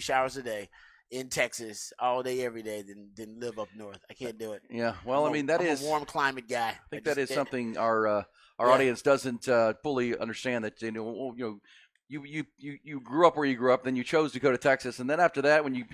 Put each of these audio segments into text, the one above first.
showers a day in Texas all day, every day than live up north. I can't do it. Yeah, well, I mean I'm a warm climate guy. I think that is something our yeah. audience doesn't fully understand. That you grew up where you grew up, then you chose to go to Texas, and then after that, when you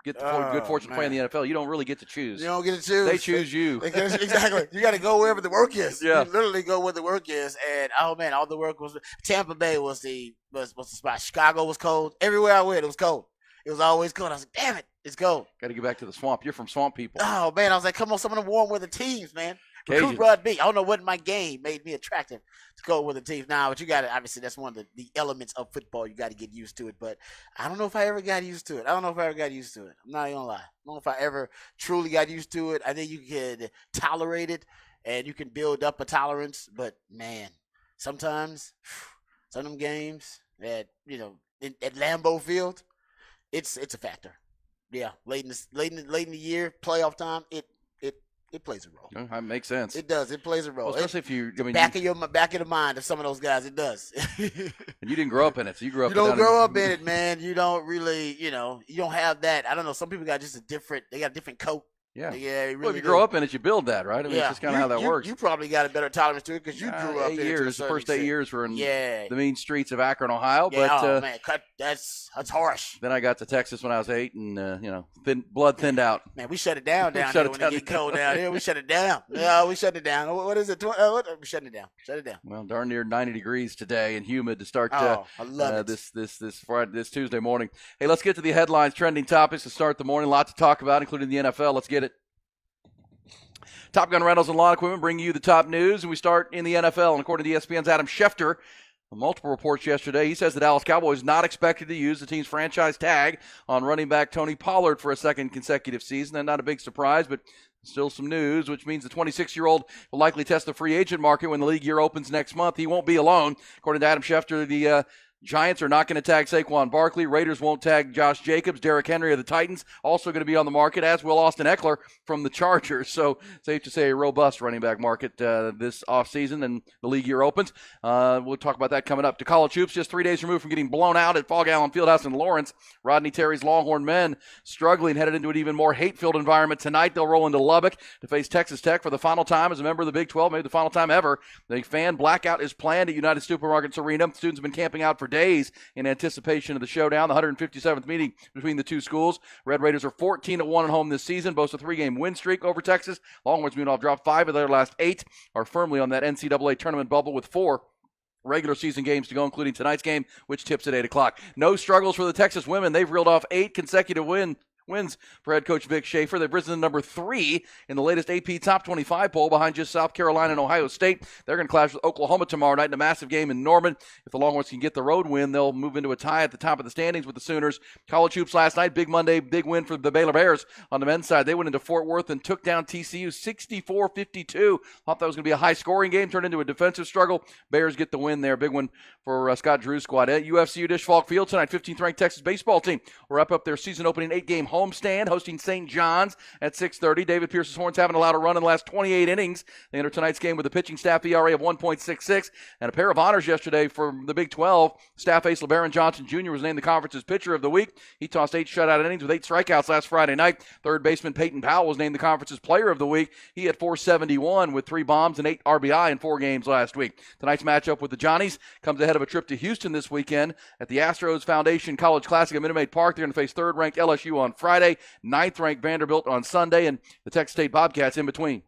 get the good fortune to play in the NFL, you don't really get to choose. You don't get to choose. They choose you. Exactly. You got to go wherever the work is. Yeah. You literally go where the work is. And oh man, all the work was Tampa Bay was the spot. Chicago was cold. Everywhere I went, it was cold. It was always cold. I was like, damn it, it's cold. Got to get back to the swamp. You're from swamp people. Oh man, I was like, come on, some of the warm weather teams, man. Cajuns. Recruit brought me. I don't know what in my game made me attractive to go with the teams. Now, but you got to, obviously, that's one of the elements of football. You got to get used to it. But I don't know if I ever got used to it. I'm not even gonna lie. I don't know if I ever truly got used to it. I think you could tolerate it and you can build up a tolerance. But man, sometimes some of them games at at Lambeau Field, it's a factor. Yeah, late in the year, playoff time, it plays a role. That makes sense. It does. It plays a role. Well, especially if you, back of the mind of some of those guys, it does. And you didn't grow up in it, so you grew up. You don't grow up in it, man. You don't really, you don't have that. I don't know. Some people got just they got a different coat. Yeah. Really well, if you grow up in it, you build that, right? I mean, it's just kind of how that works. You probably got a better tolerance to it because you grew up in 8 years. it. The first 8 years were in the mean streets of Akron, Ohio. Yeah, but man, that's harsh. Then I got to Texas when I was 8, and blood thinned out. Man, we shut it down here when it get cold down here. We shut it down. Yeah, we shut it down. What is it? We shutting it down. Shut it down. Well, darn near 90 degrees today and humid to start I love it. this Tuesday morning. Hey, let's get to the headlines, trending topics to start the morning. A lot to talk about, including the NFL. Let's get it. Top Gun Rentals and Lawn Equipment bringing you the top news, and we start in the NFL. And according to ESPN's Adam Schefter, multiple reports yesterday, he says the Dallas Cowboys not expected to use the team's franchise tag on running back Tony Pollard for a second consecutive season. And not a big surprise, but still some news, which means the 26-year-old will likely test the free agent market when the league year opens next month. He won't be alone. According to Adam Schefter, the Giants are not going to tag Saquon Barkley. Raiders won't tag Josh Jacobs. Derrick Henry of the Titans also going to be on the market, as will Austin Eckler from the Chargers. So safe to say a robust running back market this offseason, and the league year opens. We'll talk about that coming up. To college hoops, just 3 days removed from getting blown out at Fog Allen Fieldhouse in Lawrence. Rodney Terry's Longhorn men struggling, headed into an even more hate-filled environment tonight. They'll roll into Lubbock to face Texas Tech for the final time as a member of the Big 12, maybe the final time ever. The fan blackout is planned at United Supermarkets Arena. Students have been camping out for days in anticipation of the showdown, the 157th meeting between the two schools. Red Raiders are 14-1 at home this season, boast a 3-game win streak over Texas. Longhorns, meanwhile, dropped 5 of their last 8, are firmly on that NCAA tournament bubble with 4 regular season games to go, including tonight's game, which tips at 8 o'clock. No struggles for the Texas women. They've reeled off 8 consecutive wins for head coach Vic Schaefer. They've risen to number 3 in the latest AP Top 25 poll, behind just South Carolina and Ohio State. They're going to clash with Oklahoma tomorrow night in a massive game in Norman. If the Longhorns can get the road win, they'll move into a tie at the top of the standings with the Sooners. College hoops last night, big Monday, big win for the Baylor Bears on the men's side. They went into Fort Worth and took down TCU 64-52. Thought that was going to be a high-scoring game, turned into a defensive struggle. Bears get the win there. Big one for Scott Drew's squad. At UFCU Dish Falk Field tonight, 15th-ranked Texas baseball team will wrap up their season-opening 8-game homestand, hosting St. John's at 6:30. David Pierce's Horns haven't allowed a run in the last 28 innings. They enter tonight's game with a pitching staff ERA of 1.66 and a pair of honors yesterday for the Big 12. Staff ace LeBaron Johnson Jr. was named the conference's pitcher of the week. He tossed 8 shutout innings with 8 strikeouts last Friday night. Third baseman Peyton Powell was named the conference's player of the week. He had 471 with 3 bombs and 8 RBI in 4 games last week. Tonight's matchup with the Johnnies comes ahead of a trip to Houston this weekend at the Astros Foundation College Classic at Minute Maid Park. They're going to face third-ranked LSU on Friday, 9th-ranked Vanderbilt on Sunday, and the Texas State Bobcats in between.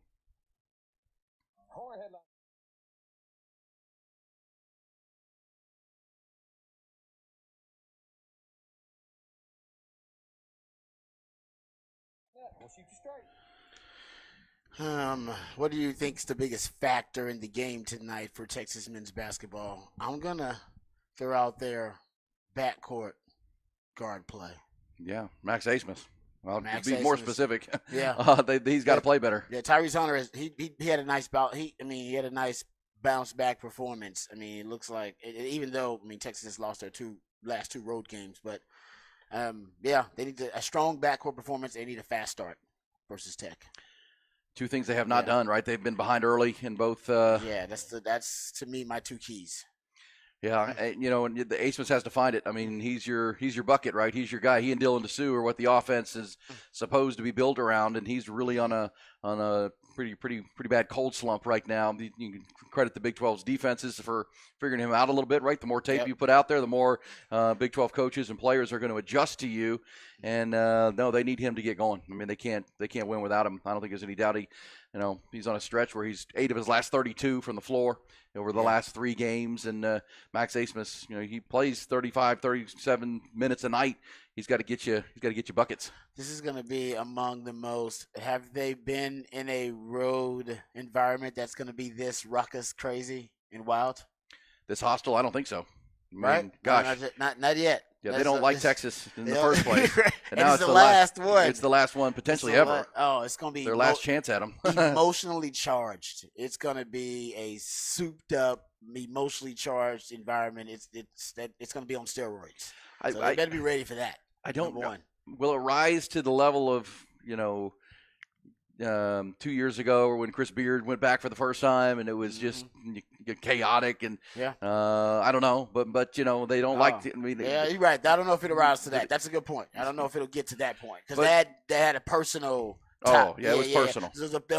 What do you think is the biggest factor in the game tonight for Texas men's basketball? I'm gonna throw out there backcourt guard play. Yeah, Max Asmus. Well, Max to be more Asmus. specific, Yeah. He's got to play better. Yeah, Tyrese Hunter he had a nice he had a nice bounce back performance. I mean, it looks like even though Texas has lost their last two road games, but they need a strong backcourt performance. They need a fast start versus Tech. Two things they have not done, right? They've been behind early in both. That's to me my 2 keys. Yeah, and, and the Asmus has to find it. I mean, he's your bucket, right? He's your guy. He and Dylan DeSue are what the offense is supposed to be built around, and he's really on a pretty bad cold slump right now. You can credit the Big 12's defenses for figuring him out a little bit, right? The more tape you put out there, the more Big 12 coaches and players are going to adjust to you. And no, they need him to get going. I mean, they can't win without him. I don't think there's any doubt. He's on a stretch where he's 8 of his last 32 from the floor over the last 3 games, and Max Asmus, he plays 35, 37 minutes a night. He's got to get you buckets. This is going to be among the most. Have they been in a road environment that's going to be this ruckus, crazy, and wild? This hostile, I don't think so. Right? Gosh, not yet. Yeah, they don't like Texas in the first place. And now it's the last one. It's the last one potentially ever. It's going to be their last chance at them. Emotionally charged. It's going to be a souped up, emotionally charged environment. It's going to be on steroids. So they better be ready for that. I don't know. Will it rise to the level of 2 years ago, or when Chris Beard went back for the first time, and it was just chaotic, and I don't know, but they don't like to. I mean, you're right. I don't know if it'll rise to that. That's a good point. I don't know if it'll get to that point because they had a personal. It was personal.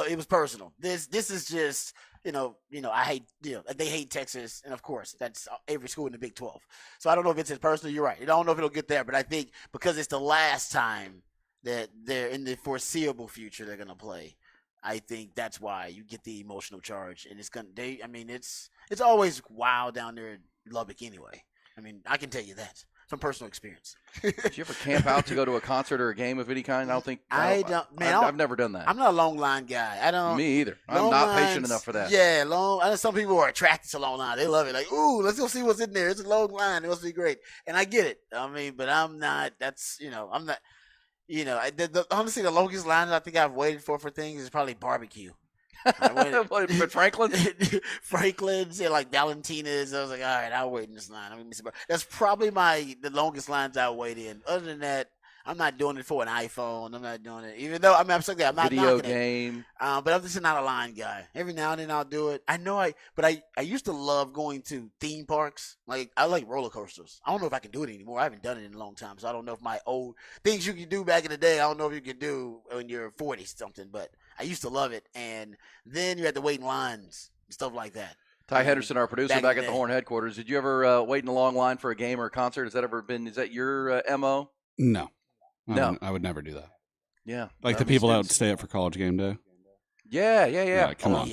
It was personal. This is just I hate they hate Texas, and of course that's every school in the Big 12. So I don't know if it's as personal. You're right. I don't know if it'll get there, but I think because it's the last time that they're in the foreseeable future they're gonna play, I think that's why you get the emotional charge, and it's gonna. It's always wild down there in Lubbock anyway. I mean, I can tell you that from personal experience. Did you ever camp out to go to a concert or a game of any kind? I've never done that. I'm not a long line guy. I don't. Me either. I'm not patient enough for that. Yeah, long. I know some people are attracted to long line. They love it. Like, ooh, let's go see what's in there. It's a long line. It must be great. And I get it. I mean, but I'm not. That's I'm not. Honestly, the longest line I think I've waited for things is probably barbecue. But Franklin's and like Valentina's. I was like, all right, I'll wait in this line. That's probably the longest lines I'll wait in. Other than that, I'm not doing it for an iPhone. I'm not doing it, even though I'm not video game. But I'm just not a line guy. Every now and then I'll do it. I used to love going to theme parks. Like I like roller coasters. I don't know if I can do it anymore. I haven't done it in a long time, so I don't know if my old things you could do back in the day. I don't know if you can do when you're 40 something. But I used to love it, and then you had to wait in lines and stuff like that. Ty Henderson, our producer, back at the Horn headquarters. Did you ever wait in a long line for a game or a concert? Is that your MO? No. No, I would never do that. Yeah, like the people that would stay up for college game day. Yeah. Come on.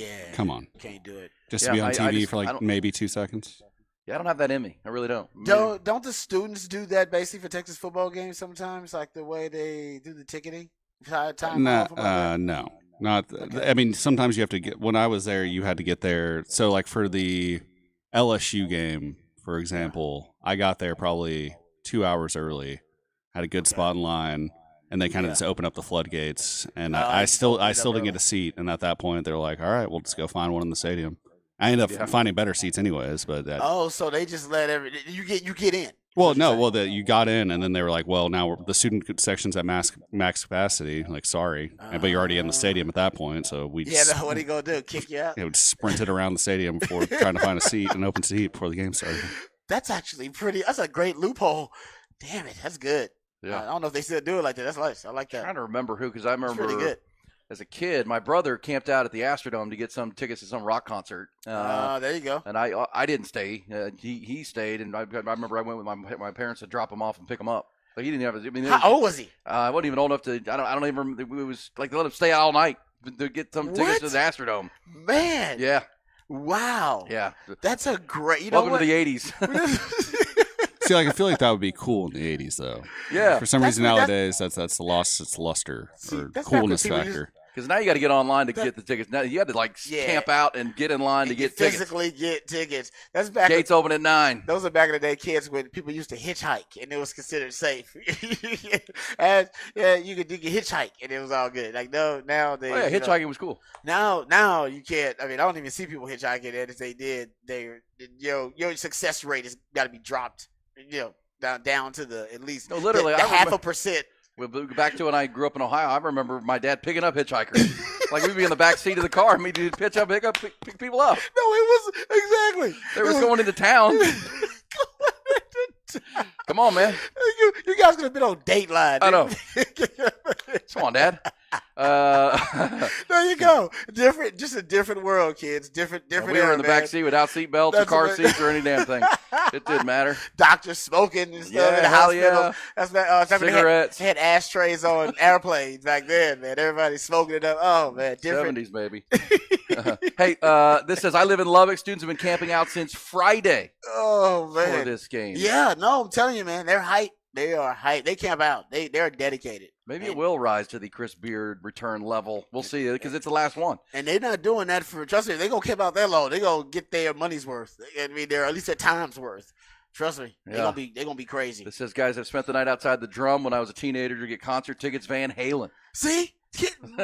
Can't do it. Just to be on TV for maybe 2 seconds. Yeah, I don't have that in me. I really don't. Don't the students do that basically for Texas football games sometimes? Like the way they do the ticketing? No. Not. Okay. I mean, sometimes you have to get. When I was there, you had to get there. So, like for the LSU game, for example, I got there probably 2 hours early. Had a good spot in line, and they kind of just opened up the floodgates. And I still didn't get a seat. And at that point, they were like, "All right, we'll just go find one in the stadium." I ended up finding better seats anyways. But so they just let you get in. Well, no, you got in, and then they were like, "Well, now the student section's at max capacity." Like, sorry, but you're already in the stadium at that point, so we. What are you gonna do? Kick you out? We sprinted around the stadium before trying to find an open seat before the game started. That's actually that's a great loophole. Damn it, that's good. Yeah. I don't know if they still do it like that. That's nice. I like that. I'm trying to remember who, because I remember really good. As a kid, my brother camped out at the Astrodome to get some tickets to some rock concert. There you go. And I didn't stay. He stayed, and I remember I went with my parents to drop him off and pick him up. But he didn't have. How old was he? I wasn't even old enough to. I don't even remember. It was like they let him stay out all night to get some tickets to the Astrodome. Man. Yeah. Wow. Yeah. That's a great. Welcome to the '80s. See, I feel like that would be cool in the '80s, though. Yeah. For some reason nowadays, that's the lost its luster or coolness factor. Because now you got to get online to get the tickets. Now you had to camp out and get in line to get tickets. Physically get tickets. That's back. Gates open at 9. Those are back in the day, kids, when people used to hitchhike and it was considered safe. And you could hitchhike and it was all good. Like now they. Oh yeah, hitchhiking was cool. Now you can't. I mean, I don't even see people hitchhiking. And if they did, your success rate has got to be dropped. Down to the at least literally the 0.5%. Back to when I grew up in Ohio, I remember my dad picking up hitchhikers. Like we'd be in the back seat of the car and we'd do pitch up, pick people up. No, it was exactly. They were going into town. Come on, man. You guys could have been on Dateline. I know. Come on, Dad. There you go. Just a different world, kids. Different. We were era, in the man. back seat without seat belts or That's car what- seats or any damn thing. It didn't matter. Doctors smoking and stuff Yeah, in the hell hospital. yeah. That's that. Cigarettes. They had ashtrays on airplanes back then, man. Everybody smoking it up. Oh man, different. 70s, baby. Hey, this says, I live in Lubbock. Students have been camping out since Friday Oh for man. this game. Yeah, no, I'm telling you, man. They're hype. They are hype. They camp out. They're dedicated. Maybe it will rise to the Chris Beard return level. We'll see because it's the last one. And they're not doing that for. Trust me, they're gonna camp out that long. They're gonna get their money's worth. I mean, they're at least their time's worth. Trust me, Yeah. they're gonna be crazy. This says, guys have spent the night outside the Drum when I was a teenager to get concert tickets. Van Halen. See,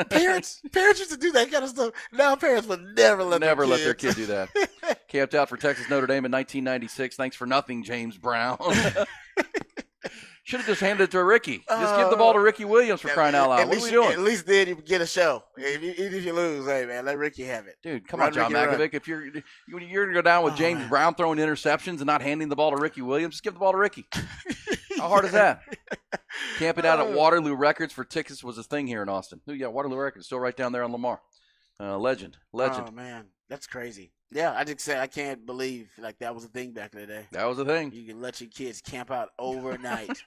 parents used to do that kind of stuff. Now parents would never let Their kid do that. Camped out for Texas Notre Dame in 1996. Thanks for nothing, James Brown. Should have just handed it to Ricky. Just give the ball to Ricky Williams for crying out loud. What are we doing? At least then you get a show. Even if you lose, hey man, let Ricky have it. Dude, come Run, on, John Ricky, run. Malkovich. If you're going to go down with Oh, James man. Brown throwing interceptions and not handing the ball to Ricky Williams, just give the ball to Ricky. How hard is that? Camping out at Waterloo Records for tickets was a thing here in Austin. Yeah, Waterloo Records, still right down there on Lamar. Legend. Oh man, that's crazy. Yeah, I just said I can't believe like that was a thing back in the day. That was a thing. You can let your kids camp out overnight.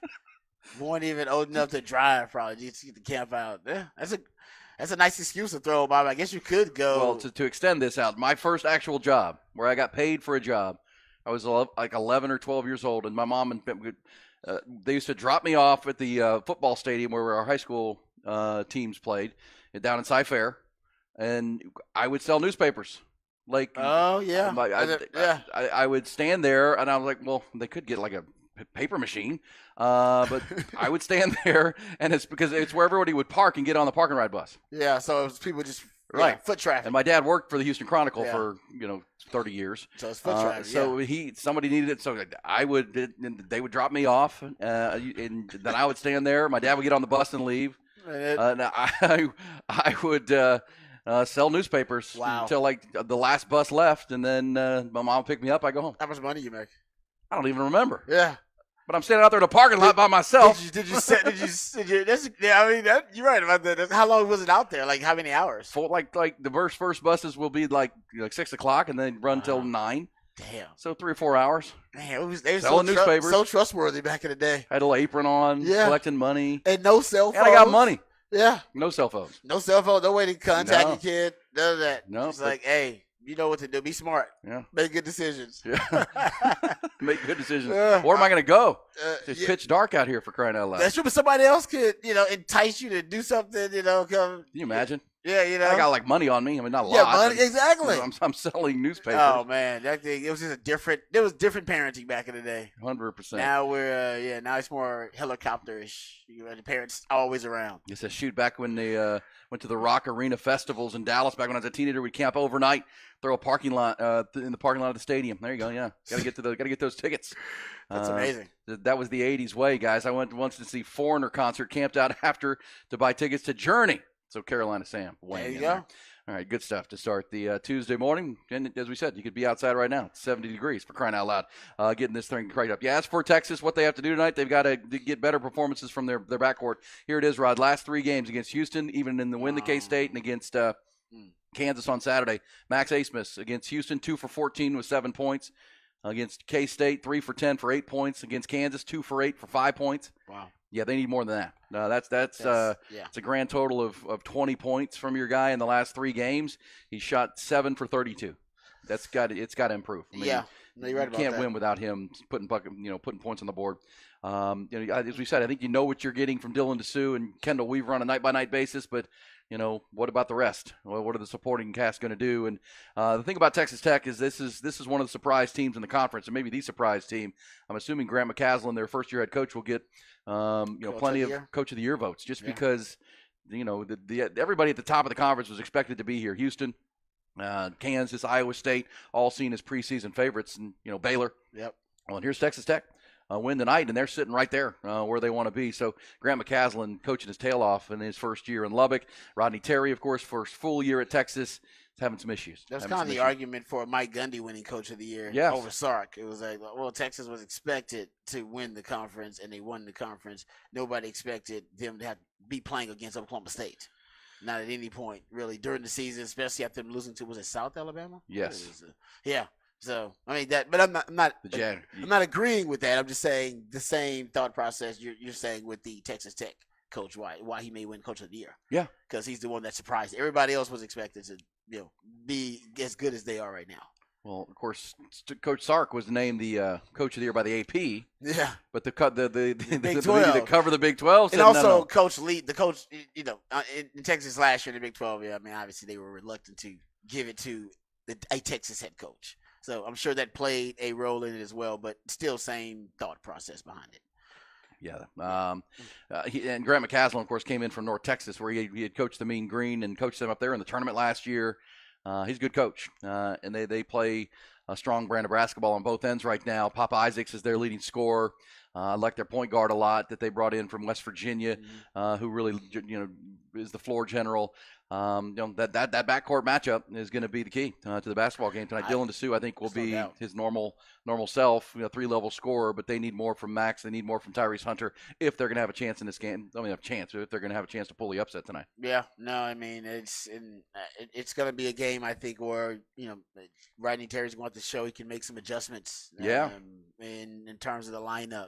Weren't even old enough to drive, probably. Just get to camp out. Yeah, that's a nice excuse to throw by. I guess you could go. Well, to extend this out, my first actual job where I got paid for a job, I was like 11 or 12 years old, and my mom and they used to drop me off at the football stadium where our high school teams played down in Cy-Fair, and I would sell newspapers. Like, oh yeah, I would stand there, and I was like, well, they could get like a paper machine, but I would stand there, and it's because it's where everybody would park and get on the park and ride bus. yeah. So it was people just Right. foot traffic. And my dad worked for the Houston Chronicle Yeah. for 30 years. So it's foot traffic. So somebody needed it, so they would drop me off, and then I would stand there. My dad would get on the bus and leave. And I would sell newspapers until like the last bus left, and then my mom would pick me up. I go home. How much money you make? I don't even remember. Yeah. But I'm standing out there in the parking lot by myself. Did you? I mean, you're right about that. How long was it out there? Like how many hours? For like the first buses will be like 6 o'clock, and then run till 9. Damn. So 3 or 4 hours. Man, they were Selling newspapers. so trustworthy back in the day. I had a little apron on, Yeah. collecting money. And no cell phones. And I got money. Yeah. No cell phones. No cell phone. No way to contact No. your kid. None of that. No, It's but- like, hey, you know what to do. Be smart. Yeah. Make good decisions. Yeah. Make good decisions. Yeah. Where am I going to go? It's Yeah. pitch dark out here for crying out loud. That's true, but somebody else could, entice you to do something, come. Can you imagine? Yeah, I got like money on me. I mean, not a yeah, lot. money, but exactly. I'm selling newspapers. Oh man, that thing, it was just there was different parenting back in the day. 100%. Now now it's more helicopterish. The parents always around. It says, shoot, back when they went to the Rock Arena festivals in Dallas, back when I was a teenager, we'd camp overnight, throw a parking lot in the parking lot of the stadium. There you go. Yeah, got to get those tickets. That's amazing. That was the '80s way, guys. I went once to see Foreigner concert, camped out after to buy tickets to Journey. So Carolina Sam. There you in go. there. All right, good stuff to start the Tuesday morning. And as we said, you could be outside right now. It's 70 degrees for crying out loud. Getting this thing cranked up. Yeah, as for Texas, what they have to do tonight, they've got to get better performances from their backcourt. Here it is, Rod. Last 3 games against Houston, even in the win the K-State, and against Kansas on Saturday. Max Asmus against Houston, 2 for 14 with 7 points. Against K-State, 3 for 10 for 8 points. Against Kansas, 2 for 8 for 5 points. Wow. Yeah, they need more than that. That's it's a grand total of 20 points from your guy in the last 3 games. He shot 7 for 32. It's got to improve. I mean, Yeah, no, you're right about you can't that. win without him putting points on the board. As we said, I think you know what you're getting from Dylan DeSue and Kendall Weaver on a night-by-night basis, but what about the rest? Well, what are the supporting cast going to do? And the thing about Texas Tech is this is one of the surprise teams in the conference, and maybe the surprise team. I'm assuming Grant McCaslin, their first-year head coach, will get plenty of Coach of the Year votes, just because everybody at the top of the conference was expected to be here. Houston, Kansas, Iowa State, all seen as preseason favorites, and Baylor. Yep. Well, and here's Texas Tech. win tonight, and they're sitting right there where they want to be. So Grant McCasland coaching his tail off in his first year in Lubbock. Rodney Terry, of course, first full year at Texas, is having some issues. That's kind of the argument for Mike Gundy winning Coach of the Year over Sark. It was like, well, Texas was expected to win the conference, and they won the conference. Nobody expected them to have be playing against Oklahoma State. Not at any point, really, during the season, especially after them losing to, was it South Alabama? Yes. Yeah. So, I mean, but I'm not agreeing with that. I'm just saying the same thought process you're saying with the Texas Tech coach, why he may win Coach of the Year. Yeah. Because he's the one that surprised. Everybody else was expected to, be as good as they are right now. Well, of course, Coach Sark was named the Coach of the Year by the AP. Yeah, but the Big 12 that cover the Big 12, and also Coach Lee, the coach, in Texas last year in the Big 12. Yeah, I mean, obviously they were reluctant to give it to a Texas head coach, so I'm sure that played a role in it as well. But still, same thought process behind it. Yeah. And Grant McCasland, of course, came in from North Texas, where he had coached the Mean Green and coached them up there in the tournament last year. He's a good coach, and they play a strong brand of basketball on both ends right now. Papa Isaacs is their leading scorer. I like their point guard a lot that they brought in from West Virginia, who really is the floor general. That backcourt matchup is going to be the key to the basketball game tonight. Dylan DeSue, I think, will be his normal self, 3-level scorer, but they need more from Max. They need more from Tyrese Hunter if they're going to have a chance in this game. I mean, if they're going to have a chance to pull the upset tonight. Yeah, no, I mean, it's going to be a game, I think, where, Rodney Terry's going to show he can make some adjustments. In terms of the lineup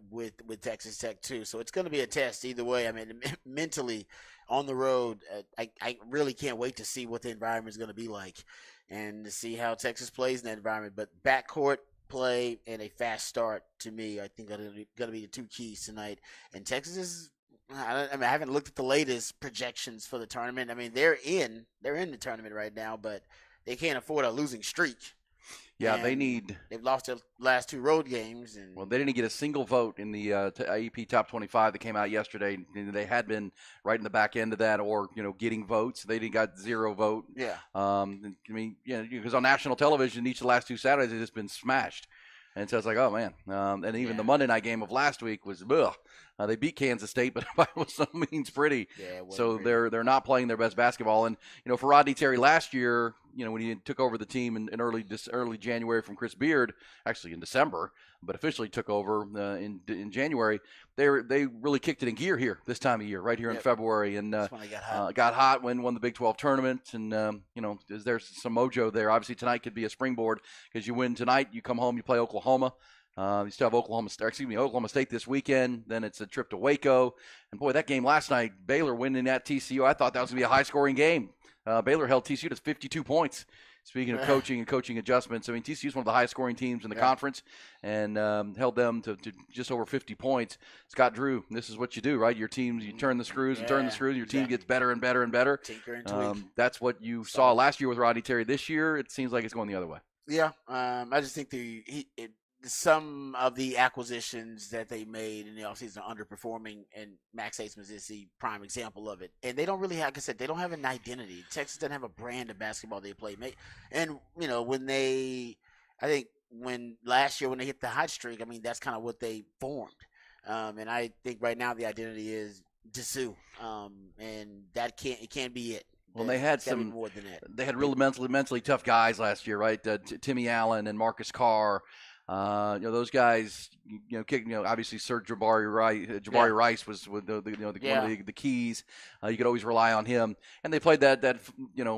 with Texas Tech too. So it's going to be a test either way. I mean, mentally on the road, I really can't wait to see what the environment is going to be like and to see how Texas plays in that environment. But backcourt play and a fast start, to me, I think are going to be the two keys tonight. And Texas is, I haven't looked at the latest projections for the tournament. I mean, they're in the tournament right now, but they can't afford a losing streak. Yeah, they've lost their last two road games. Well, they didn't get a single vote in the IEP Top 25 that came out yesterday. They had been right in the back end of that, or getting votes. They didn't got 0 vote. Yeah. Because on national television, each of the last 2 Saturdays, it's just been smashed. And so it's like, oh man. And even the Monday night game of last week was ugh. They beat Kansas State, but by no means pretty. Yeah, so they're not playing their best basketball. And for Rodney Terry last year, when he took over the team in early January from Chris Beard, actually in December, but officially took over in January. They really kicked it in gear here this time of year, right here in February, and that's when they got hot when won the Big 12 tournament. And there's some mojo there. Obviously tonight could be a springboard because you win tonight, you come home, you play Oklahoma. You still have Oklahoma State this weekend. Then it's a trip to Waco. And boy, that game last night, Baylor winning at TCU. I thought that was going to be a high-scoring game. Baylor held TCU to 52 points. Speaking of coaching and coaching adjustments, I mean, TCU is one of the highest-scoring teams in the conference, and held them to just over 50 points. Scott Drew, this is what you do, right? Your team, you turn the screws and turn the screws. Your team gets better and better and better. Tinker and tweak. That's what you saw last year with Rodney Terry. This year, it seems like it's going the other way. Yeah, I just think some of the acquisitions that they made in the offseason are underperforming, and Max Abmas is the prime example of it. And they don't really have, like I said, they don't have an identity. Texas doesn't have a brand of basketball they play. And, when last year when they hit the hot streak, I mean, that's kind of what they formed. And I think right now the identity is DeSue. And it can't be it. Well, they had more than that. They had really mentally tough guys last year, right? Timmy Allen and Marcus Carr. Those guys, obviously Sir Jabari Rice was one of the keys. You could always rely on him, and they played that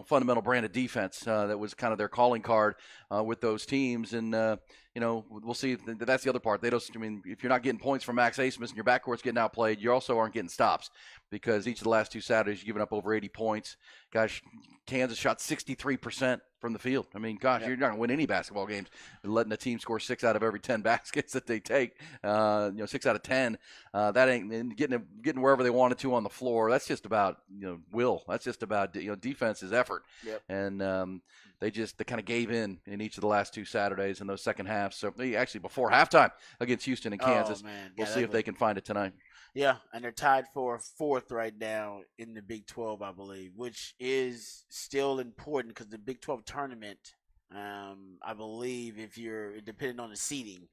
fundamental brand of defense that was kind of their calling card with those teams. And we'll see. That's the other part. If you're not getting points from Max Abmas and your backcourt's getting outplayed, you also aren't getting stops, because each of the last 2 Saturdays you've given up over 80 points. Gosh, Kansas shot 63% from the field. I mean, gosh, you're not going to win any basketball games letting a team score 6 out of every 10 baskets that they take. 6 out of 10. That ain't getting wherever they wanted to on the floor. That's just about will. That's just about defense's effort. Yep. And they kind of gave in each of the last 2 Saturdays in those second halves. So actually before halftime against Houston and Kansas, we'll see if they can find it tonight. Yeah, and they're tied for 4th right now in the Big 12, I believe, which is still important because the Big 12 tournament, I believe, if you're depending on the seeding,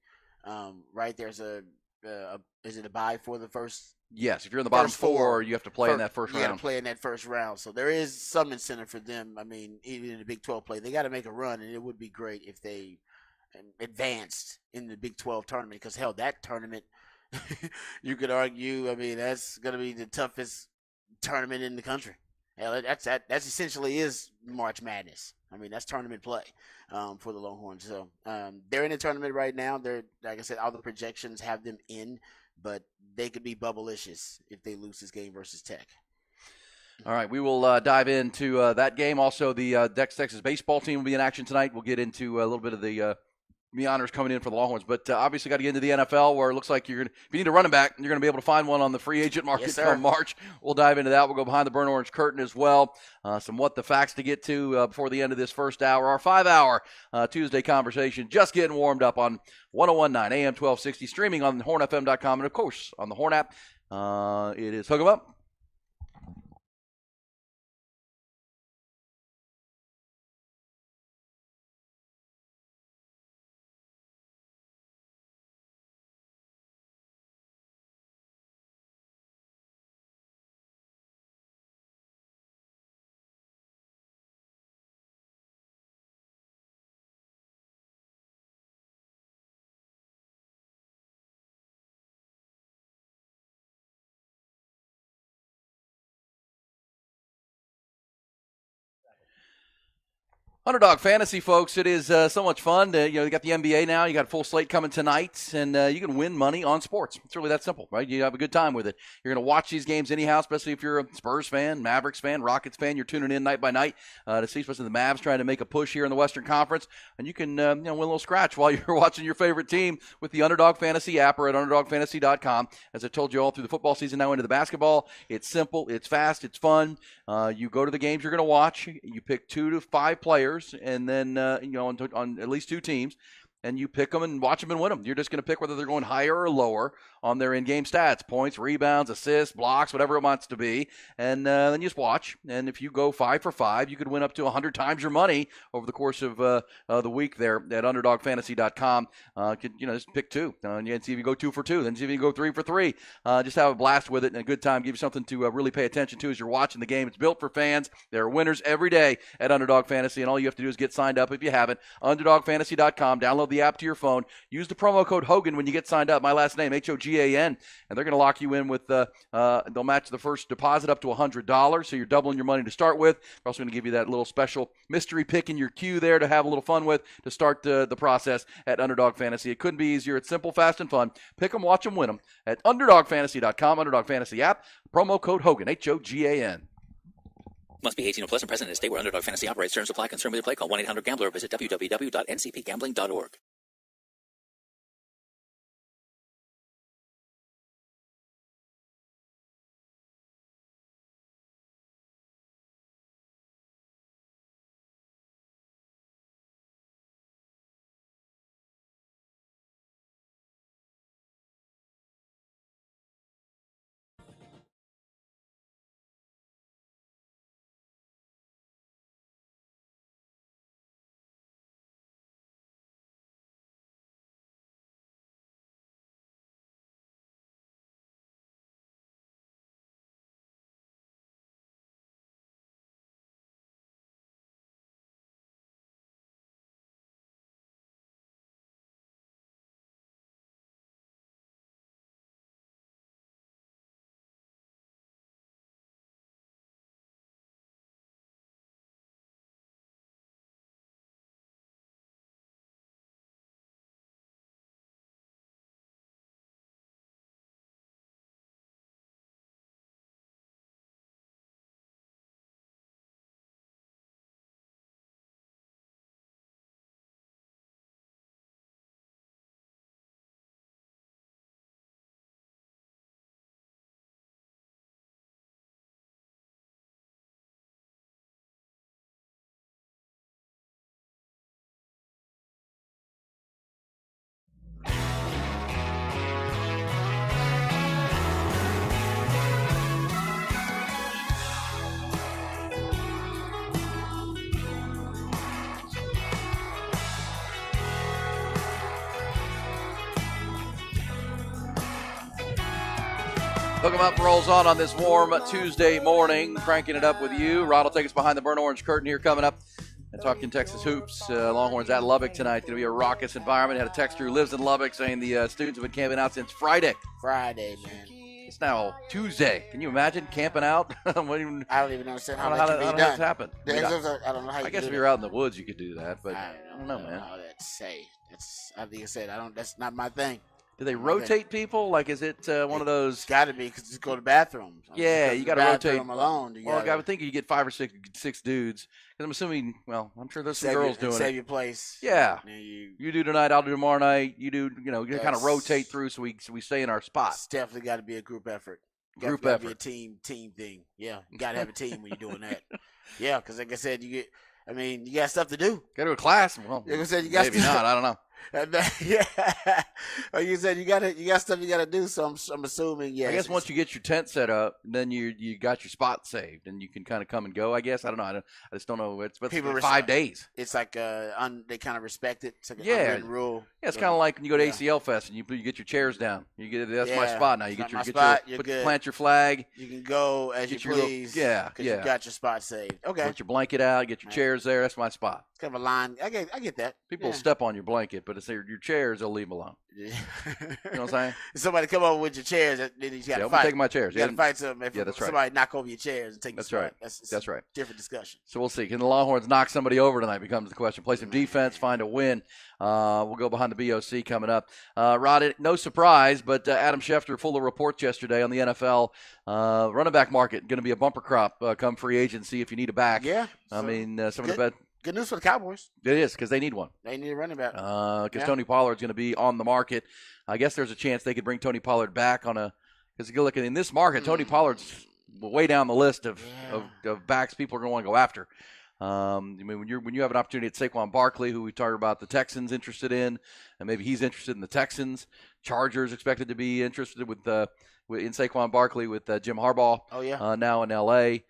Right? There's is it a bye for the first? Yes, if you're in the bottom First four, you have to play in that first You got round. to play in that first round. So there is some incentive for them. I mean, even in the Big 12 play, they got to make a run, and it would be great if they advanced in the Big 12 tournament. Because hell, that tournament, you could argue. I mean, that's going to be the toughest tournament in the country. Hell, that's essentially is March Madness. I mean, that's tournament play for the Longhorns. So they're in the tournament right now. They're, like I said, all the projections have them in, but they could be bubblicious if they lose this game versus Tech. All right, we will dive into that game. Also, the Texas baseball team will be in action tonight. We'll get into a little bit of the honors coming in for the Longhorns, but obviously got to get into the NFL, where it looks like if you need a running back, you're going to be able to find one on the free agent market come March. We'll dive into that. We'll go behind the burnt orange curtain as well. Some what the facts to get to before the end of this first hour. Our 5-hour Tuesday conversation just getting warmed up on 101.9 AM 1260, streaming on hornfm.com, and of course on the Horn app. It is Hook 'em Up. Underdog Fantasy, folks, it is so much fun. You got the NBA now. You got a full slate coming tonight, and you can win money on sports. It's really that simple, right? You have a good time with it. You're going to watch these games anyhow, especially if you're a Spurs fan, Mavericks fan, Rockets fan. You're tuning in night by night to see, especially the Mavs trying to make a push here in the Western Conference. And you can win a little scratch while you're watching your favorite team with the Underdog Fantasy app or at UnderdogFantasy.com. As I told you all through the football season, now into the basketball. It's simple, it's fast, it's fun. You go to the games you're going to watch. You pick 2 to 5 players. And then, on at least 2 teams, and you pick them and watch them and win them. You're just going to pick whether they're going higher or lower on their in-game stats, points, rebounds, assists, blocks, whatever it wants to be. And then you just watch. And if you go 5 for 5, you could win up to 100 times your money over the course of the week there at UnderdogFantasy.com. Just pick 2. And see if you go 2 for 2. Then see if you go 3 for 3. Just have a blast with it and a good time. Give you something to really pay attention to as you're watching the game. It's built for fans. There are winners every day at Underdog Fantasy, and all you have to do is get signed up if you haven't. UnderdogFantasy.com. Download the app to your phone. Use the promo code Hogan when you get signed up. My last name, Hogan, and they're going to lock you in with they'll match the first deposit up to $100, so you're doubling your money to start with. They're also going to give you that little special mystery pick in your queue there to have a little fun with to start the process at Underdog Fantasy. It couldn't be easier. It's simple, fast, and fun. Pick them, watch them, win them at UnderdogFantasy.com, Underdog Fantasy app, promo code Hogan, Hogan. Must be 18 or plus and present in a state where Underdog Fantasy operates. Terms apply. Concern with your play. Call 1-800-GAMBLER or visit www.ncpgambling.org. Hook 'em Up rolls on this warm Tuesday morning, cranking it up with you. Rod will take us behind the burnt orange curtain here coming up and talking Texas hoops. Longhorns at Lubbock tonight. Going to be a raucous environment. Had a texter who lives in Lubbock saying the students have been camping out since Friday. Friday, man. It's now Tuesday. Can you imagine camping out? I don't even understand how that how can be that's done. happened. I don't know how you I guess do if that. you're out in the woods, you could do that, but I don't know, man. How that say. I think I said that's not my thing. Do they rotate people? Like, is it one of those? It's got to be because you go to the bathroom. Yeah, you got to rotate them alone. I would think you get 5 or 6 dudes. Because I'm assuming, I'm sure there's some girls doing save it. your place. Yeah. You You do tonight, I'll do tomorrow night. You do, you kind of Yes. rotate through so we stay in our spot. It's definitely got to be a group effort. Group Gotta be effort. a team thing. Yeah, you got to have a team when you're doing that. Yeah, because like I said, you got stuff to do. Go to a class. Well, Like I said, you got maybe stuff- not. I don't know. Yeah, like you said, you got stuff you got to do. So I'm assuming, yeah. I guess once you get your tent set up, then you got your spot saved, and you can kind of come and go. I guess I don't know. I just don't know. It's People 5 days. it's like they kind of respect it. It's like an Yeah. unwritten rule. Yeah, it's kind of like when you go to Yeah. ACL Fest and you get your chairs down. That's my Yeah, spot now. You it's get not your my spot, you're good. plant your flag, You can go as Get you your little- please. yeah, because yeah. you got your spot saved. Okay, put your blanket out, get your Right. chairs there. That's my spot. it's kind of a line. I get that. People will Yeah. step on your blanket, but it's your chairs. They'll leave them alone. You You know what I'm saying? Somebody come over with your chairs, then you got Yeah, to I'm fight. taking my chairs. You got to Yeah, fight something. If Yeah, that's right. somebody knock over your chairs and take That's the spot. right. That's That's right. Different discussion. So we'll see. Can the Longhorns knock somebody over tonight becomes the question. Play some defense, find a win. We'll go behind the BOC coming up. Rod, no surprise, but Adam Schefter full of reports yesterday on the NFL running back market. Going to be a bumper crop come free agency if you need a back. Yeah. I so mean, some of the good. Good news for the Cowboys. it is because they need one. They need a running back. Because Yeah. Tony Pollard's going to be on the market. I guess there's a chance they could bring Tony Pollard back because you look at in this market, Tony Pollard's way down the list of backs people are going to want to go after. I mean, when you have an opportunity at Saquon Barkley, who we talked about, the Texans interested in, and maybe he's interested in the Texans. Chargers expected to be interested in Saquon Barkley with Jim Harbaugh. Oh yeah. Now in L.A.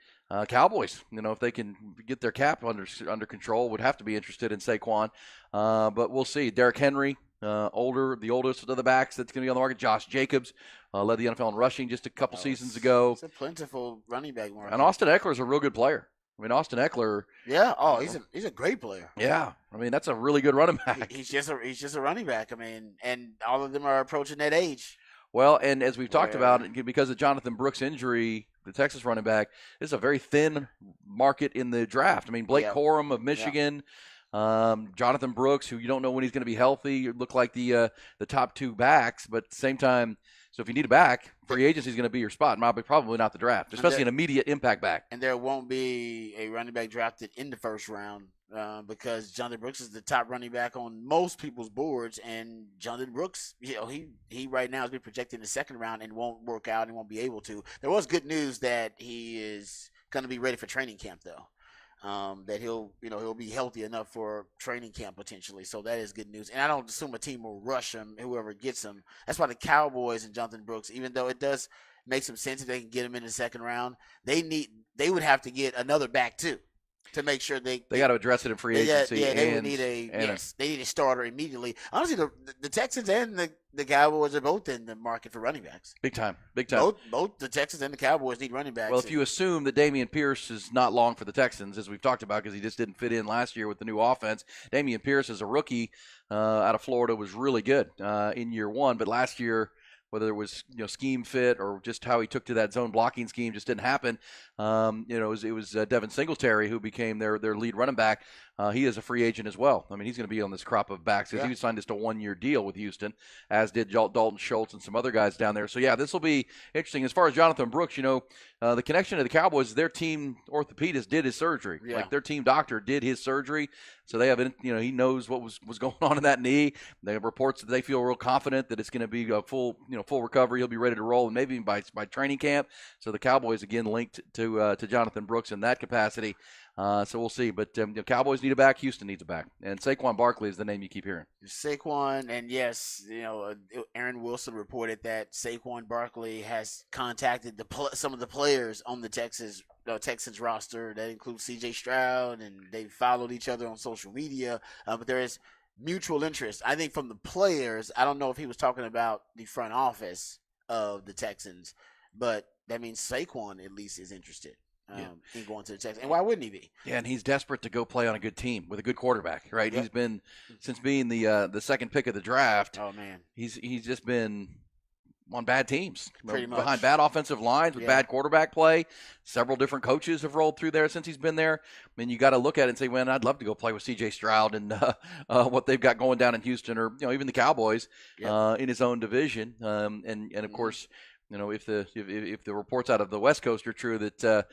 Cowboys, if they can get their cap under control, would have to be interested in Saquon. But we'll see. Derrick Henry, the oldest of the backs that's going to be on the market. Josh Jacobs led the NFL in rushing just a couple seasons ago. It's a plentiful running back market. And Austin Eckler is a real good player. I mean, Austin Eckler. Yeah. Oh, he's a great player. Yeah. I mean, that's a really good running back. He's just a running back. I mean, and all of them are approaching that age. Well, and as we've talked Well, about, because of Jonathan Brooks' injury, the Texas running back, this is a very thin market in the draft. I mean, Blake Yeah. Corum of Michigan, Jonathan Brooks, who you don't know when he's going to be healthy, look like the top two backs, but at the same time, so if you need a back, free agency is going to be your spot. Probably not the draft, especially an immediate impact back. And there won't be a running back drafted in the first round because Jonathan Brooks is the top running back on most people's boards. And Jonathan Brooks, he right now has been projected in the second round and won't work out and won't be able to. There was good news that he is going to be ready for training camp, though. That he'll be healthy enough for training camp potentially. So that is good news. And I don't assume a team will rush him, whoever gets him. That's why the Cowboys and Jonathan Brooks, even though it does make some sense if they can get him in the second round, they would have to get another back too to make sure they got to address it in free agency. they would need they need a starter immediately. Honestly, the Texans and the Cowboys are both in the market for running backs. Big time. Both the Texans and the Cowboys need running backs. Well, if you assume that Dameon Pierce is not long for the Texans, as we've talked about, because he just didn't fit in last year with the new offense. Dameon Pierce, as a rookie out of Florida, was really good in year one, but last year, whether it was scheme fit or just how he took to that zone blocking scheme, just didn't happen. It was Devin Singletary who became their lead running back. He is a free agent as well. I mean, he's going to be on this crop of backs because he signed just a 1-year deal with Houston, as did Dalton Schultz and some other guys down there. So, yeah, this will be interesting. As far as Jonathan Brooks, the connection to the Cowboys, their team orthopedist did his surgery. Yeah. Like their team doctor did his surgery. So they have, he knows what was going on in that knee. They have reports that they feel real confident that it's going to be a full recovery. He'll be ready to roll, and maybe by training camp. So the Cowboys again linked to Jonathan Brooks in that capacity. So we'll see. But Cowboys need a back. Houston needs a back. And Saquon Barkley is the name you keep hearing. Saquon, and yes, Aaron Wilson reported that Saquon Barkley has contacted some of the players on the Texans roster. That includes C.J. Stroud, and they followed each other on social media. But there is mutual interest, I think, from the players. I don't know if he was talking about the front office of the Texans. but that means Saquon at least is interested Yeah. in going to the Texans. And why wouldn't he be? Yeah, and he's desperate to go play on a good team with a good quarterback, right? Yep. He's been since being the second pick of the draft. Oh man, He's just been on bad teams, Pretty much. behind bad offensive lines with Yeah. bad quarterback play. Several different coaches have rolled through there since he's been there. I mean, you got to look at it and say, "Man, I'd love to go play with C.J. Stroud and what they've got going down in Houston, or even the Cowboys Yep. in his own division." And of course, if the reports out of the West Coast are true that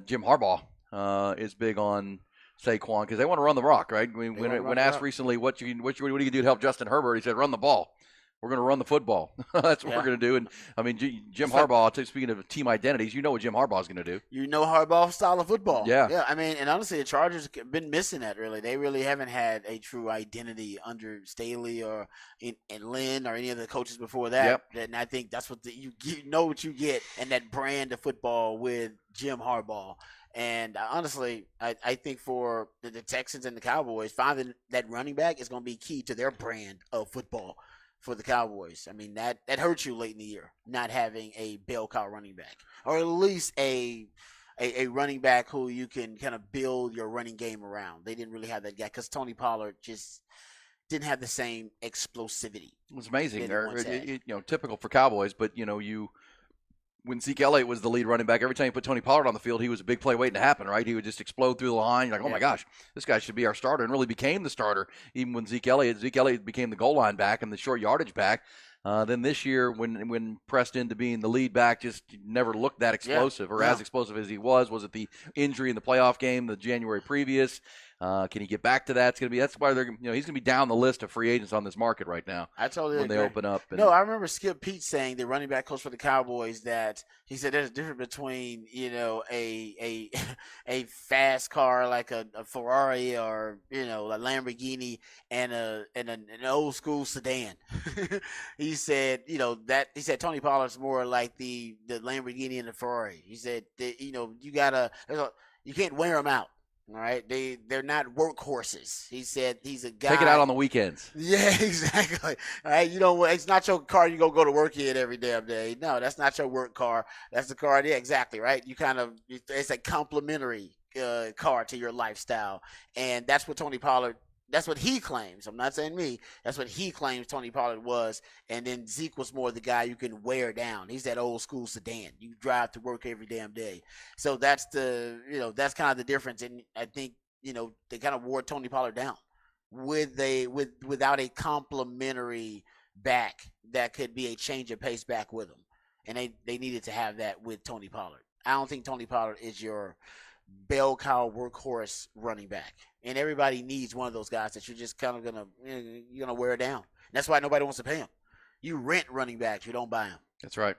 Jim Harbaugh is big on Saquon because they want to run the rock, right? wanna When run the asked rock. recently what do you do to help Justin Herbert, he said, "Run the ball. We're going to run the football." That's what Yeah. We're going to do. And I mean, Jim It's like- Harbaugh. Speaking of team identities, you know what Jim Harbaugh is going to do. Hardball style of football. Yeah. Yeah. I mean, and honestly, the Chargers have been missing that. Really, they really haven't had a true identity under Staley or and Lynn or any of the coaches before that. Yep. And I think that's what you know what you get in that brand of football with Jim Harbaugh. And honestly, I think for the Texans and the Cowboys, finding that running back is going to be key to their brand of football for the Cowboys. I mean, that hurts you late in the year, not having a bell cow running back, or at least a running back who you can kind of build your running game around. They didn't really have that guy because Tony Pollard just didn't have the same explosivity. It was amazing. Didn't once had. Typical for Cowboys, but when Zeke Elliott was the lead running back, every time you put Tony Pollard on the field, he was a big play waiting to happen, right? He would just explode through the line. You're like, oh my gosh, this guy should be our starter, and really became the starter even when Zeke Elliott became the goal line back and the short yardage back. Then this year, when pressed into being the lead back, just never looked that explosive or as explosive as he was. Was it the injury in the playoff game the January previous? Can he get back to that? That's why he's going to be down the list of free agents on this market right now. I totally when agree. they open up. No, I remember Skip Peete saying, the running back coach for the Cowboys, that he said there's a difference between a fast car like a Ferrari or a Lamborghini and an old school sedan. He said Tony Pollard's more like the Lamborghini and the Ferrari. He said that, you can't wear them out. All right, they're not workhorses. He said he's a guy. Take it out on the weekends. Yeah, exactly. All right, it's not your car you go to work in every damn day. No, that's not your work car. That's the car. Yeah, exactly. Right. It's a complementary car to your lifestyle, and that's what Tony Pollard. That's what he claims. I'm not saying me. That's what he claims Tony Pollard was. And then Zeke was more the guy you can wear down. He's that old school sedan. You drive to work every damn day. So that's that's kind of the difference. And I think, they kind of wore Tony Pollard down without a complimentary back that could be a change of pace back with him. And they needed to have that with Tony Pollard. I don't think Tony Pollard is your bell cow workhorse running back, and everybody needs one of those guys that you're just kind of gonna wear down. That's why nobody wants to pay him. You rent running backs, you don't buy them. That's right.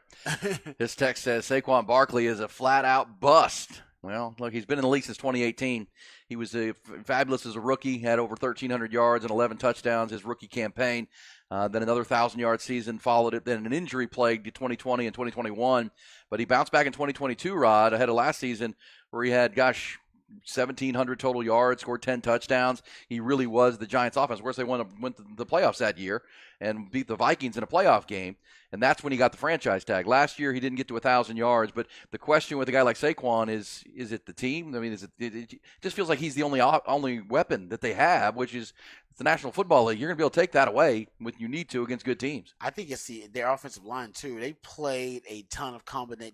This text says Saquon Barkley is a flat-out bust. Well, look, he's been in the league since 2018. He was fabulous as a rookie, had over 1,300 yards and 11 touchdowns his rookie campaign. Then another 1,000-yard season followed it. Then an injury-plagued 2020 and 2021. But he bounced back in 2022, Rod, ahead of last season, where he had, 1,700 total yards, scored 10 touchdowns. He really was the Giants' offense. Of course, they went to the playoffs that year and beat the Vikings in a playoff game, and that's when he got the franchise tag. Last year, he didn't get to 1,000 yards, but the question with a guy like Saquon is it the team? I mean, it just feels like he's the only weapon that they have, which is the National Football League. You're going to be able to take that away when you need to against good teams. I think it's their offensive line, too. They played a ton of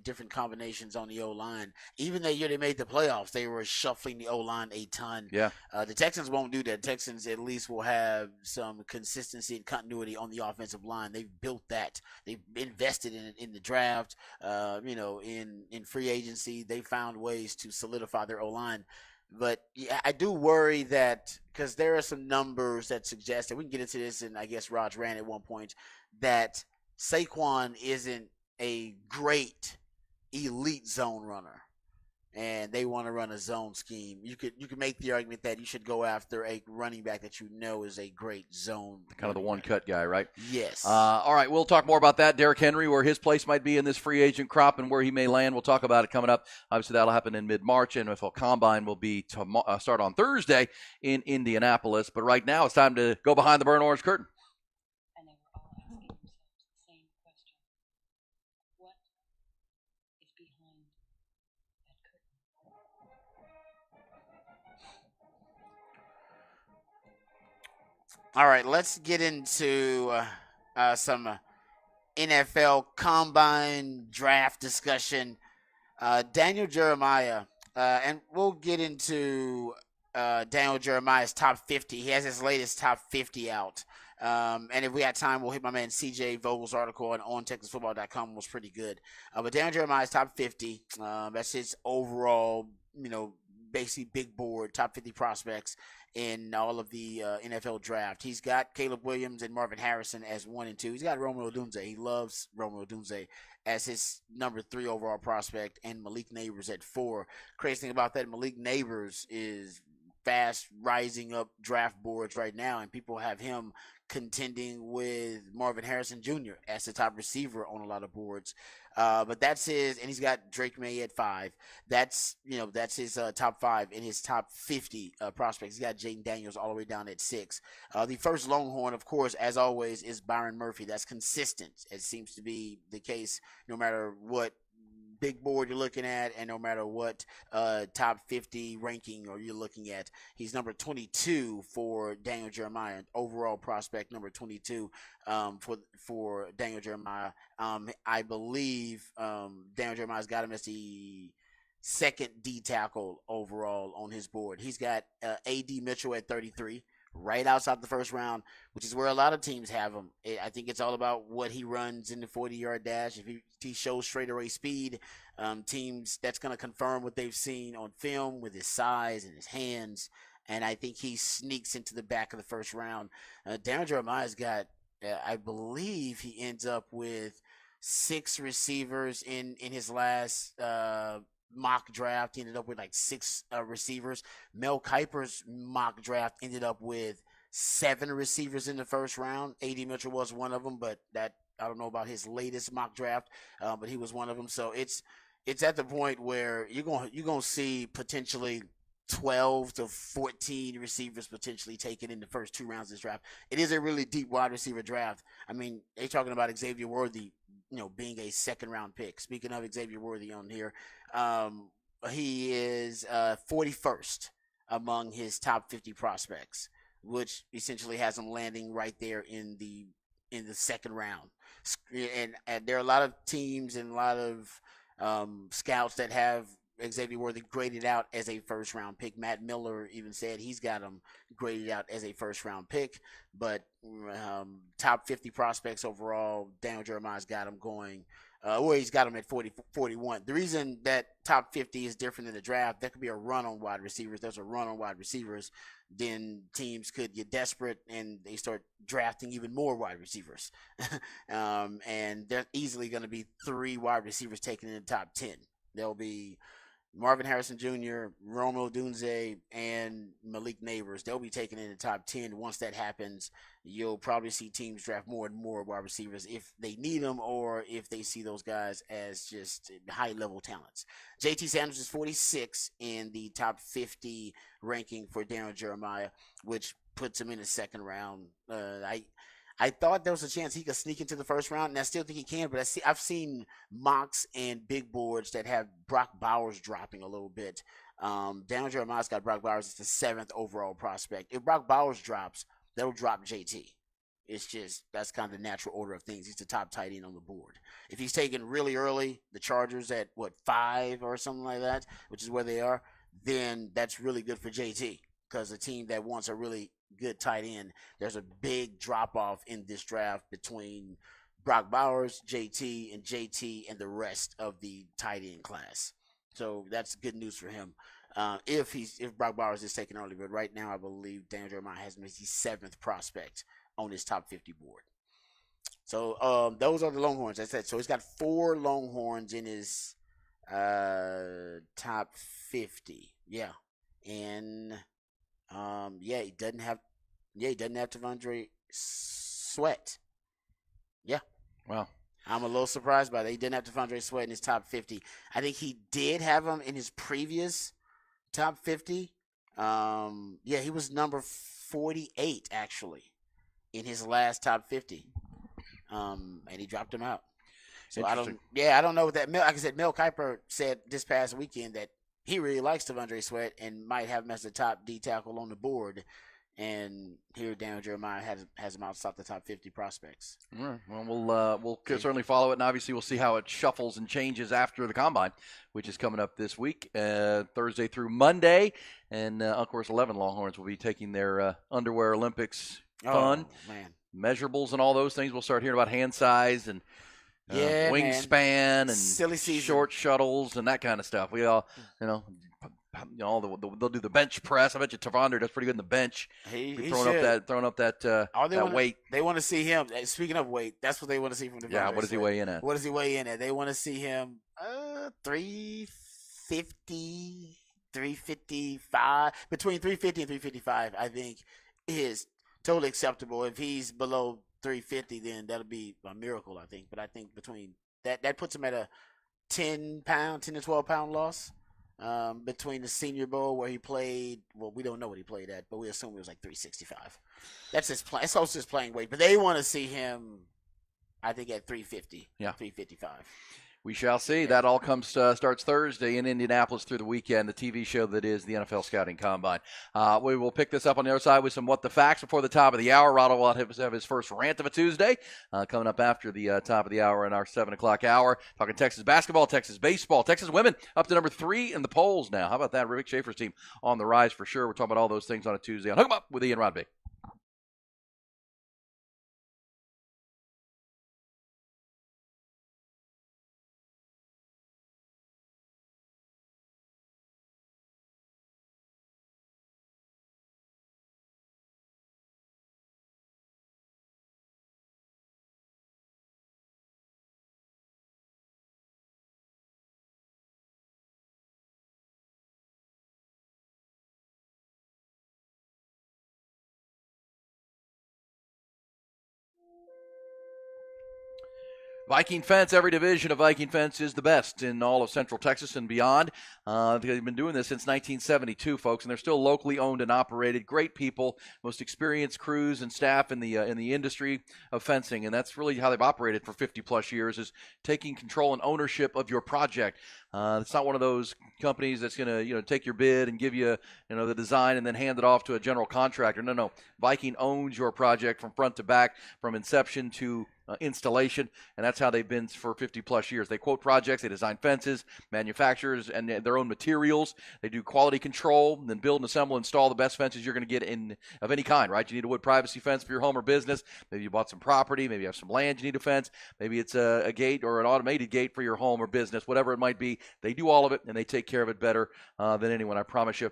different combinations on the O-line. Even that year they made the playoffs, they were shuffling the O-line a ton. Yeah. The Texans won't do that. Texans at least will have some consistency and continuity on the offensive line. They've built that. They've invested in it in the draft, in free agency. They found ways to solidify their O-line. But yeah, I do worry that, because there are some numbers that suggest that we can get into this, and I guess Raj ran at one point, that Saquon isn't a great elite zone runner, and they want to run a zone scheme. You could make the argument that you should go after a running back that you know is a great zone. Kind of the one-cut guy, right? Yes. All right, we'll talk more about that. Derrick Henry, where his place might be in this free agent crop and where he may land. We'll talk about it coming up. Obviously, that'll happen in mid-March. NFL Combine will be start on Thursday in Indianapolis. But right now, it's time to go behind the burnt orange curtain. And they were all asking themselves the same question. What All right, let's get into some NFL Combine draft discussion. Daniel Jeremiah, and we'll get into Daniel Jeremiah's top 50. He has his latest top 50 out. And if we had time, we'll hit my man CJ Vogel's article on TexasFootball.com. Was pretty good. But Daniel Jeremiah's top 50. That's his overall, basically big board, top 50 prospects in all of the NFL draft. He's got Caleb Williams and Marvin Harrison as 1 and 2. He's got Romeo Odunze. He loves Romeo Odunze as his number 3 overall prospect, and Malik Neighbors at 4. Crazy thing about that, Malik Neighbors is fast rising up draft boards right now, and people have him contending with Marvin Harrison Jr. as the top receiver on a lot of boards. But that's his, and he's got Drake May at 5. That's his top 5 in his top 50 prospects. He's got Jaden Daniels all the way down at 6. The first Longhorn, of course, as always, is Byron Murphy. That's consistent. It seems to be the case no matter what big board you're looking at, and no matter what top 50 ranking or you're looking at. He's number 22 for Daniel Jeremiah, overall prospect number 22 for Daniel Jeremiah. I believe Daniel Jeremiah's got him as the second D tackle overall on his board. He's got A.D. Mitchell at 33. Right outside the first round, which is where a lot of teams have him. I think it's all about what he runs in the 40-yard dash. If he shows straightaway speed, teams, that's going to confirm what they've seen on film with his size and his hands. And I think he sneaks into the back of the first round. Daniel Jeremiah's got, I believe he ends up with 6 receivers in his last mock draft. He ended up with like 6 receivers. Mel Kiper's mock draft ended up with 7 receivers in the first round. A.D. Mitchell was one of them, but that, I don't know about his latest mock draft, but he was one of them. So it's at the point where you're going to see potentially 12 to 14 receivers potentially taken in the first 2 rounds of this draft. It is a really deep wide receiver draft. I mean, they're talking about Xavier Worthy, being a second-round pick. Speaking of Xavier Worthy on here, he is 41st among his top 50 prospects, which essentially has him landing right there in the second round. And there are a lot of teams and a lot of scouts that have Xavier Worthy graded out as a first-round pick. Matt Miller even said he's got him graded out as a first-round pick. But top 50 prospects overall, Daniel Jeremiah's got him going. He's got him at 41. The reason that top 50 is different than the draft, there could be a run on wide receivers. There's a run on wide receivers. Then teams could get desperate and they start drafting even more wide receivers. And there's easily going to be 3 wide receivers taken in the top 10. There'll be Marvin Harrison Jr., Romeo Odunze, and Malik Neighbors. They'll be taken in the top 10. Once that happens, you'll probably see teams draft more and more wide receivers if they need them or if they see those guys as just high-level talents. JT Sanders is 46 in the top 50 ranking for Daniel Jeremiah, which puts him in the second round. I thought there was a chance he could sneak into the first round, and I still think he can, but I've seen mocks and big boards that have Brock Bowers dropping a little bit. Daniel Jeremiah's got Brock Bowers as the 7th overall prospect. If Brock Bowers drops, that'll drop JT. It's just, that's kind of the natural order of things. He's the top tight end on the board. If he's taken really early, the Chargers at, 5 or something like that, which is where they are, then that's really good for JT, because a team that wants a really good tight end, there's a big drop off in this draft between Brock Bowers, JT, and the rest of the tight end class. So that's good news for him. If Brock Bowers is taken early, but right now I believe Daniel Jeremiah has him as the 7th prospect on his top 50 board. So those are the Longhorns. I said so. He's got 4 Longhorns in his top 50. Yeah, and he doesn't have T'Vondre Sweat. Yeah. Wow. I'm a little surprised by that. He didn't have T'Vondre Sweat in his top 50. I think he did have him in his previous top 50. He was number 48 actually in his last top 50. And he dropped him out. So I don't know what that. Like I said, Mel Kiper said this past weekend that he really likes T'Vondre Sweat and might have him as the top D tackle on the board. And here, Daniel Jeremiah has him outside the top 50 prospects. All right. Well, we'll certainly follow it, and obviously we'll see how it shuffles and changes after the combine, which is coming up this week, Thursday through Monday. And of course, 11 Longhorns will be taking their Underwear Olympics fun, measurables, and all those things. We'll start hearing about hand size and wingspan and silly season. Short shuttles and that kind of stuff. We all, they'll do the bench press. I bet you Tavander does pretty good in the bench. He throwing up that weight. They want to see him. Speaking of weight, that's what they want to see from Tavander. Yeah, what does he weigh in at? What does he weigh in at? They want to see him 350, 355, between 350 and 355. I think is totally acceptable. If he's below 350, then that'll be a miracle, I think. But I think between that puts him at a 10 to 12 pound loss. Between the Senior Bowl where he played, well, we don't know what he played at, but we assume it was like 365. That's his playing weight. But they want to see him, I think, at 350, 355. We shall see. That all starts Thursday in Indianapolis through the weekend, the TV show that is the NFL Scouting Combine. We will pick this up on the other side with some What the Facts before the top of the hour. Rod will have his first rant of a Tuesday coming up after the top of the hour in our 7 o'clock hour. Talking Texas basketball, Texas baseball, Texas women up to number 3 in the polls now. How about that? Rick Schaefer's team on the rise for sure. We're talking about all those things on a Tuesday on Hook 'em Up with Ian Rodby. Viking Fence, every division of Viking Fence is the best in all of Central Texas and beyond. They've been doing this since 1972, folks, and they're still locally owned and operated. Great people, most experienced crews and staff in the industry of fencing, and that's really how they've operated for 50-plus years, is taking control and ownership of your project. It's not one of those companies that's going to take your bid and give you the design and then hand it off to a general contractor. No. Viking owns your project from front to back, from inception to installation, and that's how they've been for 50-plus years. They quote projects, they design fences, manufacturers, and their own materials. They do quality control, and then build and assemble, install the best fences you're going to get of any kind, right? You need a wood privacy fence for your home or business. Maybe you bought some property. Maybe you have some land you need a fence. Maybe it's a gate or an automated gate for your home or business, whatever it might be. They do all of it, and they take care of it better than anyone, I promise you.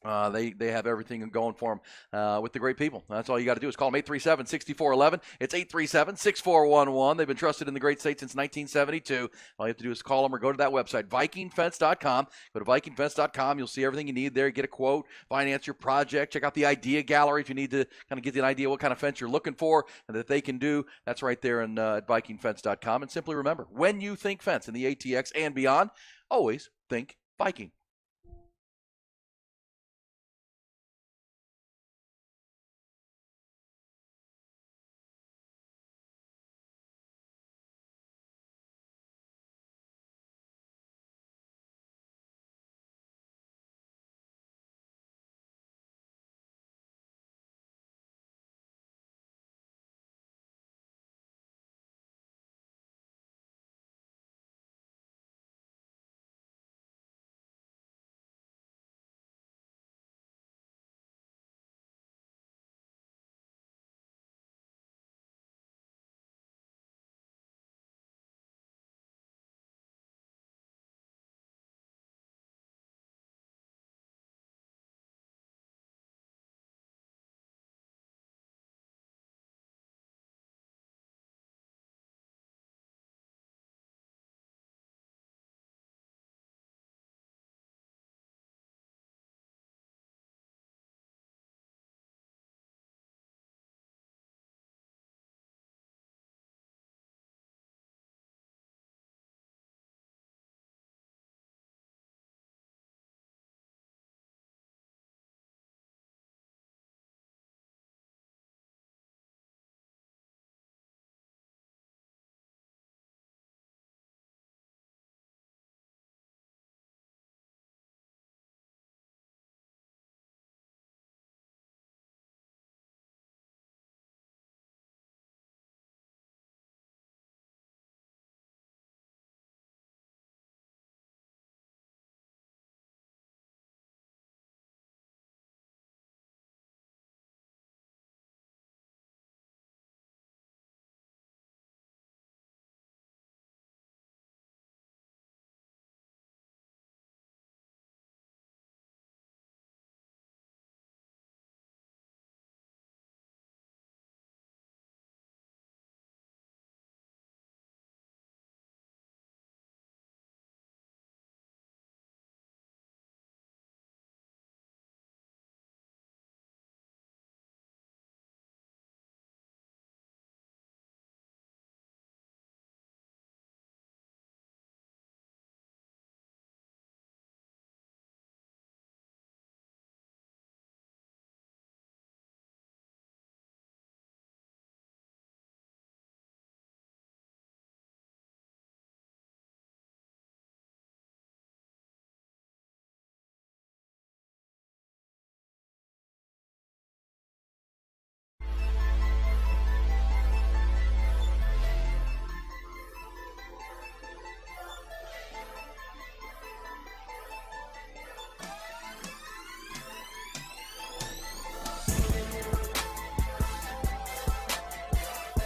They have everything going for them with the great people. That's all you got to do is call them 837-6411. It's 837-6411. They've been trusted in the great state since 1972. All you have to do is call them or go to that website, VikingFence.com. Go to VikingFence.com. You'll see everything you need there. Get a quote, finance your project, check out the idea gallery if you need to kind of get an idea what kind of fence you're looking for and that they can do. That's right there at VikingFence.com. And simply remember, when you think fence in the ATX and beyond, always think Viking.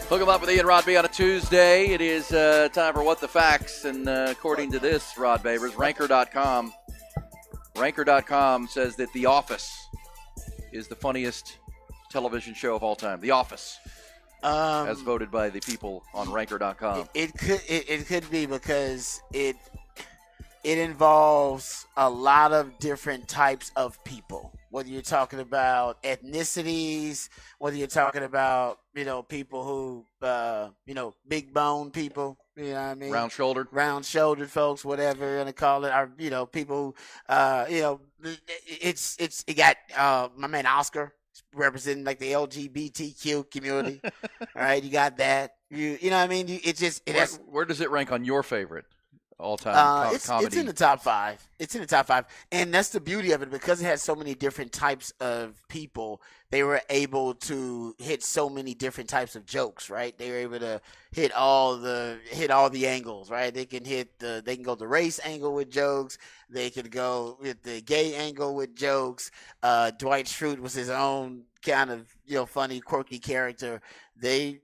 Hook 'em up with Ian Rod B on a Tuesday. It is time for What the Facts, and according to this, Rod Babers, Ranker.com says that The Office is the funniest television show of all time. The Office, as voted by the people on Ranker.com. It could be because it involves a lot of different types of people. Whether you're talking about ethnicities, whether you're talking about, people who, big bone people, you know what I mean? Round-shouldered folks, whatever you're going to call it, or, people who, it got my man Oscar representing like the LGBTQ community. All right, you got that. You know what I mean? Where does it rank on your favorite all-time comedy? It's in the top 5. It's in the top 5, and that's the beauty of it, because it has so many different types of people. They were able to hit so many different types of jokes, right? They were able to hit all the angles, right? They can go the race angle with jokes. They could go with the gay angle with jokes. Dwight Schrute was his own kind of funny, quirky character. I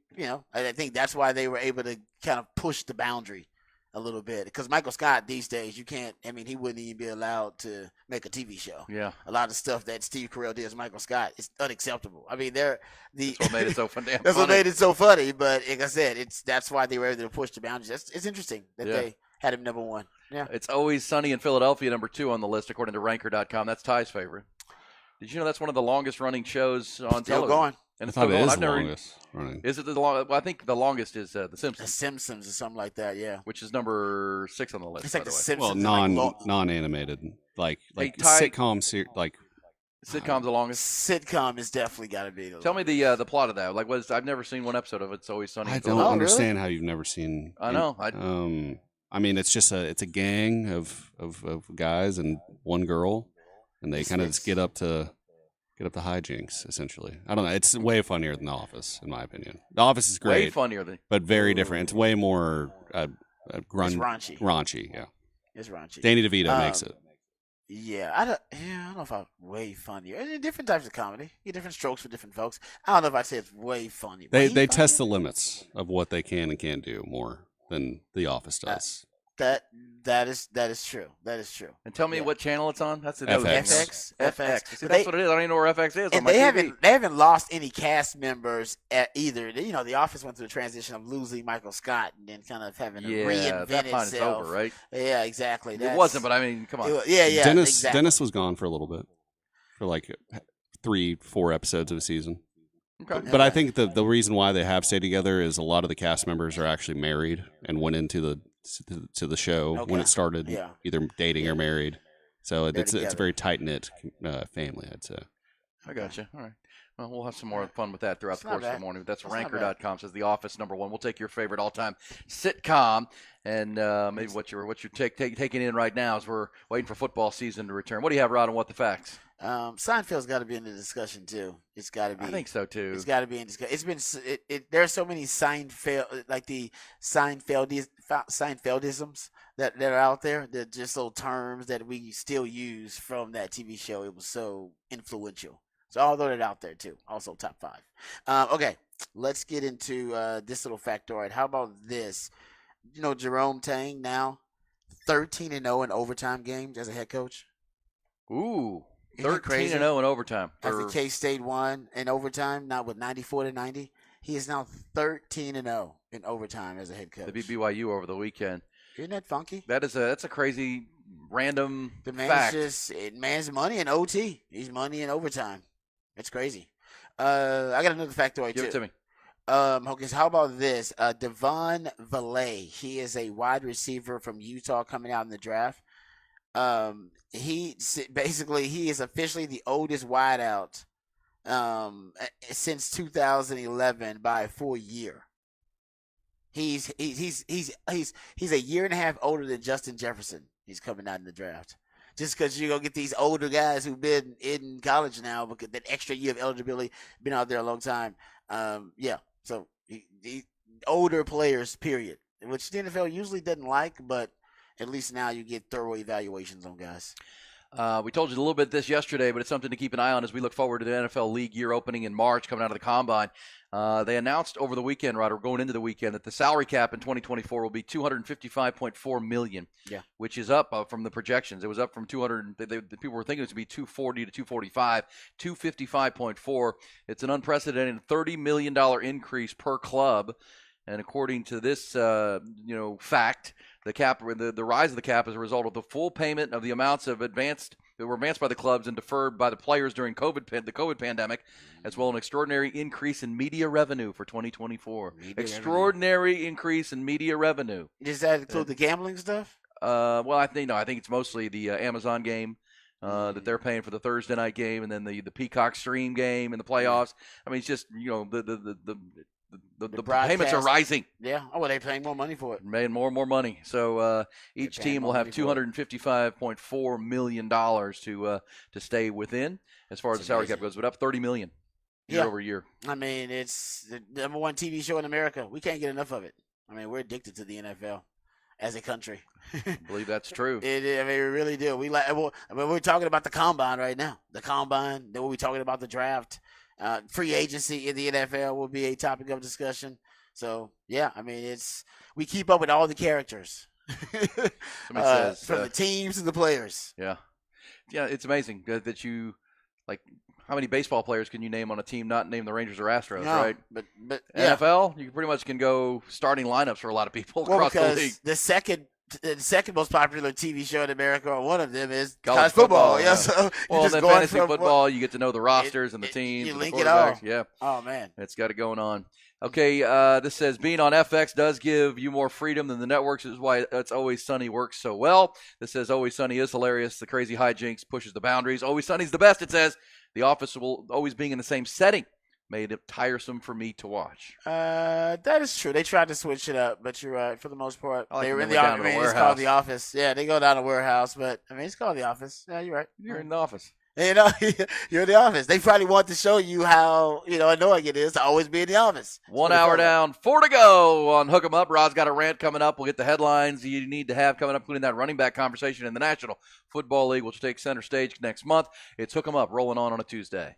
think that's why they were able to kind of push the boundary a little bit, because Michael Scott these days, he wouldn't even be allowed to make a TV show. Yeah. A lot of stuff that Steve Carell did as Michael Scott is unacceptable. I mean, that's what made it so fun. That's what made it so funny. But like I said, that's why they were able to push the boundaries. It's interesting that they had him number 1. Yeah. It's Always Sunny in Philadelphia, number 2 on the list, according to Ranker.com. That's Ty's favorite. Did you know that's one of the longest running shows on Still television? going. And it's still going. Is the longest running. Is it the longest? Well, I think the longest is The Simpsons. The Simpsons or something like that, yeah. Which is number 6 on the list. It's like by The the way. Simpsons. Well, non-animated, like sitcom, Sitcom's the longest. Sitcom is definitely got to be. Tell me the plot of that. Like, I've never seen one episode of It's Always Sunny. I in don't Philadelphia. understand how you've never seen. I know. I mean, it's just it's a gang of guys and one girl, and they kind of just get up to hijinks, essentially. I don't know. It's way funnier than The Office, in my opinion. The Office is great. Way funnier than. But very different. It's way more It's raunchy. Raunchy, yeah. It's raunchy. Danny DeVito makes it. Yeah, I don't know if I'm way funnier. Different types of comedy. Different strokes for different folks. I don't know if I'd say it's way funny. They test the limits of what they can and can't do more than The Office does. That is true. That is true. And tell me what channel it's on. That's FX. FX. See, that's what it is. I don't even know where FX is. And on my TV. they haven't lost any cast members at either. The Office went through the transition of losing Michael Scott and then kind of having to reinvent that itself. is over, right? Yeah, exactly. It wasn't, but I mean, come on. Dennis was gone for a little bit, for like 3-4 episodes of a season. Okay. But I think the reason why they have stayed together is a lot of the cast members are actually married and went into the show when it started, either dating or married. So it's a very tight knit family, I'd say. I gotcha. All right. Well, we'll have some more fun with that throughout the course of the morning. That's Ranker.com. Says The Office number 1. We'll take your favorite all-time sitcom, and maybe what you're taking in right now as we're waiting for football season to return. What do you have, Rod, on What the Facts? Seinfeld's got to be in the discussion too. It's got to be. I think so too. It's got to be in discussion. It's been. There are so many Seinfeld, like the Seinfeldisms that are out there. They're just little terms that we still use from that TV show. It was so influential. So I'll throw that out there too. Also top 5. Okay, let's get into this little factoid. How about this? Jerome Tang now 13-0 in overtime games as a head coach. Ooh. 13-0 in overtime. After K-State won in overtime, now with 94-90, he is now 13-0 in overtime as a head coach. They beat BYU over the weekend. Isn't that funky? That's a crazy random the man's fact. Man's money in OT. He's money in overtime. It's crazy. I got another factoid too. Give it to me. Okay, so how about this? Devon Valet. He is a wide receiver from Utah coming out in the draft. He is officially the oldest wideout since 2011 by a full year. He's a year and a half older than Justin Jefferson. He's coming out in the draft. Just because you're going to get these older guys who've been in college now, because that extra year of eligibility, been out there a long time. So the older players, period, which the NFL usually doesn't like, but at least now you get thorough evaluations on guys. We told you a little bit of this yesterday, but it's something to keep an eye on as we look forward to the NFL league year opening in March, coming out of the Combine. They announced over the weekend, Ryder, going into the weekend, that the salary cap in 2024 will be $255.4 million, which is up from the projections. It was up from 200. The people were thinking it was going to be 240 to 245, 255.4. It's an unprecedented $30 million increase per club. And according to this, fact, the rise of the cap is a result of the full payment of the amounts of that were advanced by the clubs and deferred by the players during the COVID pandemic, as well as an extraordinary increase in media revenue for 2024. Increase in media revenue. Does that include the gambling stuff? Well, I think it's mostly the Amazon game that they're paying for the Thursday night game, and then the Peacock stream game and the playoffs. I mean, it's just the payments are rising. Yeah. Oh, well, they're paying more money for it. Made more and more money. So each team will have $255.4 million to stay within as far as the salary cap goes, but up $30 million year over year. I mean, it's the number one TV show in America. We can't get enough of it. I mean, we're addicted to the NFL as a country. I believe that's true. I mean, we really do. We're talking about the combine right now. The combine. Then we'll be talking about the draft. Free agency in the NFL will be a topic of discussion. So, yeah, I mean, we keep up with all the characters. Somebody says, from the teams to the players. Yeah. Yeah, it's amazing that you, like, how many baseball players can you name on a team not named the Rangers or Astros, right? But NFL, you pretty much can go starting lineups for a lot of people across the league. The second most popular TV show in America, or one of them, is college football. Yeah, so then fantasy football, you get to know the rosters and the teams. You and link the it all. Yeah. Oh, man. It's got it going on. Okay, this says, being on FX does give you more freedom than the networks. This is why It's Always Sunny works so well. This says, Always Sunny is hilarious. The crazy hijinks pushes the boundaries. Always Sunny's the best, it says. The Office will always being in the same setting made it tiresome for me to watch. That is true. They tried to switch it up, but you're right. For the most part, they were in the office. It's called the Office. Yeah, they go down to warehouse, but I mean, it's called the Office. Yeah, you're right. You're in the office. You know, you're in the office. They probably want to show you how annoying it is to always be in the office. 1 hour down, 4 to go on Hook 'em Up. Rod's got a rant coming up. We'll get the headlines you need to have coming up, including that running back conversation in the National Football League, which will take center stage next month. It's Hook 'em Up rolling on a Tuesday.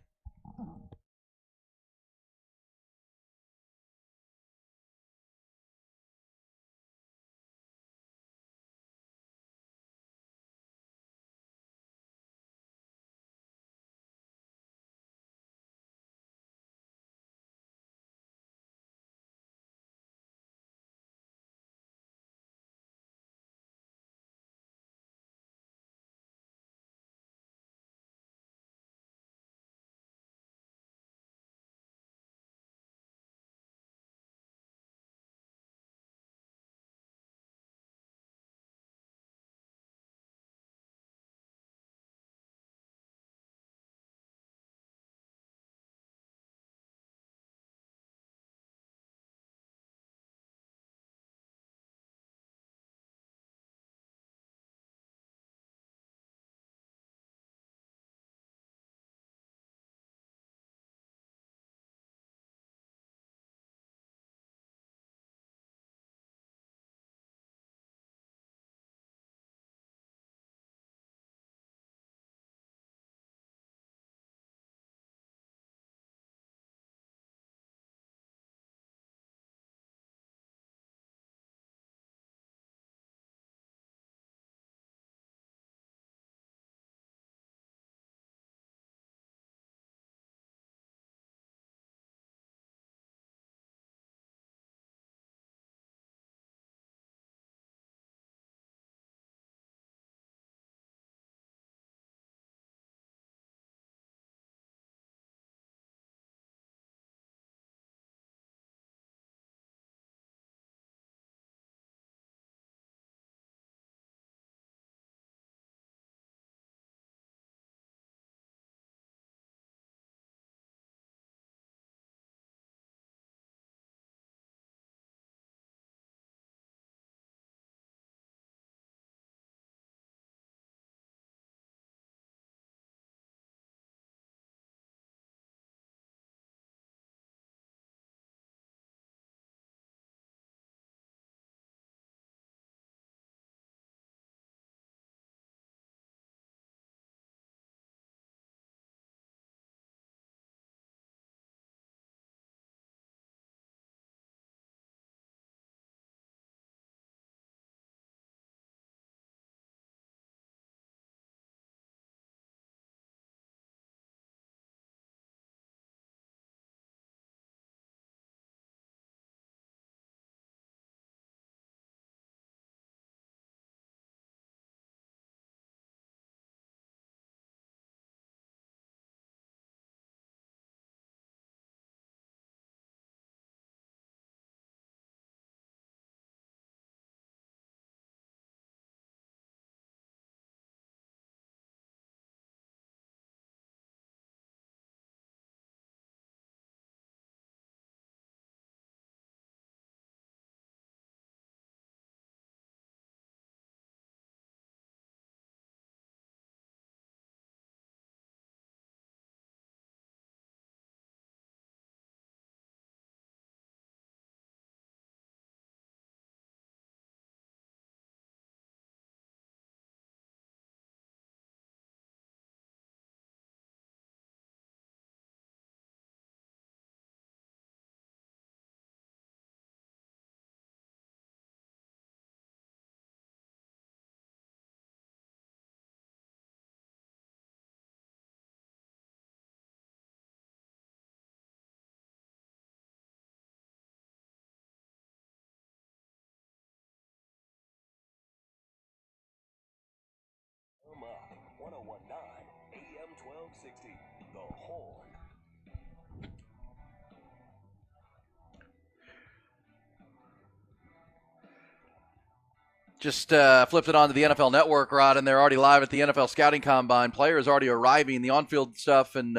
Just flipped it onto the NFL Network, Rod, and they're already live at the NFL Scouting Combine. Players already arriving. The on-field stuff and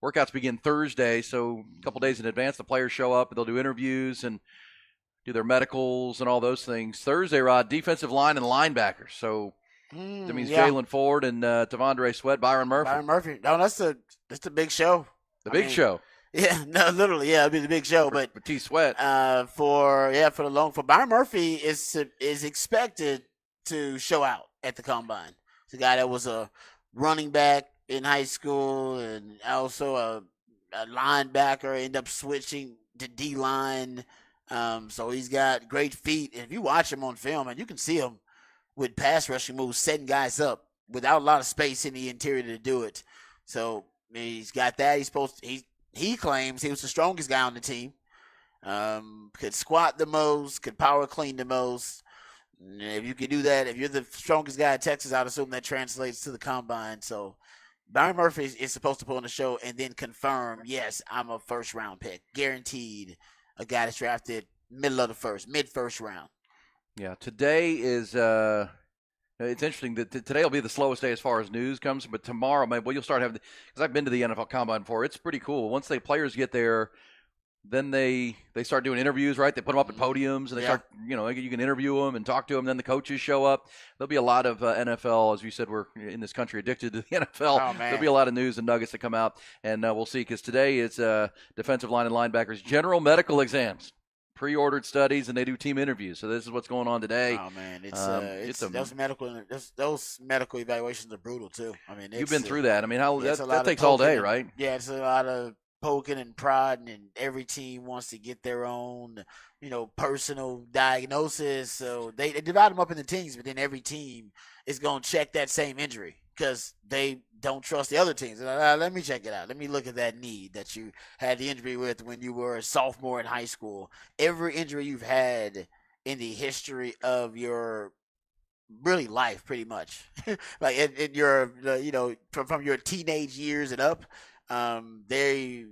workouts begin Thursday, so a couple days in advance, the players show up, and they'll do interviews and do their medicals and all those things. Thursday, Rod, defensive line and linebackers. So that means Jalen Ford and Tavondre Sweat, Byron Murphy. No, that's the big show. The big show. Yeah, no, literally, it'll be the big show. For T. Sweat. For Byron Murphy is expected to show out at the combine. It's a guy that was a running back in high school and also a linebacker. Ended up switching to D line. So he's got great feet. And if you watch him on film, and you can see him with pass rushing moves, setting guys up without a lot of space in the interior to do it. So he's got that. He claims he was the strongest guy on the team. Could squat the most, could power clean the most. If you can do that, if you're the strongest guy in Texas, I'd assume that translates to the combine. So Byron Murphy is supposed to put on the show and then confirm, yes, I'm a first-round pick. Guaranteed a guy that's drafted mid-first round. Yeah, today is it's interesting that today will be the slowest day as far as news comes, but tomorrow, you'll start having, because I've been to the NFL Combine before. It's pretty cool. Once the players get there, then they start doing interviews, right? They put them up at podiums, and they start, you can interview them and talk to them. Then the coaches show up. There'll be a lot of NFL, as you said, we're in this country addicted to the NFL. Oh, man. There'll be a lot of news and nuggets that come out, and we'll see, because today is defensive line and linebackers general medical exams. Pre-ordered studies, and they do team interviews. So this is what's going on today. Oh man, those medical evaluations are brutal too. I mean, you've been through that. I mean, that takes all day, right? Yeah, it's a lot of poking and prodding, and every team wants to get their own, personal diagnosis. So they divide them up into teams, but then every team is going to check that same injury because they don't trust the other teams. Let me check it out. Let me look at that knee that you had the injury with when you were a sophomore in high school. Every injury you've had in the history of your really life, pretty much, like in your from your teenage years and up, they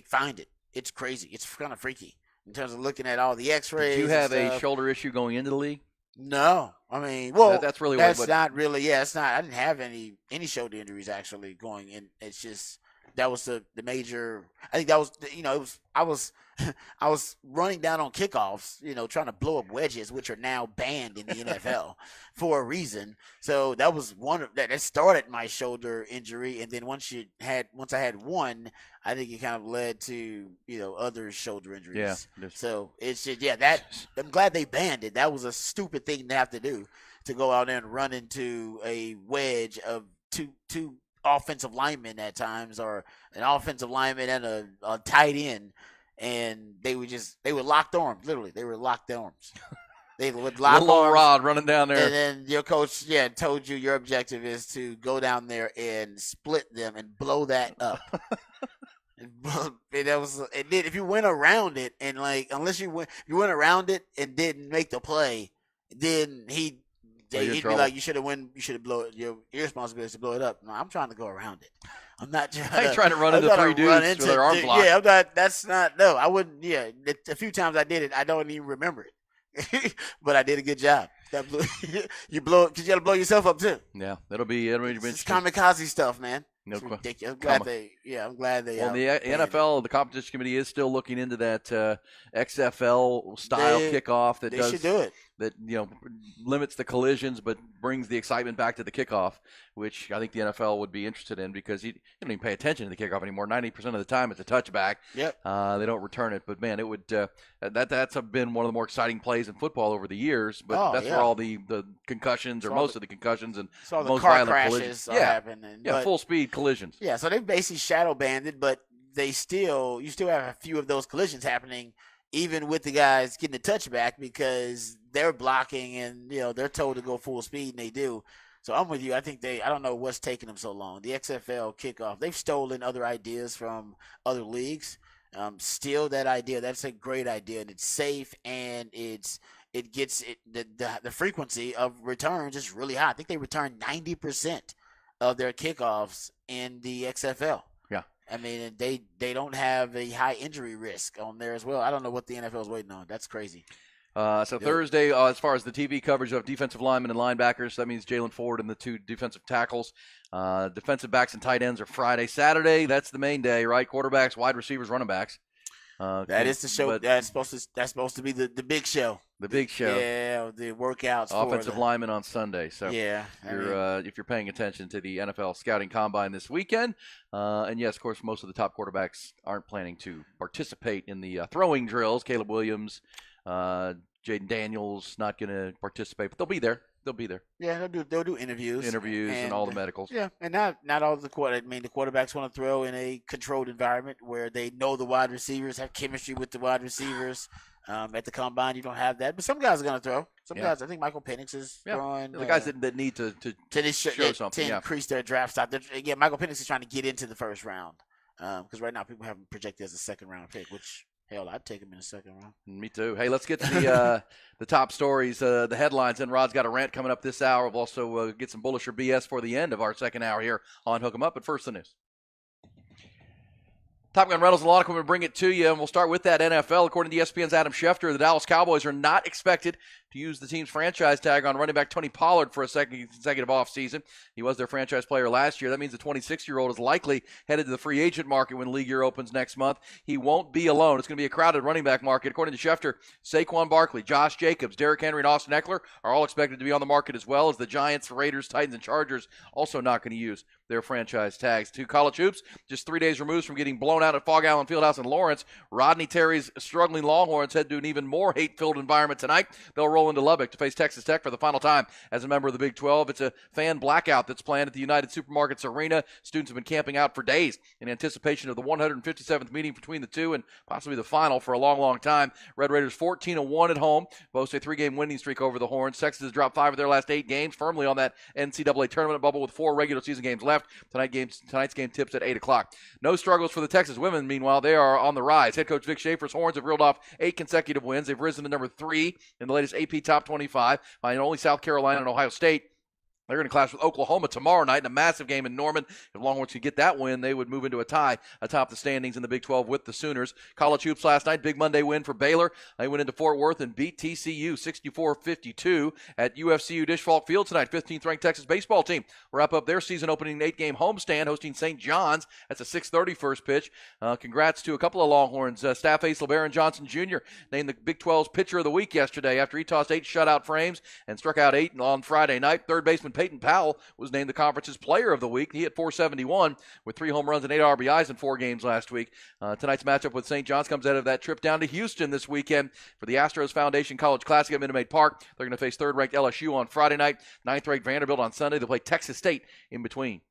find it. It's crazy. It's kind of freaky in terms of looking at all the X-rays. Did you have a shoulder issue going into the league? No, I mean, that's really not really. Yeah, it's not. I didn't have any shoulder injuries actually going in. It's just that was the major. I think that was it was. I was running down on kickoffs, trying to blow up wedges, which are now banned in the NFL for a reason. So that was one of that started my shoulder injury, and then once I had one, I think it kind of led to other shoulder injuries. Yeah. So it's just that I'm glad they banned it. That was a stupid thing to have to do, to go out there and run into a wedge of two offensive linemen at times, or an offensive lineman and a tight end. And they were locked arms. Literally, they were locked arms. They would lock little arms. Rod running down there. And then your coach, told you your objective is to go down there and split them and blow that up. If you went around it and unless you went around it and didn't make the play, then he'd be like, you should have blown it. Your responsibility is to blow it up. No, I'm trying to go around it. I'm not trying to run into three dudes with their arms locked. Yeah, I'm not. That's not. No, I wouldn't. Yeah, a few times I did it. I don't even remember it, but I did a good job. You blow because you got to blow yourself up too. Yeah, it'll be it's kamikaze stuff, man. No it's ridiculous. I'm glad they. Well, the NFL, the competition committee is still looking into that XFL style kickoff that should do it. That limits the collisions but brings the excitement back to the kickoff, which I think the NFL would be interested in, because you don't even pay attention to the kickoff anymore. 90% of the time it's a touchback. Yep. They don't return it, but man, it would that's been one of the more exciting plays in football over the years. But that's where all the concussions, or most of the concussions, and all the most car violent crashes collisions happening. Yeah, full speed collisions. Yeah, so they've basically shadow banned it, but you still have a few of those collisions happening, even with the guys getting the touchback, because they're blocking and they're told to go full speed and they do. So I'm with you. I think I don't know what's taking them so long. The XFL kickoff, they've stolen other ideas from other leagues. Steal that idea. That's a great idea, and it's safe, and it gets the frequency of returns is really high. I think they return 90% of their kickoffs in the XFL. Yeah. I mean, they don't have a high injury risk on there as well. I don't know what the NFL is waiting on. That's crazy. Thursday, as far as the TV coverage of defensive linemen and linebackers, that means Jalen Ford and the 2 defensive tackles. Defensive backs and tight ends are Friday. Saturday, that's the main day, right? Quarterbacks, wide receivers, running backs. That is the show. That's supposed to be the big show. The big show. Yeah, the workouts. Offensive linemen on Sunday. So yeah, if you're paying attention to the NFL scouting combine this weekend, and yes, of course, most of the top quarterbacks aren't planning to participate in the throwing drills. Caleb Williams, Jaden Daniels not going to participate, but they'll be there. Yeah, they'll do interviews and all the medicals. Yeah, and not all the the quarterbacks want to throw in a controlled environment where they know the wide receivers, have chemistry with the wide receivers. At the combine, you don't have that, but some guys are going to throw. Some guys, I think Michael Penix is throwing. The guys that need to show something to increase their draft stock. Again, Michael Penix is trying to get into the first round because right now people have him projected as a second round pick, which. Hell, I'd take him in the second round. Me too. Hey, let's get to the top stories, the headlines. And Rod's got a rant coming up this hour. We'll also get some bullish or BS for the end of our second hour here on Hook 'em Up. But first, the news. Top Gun Rentals and Lawn Equipment bring it to you, and we'll start with that NFL. According to ESPN's Adam Schefter, the Dallas Cowboys are not expected to use the team's franchise tag on running back Tony Pollard for a second consecutive offseason. He was their franchise player last year. That means the 26-year-old is likely headed to the free agent market when league year opens next month. He won't be alone. It's going to be a crowded running back market. According to Schefter, Saquon Barkley, Josh Jacobs, Derrick Henry, and Austin Eckler are all expected to be on the market as well as the Giants, Raiders, Titans, and Chargers also not going to use their franchise tags. To college hoops, just 3 days removed from getting blown out at Fog Allen Fieldhouse in Lawrence, Rodney Terry's struggling Longhorns head to an even more hate-filled environment tonight. They'll roll into Lubbock to face Texas Tech for the final time as a member of the Big 12. It's a fan blackout that's planned at the United Supermarkets Arena. Students have been camping out for days in anticipation of the 157th meeting between the two and possibly the final for a long, long time. Red Raiders 14-1 at home, boast a 3-game winning streak over the Horns. Texas has dropped 5 of their last 8 games, firmly on that NCAA tournament bubble with 4 regular season games left. Tonight's game tips at 8 o'clock. No struggles for the Texas women. Meanwhile, they are on the rise. Head coach Vic Schaefer's Horns have reeled off 8 consecutive wins. They've risen to number 3 in the latest AP Top 25, behind only South Carolina and Ohio State. They're going to clash with Oklahoma tomorrow night in a massive game in Norman. If Longhorns could get that win, they would move into a tie atop the standings in the Big 12 with the Sooners. College hoops last night, big Monday win for Baylor. They went into Fort Worth and beat TCU 64-52 at UFCU Disch-Falk Field tonight. 15th-ranked Texas baseball team wrap up their season-opening 8-game homestand, hosting St. John's. That's a 6:30 first pitch. Congrats to a couple of Longhorns. Staff ace LeBaron Johnson Jr. named the Big 12's pitcher of the week yesterday after he tossed 8 shutout frames and struck out 8 on Friday night. Third baseman Peyton Powell was named the conference's player of the week. He hit .471 with 3 home runs and 8 RBIs in 4 games last week. Tonight's matchup with St. John's comes out of that trip down to Houston this weekend for the Astros Foundation College Classic at Minute Maid Park. They're going to face 3rd-ranked LSU on Friday night, 9th-ranked Vanderbilt on Sunday. They'll play Texas State in between.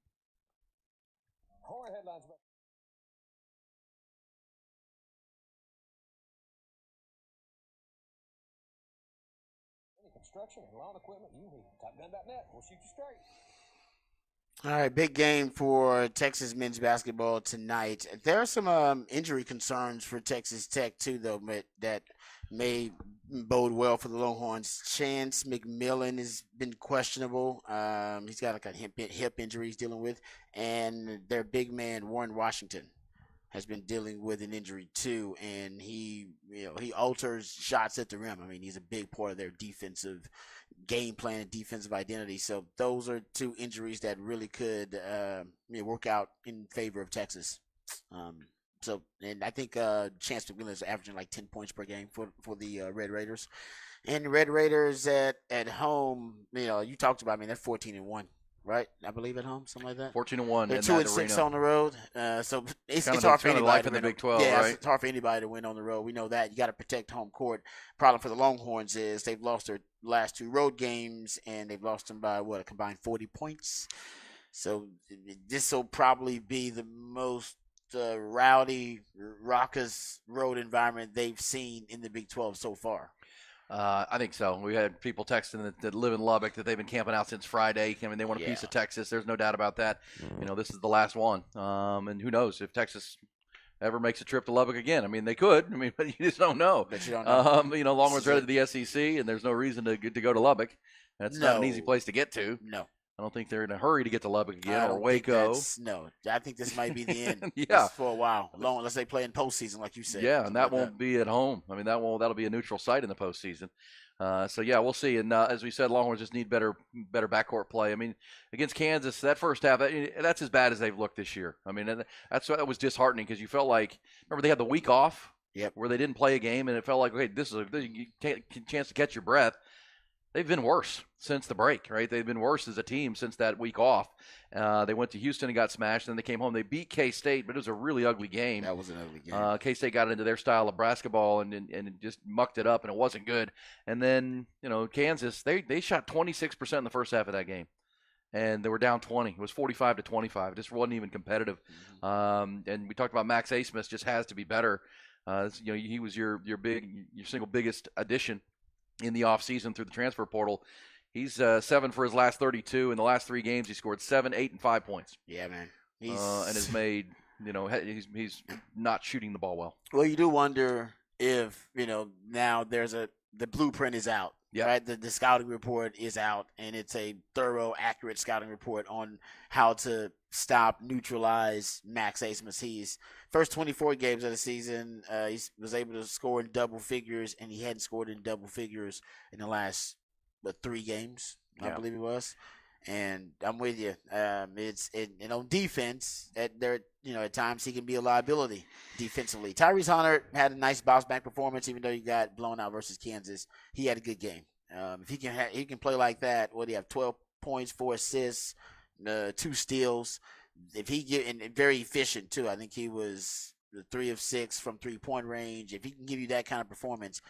Construction and lawn equipment you need. TopGun.net. We'll shoot you straight. All right, big game for Texas men's basketball tonight. There are some injury concerns for Texas Tech, too, though, that may bode well for the Longhorns. Chance McMillan has been questionable. He's got like a hip injury he's dealing with. And their big man, Warren Washington, has been dealing with an injury too, and he alters shots at the rim. I mean, he's a big part of their defensive game plan and defensive identity. So those are 2 injuries that really could work out in favor of Texas. And I think Chance McMillan is averaging like 10 points per game for the Red Raiders. And the Red Raiders at home, you talked about, they're 14-1. Right, I believe at home, something like that. 14-1. They're 2-6 on the road, so it's hard for anybody to win. The Big 12, yeah, right? It's hard for anybody to win on the road. We know that. You got to protect home court. Problem for the Longhorns is they've lost their last 2 road games, and they've lost them by a combined 40 points. So this will probably be the most rowdy, raucous road environment they've seen in the Big 12 so far. I think so. We had people texting that live in Lubbock that they've been camping out since Friday. They want a piece of Texas. There's no doubt about that. This is the last one. And who knows if Texas ever makes a trip to Lubbock again. They could. But you just don't know. But you don't know. Longhorns headed to the SEC, and there's no reason to go to Lubbock. That's not an easy place to get to. No. I don't think they're in a hurry to get to Lubbock I again don't or think Waco. no, I think this might be the end. Yeah. This is for a while, long unless they play in postseason, like you said. Yeah, and Something that like won't be at home. I mean, that'll be a neutral site in the postseason. So yeah, we'll see. And as we said, Longhorns just need better backcourt play. I mean, against Kansas, that first half, that's as bad as they've looked this year. I mean, that was disheartening because you felt like, remember they had the week off, Yep. where they didn't play a game, and it felt like, okay, this is a chance to catch your breath. They've been worse since the break, right? They've been worse as a team since that week off. They went to Houston and got smashed. Then they came home. They beat K-State, but it was a really ugly game. That was an ugly game. K-State got into their style of basketball and just mucked it up, and it wasn't good. And then, Kansas, they shot 26% in the first half of that game. And they were down 20. It was 45-25. It just wasn't even competitive. And we talked about Max Asmus just has to be better. He was your single biggest addition in the offseason through the transfer portal. He's 7 for his last 32. In the last 3 games, he scored 7, 8, and 5 points. Yeah, man. And has made, he's not shooting the ball well. Well, you do wonder if, now the blueprint is out. Yep. Right? The scouting report is out, and it's a thorough, accurate scouting report on how to stop, neutralize Max Asmus. He's first 24 games of the season, he was able to score in double figures, and he hadn't scored in double figures in the last 3 games, I believe it was. And I'm with you. On defense, at times he can be a liability defensively. Tyrese Hunter had a nice bounce back performance, even though he got blown out versus Kansas. He had a good game. If he can play like that, what do you have? 12 points, 4 assists, 2 steals. If he and very efficient too. I think he was 3 of 6 from 3-point range. If he can give you that kind of performance,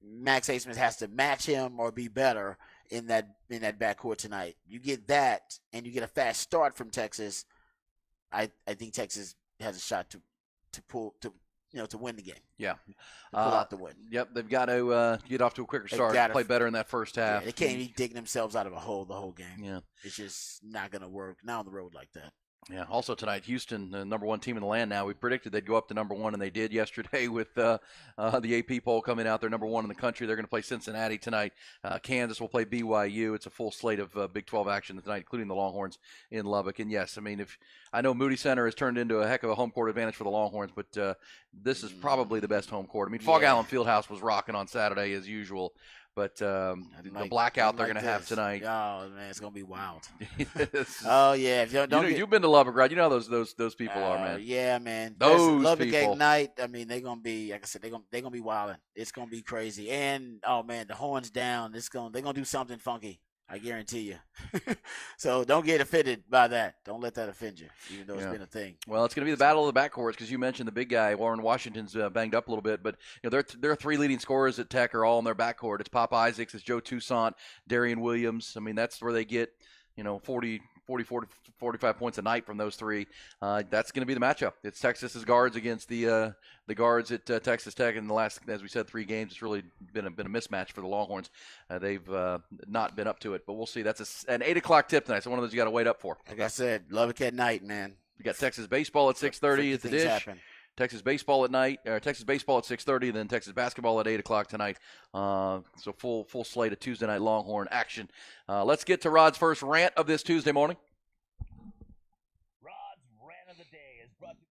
Max Asmus has to match him or be better in that backcourt tonight. You get that, and you get a fast start from Texas. I think Texas has a shot to win the game. Yeah, pull out the win. Yep, they've got to get off to a quicker start. Play better in that first half. Yeah, they can't be digging themselves out of a hole the whole game. Yeah, it's just not going to work. Not on the road like that. Yeah. Also tonight, Houston, the number 1 team in the land now. We predicted they'd go up to number 1, and they did yesterday with the AP poll coming out. They're number 1 in the country. They're going to play Cincinnati tonight. Kansas will play BYU. It's a full slate of Big 12 action tonight, including the Longhorns in Lubbock. And yes, I mean, I know Moody Center has turned into a heck of a home court advantage for the Longhorns, but this is probably the best home court. I mean, Fog Allen Fieldhouse was rocking on Saturday as usual. But the blackout they're going to have tonight. Oh man, it's going to be wild. Oh yeah, you've been to Lubbock, right? You know how those people are, man. Yeah, man. Those Lubbock people. at night. I mean, they're going to be, like I said, they're going to be wilding. It's going to be crazy. And oh man, the horns down. They're going to do something funky. I guarantee you. So don't get offended by that. Don't let that offend you, even though it's been a thing. Well, it's going to be the battle of the backcourts because you mentioned the big guy, Warren Washington's banged up a little bit, but their 3 leading scorers at Tech are all in their backcourt. It's Pop Isaacs, it's Joe Toussaint, Darian Williams. I mean, that's where they get 40, 45 points a night from those 3. That's going to be the matchup. It's Texas's guards against the guards at Texas Tech. In the last, as we said, 3 games, it's really been a mismatch for the Longhorns. They've not been up to it, but we'll see. That's an 8 o'clock tip tonight, so one of those you got to wait up for. Like I said, Lubbock at night, man. You got Texas baseball at 6:30 at the Dish. Happen. Texas baseball at night, or Texas baseball at 6:30, then Texas basketball at 8 o'clock tonight. So full slate of Tuesday night Longhorn action. Let's get to Rod's first rant of this Tuesday morning. Rod's rant of the day is brought to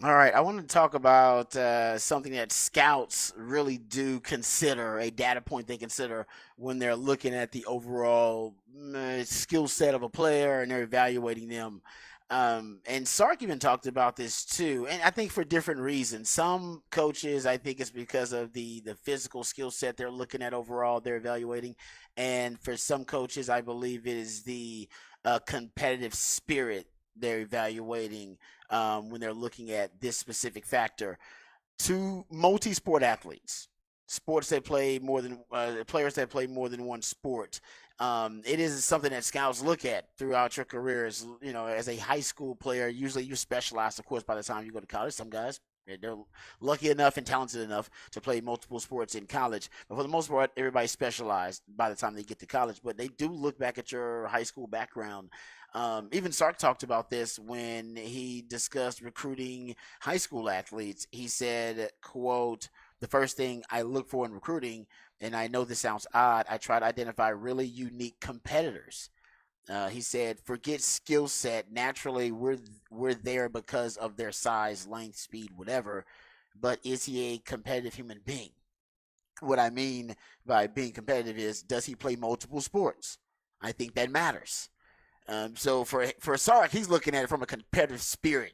All right, I want to talk about something that scouts really do consider, a data point they consider when they're looking at the overall skill set of a player and they're evaluating them. And Sark even talked about this too, and I think for different reasons. Some coaches, I think it's because of the physical skill set they're looking at overall, they're evaluating. And for some coaches, I believe it is the competitive spirit they're evaluating when they're looking at this specific factor. To multi-sport athletes, sports that play more than players that play more than one sport, It is something that scouts look at throughout your careers. As a high school player, usually you're specialized, of course, by the time you go to college. Some guys, they're lucky enough and talented enough to play multiple sports in college. But for the most part, everybody's specialized by the time they get to college. But they do look back at your high school background. Even Sark talked about this when he discussed recruiting high school athletes. He said, quote, "The first thing I look for in recruiting, and I know this sounds odd, I try to identify really unique competitors." He said, "Forget skill set. Naturally, we're there because of their size, length, speed, whatever. But is he a competitive human being?" What I mean by being competitive is, does he play multiple sports? I think that matters. So for Sark, he's looking at it from a competitive spirit,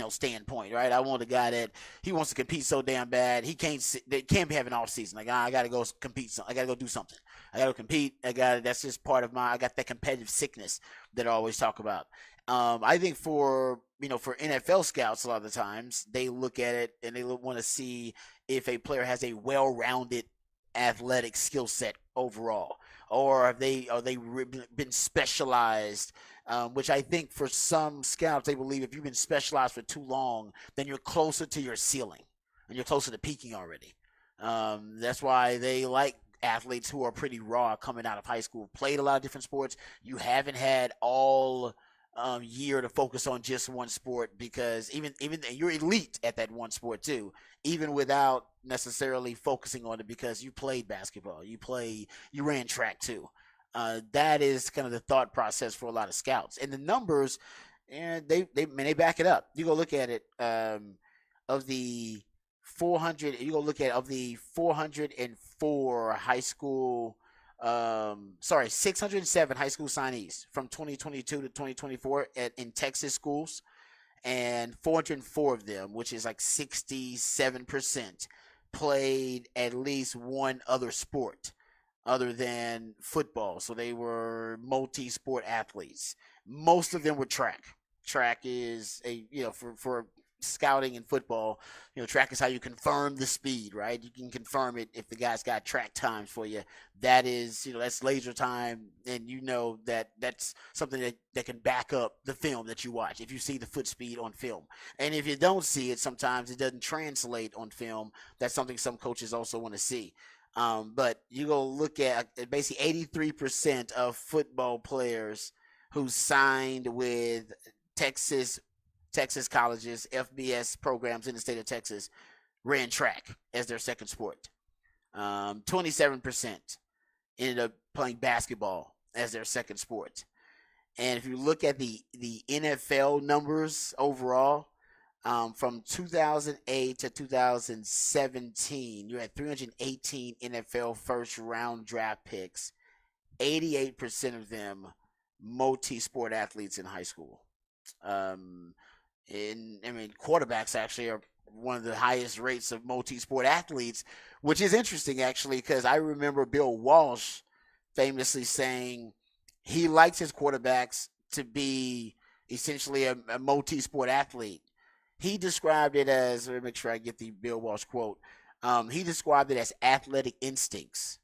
standpoint, right? I want a guy that he wants to compete so damn bad. They can't be having off season. Like, I got to go compete. I got to go do something. I got to compete. That's just part of I got that competitive sickness that I always talk about. I think for NFL scouts, a lot of the times they look at it and they want to see if a player has a well-rounded athletic skill set overall, or have they been specialized, which I think for some scouts, they believe if you've been specialized for too long, then you're closer to your ceiling and you're closer to peaking already. That's why they like athletes who are pretty raw coming out of high school, played a lot of different sports. You haven't had all year to focus on just one sport, because even you're elite at that one sport too, even without necessarily focusing on it, because you played basketball, you ran track too. That is kind of the thought process for a lot of scouts, and the numbers, and they back it up. You go look at it. Of the 404 high school. 607 high school signees from 2022 to 2024 in Texas schools, and 404 of them, which is like 67%, played at least one other sport other than football. So they were multi-sport athletes. Most of them were track. Track is for scouting in football, track is how you confirm the speed, right? You can confirm it if the guy's got track times for you. That is, that's laser time, and that's something that can back up the film that you watch if you see the foot speed on film. And if you don't see it, sometimes it doesn't translate on film. That's something some coaches also want to see. But you go look at basically 83% of football players who signed with Texas colleges, FBS programs in the state of Texas, ran track as their second sport. 27% ended up playing basketball as their second sport. And if you look at the NFL numbers overall, from 2008 to 2017, you had 318 NFL first-round draft picks, 88% of them multi-sport athletes in high school. Quarterbacks actually are one of the highest rates of multi-sport athletes, which is interesting actually, because I remember Bill Walsh famously saying he likes his quarterbacks to be essentially a multi-sport athlete. He described it as, let me make sure I get the Bill Walsh quote. He described it as athletic instincts.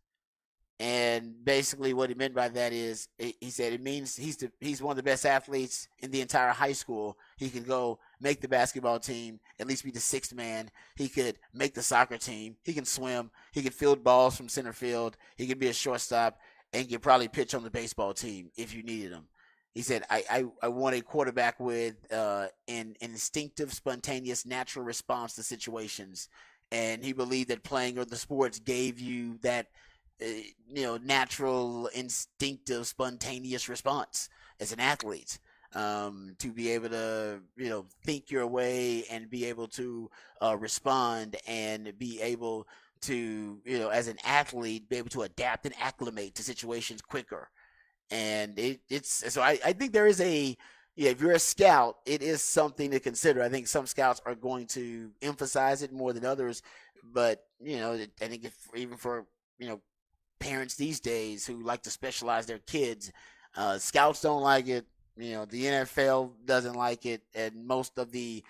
And basically what he meant by that is, he said it means he's one of the best athletes in the entire high school. He could go make the basketball team, at least be the sixth man. He could make the soccer team. He can swim. He could field balls from center field. He could be a shortstop, and could probably pitch on the baseball team if you needed him. He said, I want a quarterback with an instinctive, spontaneous, natural response to situations. And he believed that playing other sports gave you that natural, instinctive, spontaneous response as an athlete, to be able to, think your way and be able to respond, and be able to, as an athlete, be able to adapt and acclimate to situations quicker. And so I think there is if you're a scout, it is something to consider. I think some scouts are going to emphasize it more than others, but I think even for parents these days who like to specialize their kids, scouts don't like it. The NFL doesn't like it, and most of the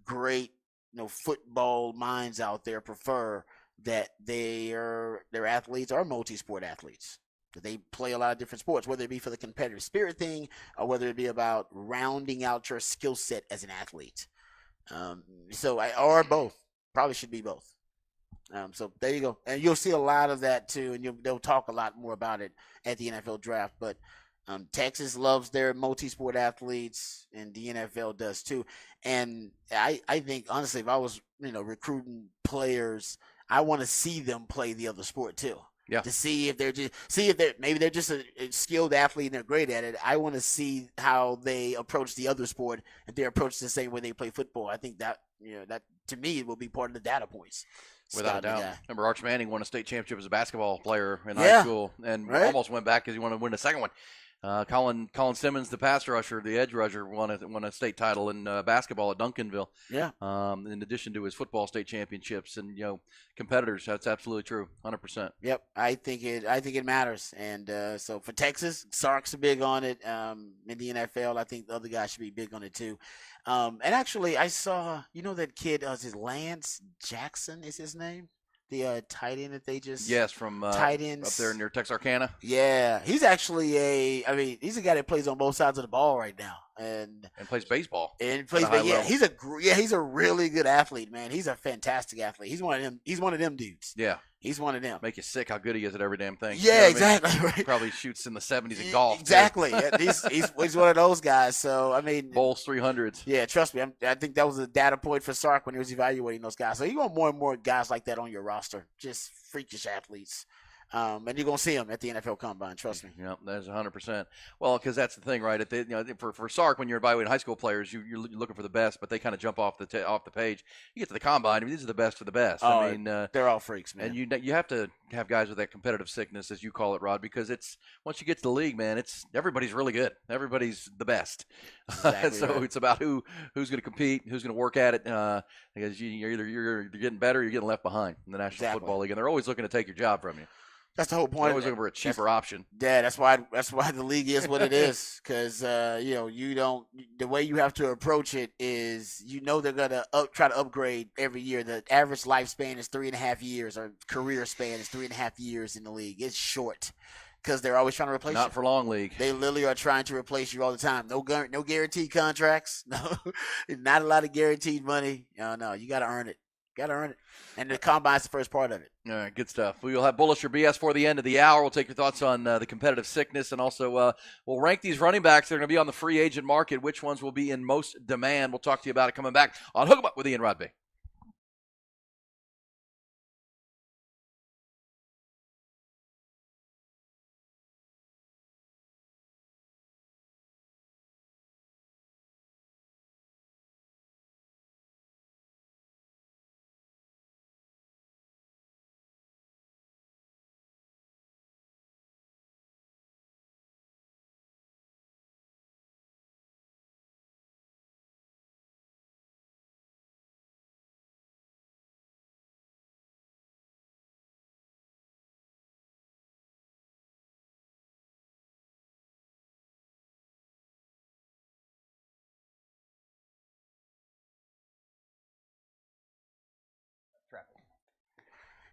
great football minds out there prefer that their athletes are multi-sport athletes. They play a lot of different sports, whether it be for the competitive spirit thing or whether it be about rounding out your skill set as an athlete. Or both. Probably should be both. So there you go. And you'll see a lot of that too, and they'll talk a lot more about it at the NFL draft. But Texas loves their multi-sport athletes, and the NFL does too. And I think, honestly, if I was recruiting players, I want to see them play the other sport too. Yeah. To see if they're just a skilled athlete and they're great at it. I want to see how they approach the other sport, if they approach the same way they play football. I think that that to me will be part of the data points. Without a doubt. Yeah. Remember, Arch Manning won a state championship as a basketball player in high Yeah. school and Right. almost went back because he wanted to win a second one. Colin Simmons, the pass rusher, the edge rusher, won a state title in basketball at Duncanville. Yeah. In addition to his football state championships and competitors, that's absolutely true, 100%. Yep, I think it matters, and so for Texas, Sark's big on it. In the NFL, I think the other guys should be big on it too. And actually, I saw that kid, is it Lance Jackson? Is his name? The tight end that they just from tight ends up there near Texarkana. Yeah, he's actually he's a guy that plays on both sides of the ball right now, and plays baseball. And plays, at a high yeah, level. he's a really good athlete, man. He's a fantastic athlete. He's one of them dudes. Yeah. He's one of them. Make you sick how good he is at every damn thing. Yeah, You know what I mean? exactly. Right. Probably shoots in the 70s in golf. too. Exactly. Yeah, he's one of those guys. So, I mean. Bowls 300s. Yeah, trust me. I think that was a data point for Sark when he was evaluating those guys. So, you want more and more guys like that on your roster. Just freakish athletes. And you're going to see them at the NFL Combine. Trust me. Yeah, that's 100%. Well, because that's the thing, right? For Sark, when you're evaluating high school players, you're looking for the best, but they kind of jump off the page. You get to the Combine, I mean, these are the best of the best. Oh, I mean, they're all freaks, man. And you have to have guys with that competitive sickness, as you call it, Rod, because it's once you get to the league, man, everybody's really good. Everybody's the best. Exactly so right. it's about who's going to compete, who's going to work at it. Because you're getting better, or you're getting left behind in the National Exactly. Football League, and they're always looking to take your job from you. That's the whole They're point. always looking for a cheaper option. Yeah, that's why the league is what it is. Because the way you have to approach it is they're gonna try to upgrade every year. The average lifespan is 3.5 years, or career span is 3.5 years in the league. It's short because they're always trying to replace you. Not for long league. They literally are trying to replace you all the time. No guaranteed contracts. No, not a lot of guaranteed money. No, you got to earn it. And the Combine's the first part of it. All right, good stuff. We will have Bullish or BS for the end of the hour. We'll take your thoughts on the competitive sickness, and also we'll rank these running backs that are going to be on the free agent market, which ones will be in most demand. We'll talk to you about it coming back on Hook 'em Up with Ian Rodby.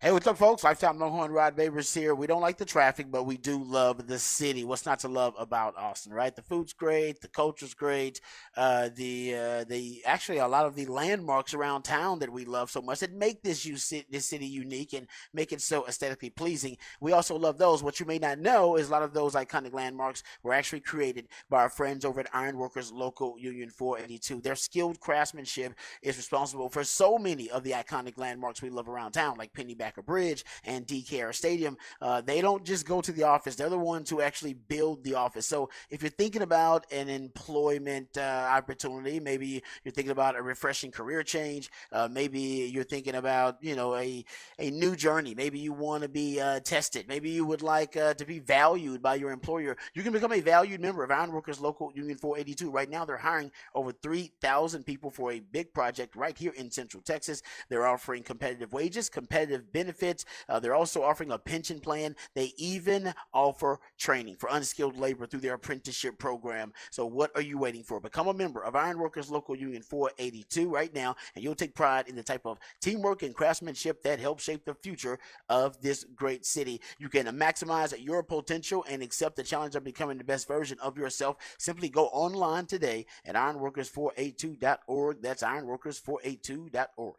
Hey, what's up, folks? Lifetime Longhorn Rod Babers here. We don't like the traffic, but we do love the city. What's not to love about Austin, right? The food's great, the culture's great. Actually a lot of the landmarks around town that we love so much that make this city unique and make it so aesthetically pleasing. We also love those. What you may not know is a lot of those iconic landmarks were actually created by our friends over at Ironworkers Local Union 482. Their skilled craftsmanship is responsible for so many of the iconic landmarks we love around town, like Pennybacker Bridge and DKR Stadium. They don't just go to the office. They're the ones who actually build the office. So if you're thinking about an employment opportunity, maybe you're thinking about a refreshing career change, maybe you're thinking about, a new journey. Maybe you want to be tested. Maybe you would like to be valued by your employer. You can become a valued member of Ironworkers Local Union 482. Right now, they're hiring over 3,000 people for a big project right here in Central Texas. They're offering competitive wages, competitive benefits. They're also offering a pension plan. They even offer training for unskilled labor through their apprenticeship program. So what are you waiting for? Become a member of Ironworkers Local Union 482 right now, and you'll take pride in the type of teamwork and craftsmanship that helps shape the future of this great city. You can maximize your potential and accept the challenge of becoming the best version of yourself. Simply go online today at ironworkers482.org. That's ironworkers482.org.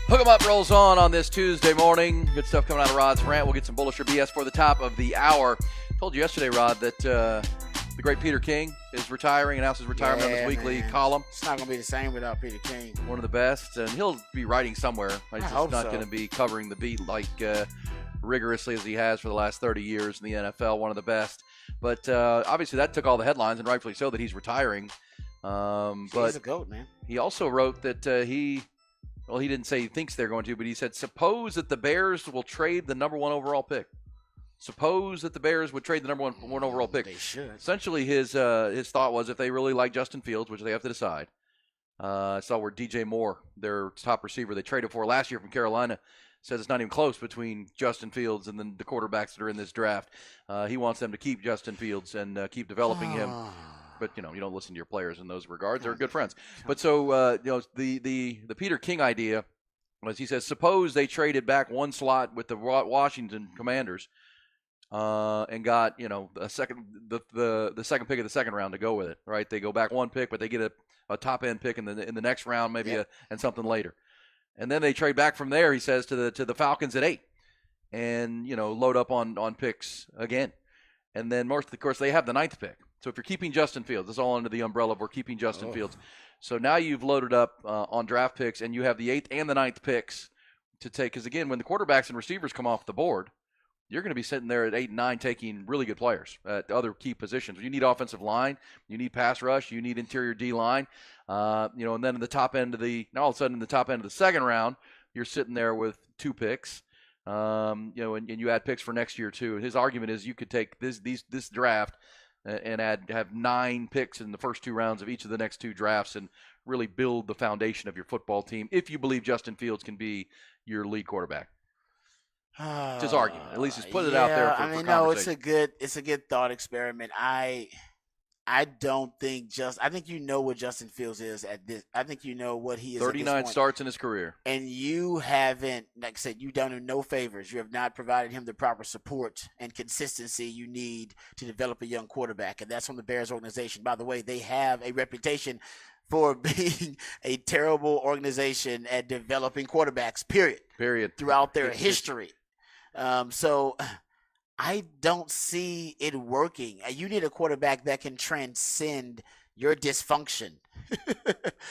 Hook 'em Up rolls on this Tuesday morning. Good stuff coming out of Rod's rant. We'll get some bullish or BS for the top of the hour. Told you yesterday, Rod, that the great Peter King is retiring, announced his retirement on his weekly column. It's not going to be the same without Peter King. One of the best, and he'll be writing somewhere. He's just not going to be covering the beat like rigorously as he has for the last 30 years in the NFL. One of the best. But obviously that took all the headlines, and rightfully so, that he's retiring. But he's a GOAT, man. He also wrote that he didn't say he thinks they're going to, but he said, suppose that the Bears will trade the number 1 overall pick. Suppose that the Bears would trade the number one overall pick. They should. Essentially, his thought was if they really like Justin Fields, which they have to decide. I saw where DJ Moore, their top receiver they traded for last year from Carolina, says it's not even close between Justin Fields and then the quarterbacks that are in this draft. He wants them to keep Justin Fields and keep developing him. But, you don't listen to your players in those regards. They're good friends. But so, the Peter King idea was, he says, suppose they traded back one slot with the Washington Commanders and got, the second pick of the second round to go with it, right? They go back one pick, but they get a top-end pick in the next round, maybe, and something later. And then they trade back from there, he says, to the Falcons at 8 and, load up on picks again. And then, of course, they have the 9th pick. So if you're keeping Justin Fields, it's all under the umbrella of we're keeping Justin Fields. So now you've loaded up on draft picks, and you have the 8th and the 9th picks to take. Because, again, when the quarterbacks and receivers come off the board, you're going to be sitting there at 8 and 9 taking really good players at other key positions. You need offensive line. You need pass rush. You need interior D-line. And then in the top end of all of a sudden in the top end of the second round, you're sitting there with 2 picks. And you add picks for next year too. His argument is you could take this draft and have 9 picks in the first 2 rounds of each of the next 2 drafts and really build the foundation of your football team if you believe Justin Fields can be your lead quarterback. It's his argument. At least he's put it out there for conversation. It's a good thought experiment. I don't think I think what Justin Fields is at this. I think what he is. 39 starts in his career, and you haven't, like I said, you've done him no favors. You have not provided him the proper support and consistency you need to develop a young quarterback, and that's from the Bears organization. By the way, they have a reputation for being a terrible organization at developing quarterbacks. Period. Throughout their history. So I don't see it working. You need a quarterback that can transcend your dysfunction.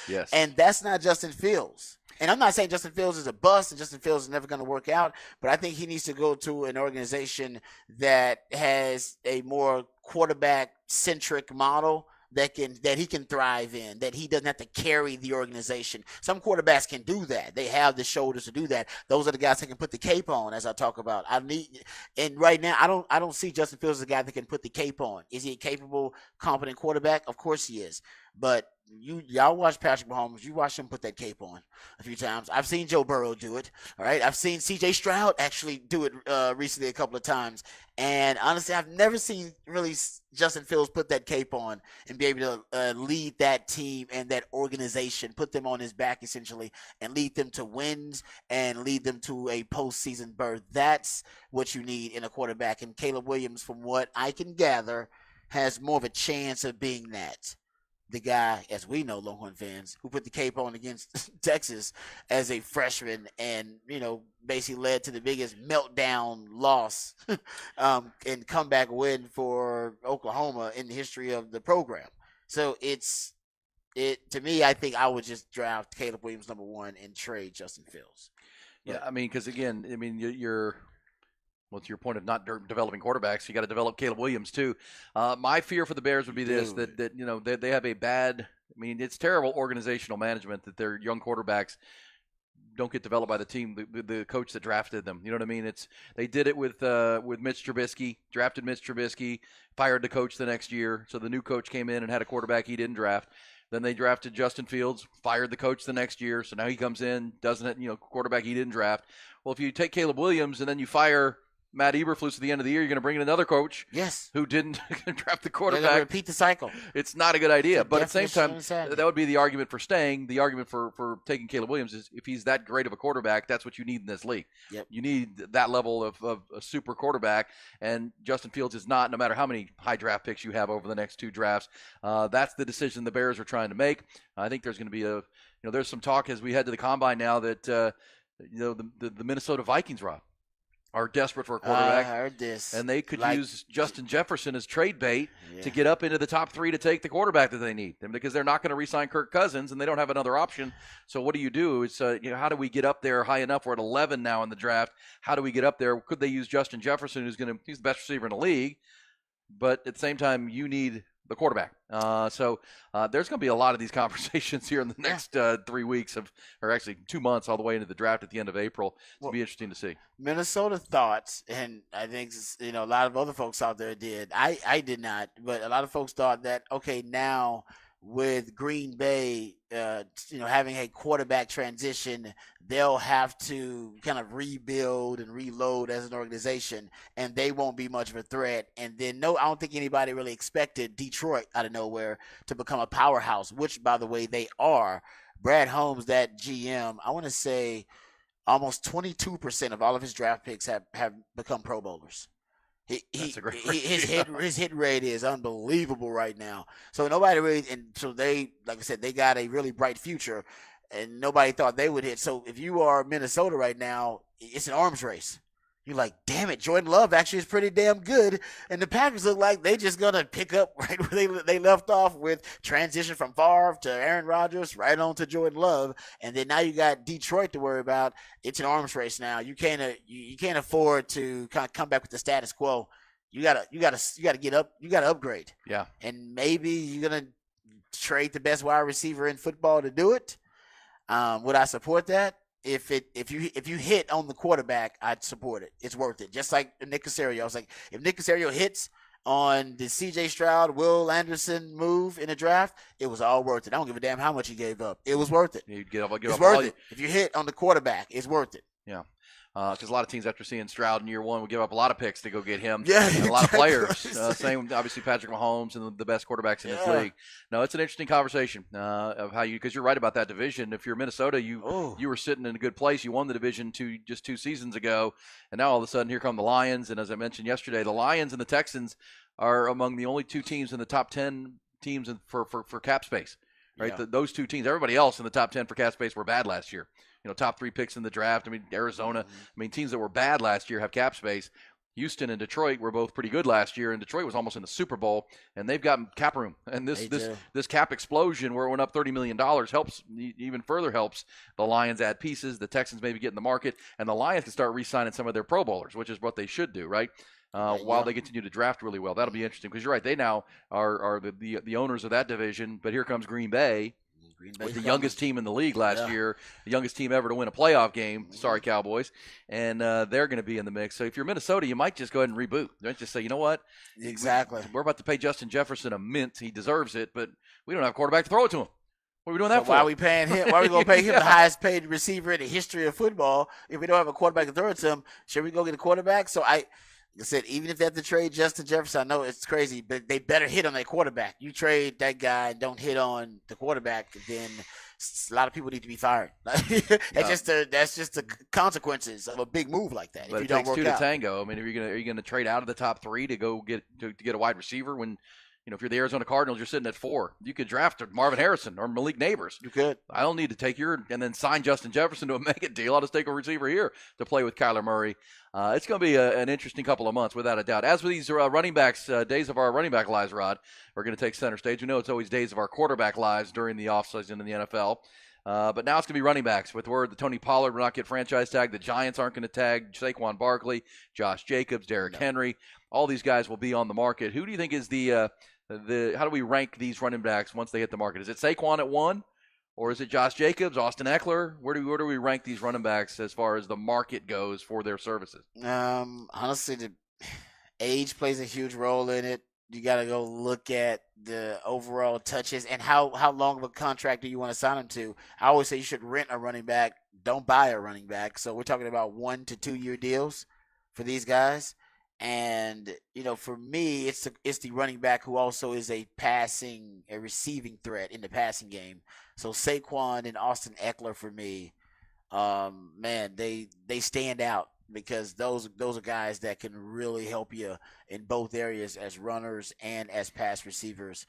Yes. And that's not Justin Fields. And I'm not saying Justin Fields is a bust and Justin Fields is never going to work out, but I think he needs to go to an organization that has a more quarterback-centric model that he can thrive in, that he doesn't have to carry the organization. Some quarterbacks can do that. They have the shoulders to do that. Those are the guys that can put the cape on, as I talk about. And right now I don't see Justin Fields as a guy that can put the cape on. Is he a capable, competent quarterback? Of course he is. But y'all watch Patrick Mahomes. You watch him put that cape on a few times. I've seen Joe Burrow do it. All right. I've seen C.J. Stroud actually do it recently a couple of times. And honestly, I've never seen really Justin Fields put that cape on and be able to lead that team and that organization, put them on his back essentially, and lead them to wins and lead them to a postseason berth. That's what you need in a quarterback. And Caleb Williams, from what I can gather, has more of a chance of being that. The guy, as we know, Longhorn fans, who put the cape on against Texas as a freshman and, basically led to the biggest meltdown loss and comeback win for Oklahoma in the history of the program. So to me, I think I would just draft Caleb Williams number 1 and trade Justin Fields. Yeah, because again, you're well, to your point of not developing quarterbacks, you got to develop Caleb Williams too. My fear for the Bears would be this: that they have a bad. It's terrible organizational management that their young quarterbacks don't get developed by the team, the coach that drafted them. You know what I mean? They did it with Mitch Trubisky, drafted Mitch Trubisky, fired the coach the next year. So the new coach came in and had a quarterback he didn't draft. Then they drafted Justin Fields, fired the coach the next year. So now he comes in, quarterback he didn't draft. Well, if you take Caleb Williams and then you fire Matt Eberflus at the end of the year, you're going to bring in another coach who didn't draft the quarterback. Repeat the cycle. It's not a good idea. But at the same time, that would be the argument for staying. The argument for taking Caleb Williams is if he's that great of a quarterback, that's what you need in this league. Yep. You need that level of a super quarterback, and Justin Fields is not, no matter how many high draft picks you have over the next 2 drafts. That's the decision the Bears are trying to make. I think there's going to be there's some talk as we head to the Combine now that, the Minnesota Vikings, Rob, are desperate for a quarterback. I heard this. And they could use Justin Jefferson as trade bait to get up into the top 3 to take the quarterback that they need. Because they're not going to re-sign Kirk Cousins, and they don't have another option. So what do? It's how do we get up there high enough? We're at 11 now in the draft. How do we get up there? Could they use Justin Jefferson, he's the best receiver in the league, but at the same time, you need the quarterback. So there's going to be a lot of these conversations here in the next 3 weeks or actually 2 months, all the way into the draft at the end of April. It'll be interesting to see. Minnesota thought, and I think a lot of other folks out there did. I did not, but a lot of folks thought that now with Green Bay, having a quarterback transition, they'll have to kind of rebuild and reload as an organization, and they won't be much of a threat. And then, I don't think anybody really expected Detroit out of nowhere to become a powerhouse, which, by the way, they are. Brad Holmes, that GM, I want to say almost 22% of all of his draft picks have become Pro Bowlers. His hit rate is unbelievable right now. So nobody really, and so they, like I said, they got a really bright future, and nobody thought they would hit. So if you are Minnesota right now, it's an arms race. You're like, damn it, Jordan Love actually is pretty damn good, and the Packers look like they just gonna pick up right where they left off with transition from Favre to Aaron Rodgers right on to Jordan Love, and then now you got Detroit to worry about. It's an arms race now. You can't afford to kind of come back with the status quo. You gotta get up. You gotta upgrade. Yeah, and maybe you're gonna trade the best wide receiver in football to do it. Would I support that? If you hit on the quarterback, I'd support it. It's worth it. Just like Nick Caserio. I was like, if Nick Caserio hits on the C.J. Stroud, Will Anderson move in the draft, it was all worth it. I don't give a damn how much he gave up. It was worth it. It's worth it. If you hit on the quarterback, it's worth it. Yeah. Because a lot of teams, after seeing Stroud in year 1, would give up a lot of picks to go get him. Yeah, and a lot of players. Same, obviously, Patrick Mahomes and the best quarterbacks in this league. No, it's an interesting conversation of how because you're right about that division. If you're Minnesota, you were sitting in a good place. You won the division just 2 seasons ago, and now all of a sudden here come the Lions. And as I mentioned yesterday, the Lions and the Texans are among the only 2 teams in the top 10 teams for cap space. Right, those 2 teams. Everybody else in the top 10 for cap space were bad last year. Top 3 picks in the draft. Arizona. Teams that were bad last year have cap space. Houston and Detroit were both pretty good last year, and Detroit was almost in the Super Bowl, and they've got cap room. And this cap explosion where it went up $30 million helps, even further helps the Lions add pieces. The Texans maybe get in the market, and the Lions can start re-signing some of their Pro Bowlers, which is what they should do, right? while they continue to draft really well. That'll be interesting because you're right. They now are the owners of that division. But here comes Green Bay. With the youngest team in the league last year, the youngest team ever to win a playoff game. Sorry, Cowboys. And they're going to be in the mix. So if you're Minnesota, you might just go ahead and reboot. You might just say, you know what? Exactly. We're about to pay Justin Jefferson a mint. He deserves it, but we don't have a quarterback to throw it to him. What are we doing that for? Why are we paying him? Why are we going to pay him the highest paid receiver in the history of football if we don't have a quarterback to throw it to him? Should we go get a quarterback? So like I said, even if they have to trade Justin Jefferson, I know it's crazy, but they better hit on their quarterback. You trade that guy and don't hit on the quarterback, then a lot of people need to be fired. That's just the consequences of a big move like that. But if you it don't takes work two to out. tango. I mean, are you gonna trade out of the top 3 to go get a wide receiver when? If you're the Arizona Cardinals, you're sitting at 4. You could draft Marvin Harrison or Malik Neighbors. You could. I don't need to take and then sign Justin Jefferson to a mega deal. I'll just take a receiver here to play with Kyler Murray. It's going to be an interesting couple of months, without a doubt. As with these running backs, days of our running back lives, Rod, we're going to take center stage. We know it's always days of our quarterback lives during the offseason in the NFL. But now it's going to be running backs with word that Tony Pollard will not get franchise tagged. The Giants aren't going to tag Saquon Barkley, Josh Jacobs, Derrick Henry. All these guys will be on the market. Who do you think is how do we rank these running backs once they hit the market? Is it Saquon at 1, or is it Josh Jacobs, Austin Eckler? Where do we rank these running backs as far as the market goes for their services? Honestly, the age plays a huge role in it. You got to go look at the overall touches and how long of a contract do you want to sign them to. I always say you should rent a running back. Don't buy a running back. So we're talking about 1 to 2 year deals for these guys. And, for me, it's the running back who also is a receiving threat in the passing game. So Saquon and Austin Eckler for me, man, they stand out because those are guys that can really help you in both areas as runners and as pass receivers.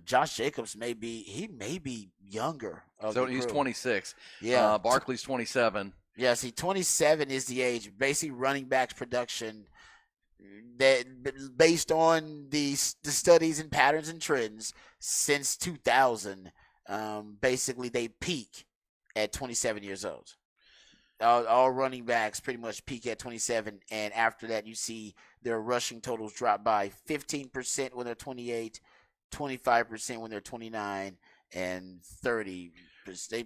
Josh Jacobs may be younger. So he's 26. Yeah. Barkley's 27. Yeah, see, 27 is the age. Basically, running backs production that based on the studies and patterns and trends since 2000, basically they peak at 27 years old. All running backs pretty much peak at 27, and after that you see their rushing totals drop by 15% when they're 28, 25% when they're 29, and 30%.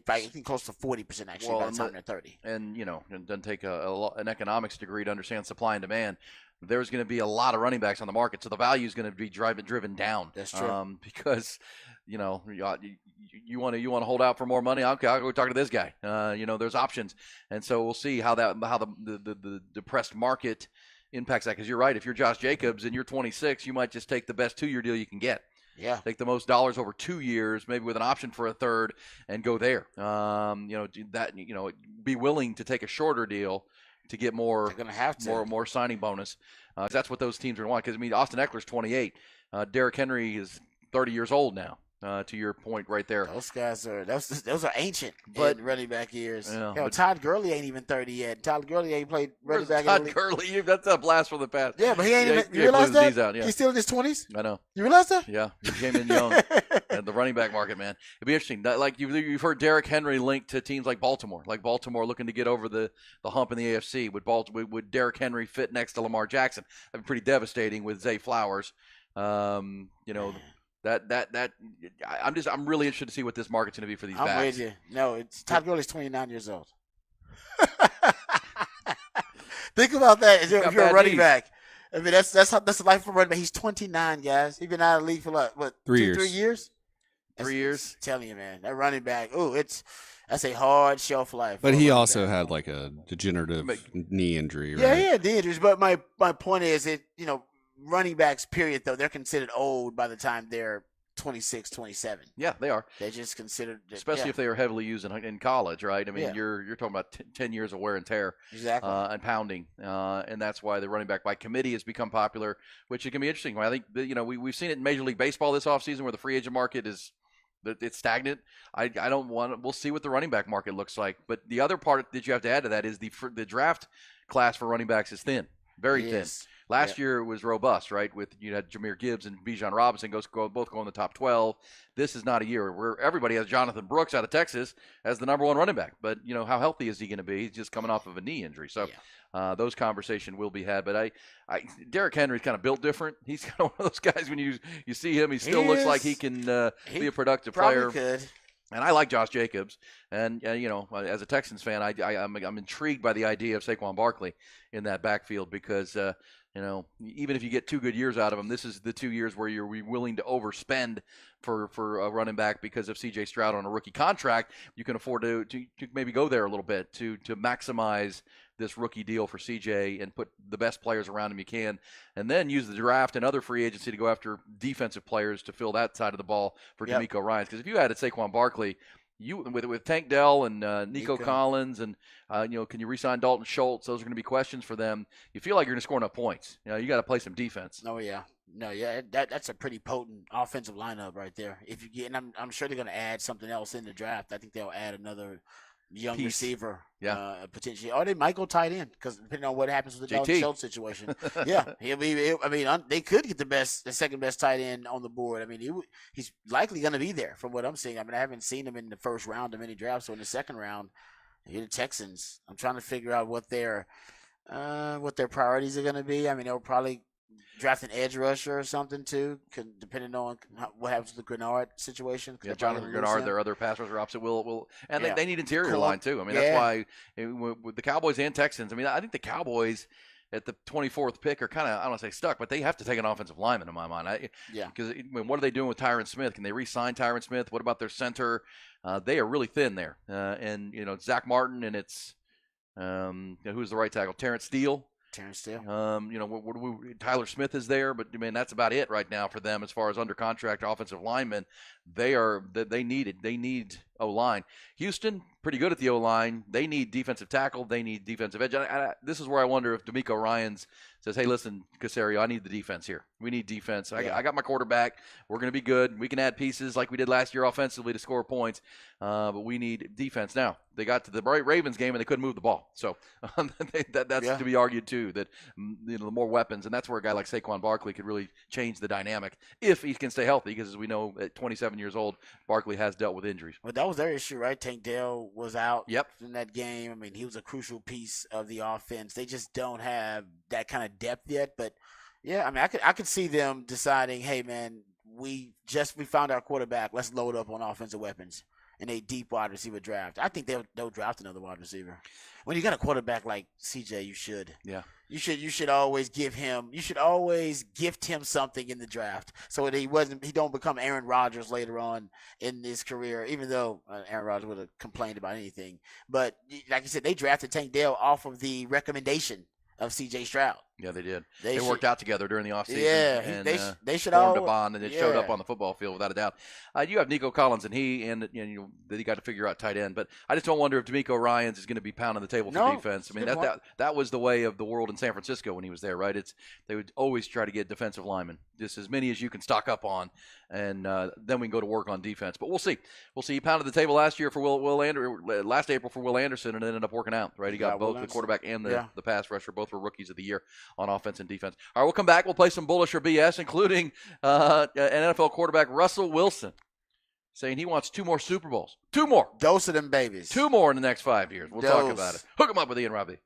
I think close to 40% actually by the time they're 30. And it doesn't take an economics degree to understand supply and demand. There's going to be a lot of running backs on the market, so the value is going to be driven down. That's true. Because you want to hold out for more money. Okay, I'll go talk to this guy. There's options, and so we'll see how the depressed market impacts that. Because you're right, if you're Josh Jacobs and you're 26, you might just take the best 2-year deal you can get. Yeah. Take the most dollars over 2 years, maybe with an option for a third, and go there. Be willing to take a shorter deal to get more. They're gonna have to. more signing bonus. That's what those teams are going to want. Because Austin Eckler's 28, Derrick Henry is 30 years old now. To your point right there, those guys are those are ancient, but running back years. Yeah, Todd Gurley ain't even 30 yet. Todd Gurley ain't played running back. Todd Gurley, that's a blast from the past. Yeah, but he ain't even. You blew realize his that? knees out, yeah. He's still in his 20s. I know. You realize that? Yeah, he came in young. And the running back market, man, it'd be interesting. Like you've heard Derrick Henry linked to teams like Baltimore looking to get over the hump in the AFC. Would Derrick Henry fit next to Lamar Jackson? That'd be pretty devastating with Zay Flowers. I'm really interested to see what this market's going to be for these backs. I'm with you. No, it's Todd Gurley's 29 years old. Think about that if you're a running back. I mean, that's the life of a running back. He's 29, guys. He's been out of the league for what? 3 years. 3 years? 3 years. I'm telling you, man, that running back. That's a hard shelf life. But he also had like a degenerative knee injury, right? Yeah, the injuries. But my point is, running backs, period, though, they're considered old by the time they're 26, 27. Yeah, they are. They're just considered. Especially if they are heavily used in college, right? I mean, you're talking about 10 years of wear and tear. Exactly. And pounding. And that's why the running back by committee has become popular, which it can be interesting. I think, we've seen it in Major League Baseball this offseason where the free agent market it's stagnant. We'll see what the running back market looks like. But the other part that you have to add to that is the draft class for running backs is thin, very thin. Last year was robust, right? With you had Jahmyr Gibbs and Bijan Robinson both go in the top 12. This is not a year where everybody has Jonathan Brooks out of Texas as the number one running back. But how healthy is he going to be? He's just coming off of a knee injury, so. Those conversations will be had, but Derrick Henry's kind of built different. He's kind of one of those guys when you see him, he still looks like he can be a productive player. Could. And I like Josh Jacobs, and as a Texans fan, I'm intrigued by the idea of Saquon Barkley in that backfield because even if you get 2 good years out of him, this is the 2 years where you're willing to overspend for a running back because of C.J. Stroud on a rookie contract. You can afford to maybe go there a little bit to maximize this rookie deal for CJ and put the best players around him you can, and then use the draft and other free agency to go after defensive players to fill that side of the ball for DeMeco Ryans. Because if you added Saquon Barkley, with Tank Dell and Nico Collins and can you re-sign Dalton Schultz? Those are going to be questions for them. You feel like you're going to score enough points. You got to play some defense. Oh yeah, that's a pretty potent offensive lineup right there. If you get, and I'm sure they're going to add something else in the draft. I think they'll add another young receiver, potentially, or they might go tight end because depending on what happens with the Dalton Schultz situation, he'll be. I mean, they could get the second best tight end on the board. I mean, he's likely going to be there from what I'm seeing. I mean, I haven't seen him in the first round of any drafts, so in the second round, the Texans. I'm trying to figure out what their priorities are going to be. I mean, they'll probably draft an edge rusher or something too, depending on what happens with the Grenard situation. Yeah, Jonathan Grenard, their other pass rusher opposite will, and they need interior line too. I mean, that's why with the Cowboys and Texans. I mean, I think the Cowboys at the 24th pick are kind of, I don't want to say stuck, but they have to take an offensive lineman in my mind. Because what are they doing with Tyron Smith? Can they re-sign Tyron Smith? What about their center? They are really thin there, and Zach Martin and it's who's the right tackle? Terrence Steele. Tyler Smith is there, but I mean that's about it right now for them as far as under contract offensive linemen. They need O-line. Houston, pretty good at the O-line. They need defensive tackle. They need defensive edge. This is where I wonder if DeMeco Ryans says, hey, listen, Caserio, I need the defense here. We need defense. I got my quarterback. We're going to be good. We can add pieces like we did last year offensively to score points, but we need defense. Now, they got to the Ravens game and they couldn't move the ball. So that's to be argued too, that the more weapons, and that's where a guy like Saquon Barkley could really change the dynamic if he can stay healthy, because as we know, at 27 years old, Barkley has dealt with injuries. But that was their issue, right? Tank Dell was out in that game. I mean, he was a crucial piece of the offense. They just don't have that kind of depth yet. But, yeah, I mean, I could see them deciding, hey, man, we found our quarterback. Let's load up on offensive weapons in a deep wide receiver draft. I think they'll draft another wide receiver. When you got a quarterback like CJ, you should. Yeah. You should always gift him something in the draft so that he don't become Aaron Rodgers later on in his career, even though Aaron Rodgers would have complained about anything. But like you said, they drafted Tank Dell off of the recommendation of C.J. Stroud. Yeah, they did. They worked out together during the offseason. Yeah, and they should formed a bond, and it showed up on the football field without a doubt. You have Nico Collins, and you got to figure out tight end. But I just don't wonder if DeMeco Ryans is going to be pounding the table for defense. I mean, that was the way of the world in San Francisco when he was there, right? They would always try to get defensive linemen, just as many as you can stock up on, and then we can go to work on defense. But we'll see. He pounded the table last April for Will Anderson, and it ended up working out, right? He got both the quarterback and the pass rusher. Both were rookies of the year on offense and defense. All right, we'll come back. We'll play some bullish or BS, including an NFL quarterback, Russell Wilson, saying he wants 2 more Super Bowls. 2 more. Dose of them babies. 2 more in the next 5 years. We'll talk about it. Hook 'em up with Ian Robbie.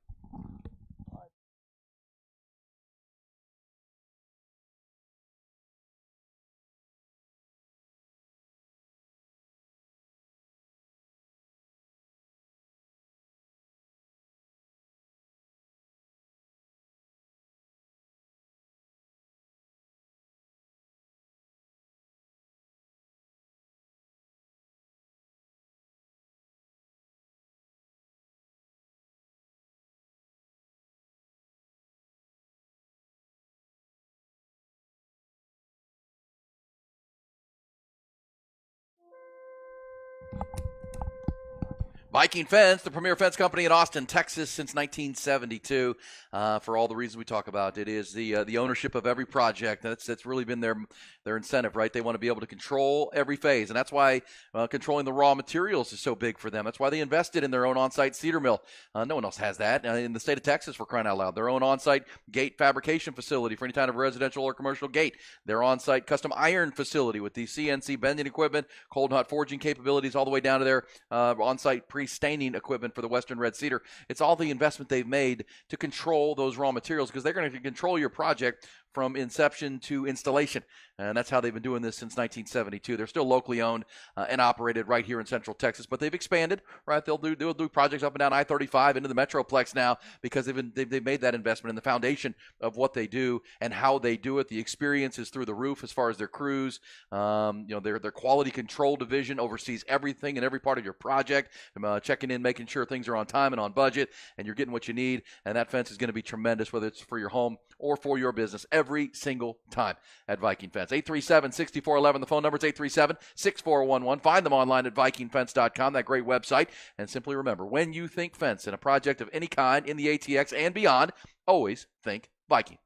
Viking Fence, the premier fence company in Austin, Texas since 1972. For all the reasons we talk about, it is the ownership of every project. That's really been their incentive, right? They want to be able to control every phase, and that's why controlling the raw materials is so big for them. That's why they invested in their own on-site cedar mill. No one else has that in the state of Texas, for crying out loud. Their own on-site gate fabrication facility for any kind of residential or commercial gate. Their on-site custom iron facility with the CNC bending equipment, cold and hot forging capabilities, all the way down to their on-site pre-staining equipment for the Western Red Cedar. It's all the investment they've made to control those raw materials, because they're going to control your project from inception to installation. And that's how they've been doing this since 1972. They're still locally owned and operated right here in Central Texas, but they've expanded, right? They'll do projects up and down I-35 into the Metroplex now, because they've made that investment in the foundation of what they do and how they do it. The experience is through the roof as far as their crews. Their quality control division oversees everything and every part of your project, checking in, making sure things are on time and on budget, and you're getting what you need. And that fence is going to be tremendous, whether it's for your home or for your business, every single time at Viking Fence. 837-6411. The phone number is 837-6411. Find them online at vikingfence.com, that great website. And simply remember, when you think fence in a project of any kind in the ATX and beyond, always think Viking.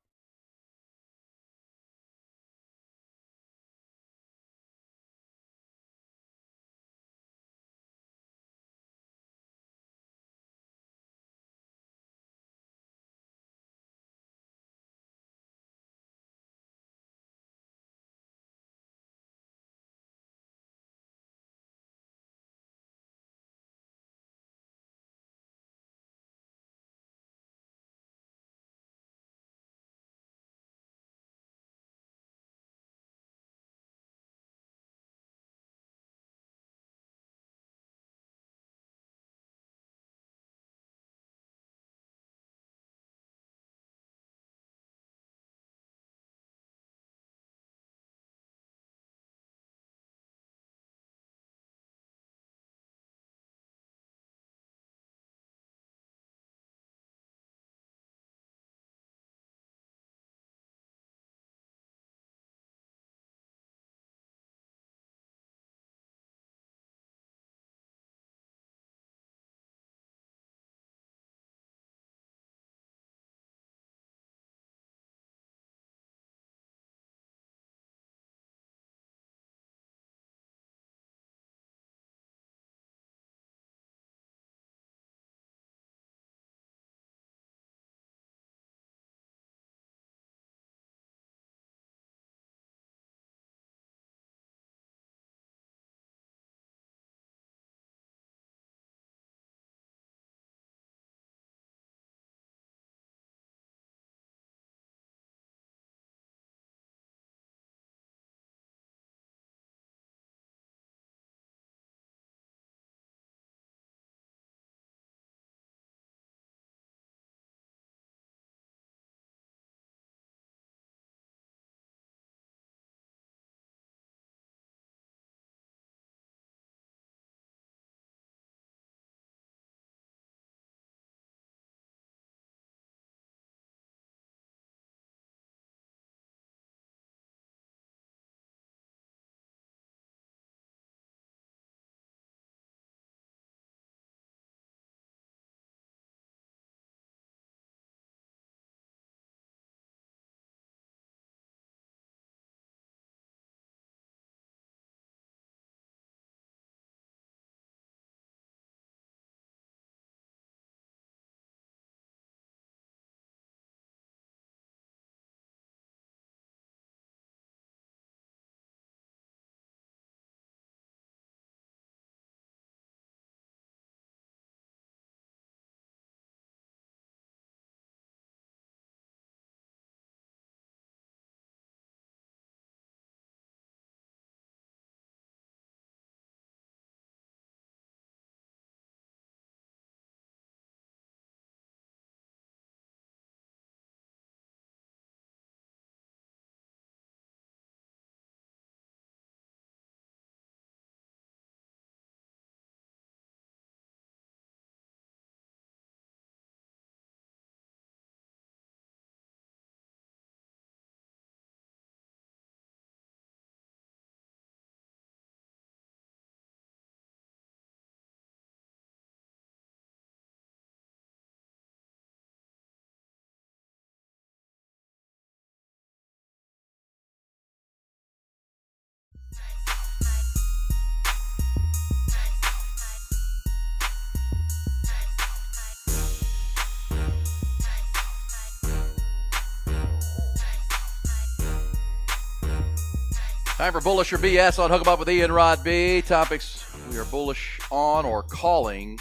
Time for Bullish or BS on Hook 'em Up with Ian Rod B. Topics we are bullish on or calling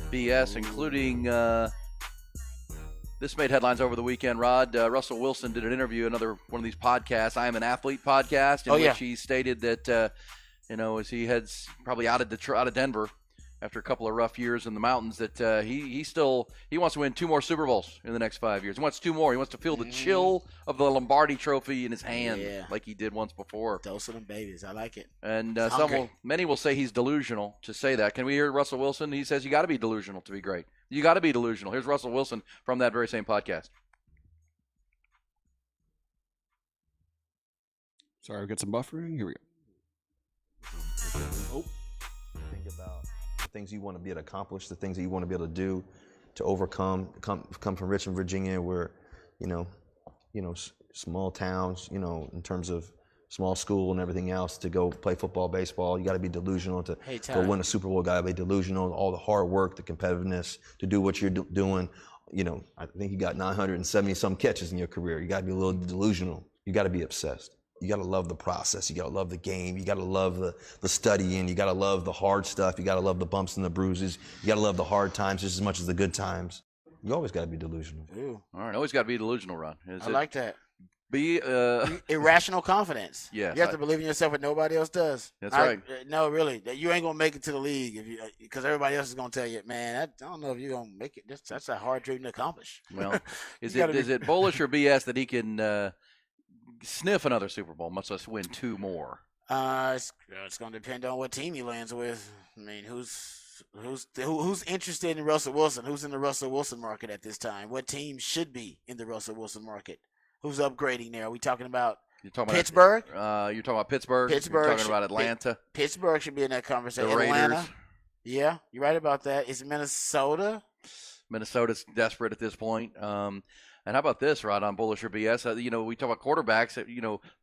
BS, including this made headlines over the weekend, Rod. Russell Wilson did an interview, another one of these podcasts, I Am an Athlete podcast, in which he stated that, as he heads probably out of Denver after a couple of rough years in the mountains, that he wants to win 2 more Super Bowls in the next 5 years. He wants 2 more. He wants to feel the chill of the Lombardi Trophy in his hand, like he did once before. Dose of them babies. I like it. And many will say he's delusional to say that. Can we hear Russell Wilson? He says you got to be delusional to be great. You got to be delusional. Here's Russell Wilson from that very same podcast. Sorry, I've got some buffering. Here we go. Think about the things you want to be able to accomplish, the things that you want to be able to do, to overcome. Come from Richmond, Virginia, where, small towns, in terms of small school and everything else, to go play football, baseball. You got to be delusional to go win a Super Bowl. Got to be delusional. All the hard work, the competitiveness to do what you're doing. I think you got 970 some catches in your career. You got to be a little delusional. You got to be obsessed. You got to love the process. You got to love the game. You got to love the studying. You got to love the hard stuff. You got to love the bumps and the bruises. You got to love the hard times just as much as the good times. You always got to be delusional. Ooh. All right, always got to be delusional, Ron. I like that. Be irrational confidence. Yes, you have to believe in yourself what nobody else does. That's right. No, really, you ain't gonna make it to the league because everybody else is gonna tell you, man. I don't know if you're gonna make it. That's a hard dream to accomplish. Well, is it bullish or BS that he can sniff another Super Bowl, much less win 2 more? It's gonna depend on what team he lands with. I mean, who's interested in Russell Wilson? Who's in the Russell Wilson market at this time? What team should be in the Russell Wilson market? Who's upgrading there? Are we talking about Pittsburgh? You're talking about Pittsburgh. You're talking about Atlanta. Pittsburgh should be in that conversation. The Raiders. Atlanta. Yeah, you're right about that. Is Minnesota? Minnesota's desperate at this point. And how about this, Rod, on bullish or BS? We talk about quarterbacks.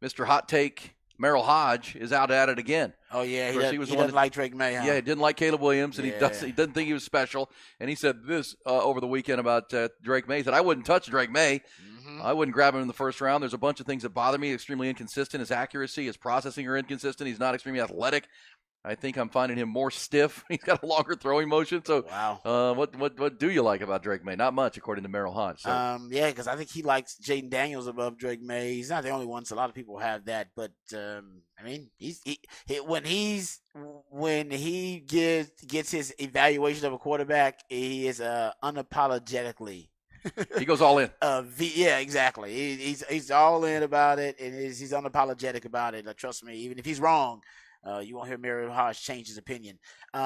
Mr. Hot Take Merrill Hodge is out at it again. Oh yeah, he doesn't like Drake May. Huh? Yeah, he didn't like Caleb Williams, and he doesn't think he was special. And he said this over the weekend about Drake May. He said, "I wouldn't touch Drake May. I wouldn't grab him in the first round. There's a bunch of things that bother me. Extremely inconsistent. His accuracy, his processing are inconsistent. He's not extremely athletic. I think I'm finding him more stiff. He's got a longer throwing motion. So, wow. What do you like about Drake May? Not much, according to Merrill Hodge. So. Yeah, because I think he likes Jaden Daniels above Drake May. He's not the only one. So a lot of people have that, but I mean, when he gets his evaluation of a quarterback, he is unapologetically. He goes all in. Yeah, exactly. He's all in about it, and he's unapologetic about it. Trust me, even if he's wrong, you won't hear Merrill Hodge change his opinion.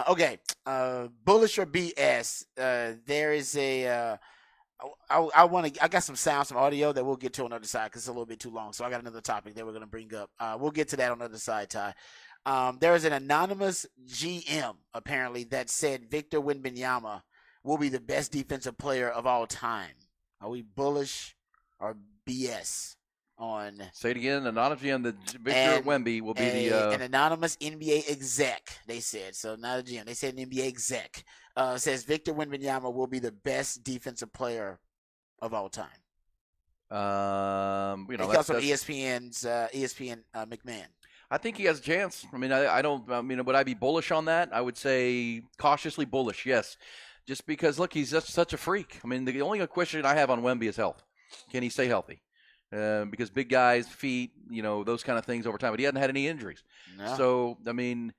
Okay, bullish or BS? There is a. I got some sound, some audio that we'll get to on the other side because it's a little bit too long. So I got another topic that we're going to bring up. We'll get to that on the other side, Ty. There is an anonymous GM apparently that said Victor Wembanyama will be the best defensive player of all time. Are we bullish or BS on? Say it again. Anonymous GM that Victor Wemby will be an anonymous NBA exec. They said so, not a GM. They said an NBA exec says Victor Wembanyama will be the best defensive player of all time. It comes from ESPN's ESPN McMahon. I think he has a chance. I mean, I don't. I mean, would I be bullish on that? I would say cautiously bullish. Yes. Just because, look, he's just such a freak. I mean, the only question I have on Wemby is health. Can he stay healthy? Because big guys, feet, those kind of things over time. But he hasn't had any injuries. No. So, I mean,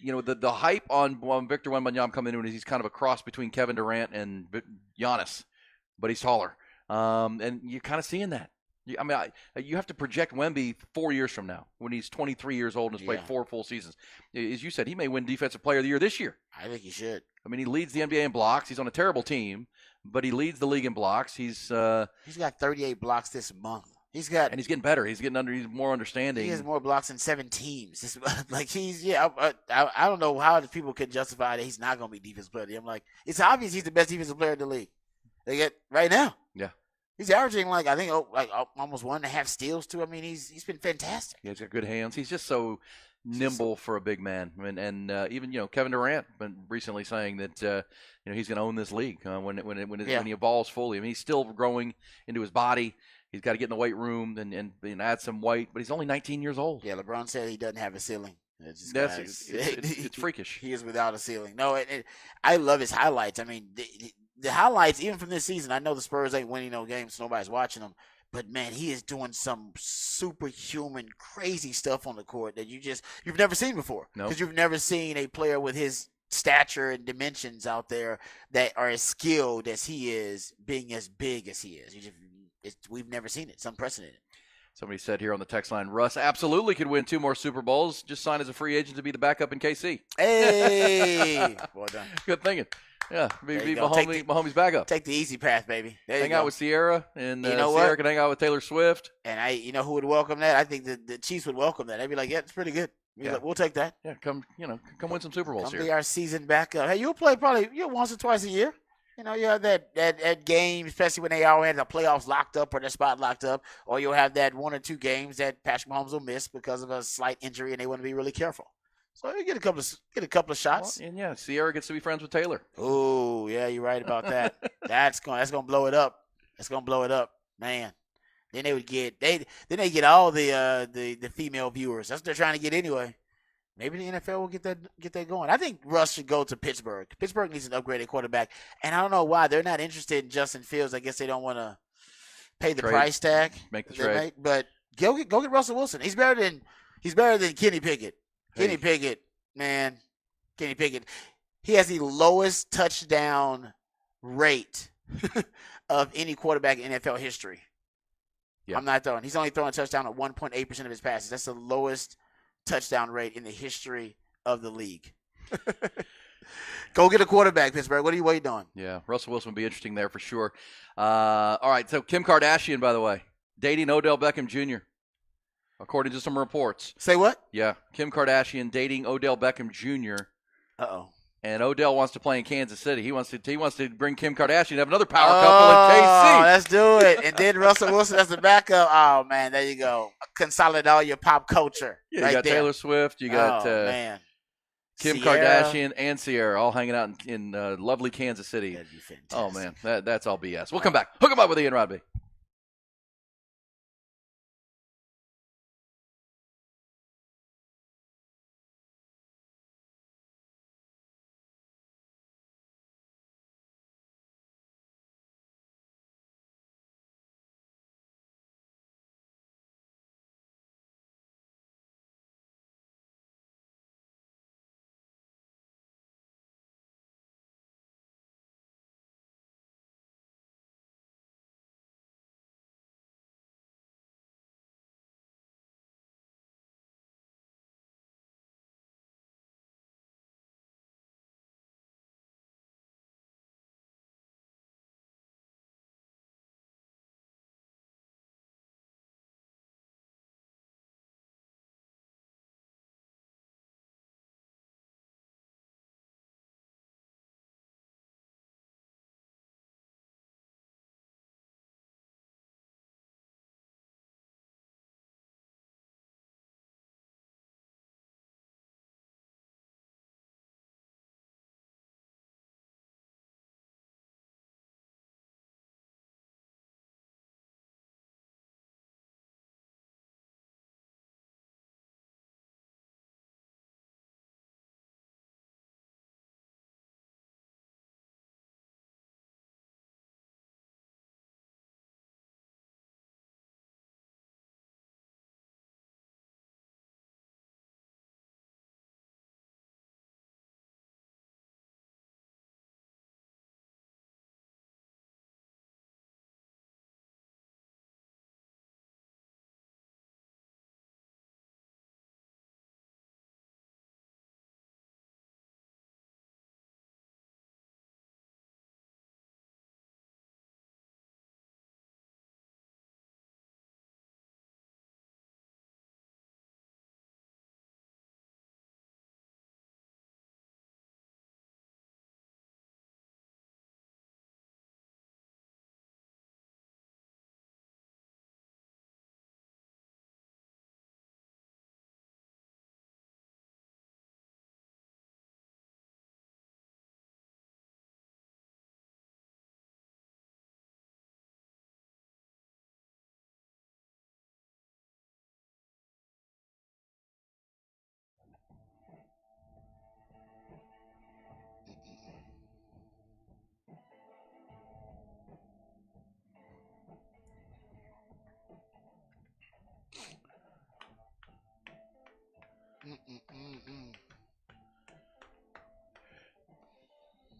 the hype on Victor Wembanyama coming in is he's kind of a cross between Kevin Durant and Giannis, but he's taller. And you're kind of seeing that. I mean, you have to project Wemby 4 years from now when he's 23 years old and has played 4 full seasons. As you said, he may win Defensive Player of the Year this year. I think he should. I mean, he leads the NBA in blocks. He's on a terrible team, but he leads the league in blocks. He's got 38 blocks this month. And he's getting better. He's more understanding. He has more blocks than 7 teams. I don't know how people can justify that he's not going to be defensive player. I'm like, it's obvious he's the best defensive player in the league. They get right now. Yeah. He's averaging almost 1.5 steals too. I mean, he's been fantastic. He's got good hands. He's just so nimble for a big man. And even Kevin Durant been recently saying that he's going to own this league when he evolves fully. I mean, he's still growing into his body. He's got to get in the weight room and add some weight, but he's only 19 years old. Yeah, LeBron said he doesn't have a ceiling. It's, It's freakish. He is without a ceiling. No, I love his highlights. I mean, the highlights, even from this season, I know the Spurs ain't winning no games, so nobody's watching them. But, man, he is doing some superhuman, crazy stuff on the court that you've never seen before. Because you've never seen a player with his stature and dimensions out there that are as skilled as he is, being as big as he is. We've never seen it. It's unprecedented. Somebody said here on the text line, Russ absolutely could win 2 more Super Bowls. Just sign as a free agent to be the backup in KC. Hey, well done. Good thinking. Yeah, be Mahomes' backup. Take the easy path, baby. Hang out with Sierra, and you know Sierra can hang out with Taylor Swift. And you know who would welcome that? I think the Chiefs would welcome that. They'd be like, yeah, it's pretty good. We'll take that. Yeah, come win some Super Bowls come here. Be our season backup. Hey, you'll play probably once or twice a year. You know, you have that game, especially when they all had the playoffs locked up or their spot locked up, or you'll have that 1 or 2 games that Patrick Mahomes will miss because of a slight injury, and they want to be really careful. So you get a couple of shots. Well, and Sierra gets to be friends with Taylor. Oh, yeah, you're right about that. that's gonna blow it up. That's gonna blow it up, man. Then they get all the female viewers. That's what they're trying to get anyway. Maybe the NFL will get that going. I think Russ should go to Pittsburgh. Pittsburgh needs an upgraded quarterback, and I don't know why they're not interested in Justin Fields. I guess they don't want to pay the price tag. Make the trade, but go get Russell Wilson. He's better than Kenny Pickett. Kenny Pickett, man, Kenny Pickett. He has the lowest touchdown rate of any quarterback in NFL history. Yeah. I'm not throwing. He's only throwing a touchdown at 1.8% of his passes. That's the lowest touchdown rate in the history of the league. Go get a quarterback, Pittsburgh. What are you waiting on? Yeah, Russell Wilson would be interesting there for sure. All right, so Kim Kardashian, by the way, dating Odell Beckham Jr., according to some reports. Say what? Yeah, Kim Kardashian dating Odell Beckham Jr. Uh-oh. And Odell wants to play in Kansas City. He wants to bring Kim Kardashian, have another power couple in KC. Let's do it. And then Russell Wilson as the backup. Oh, man, there you go. Consolidate all your pop culture. Yeah, right you got there. Taylor Swift. You got Kim Sierra. Kardashian and Sierra all hanging out in lovely Kansas City. That'd be fantastic. Oh, man, that's all BS. We'll come back. Hook 'em up with Ian Rodby.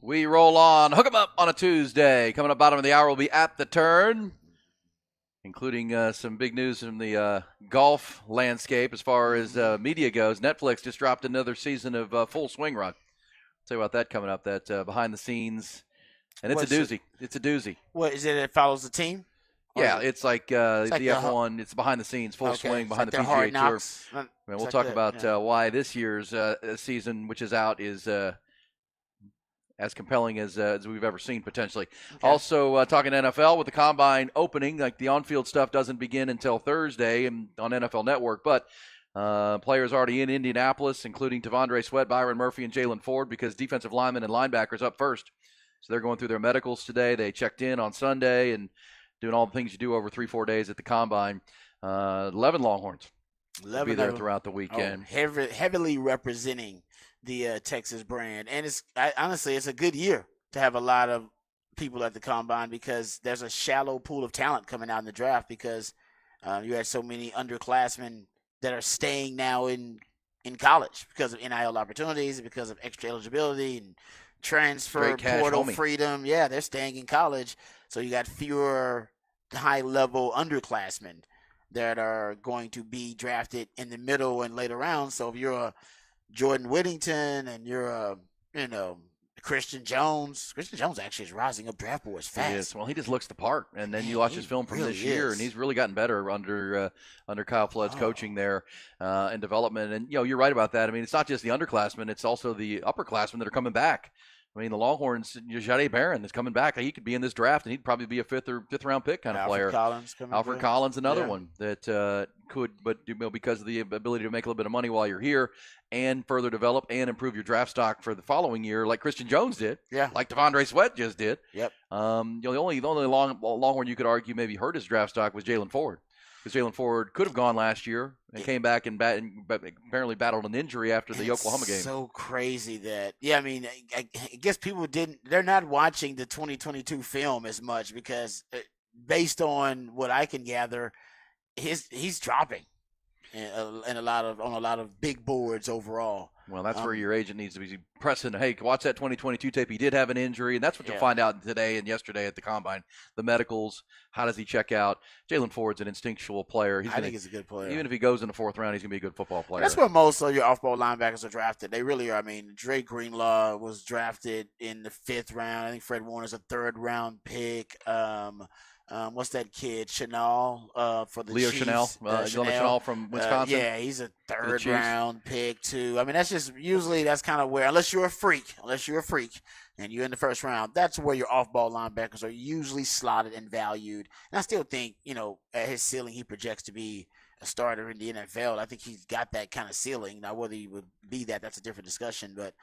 We roll on. Hook 'em up on a Tuesday. Coming up bottom of the hour, we'll be at the turn, including some big news from the golf landscape as far as media goes. Netflix just dropped another season of Full Swing Run. I'll tell you about that coming up, that behind the scenes. And it's a doozy. It's a doozy. What is it? It follows the team? Yeah, it's like the F1. It's behind the scenes, full swing behind the PGA Tour. We'll talk about why this year's season, which is out, is as compelling as we've ever seen potentially. Okay. Also talking NFL with the Combine opening, like the on-field stuff doesn't begin until Thursday on NFL Network, but players already in Indianapolis, including T'Vondre Sweat, Byron Murphy, and Jalen Ford, because defensive linemen and linebackers up first. So they're going through their medicals today. They checked in on Sunday and doing all the things you do over 3-4 days at the Combine. 11 Longhorns will be there throughout the weekend. Heavily representing the Texas brand. And honestly, it's a good year to have a lot of people at the Combine, because there's a shallow pool of talent coming out in the draft, because you had so many underclassmen that are staying now in college because of NIL opportunities, because of extra eligibility and transfer portal freedom. Yeah, they're staying in college. So you got fewer high-level underclassmen that are going to be drafted in the middle and later rounds. So if you're a Jordan Whittington and you're a, Christian Jones actually is rising up draft boards fast. He is. Well, he just looks the part. And then you watch his film from this year, and he's really gotten better under Kyle Flood's coaching there and development. And, you're right about that. I mean, it's not just the underclassmen. It's also the upperclassmen that are coming back. I mean, the Longhorns, Jahdae Barron is coming back. He could be in this draft, and he'd probably be a fifth round pick kind of player. Alfred Collins, another one that could, but because of the ability to make a little bit of money while you're here and further develop and improve your draft stock for the following year, like Christian Jones did, like T'Vondre Sweat just did. Yep. The only Longhorn you could argue maybe hurt his draft stock was Jalen Ford. Because Jalen Ford could have gone last year and came back and apparently battled an injury after the Oklahoma game. So crazy that, I guess people they're not watching the 2022 film as much, because based on what I can gather, he's dropping on a lot of big boards overall. Well, that's where your agent needs to be pressing. Hey, watch that 2022 tape. He did have an injury, and that's what you'll find out today and yesterday at the Combine. The medicals, how does he check out? Jalen Ford's an instinctual player. I think he's a good player. Even if he goes in the fourth round, he's going to be a good football player. That's where most of your off-ball linebackers are drafted. They really are. I mean, Dre Greenlaw was drafted in the 5th round. I think Fred Warner's a 3rd-round pick. What's that kid? Chanel for the Leo Chiefs. Chanel from Wisconsin. He's a 3rd-round pick too. I mean, that's just usually that's kind of where, unless you're a freak, and you're in the 1st round, that's where your off-ball linebackers are usually slotted and valued. And I still think, at his ceiling, he projects to be a starter in the NFL. I think he's got that kind of ceiling. Now, whether he would be that's a different discussion. But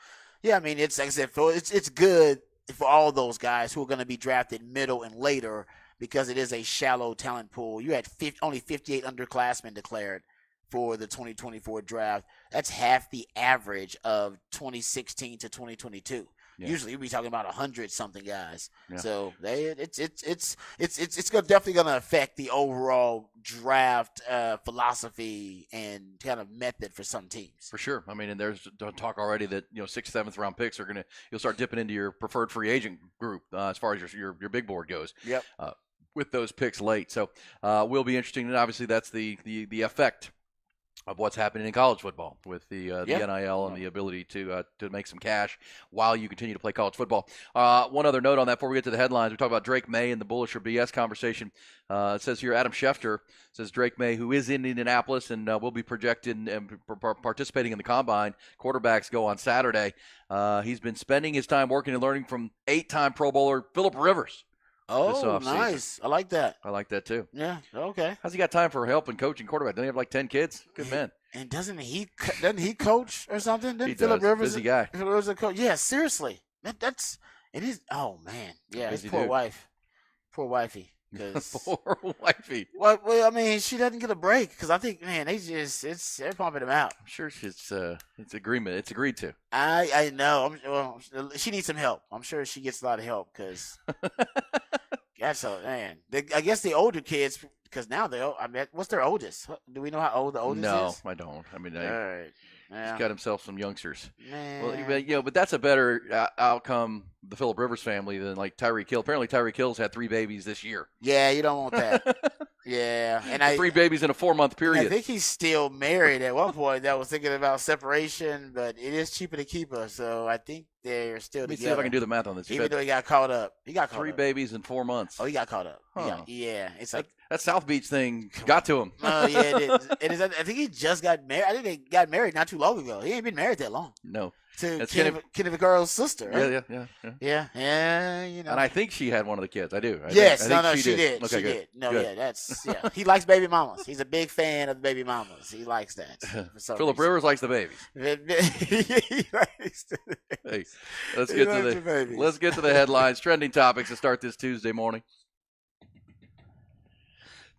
yeah, I mean, it's like I said, it's good for all those guys who are going to be drafted middle and later, because it is a shallow talent pool. You had only 58 underclassmen declared for the 2024 draft. That's half the average of 2016 to 2022. Yeah. Usually you'd be talking about 100-something guys. Yeah. So it's definitely going to affect the overall draft philosophy and kind of method for some teams. For sure. I mean, and there's talk already that 6th, 7th round picks you'll start dipping into your preferred free agent group as far as your big board goes. Yep. With those picks late. So will be interesting. And obviously that's the effect of what's happening in college football with the NIL and the ability to make some cash while you continue to play college football. One other note on that before we get to the headlines. We talk about Drake May and the Bullish or BS conversation. It says here, Adam Schefter says Drake May, who is in Indianapolis and will be projected and participating in the Combine. Quarterbacks go on Saturday. He's been spending his time working and learning from 8-time Pro Bowler Phillip Rivers. Oh, nice. I like that. I like that, too. Yeah, okay. How's he got time for help and coaching quarterback? Doesn't he have like 10 kids? Good man. And doesn't he coach or something? He Phillip does. Rivers, busy guy. Phillip Rivers a coach. Yeah, seriously. It is. Oh, man. Yeah, his poor wife. Poor wifey. Poor wifey. Well, I mean, she doesn't get a break because I think, man, they're pumping him out. I'm sure it's agreement. It's agreed to. I know. She needs some help. I'm sure she gets a lot of help because that's man. I guess the older kids, because now what's their oldest? Do we know how old the oldest is? No, I don't. I mean, all right. Yeah. He's got himself some youngsters. Man. Well, but that's a better outcome, the Phillip Rivers family, than like Tyreek Hill. Apparently, Tyreek Hill's had 3 babies this year. Yeah, you don't want that. Yeah, and 3 babies in a 4-month period. I think he's still married at one point. That was thinking about separation, but it is cheaper to keep her, so I think they're still Let me together. see if I can do the math on this. Even though he got caught up. He got caught 3 up. babies in 4 months. Oh, he got caught up. Huh. Yeah, it's like that South Beach thing got to him. oh yeah, it is. I think he just got married. I think they got married not too long ago. He ain't been married that long. No. To That's Kenny Vaccara's sister. Right? Yeah. You know. And I think she had one of the kids. I do. Yes, I think she did. Okay, She good. did. No, Good. yeah, that's He likes baby mamas. He's a big fan of baby mamas. He likes that. Phillip Rivers likes the babies. He likes Hey, let's He get likes the to babies. let's get to the headlines, trending topics to start this Tuesday morning.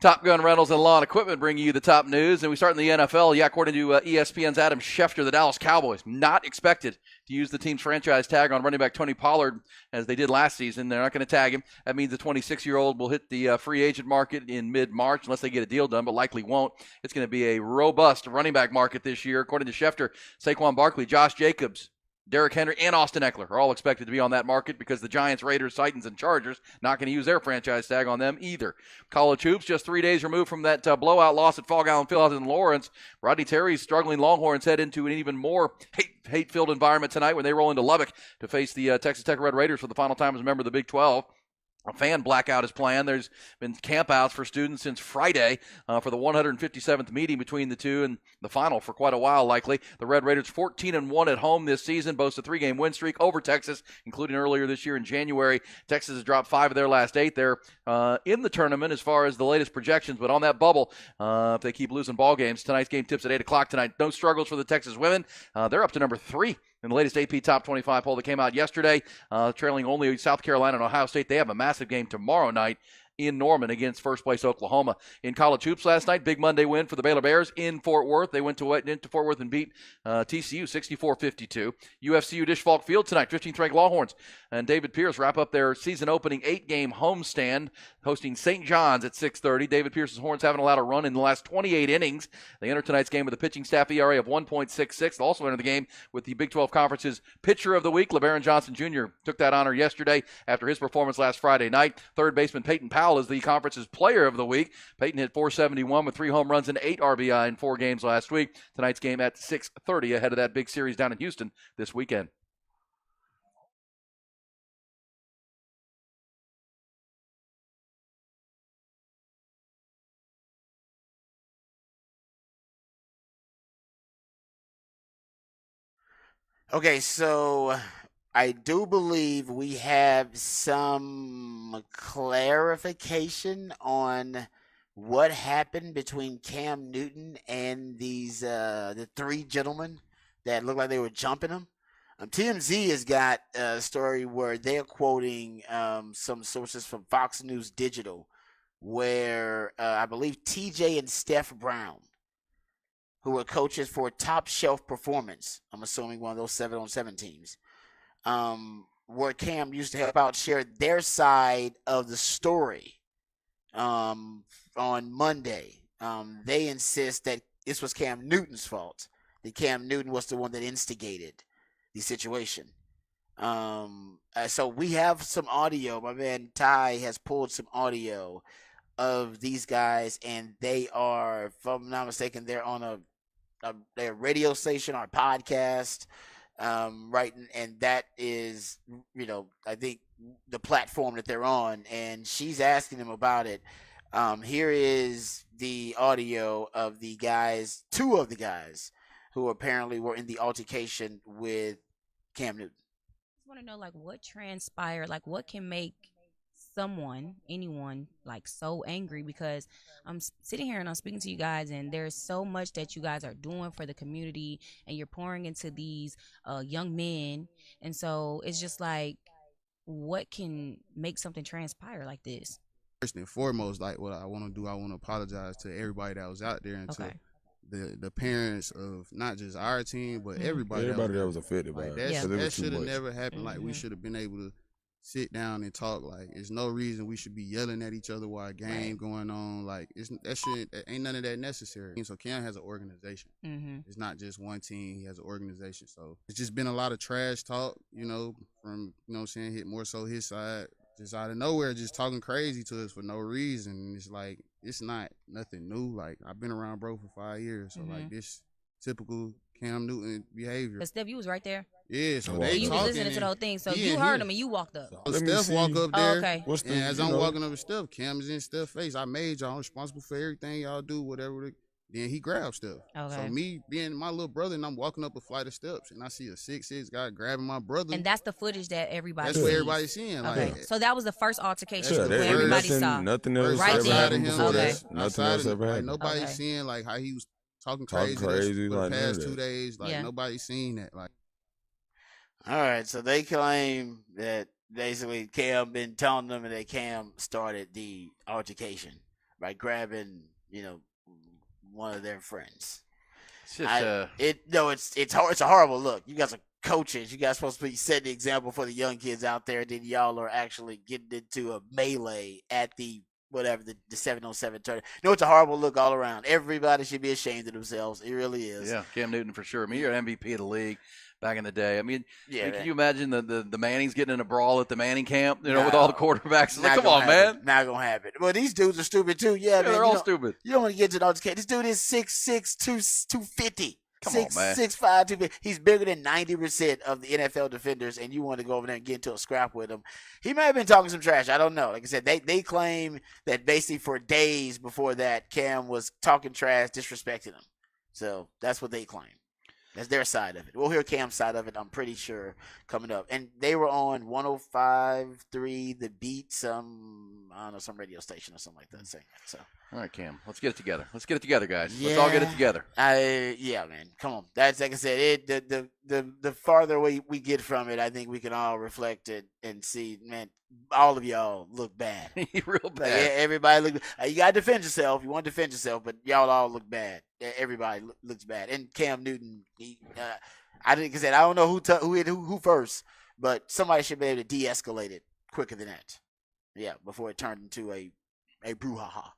Top Gun Rentals and Lawn Equipment bringing you the top news, and we start in the NFL. Yeah, according to ESPN's Adam Schefter, the Dallas Cowboys not expected to use the team's franchise tag on running back Tony Pollard as they did last season. They're not going to tag him. That means the 26-year-old will hit the free agent market in mid-March unless they get a deal done, but likely won't. It's going to be a robust running back market this year. According to Schefter, Saquon Barkley, Josh Jacobs, Derrick Henry, and Austin Eckler are all expected to be on that market because the Giants, Raiders, Titans, and Chargers not going to use their franchise tag on them either. College hoops, just 3 days removed from that blowout loss at Fog Island Fieldhouse in Lawrence. Rodney Terry's struggling Longhorns head into an even more hate-filled environment tonight when they roll into Lubbock to face the Texas Tech Red Raiders for the final time as a member of the Big 12. A fan blackout is planned. There's been campouts for students since Friday for the 157th meeting between the two and the final for quite a while, likely. The Red Raiders 14-1 at home this season, boast a 3-game win streak over Texas, including earlier this year in January. Texas has dropped 5 of their last 8. They're in the tournament as far as the latest projections, but on that bubble, if they keep losing ball games. Tonight's game tips at 8 o'clock tonight. No struggles for the Texas women. They're up to number 3 in the latest AP Top 25 poll that came out yesterday, trailing only South Carolina and Ohio State. They have a massive game tomorrow night in Norman against first-place Oklahoma. In college hoops last night, big Monday win for the Baylor Bears in Fort Worth. They went into Fort Worth and beat TCU 64-52. UFCU Dish Falk Field tonight, 15th-ranked Longhorns and David Pierce wrap up their season-opening 8-game homestand, hosting St. John's at 6:30. David Pierce's Horns haven't allowed a run in the last 28 innings. They enter tonight's game with a pitching staff ERA of 1.66. They'll also enter the game with the Big 12 Conference's Pitcher of the Week. LeBaron Johnson Jr. took that honor yesterday after his performance last Friday night. Third baseman Peyton Powell is the conference's Player of the Week. Peyton hit .471 with 3 home runs and 8 RBI in 4 games last week. Tonight's game at 6:30 ahead of that big series down in Houston this weekend. Okay, so I do believe we have some clarification on what happened between Cam Newton and these the 3 gentlemen that looked like they were jumping him. TMZ has got a story where they're quoting some sources from Fox News Digital, where I believe TJ and Steph Brown, who were coaches for Top Shelf Performance, I'm assuming one of those 7-on-7 teams, where Cam used to help out, shared their side of the story on Monday. They insist that this was Cam Newton's fault, that Cam Newton was the one that instigated the situation. So we have some audio. My man Ty has pulled some audio of these guys, and they are, if I'm not mistaken, they're on their radio station or podcast, right? And that is, I think the platform that they're on, and she's asking them about it. Here is the audio of the guys, 2 of the guys who apparently were in the altercation with Cam Newton. I just want to know, what transpired, what can make anyone, so angry, because I'm sitting here and I'm speaking to you guys, and there's so much that you guys are doing for the community, and you're pouring into these young men, and so it's just what can make something transpire like this? First and foremost, what I want to do, I want to apologize to everybody that was out there and to the parents of not just our team, but everybody that was affected by it. That should have never happened. We should have been able to sit down and talk. Like, there's no reason we should be yelling at each other while a game going on. Like, ain't none of that necessary. So Cam has an organization. Mm-hmm. It's not just one team. He has an organization. So it's just been a lot of trash talk, from, what I'm saying, hit more so his side. Just out of nowhere, just talking crazy to us for no reason. It's like, it's not nothing new. Like, I've been around bro for 5 years. So, like, this typical Cam Newton behavior. But Steph, you was right there. Yeah, so So you was listening to the whole thing. So you heard him and you walked up. So Steph walk up there. Oh, okay. And as I'm walking up with Steph, Cam is in Steph's face. I made y'all responsible for everything y'all do, whatever. Then he grabs Steph. Okay. So me being my little brother, and I'm walking up a flight of steps, and I see a 6'6" guy grabbing my brother. And that's the footage that everybody That's what everybody's seeing. Okay. Like, So that was the first altercation Yeah, where everybody saw. Nothing else Right ever then. happened before Okay. that. Nothing else ever like, happened. nobody's Okay. seeing like how he was talking Talking crazy for like the none of past that. 2 days. Like Yeah. nobody's seen that. Like, All right, so they claim that basically Cam been telling them that Cam started the altercation by grabbing, one of their friends. It's just, It's a horrible look. You guys are coaches. You guys supposed to be setting the example for the young kids out there. Then y'all are actually getting into a melee at the 7-on-7 tournament. It's a horrible look all around. Everybody should be ashamed of themselves. It really is. yeah, Cam Newton for sure. I mean, you're an MVP of the league back in the day. I mean, Yeah, can man. you imagine the Mannings getting in a brawl at the Manning camp, with No. all the quarterbacks? It's like, Not come gonna on, happen. man. Not gonna happen. Well, these dudes are stupid too. Yeah, man. They're all stupid. You don't want to get to the altercation. This dude is 6'6", 250. Come on, man. 6'5", 250. He's bigger than 90% of the NFL defenders, and you want to go over there and get into a scrap with him. He may have been talking some trash. I don't know. Like I said, they claim that basically for days before that, Cam was talking trash, disrespecting him. So that's what they claim. That's their side of it. We'll hear Cam's side of it, I'm pretty sure, coming up. And they were on 105.3 The Beat, some radio station or something like that. Saying that. So. All right, Cam, let's get it together. Let's get it together, guys. Let's all get it together. Yeah, man. Come on. That's like I said. The farther we get from it, I think we can all reflect it and see, man. All of y'all look bad. Real bad. Like, everybody look. You gotta defend yourself. You want to defend yourself, but y'all all look bad. Everybody looks bad. And Cam Newton, I don't know who first, but somebody should be able to de-escalate it quicker than that. Yeah, before it turned into a brouhaha.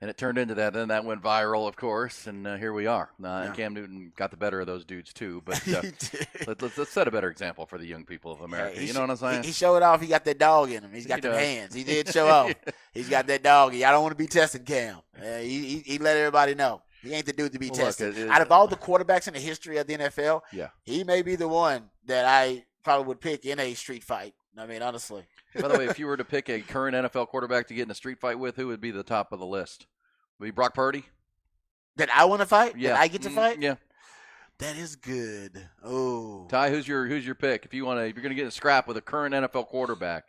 And it turned into that. Then that went viral, of course, and here we are. Yeah. And Cam Newton got the better of those dudes too. But He did. let's set a better example for the young people of America. Hey, You know what I'm saying? He showed off. He got that dog in him. He's got He them does. hands. He did show off. He's got that dog. I don't want to be testing Cam. He let everybody know. He ain't the dude to be Well, look, tested. Out of all the quarterbacks in the history of the NFL, Yeah. he may be the one that I probably would pick in a street fight. I mean, honestly. By the way, if you were to pick a current NFL quarterback to get in a street fight with, who would be the top of the list? Would it be Brock Purdy? That I want to fight? Yeah. That I get to fight? Yeah. That is good. Oh. Ty, who's your pick? If you're gonna get a scrap with a current NFL quarterback,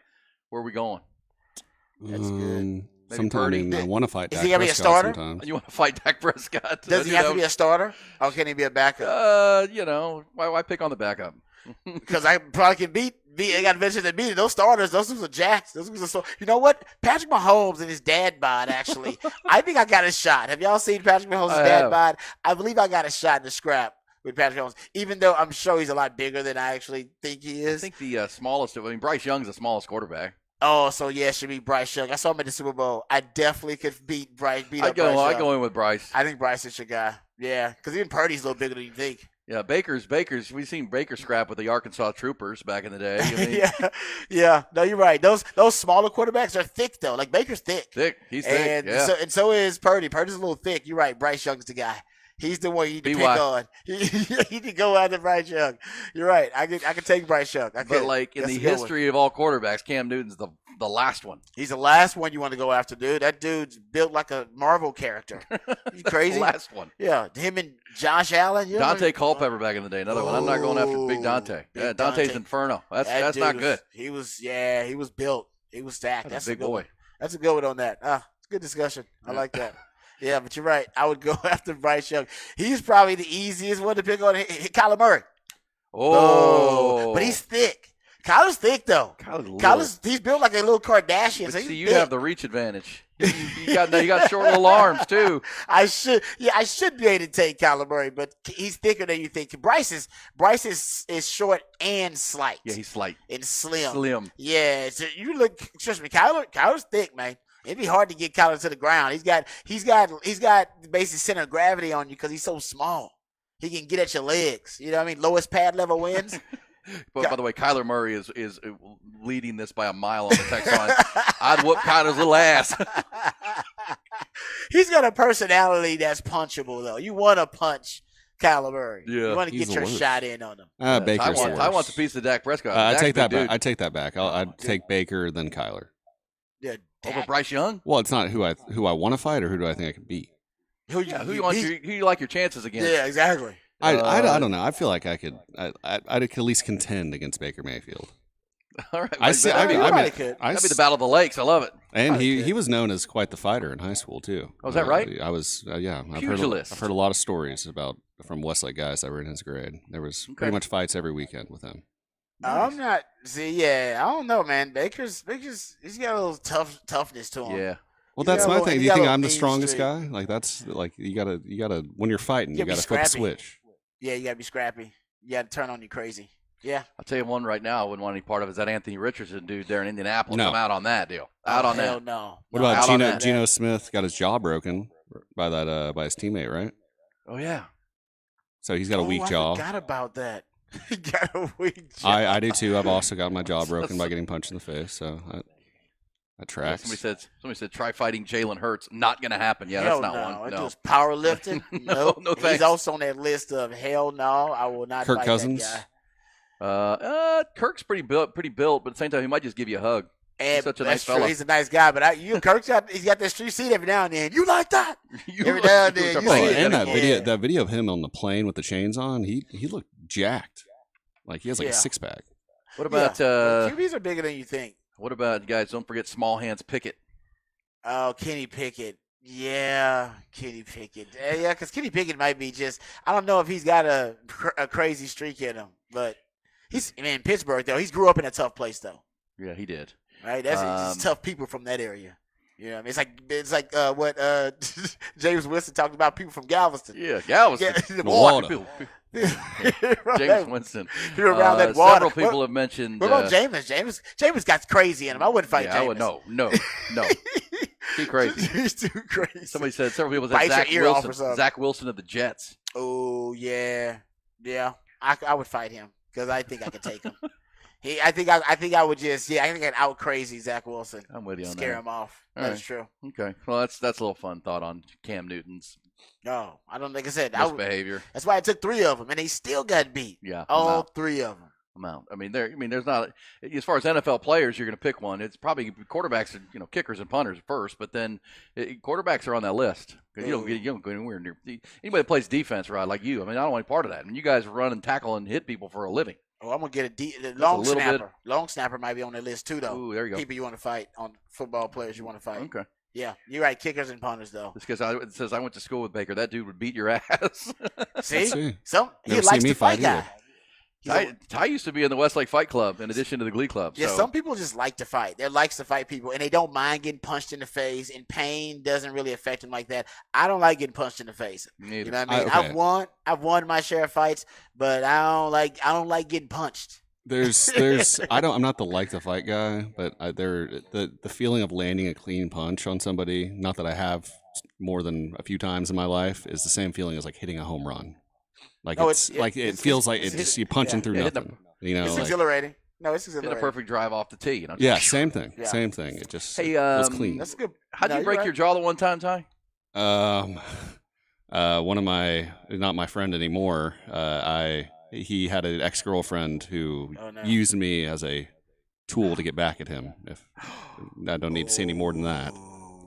where are we going? That's good. Sometimes I want to fight Is Dak he gonna be a Prescott starter? sometimes. You want to fight Dak Prescott? Does he have to be a starter? Or can he be a backup? Why pick on the backup? Because I probably can beat. I got to mention that beating those starters. Those are jacks. You know what? Patrick Mahomes and his dad bod. Actually, I think I got a shot. Have y'all seen Patrick Mahomes' I dad have. bod? I believe I got a shot in the scrap with Patrick Mahomes. Even though I'm sure he's a lot bigger than I actually think he I is. think the smallest. Bryce Young's the smallest quarterback. Oh, so yeah, it should be Bryce Young. I saw him at the Super Bowl. I definitely could beat Bryce. I'd go in with Bryce. I think Bryce is your guy. Yeah, because even Purdy's a little bigger than you think. Yeah, Baker's. We've seen Baker scrap with the Arkansas Troopers back in the day. I mean, yeah. No, you're right. Those smaller quarterbacks are thick though. Like Baker's thick. He's thick. And Yeah. so is Purdy. Purdy's a little thick. You're right. Bryce Young's the guy. He's the one you need to pick on. You need to go after Bryce Young. You're right. I can take Bryce Young. But like in the history of all quarterbacks, Cam Newton's the last one. He's the last one you want to go after, dude. That dude's built like a Marvel character. You crazy? The last one. Yeah, him and Josh Allen. Dante Culpepper back in the day, another one. I'm not going after Big Dante. Big Yeah, Dante's Dante. Inferno. That's That not dude good. He was built. He was stacked. That's That's a big good boy. one. That's a good one on that. It's a good discussion. I Yeah. like that. Yeah, but you're right. I would go after Bryce Young. He's probably the easiest one to pick on. Kyler Murray. Oh, But he's thick. Kyler's thick though. Kyler's he's built like a little Kardashian. But So he's see, you thick. have the reach advantage. You got short little arms too. I should be able to take Kyler Murray, but he's thicker than you think. Bryce is short and slight. Yeah, he's slight and slim. Slim. Yeah, so you look. Trust me, Kyler's thick, man. It'd be hard to get Kyler to the ground. He's got basically center of gravity on you because he's so small. He can get at your legs. You know what I mean? Lowest pad level wins. But by the way, Kyler Murray is leading this by a mile on the text line. I'd whoop Kyler's little ass. He's got a personality that's punchable, though. You want to punch Kyler Murray. Yeah, you want to get your shot in on him. Baker's the worst. I want a piece of Dak Prescott. I take that back. I take that back. I'd take Baker then Kyler. Yeah, over Bryce Young. Well, it's not who I want to fight or who do I think I can beat. Who you like your chances against? Yeah, exactly. I don't know. I feel like I could. I'd at least contend against Baker Mayfield. All right, that'd be the Battle of the Lakes. I love it. And he was known as quite the fighter in high school too. Oh, is that right? I was. Yeah, Pugilist. I've heard a lot of stories from Westlake guys that were in his grade. There was pretty much fights every weekend with him. I'm not. See, yeah, I don't know, man. Baker's he's got a little toughness to him. Yeah. Well, that's my thing. Do you think I'm the strongest guy? Like that's like you gotta when you're fighting, you gotta flip the switch. Yeah, you gotta be scrappy. You gotta turn on you crazy. Yeah. I'll tell you one right now I wouldn't want any part of is that Anthony Richardson dude there in Indianapolis. No. I'm out on that deal. Out on that. No. What about Geno Smith got his jaw broken by by his teammate, right? Oh yeah. So he's got a weak jaw. I forgot about that. He got a weak jaw. I do too. I've also got my jaw broken by getting punched in the face. So that tracks. Somebody said try fighting Jalen Hurts. Not going to happen. Yeah, that's not one. No. Just powerlifting. No, thanks. He's also on that list of hell no. I will not. Kirk fight Cousins. That guy. Kirk's pretty built, but at the same time he might just give you a hug. He's such a nice fella. He's a nice guy, but Kirk's got that street seat every now and then. You like that? Every now and then. And that video of him on the plane with the chains on, he looked jacked. Like he has a 6-pack. What about QBs are bigger than you think. What about guys? Don't forget Small Hands Pickett. Oh, Kenny Pickett. Yeah, Kenny Pickett. Yeah, because Kenny Pickett might be just. I don't know if he's got a crazy streak in him, but he's in Pittsburgh though. He grew up in a tough place though. Yeah, he did. Right, that's just tough people from that area. You know what I mean? It's like what James Winston talked about, people from Galveston. Yeah, Galveston. Yeah, the water. James Winston. You're around that water. Several people have mentioned. What about James? James got crazy in him. I wouldn't fight James. No. Too crazy. He's too crazy. Several people said Zach Wilson of the Jets. Oh yeah. I would fight him because I think I could take him. I think I would just I think I'd out crazy Zach Wilson. I'm with you on that. Scare him off. That's true. Okay. Well, that's a little fun thought on Cam Newton's. No, I don't. Like I said, misbehavior. That's why I took 3 of them, and they still got beat. Yeah, all 3 of them. I'm out. There's not as far as NFL players, you're going to pick one. It's probably quarterbacks and kickers and punters first, but then quarterbacks are on that list because you don't go anywhere near anybody that plays defense, right? Like you. I don't want any part of that. You guys run and tackle and hit people for a living. Oh, I'm gonna get a long snapper. Long snapper might be on the list too, though. Ooh, there you go. People you want to fight on football players you want to fight. Okay. Yeah, you're right. Kickers and punters, though. It's because it says I went to school with Baker. That dude would beat your ass. See, he likes to fight guy. Ty used to be in the Westlake Fight Club in addition to the Glee Club. Yeah, so. Some people just like to fight. They likes to fight people, and they don't mind getting punched in the face. And pain doesn't really affect them like that. I don't like getting punched in the face. Neither. You know what I mean? I've won my share of fights, but I don't like getting punched. I'm not the fight guy, but the feeling of landing a clean punch on somebody, not that I have more than a few times in my life, is the same feeling as like hitting a home run. Like it feels like you're punching through nothing. It's exhilarating. No, it's exhilarating. Hit a perfect drive off the tee. Yeah, same thing. Yeah. Same thing. It just was clean. That's good. How'd you break your jaw the one time, Ty? One of not my friend anymore. He had an ex-girlfriend who used me as a tool to get back at him. If I don't need to say any more than that.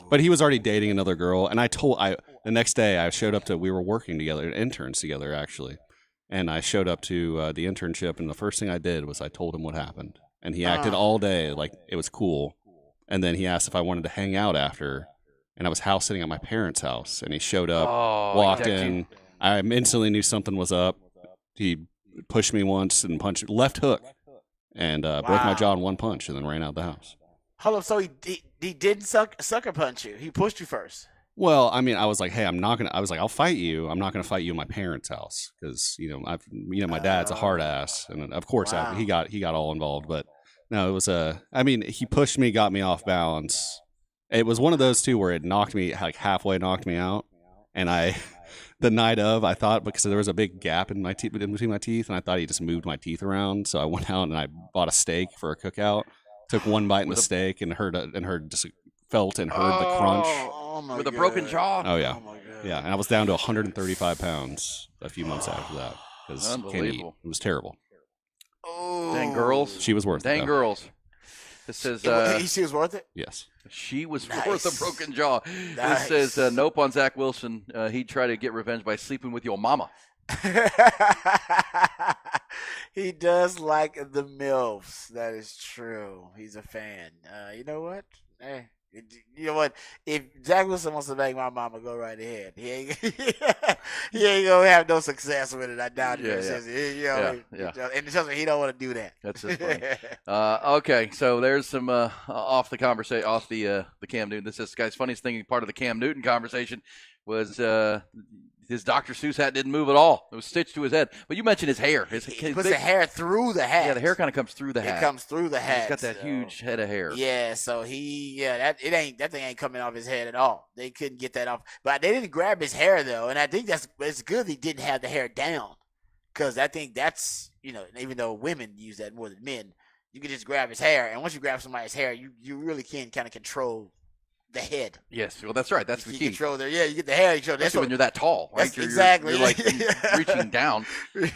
But he was already dating another girl, and the next day I showed up to. We were working together, interns together actually, and I showed up to the internship, and the first thing I did was I told him what happened, and he acted all day like it was cool, and then he asked if I wanted to hang out after, and I was house sitting at my parents' house, and he showed up, walked in. I instantly knew something was up. He pushed me once and punched left hook, and broke my jaw in one punch, and then ran out of the house. Hold up. So he didn't sucker punch you. He pushed you first. Well, I mean, I was like, hey, I'm not gonna. I was like, I'll fight you. I'm not gonna fight you in my parents' house because my dad's a hard ass, and of course Wow. he got all involved. But no, it was I mean, he pushed me, got me off balance. It was one of those two where it knocked me like halfway, knocked me out, and the night of, I thought because there was a big gap in my teeth between my teeth, and I thought he just moved my teeth around, so I went out and I bought a steak for a cookout. Took one bite in the steak and just felt and heard the crunch. Oh my With a God. broken jaw. Oh yeah, Oh my God. yeah, and I was down to 135 pounds a few months after that because can't eat. Unbelievable. It was terrible. Oh. Dang girls. She was worth it. Dang though. girls. This says She was worth it. Yes. she was Nice. worth a broken jaw. Nice. This says nope on Zach Wilson. He'd try to get revenge by sleeping with your mama. He does like the MILFs. That is true. He's a fan. You know what? Hey, you know what? If Zach Wilson wants to bang my mama, go right ahead. He ain't gonna have no success with it. I doubt it. And trust me, he don't want to do that. That's just funny. Okay, so there's some off the Cam Newton. This guy's funniest thing. Part of the Cam Newton conversation was his Dr. Seuss hat didn't move at all. It was stitched to his head. But you mentioned his hair. He puts the hair through the hat. Yeah, the hair kind of comes through the hat. It comes through the hat. He's got that huge head of hair. Yeah, so that thing ain't coming off his head at all. They couldn't get that off, but they didn't grab his hair though, and I think it's good he didn't have the hair down, because I think that's even though women use that more than men, you can just grab his hair, and once you grab somebody's hair, you really can kind of control the head. Yes, well, that's right. That's the You key. control there. Yeah, you get the hair. You control. Especially when you're that tall, right? That's exactly. You're like reaching down. And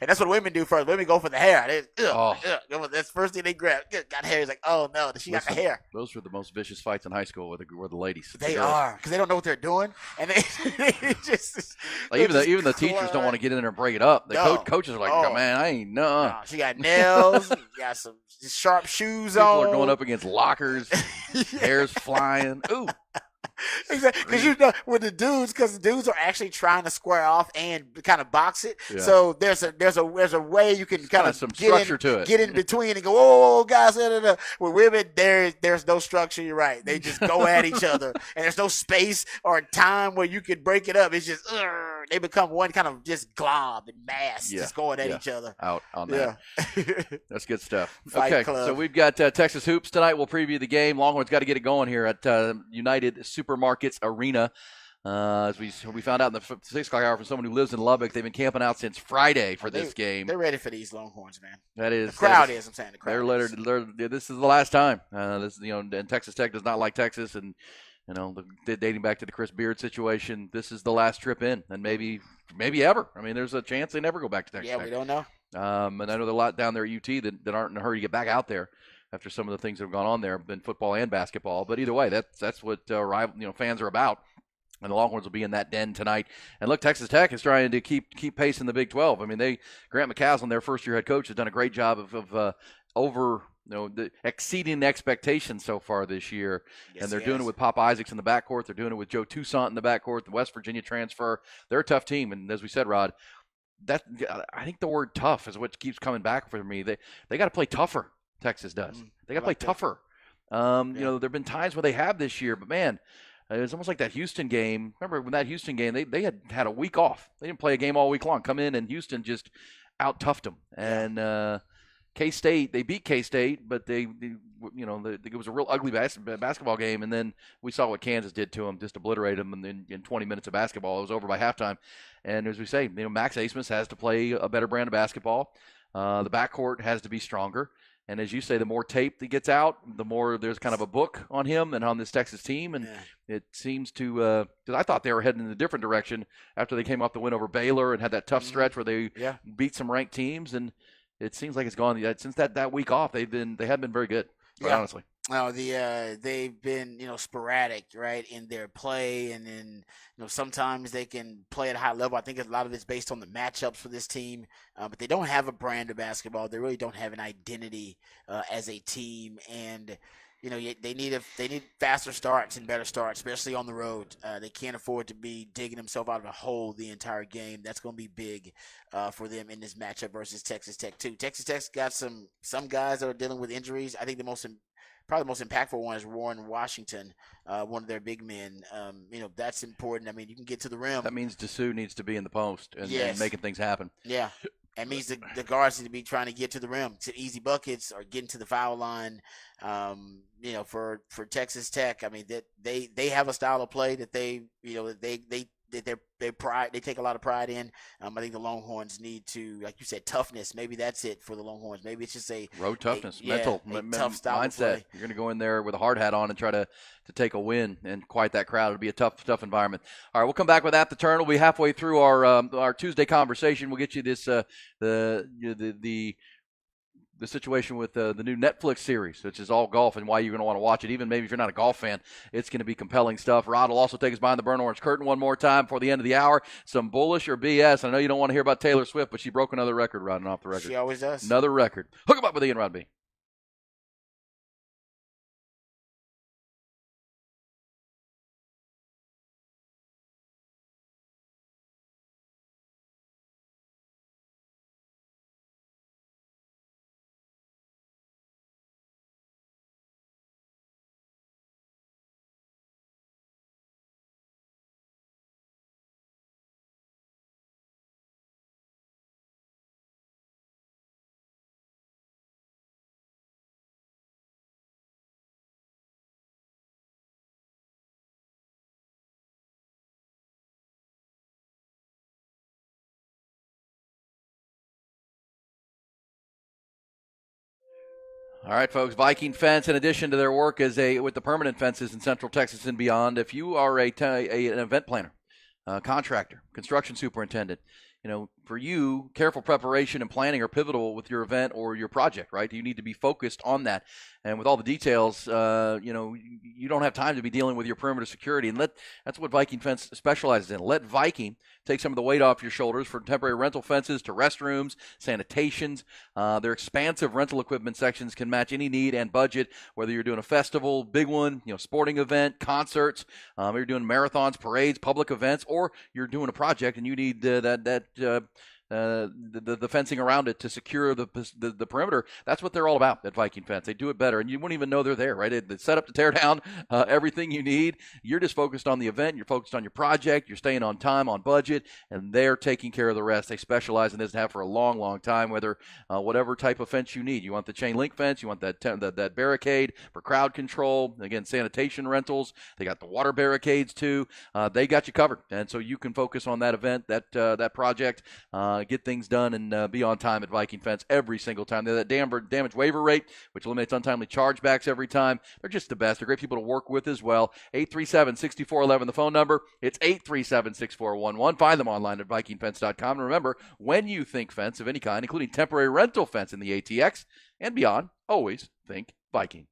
that's what women do first. Women go for the hair. That's the first thing they grab. Got hair. He's like, oh no, she got the hair. Those were the most vicious fights in high school were the ladies. They are, because they don't know what they're doing, and they just like even the teachers don't want to get in there and break it up. The coaches are like, oh, man, I ain't no. She got nails, got some sharp shoes People on. Are going up against lockers, hair's flying. Ooh. Exactly, because with the dudes, because the dudes are actually trying to square off and kind of box it. Yeah. So there's a way you can kind of some structure to it. Get in between and go, oh guys, With women, there's no structure. You're right. They just go at each other, and there's no space or time where you can break it up. It's just they become one kind of just glob and mass, just going at each other. Out on that. Yeah. That's good stuff. Fight okay, club. so we've got Texas Hoops tonight. We'll preview the game. Longhorns got to get it going here at United Supermarkets Arena. As we found out in the 6 o'clock hour from someone who lives in Lubbock, they've been camping out since Friday for this game. They're ready for these Longhorns, man. That is the crowd is. I'm saying the crowd. This is the last time. And Texas Tech does not like Texas, and dating back to the Chris Beard situation, this is the last trip in, and maybe ever. I mean, there's a chance they never go back to Texas Tech. Yeah, we don't know. And I know there are a lot down there at UT that aren't in a hurry to get back out there after some of the things that have gone on there, been football and basketball. But either way, that's what fans are about. And the Longhorns will be in that den tonight. And look, Texas Tech is trying to keep pace in the Big 12. I mean, Grant McCaslin, their first-year head coach, has done a great job of exceeding expectations so far this year. Yes, and they're doing it with Pop Isaacs in the backcourt. They're doing it with Joe Toussaint in the backcourt, the West Virginia transfer. They're a tough team. And as we said, Rod, I think the word tough is what keeps coming back for me. They got to play tougher. Texas does. They got to play tougher. There have been times where they have this year, but man, it was almost like that Houston game. Remember when that Houston game, they had a week off. They didn't play a game all week long. Come in and Houston just out-toughed them. And K-State, they beat K-State, but it was a real ugly basketball game. And then we saw what Kansas did to them, just obliterated them in 20 minutes of basketball. It was over by halftime. And as we say, Max Abmas has to play a better brand of basketball. The backcourt has to be stronger. And as you say, the more tape that gets out, the more there's kind of a book on him and on this Texas team. And it seems to because I thought they were heading in a different direction after they came off the win over Baylor and had that tough stretch where they beat some ranked teams. And it seems like it's gone since that week off. They haven't been very good, honestly. No, they've been sporadic, right, in their play, and then sometimes they can play at a high level. I think a lot of it's based on the matchups for this team, but they don't have a brand of basketball. They really don't have an identity as a team, and they need faster starts and better starts, especially on the road. They can't afford to be digging themselves out of a hole the entire game. That's going to be big for them in this matchup versus Texas Tech too. Texas Tech's got some guys that are dealing with injuries. I think the most probably the most impactful one is Warren Washington, one of their big men. That's important. I mean, you can get to the rim. That means Dessou needs to be in the post and Yes. making things happen. Yeah. That means the guards need to be trying to get to the rim, to easy buckets or getting to the foul line. For Texas Tech, I mean, that they have a style of play that they take a lot of pride in. I think the Longhorns need to, like you said, toughness. Maybe that's it for the Longhorns. Maybe it's just a road toughness, tough style mindset. of play. You're going to go in there with a hard hat on and try to take a win and quiet that crowd. It'll be a tough environment. All right, we'll come back with At the Turn. We'll be halfway through our Tuesday conversation. We'll get you this the situation with the new Netflix series, which is all golf, and why you're going to want to watch it. Even maybe if you're not a golf fan, it's going to be compelling stuff. Rod will also take us behind the burnt orange curtain one more time before the end of the hour. Some bullish or BS. I know you don't want to hear about Taylor Swift, but she broke another record, Rod, and off the record. She always does. Another record. Hook 'em up with Ian Rod B. All right, folks. Viking Fence, in addition to their work with the permanent fences in Central Texas and beyond, if you are an event planner, contractor, construction superintendent, for you, careful preparation and planning are pivotal with your event or your project, right? You need to be focused on that. And with all the details, you don't have time to be dealing with your perimeter security. And that's what Viking Fence specializes in. Let Viking take some of the weight off your shoulders for temporary rental fences to restrooms, sanitations. Their expansive rental equipment sections can match any need and budget, whether you're doing a festival, big one, sporting event, concerts, you're doing marathons, parades, public events, or you're doing a project and you need the fencing around it to secure the perimeter. That's what they're all about at Viking Fence. They do it better, and you wouldn't even know they're there, right? It's set up to tear down everything you need. You're just focused on the event. You're focused on your project. You're staying on time, on budget, and they're taking care of the rest. They specialize in this and have for a long, long time, whatever type of fence you need. You want the chain link fence. You want that barricade for crowd control. Again, sanitation rentals. They got the water barricades, too. They got you covered, and so you can focus on that event, that project, get things done and be on time at Viking Fence every single time. They're that damage waiver rate, which eliminates untimely chargebacks every time. They're just the best. They're great people to work with as well. 837-6411, the phone number. It's 837-6411. Find them online at vikingfence.com. And remember, when you think fence of any kind, including temporary rental fence in the ATX and beyond, always think Viking.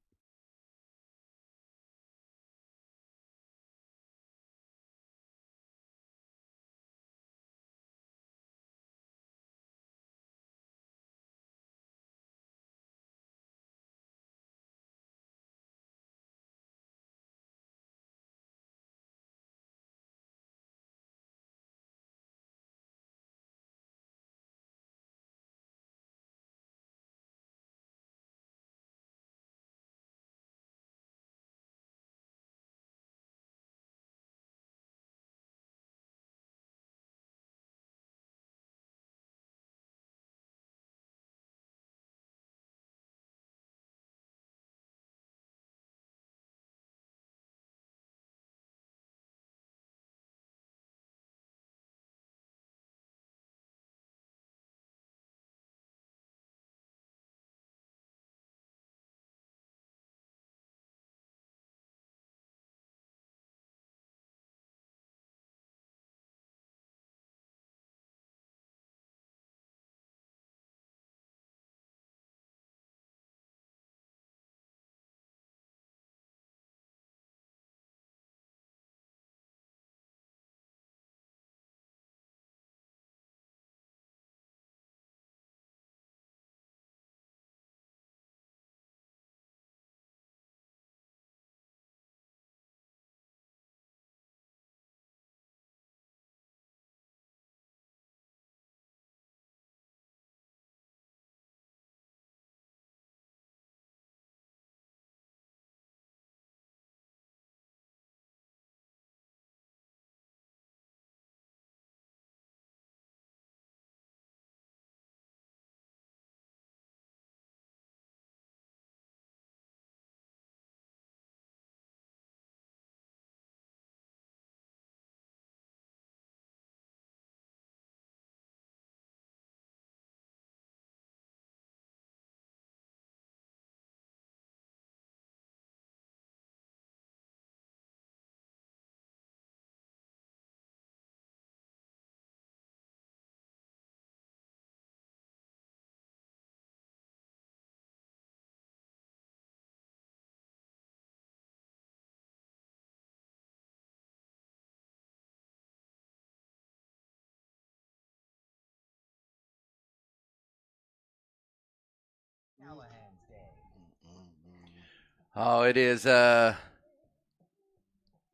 Oh, it is at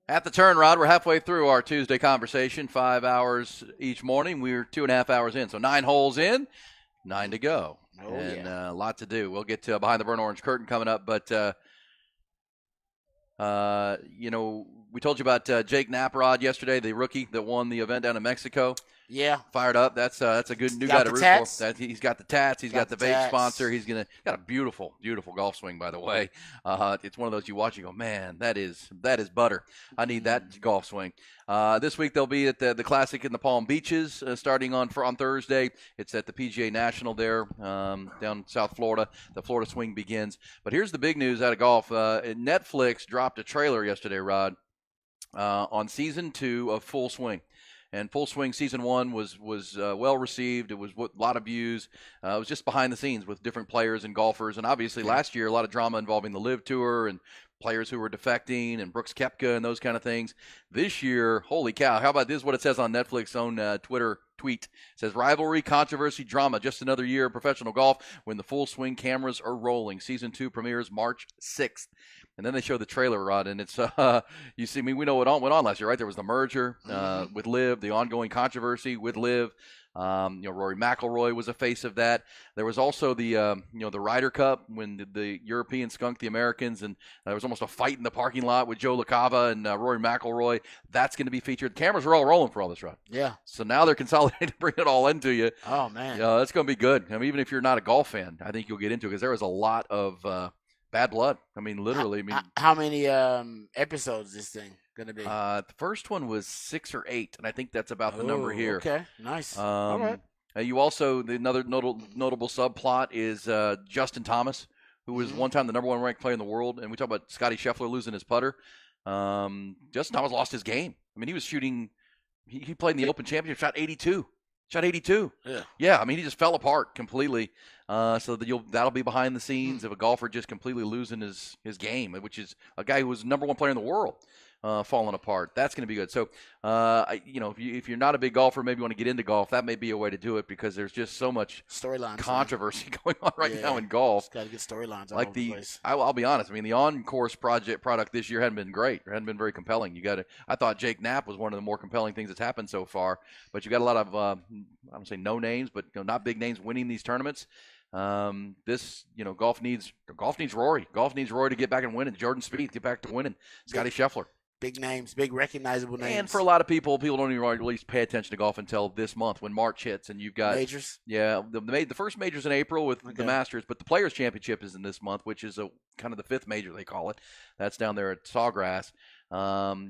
the turn, Rod. We're halfway through our Tuesday conversation, 5 hours each morning. We're 2.5 hours in, so 9 holes in, 9 to go. Oh, and yeah. a lot to do. We'll get to Behind the Burnt Orange Curtain coming up, but we told you about Jake Naprod yesterday, the rookie that won the event down in Mexico. Yeah. Fired up. That's a good new guy to root tats? for. He's got the tats. He's got the vape tats. sponsor. He's got a beautiful, beautiful golf swing, by the way. It's one of those you watch and go, man, that is butter. I need that golf swing. This week they'll be at the Classic in the Palm Beaches starting on Thursday. It's at the PGA National there down South Florida. The Florida Swing begins. But here's the big news out of golf. Netflix dropped a trailer yesterday, Rod, on Season 2 of Full Swing. And Full Swing Season 1 was well received. It was a lot of views. It was just behind the scenes with different players and golfers. And obviously last year, a lot of drama involving the LIV Tour and players who were defecting and Brooks Koepka and those kind of things. This year, holy cow, how about this? What it says on Netflix's own Twitter tweet. It says, rivalry, controversy, drama, just another year of professional golf when the Full Swing cameras are rolling. Season 2 premieres March 6th. And then they show the trailer, Rod, and it's you see, we know what went on last year, right? There was the merger with LIV, the ongoing controversy with LIV. Rory McIlroy was a face of that. There was also the Ryder Cup when the Europeans skunked the Americans, and there was almost a fight in the parking lot with Joe LaCava and Rory McIlroy. That's going to be featured. The cameras are all rolling for all this, Rod. Yeah. So now they're consolidating to bring it all into you. Oh man. It's going to be good. I mean, even if you're not a golf fan, I think you'll get into it because there was a lot of bad blood. I mean, literally. How many episodes is this thing gonna be? The first one was 6 or 8, and I think that's about the number here. Okay, nice. All right. You also another notable subplot is Justin Thomas, who was one time the number 1 ranked player in the world, and we talk about Scotty Scheffler losing his putter. Justin Thomas lost his game. I mean, he was shooting. He played in the Open Championship, shot 82. Yeah. I mean, he just fell apart completely. So that'll be behind the scenes of a golfer just completely losing his game, which is a guy who was number 1 player in the world falling apart. That's going to be good. So, if you're not a big golfer, maybe you want to get into golf, that may be a way to do it because there's just so much storylines, controversy going on now in golf. Got to get storylines like all over the place. I'll be honest. I mean, the on-course product this year hadn't been great. It hadn't been very compelling. I thought Jake Knapp was one of the more compelling things that's happened so far. But you got a lot of I don't say no names, but not big names winning these tournaments. Golf needs Rory. Golf needs Rory to get back and win, and Jordan Spieth get back to winning. Scotty Scheffler. Big names, big recognizable names. And for a lot of people don't even really pay attention to golf until this month when March hits, and you've got majors. Yeah, the first major's in April with the Masters, but the Players Championship is in this month, which is kind of the 5th major they call it. That's down there at Sawgrass. After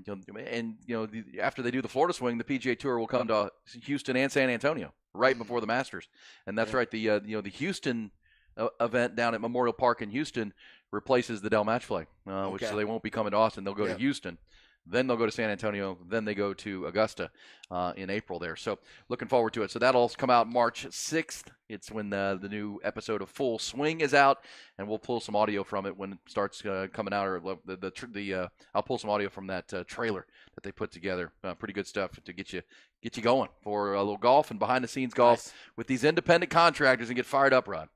they do the Florida Swing, the PGA Tour will come to Houston and San Antonio right before the Masters, and that's right. The Houston event down at Memorial Park in Houston replaces the Dell Match Play, which so they won't be coming to Austin. They'll go to Houston. Then they'll go to San Antonio. Then they go to Augusta in April there. So looking forward to it. So that'll come out March 6th. It's when the new episode of Full Swing is out, and we'll pull some audio from it when it starts coming out. Or I'll pull some audio from that trailer that they put together. Pretty good stuff to get you going for a little golf and behind the scenes golf with these independent contractors and get fired up, Rod.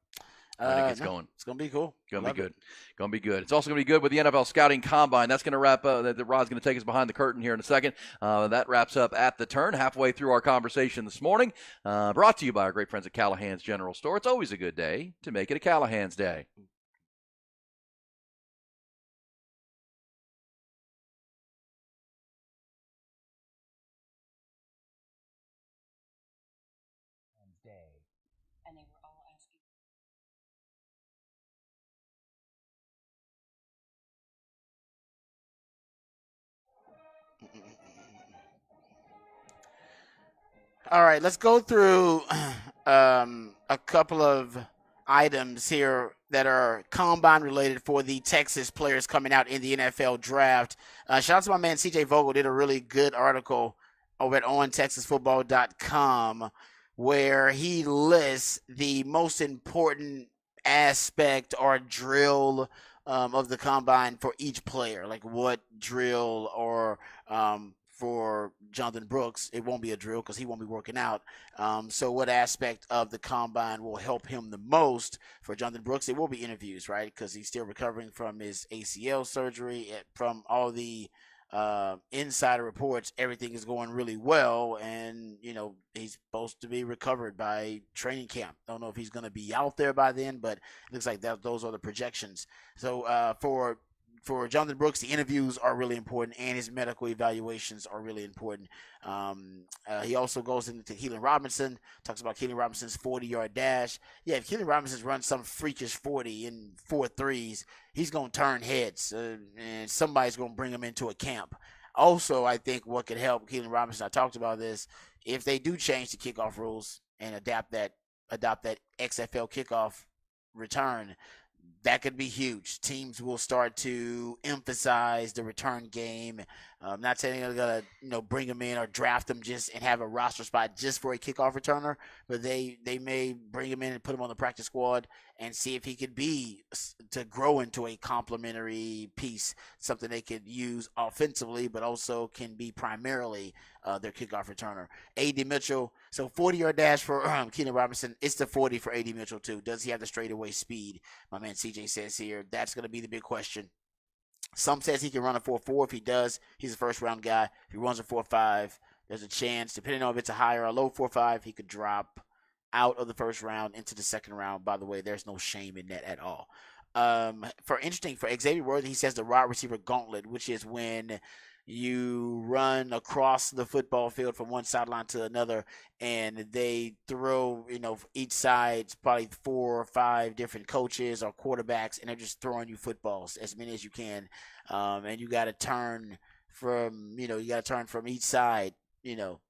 I think it's going. It's going to be cool. Going to be good. Going to be good. It's also going to be good with the NFL Scouting Combine. That's going to wrap up. Rod's going to take us behind the curtain here in a second. That wraps up at the turn, halfway through our conversation this morning. Brought to you by our great friends at Callahan's General Store. It's always a good day to make it a Callahan's Day. And they were all asking. All right, let's go through a couple of items here that are combine related for the Texas players coming out in the NFL draft. Shout out to my man CJ Vogel, did a really good article over at ontexasfootball.com where he lists the most important aspect or drill of the combine for each player, like what drill or for Jonathan Brooks, it won't be a drill because he won't be working out. So what aspect of the combine will help him the most for Jonathan Brooks? It will be interviews, right? Because he's still recovering from his ACL surgery. From all the insider reports, everything is going really well, and he's supposed to be recovered by training camp. Don't know if he's going to be out there by then, but it looks like those are the projections. So for Jonathan Brooks, the interviews are really important, and his medical evaluations are really important. He also goes into Keelan Robinson, talks about Keelan Robinson's 40-yard dash. Yeah, if Keelan Robinson runs some freakish 40 in 4 threes, he's going to turn heads, and somebody's going to bring him into a camp. Also, I think what could help Keelan Robinson, I talked about this, if they do change the kickoff rules and adopt that XFL kickoff return, that could be huge. Teams will start to emphasize the return game. Not saying they're going to bring him in or draft him just and have a roster spot just for a kickoff returner, but they may bring him in and put him on the practice squad and see if he could be to grow into a complementary piece, something they could use offensively, but also can be primarily their kickoff returner. A.D. Mitchell, so 40-yard dash for Keelan Robinson. It's the 40 for A.D. Mitchell too. Does he have the straightaway speed? My man CJ says here, that's going to be the big question. Some says he can run a 4.4. If he does, he's a first-round guy. If he runs a 4.5, there's a chance, depending on if it's a high or a low 4.5, he could drop out of the first round into the second round. By the way, there's no shame in that at all. For Xavier Worthy, he says the wide receiver gauntlet, which is when you run across the football field from one sideline to another, and they throw, each side's probably 4 or 5 different coaches or quarterbacks, and they're just throwing you footballs, as many as you can. And you got to turn from each side,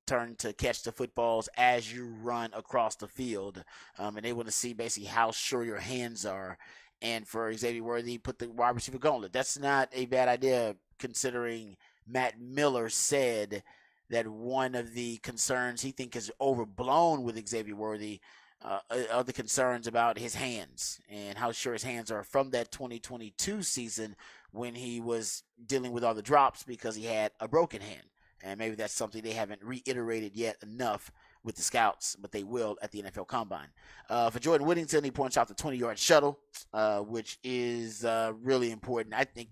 turn to catch the footballs as you run across the field. And they want to see basically how sure your hands are. And for Xavier Worthy, put the wide receiver gauntlet. That's not a bad idea, considering Matt Miller said that one of the concerns he thinks is overblown with Xavier Worthy are the concerns about his hands and how sure his hands are from that 2022 season when he was dealing with all the drops because he had a broken hand. And maybe that's something they haven't reiterated yet enough with the scouts, but they will at the NFL Combine. For Jordan Whittington, he points out the 20-yard shuttle, which is really important. I think,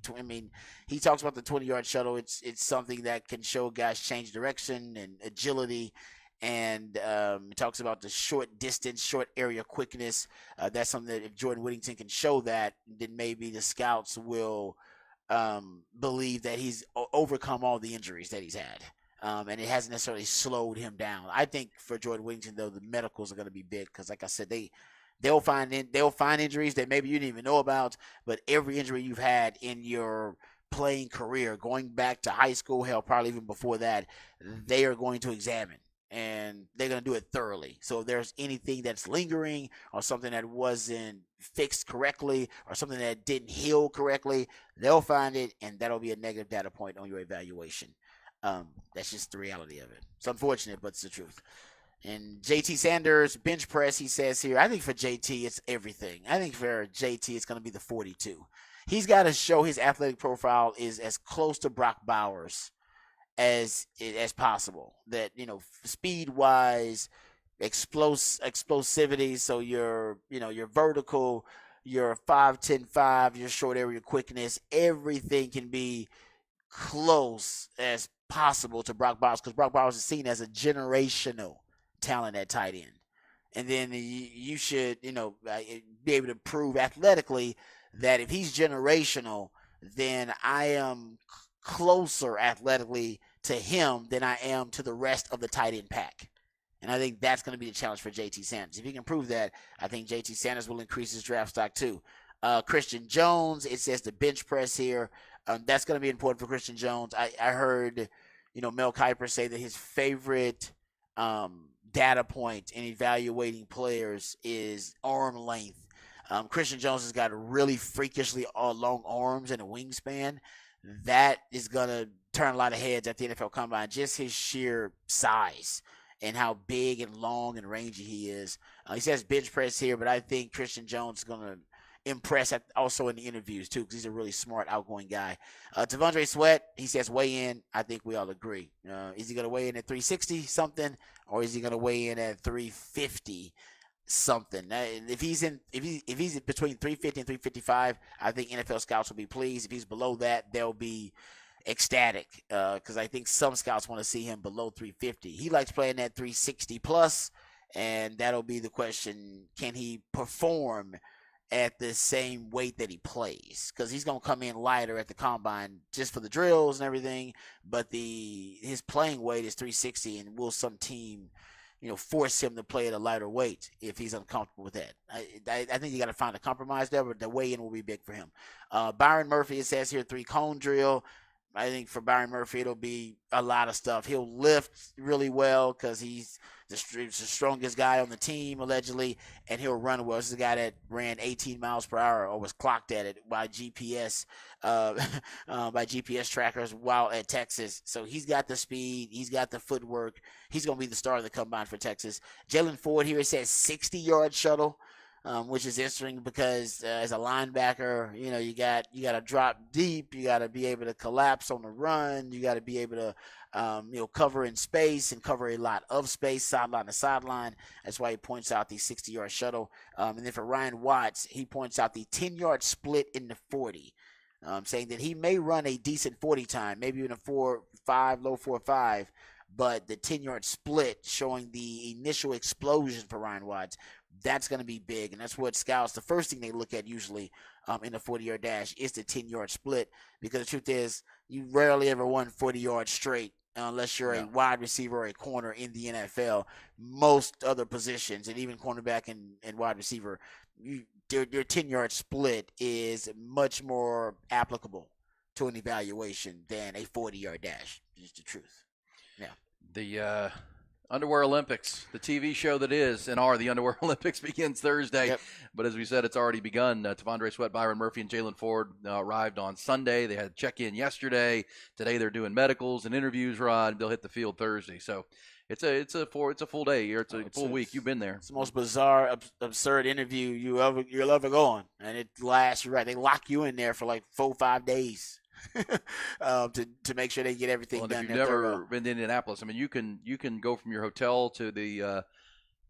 he talks about the 20-yard shuttle. It's something that can show guys change direction and agility. And he talks about the short distance, short area quickness. That's something that if Jordan Whittington can show that, then maybe the scouts will believe that he's overcome all the injuries that he's had. And it hasn't necessarily slowed him down. I think for Jordan Whittington, though, the medicals are going to be big because, like I said, they'll find injuries that maybe you didn't even know about. But every injury you've had in your playing career, going back to high school, hell, probably even before that, they are going to examine. And they're going to do it thoroughly. So if there's anything that's lingering or something that wasn't fixed correctly or something that didn't heal correctly, they'll find it, and that'll be a negative data point on your evaluation. That's just the reality of it. It's unfortunate, but it's the truth. And JT Sanders, bench press, he says here, I think for JT, it's everything. I think for JT, it's going to be the 42. He's got to show his athletic profile is as close to Brock Bowers as possible. That, speed-wise, explosivity, so your vertical, your 5-10-5, your short area quickness, everything can be close as possible to Brock Bowers, because Brock Bowers is seen as a generational talent at tight end. And then you should, be able to prove athletically that if he's generational, then I am closer athletically to him than I am to the rest of the tight end pack. And I think that's going to be the challenge for JT Sanders. If he can prove that, I think JT Sanders will increase his draft stock too. Christian Jones, it says the bench press here. That's going to be important for Christian Jones. I heard, Mel Kiper say that his favorite data point in evaluating players is arm length. Christian Jones has got really freakishly long arms and a wingspan. That is going to turn a lot of heads at the NFL Combine, just his sheer size and how big and long and rangy he is. He says bench press here, but I think Christian Jones is going to impress also in the interviews too, because he's a really smart, outgoing guy. T'Vondre Sweat, he says weigh in. I think we all agree. Is he going to weigh in at 360 something, or is he going to weigh in at 350 something? If he's between 350 and 355, I think NFL scouts will be pleased. If he's below that, they'll be ecstatic, because I think some scouts want to see him below 350. He likes playing at 360 plus, and that'll be the question: can he perform at the same weight that he plays? Because he's gonna come in lighter at the combine just for the drills and everything, but his playing weight is 360, and will some team force him to play at a lighter weight if he's uncomfortable with that? I think you got to find a compromise there, but the weigh-in will be big for him. Byron Murphy, it says here 3-cone drill. I think for Byron Murphy, it'll be a lot of stuff. He'll lift really well because he's the strongest guy on the team, allegedly, and he'll run well. This is a guy that ran 18 miles per hour or was clocked at it by GPS trackers while at Texas. So he's got the speed. He's got the footwork. He's going to be the star of the combine for Texas. Jalen Ford here, it says 60-yard shuttle. Which is interesting because as a linebacker, you got to drop deep. You got to be able to collapse on the run. You got to be able to, cover in space and cover a lot of space, sideline to sideline. That's why he points out the 60-yard shuttle. And then for Ryan Watts, he points out the 10-yard split in the 40, saying that he may run a decent 40 time, maybe even a 4.5, low 4.5, but the 10-yard split showing the initial explosion for Ryan Watts, that's going to be big, and that's what scouts, the first thing they look at usually in a 40-yard dash is the 10-yard split, because the truth is you rarely ever run 40 yards straight unless you're a wide receiver or a corner in the NFL. Most other positions, and even cornerback and wide receiver, your 10-yard split is much more applicable to an evaluation than a 40-yard dash. Just the truth. Yeah. The Underwear Olympics, the TV show that is and are the Underwear Olympics, begins Thursday. Yep. But as we said, it's already begun. T'Vondre Sweat, Byron Murphy, and Jalen Ford arrived on Sunday. They had check-in yesterday. Today they're doing medicals and interviews, Rod. They'll hit the field Thursday. So it's a full day here. It's a full week. You've been there. It's the most bizarre, absurd interview you'll ever go on. And it lasts, you're right, they lock you in there for like 4-5 days. To make sure they get everything done. If you've never been to Indianapolis, I mean, you can go from your hotel to the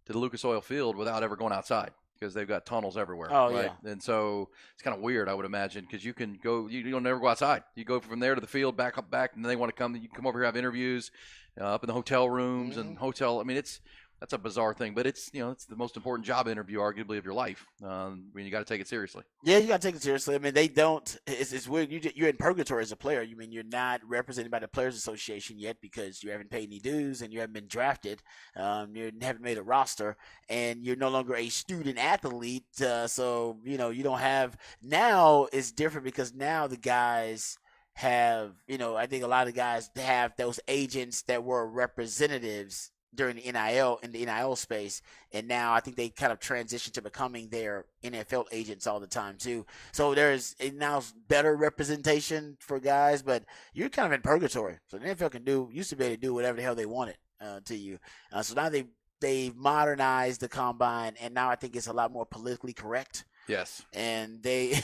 Lucas Oil Field without ever going outside, because they've got tunnels everywhere. Oh, right? yeah. And so it's kind of weird, I would imagine, because you can go, you don't never go outside. You go from there to the field, back, and then they want to come. You can come over here, have interviews up in the hotel rooms and hotel. I mean, that's a bizarre thing, but it's it's the most important job interview, arguably, of your life. I mean, you got to take it seriously. Yeah, you got to take it seriously. I mean, they don't. It's weird. You're in purgatory as a player. You mean you're not represented by the Players Association yet because you haven't paid any dues and you haven't been drafted. You haven't made a roster, and you're no longer a student athlete. So you don't have. Now it's different because now the guys have. I think a lot of guys have those agents that were representatives during the NIL space, and now I think they kind of transitioned to becoming their NFL agents all the time too. So there's now better representation for guys, but you're kind of in purgatory. So the NFL used to be able to do whatever the hell they wanted to you. So now they've modernized the combine, and now I think it's a lot more politically correct. Yes. And they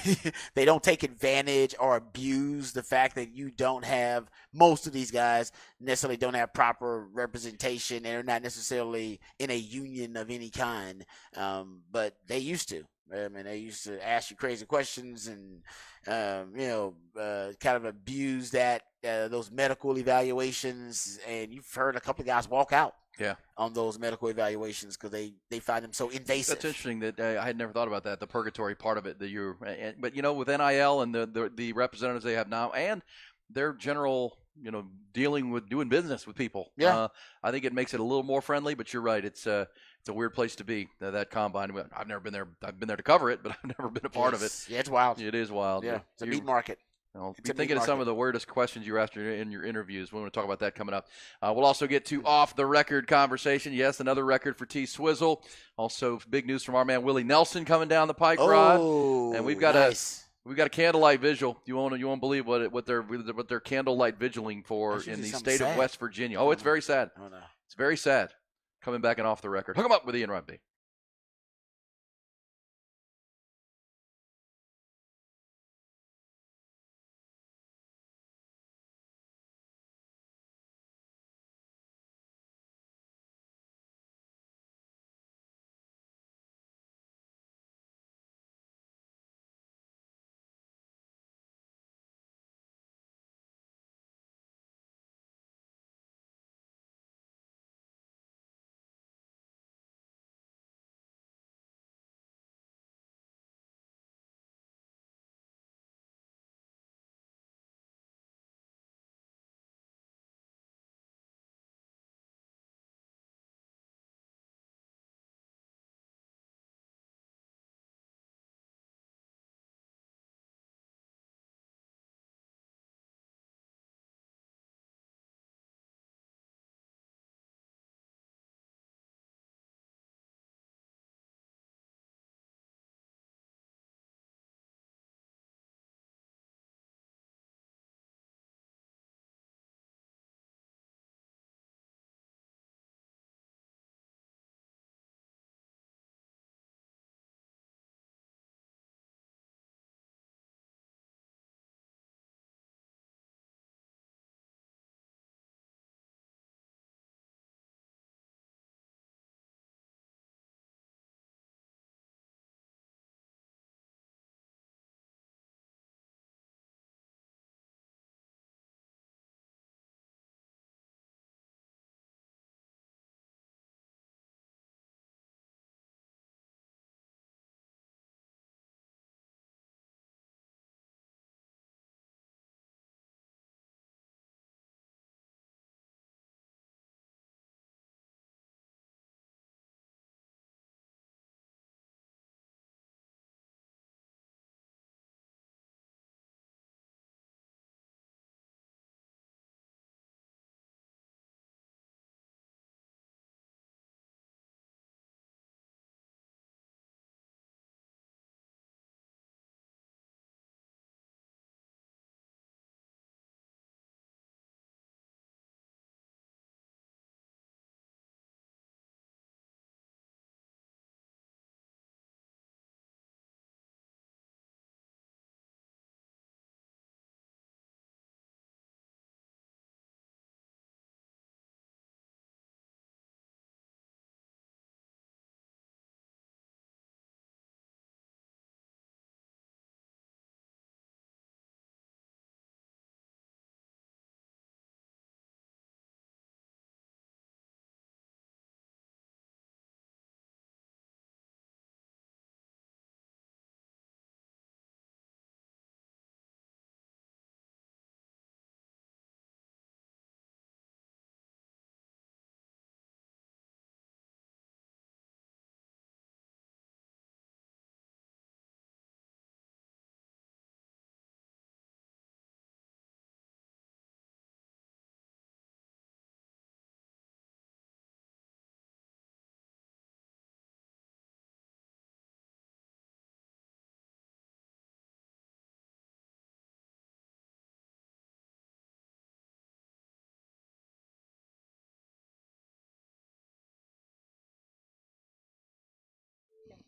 don't take advantage or abuse the fact that you don't have, most of these guys necessarily don't have proper representation and they're not necessarily in a union of any kind. But they used to. I mean, they used to ask you crazy questions and, kind of abuse those medical evaluations. And you've heard a couple of guys walk out. Yeah. On those medical evaluations because they find them so invasive. That's interesting that I had never thought about that, the purgatory part of it. But with NIL and the representatives they have now and their general, doing business with people. Yeah. I think it makes it a little more friendly. But you're right, it's a weird place to be. That combine. I've never been there. I've been there to cover it, but I've never been a part of it. Yeah, it's wild. It is wild. Yeah, it's a meat market. Be thinking of some of the weirdest questions you were asked in your interviews. We want to talk about that coming up. We'll also get to off-the-record conversation. Yes, another record for T-Swizzle. Also, big news from our man Willie Nelson coming down the pike, Rod. And we've got a candlelight vigil. You won't believe what they're candlelight vigiling for in the state of West Virginia. Oh, it's very sad. Oh, no. It's very sad. Coming back and off the record. Hook 'em up with Ian Rugby.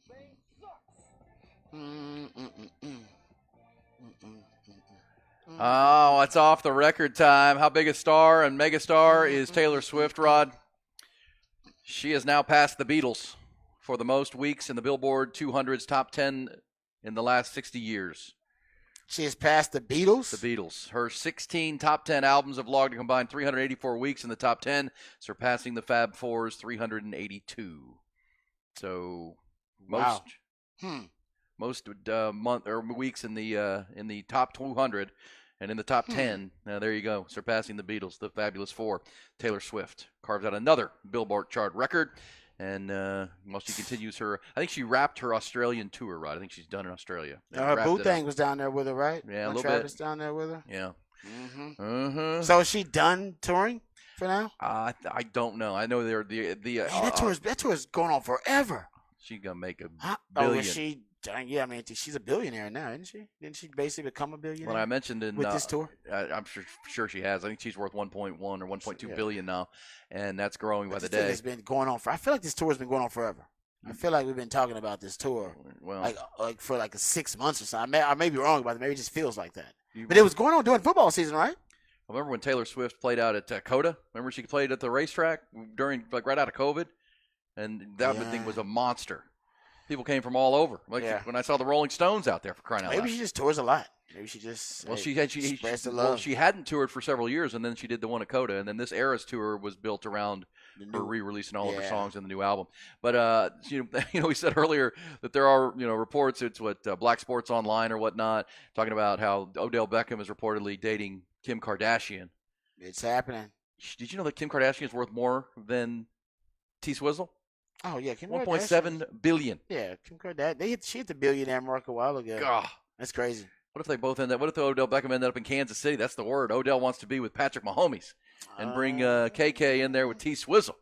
Spain sucks. Oh, it's off the record time. How big a star and megastar is Taylor Swift, Rod? She has now passed the Beatles for the most weeks in the Billboard 200's top 10 in the last 60 years. She has passed the Beatles? The Beatles. Her 16 top 10 albums have logged a combined 384 weeks in the top 10, surpassing the Fab Four's 382. So most most month or weeks in the top 200 and in the top 10. Now there you go, surpassing the Beatles, the Fabulous Four. Taylor Swift carves out another Billboard chart record. And she continues her. I think she wrapped her Australian tour, right? I think she's done in Australia. Her Boo Thing was down there with her, right? Yeah, a little Travis bit. down there with her. Yeah. So is she done touring for now? I don't know. I know they're that tour is going on forever. She's gonna make a Oh, billion. is she? Yeah, I mean, she's a billionaire now, isn't she? Didn't she basically become a billionaire? When I mentioned in with this tour, I'm sure she has. I think she's worth 1.1 or 1.2 billion now, and that's growing by the this thing day. has been going on for. I feel like this tour has been going on forever. I feel like we've been talking about this tour Well, like for 6 months or so. I may be wrong about it. Maybe it just feels like that. But it was going on during football season, right? I remember when Taylor Swift played out at COTA. Remember she played at the racetrack during right out of COVID, and that thing was a monster. People came from all over. When I saw the Rolling Stones out there, for crying out loud. Maybe she just tours a lot. Maybe she just spreads the love. Well, she hadn't toured for several years, and then she did the one at COTA, and then this Eras tour was built around her re-releasing all of her songs in the new album. But we said earlier that there are reports. It's what Black Sports Online or whatnot talking about how Odell Beckham is reportedly dating Kim Kardashian. It's happening. Did you know that Kim Kardashian is worth more than T Swizzle? Oh yeah, Kim 1.7 billion. Yeah, Kim Kardashian. She hit the billionaire mark a while ago. God, that's crazy. What if they both end up? What if Odell Beckham ended up in Kansas City? That's the word. Odell wants to be with Patrick Mahomes and bring KK in there with T Swizzle.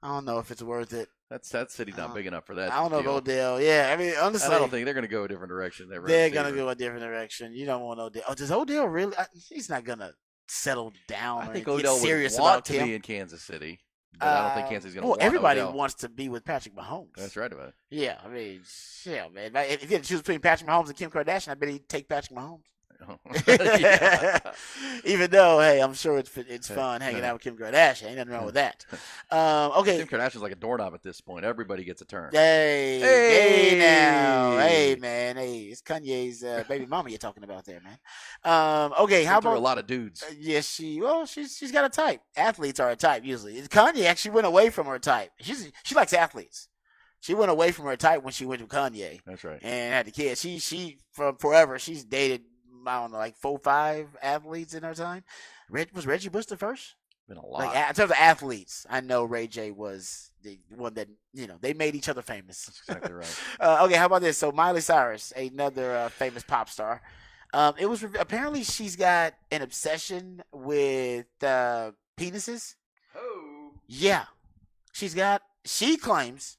I don't know if it's worth it. That city's not big enough for that. I don't know if Odell. Yeah, I mean, honestly, and I don't think they're going to go a different direction. They're going to go a different direction. You don't want Odell. Oh, does Odell really? He's not going to settle down. I think Odell would want to be in Kansas City. But I don't think Kansas is going to want everybody Odell. wants to be with Patrick Mahomes. That's right about it. Yeah, I mean, man. If you had to choose between Patrick Mahomes and Kim Kardashian, I bet he'd take Patrick Mahomes. Even though, hey, I'm sure it's fun hanging out with Kim Kardashian. Ain't nothing wrong with that. Okay. Kim Kardashian's like a doorknob at this point. Everybody gets a turn. Hey now. Hey, man. Hey, it's Kanye's baby mama you're talking about there, man. Okay, how about a lot of dudes? Yes, she's got a type. Athletes are a type usually. Kanye actually went away from her type. She likes athletes. She went away from her type when she went to Kanye. That's right. And had the kids. She from forever. She's dated, I don't know, like 4-5 athletes in her time. Was Reggie Bush the first? Been a lot. In terms of athletes, I know Ray J was the one that they made each other famous. That's exactly right. Okay, how about this? So Miley Cyrus, another famous pop star. It was apparently she's got an obsession with penises. Oh. Yeah, she claims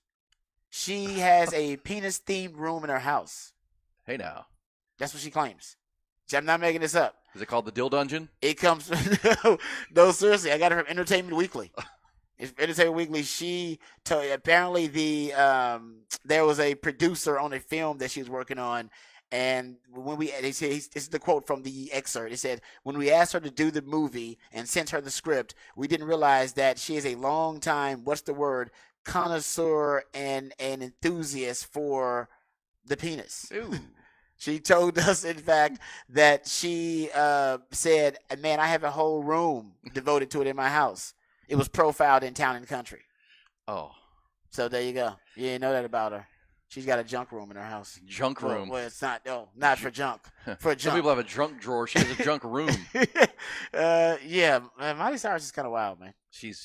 she has a penis-themed room in her house. Hey now. That's what she claims. I'm not making this up. Is it called the Dill Dungeon? It comes no, seriously. I got it from Entertainment Weekly. It's Entertainment Weekly. She apparently there was a producer on a film that she was working on, and they said, this is the quote from the excerpt. It said, "When we asked her to do the movie and sent her the script, we didn't realize that she is a long time connoisseur and an enthusiast for the penis." Ooh. She told us, in fact, that she said, "Man, I have a whole room devoted to it in my house. It was profiled in Town and Country." Oh. So there you go. You didn't know that about her. She's got a junk room in her house. Junk room. Well, it's not. No, not for junk. For junk. Some people have a junk drawer. She has a junk room. Yeah, Miley Cyrus is kind of wild, man. She's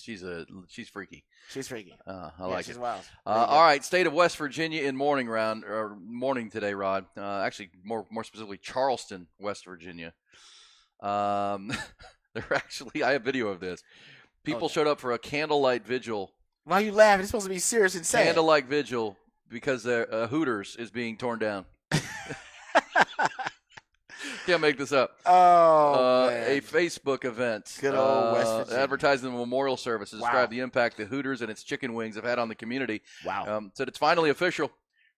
freaky. She's freaky. I like it. She's wild. All right, state of West Virginia in morning today, Rod. Actually, more specifically, Charleston, West Virginia. I have video of this. People showed up for a candlelight vigil. Why are you laughing? It's supposed to be serious and sad. Candlelight vigil because Hooters is being torn down. Can't make this up. Oh, man. A Facebook event. Good old West Virginia. Advertising the memorial service to describe the impact the Hooters and its chicken wings have had on the community. Wow. Said it's finally official.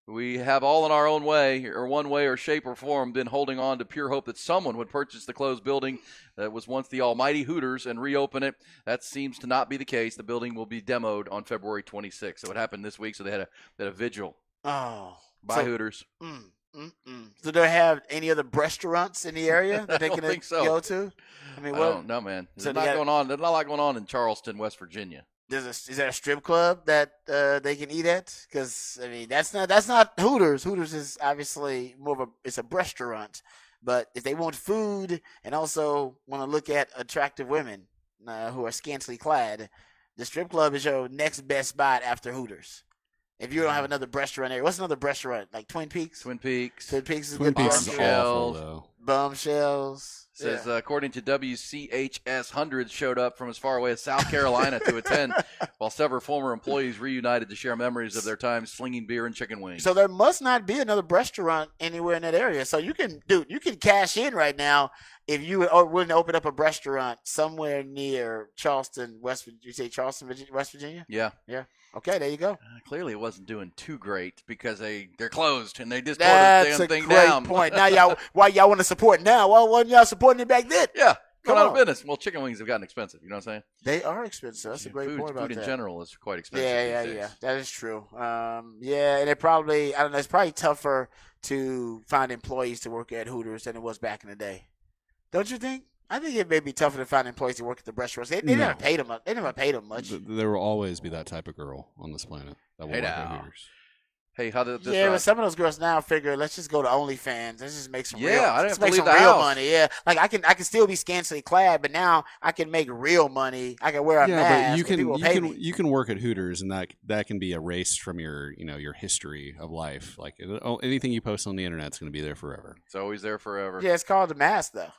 We have all in our own way, or one way or shape or form, been holding on to pure hope that someone would purchase the closed building that was once the almighty Hooters and reopen it. That seems to not be the case. The building will be demoed on February 26th. So it happened this week, so they had a vigil by Hooters. Do they have any other restaurants in the area that they can go to? I don't know, man. There's not a lot going on in Charleston, West Virginia. Is there a strip club that they can eat at? Because I mean, that's not Hooters. Hooters is obviously more of it's a restaurant. But if they want food and also want to look at attractive women who are scantily clad, the strip club is your next best spot after Hooters. If you don't have another restaurant area, what's another restaurant like Twin Peaks? Twin Peaks is Twin good. Peaks is awful though. Bombshells. Says, according to WCHS, hundreds showed up from as far away as South Carolina to attend, while several former employees reunited to share memories of their time slinging beer and chicken wings. So there must not be another restaurant anywhere in that area. So you can cash in right now if you are willing to open up a restaurant somewhere near Charleston, West Virginia? Yeah. Okay, there you go. Clearly, it wasn't doing too great because they're closed and they just tore That's the damn a thing great down. point. Now, why y'all want to support now? Why wasn't y'all supporting it back then? Yeah, Come out of on. business. Well, chicken wings have gotten expensive. You know what I'm saying? They are expensive. That's a great point about food that. in general is quite expensive. Yeah. That is true. And it probably, I don't know, it's probably tougher to find employees to work at Hooters than it was back in the day. Don't you think? I think it may be tougher to find employees to work at the restaurants. They never paid them. They never paid them much. There will always be that type of girl on this planet that will work at Hooters. Hey, how did this? Yeah, but some of those girls now figure, let's just go to OnlyFans. Let's just make some real. I didn't make some leave the real house. money. Yeah, like I can still be scantily clad, but now I can make real money. I can wear a mask. But you can work at Hooters, and that can be erased from your history of life. Like anything you post on the internet is going to be there forever. It's always there forever. Yeah, it's called the mask though.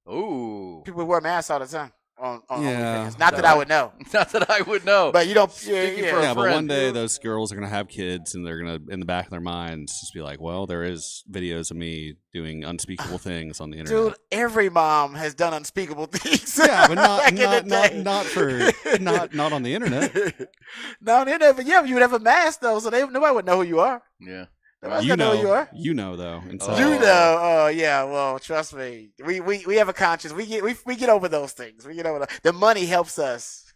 Ooh. People wear masks all the time on Yeah. OnlyFans. Not that I would know. Not that I would know. But you don't. Yeah, but one day those girls are going to have kids, and they're going to, in the back of their minds, just be like, well, there is videos of me doing unspeakable things on the internet. Dude, every mom has done unspeakable things. Yeah, but not on the internet. Not on the internet, but yeah, you would have a mask though, so nobody would know who you are. Yeah. You know who you are. You know though. Inside. You know. Oh yeah. Well, trust me. We have a conscience. We get over those things. We get over the money helps us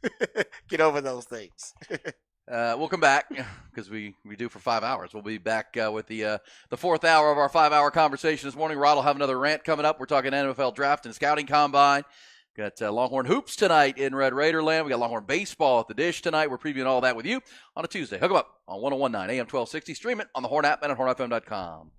get over those things. We'll come back because we do for 5 hours. We'll be back with the fourth hour of our 5-hour conversation this morning. Rod will have another rant coming up. We're talking NFL draft and scouting combine. Got Longhorn hoops tonight in Red Raider land. We got Longhorn baseball at the Dish tonight. We're previewing all that with you on a Tuesday. Hook 'em up on 101.9 AM 1260. Stream it on the Horn app and at hornfm.com.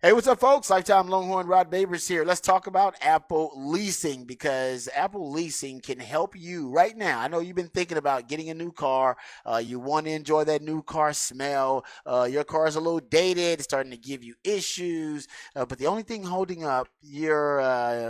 Hey, what's up, folks? Lifetime Longhorn Rod Babers here. Let's talk about Apple Leasing because Apple Leasing can help you right now. I know you've been thinking about getting a new car. You want to enjoy that new car smell. Your car is a little dated. It's starting to give you issues. But the only thing holding up your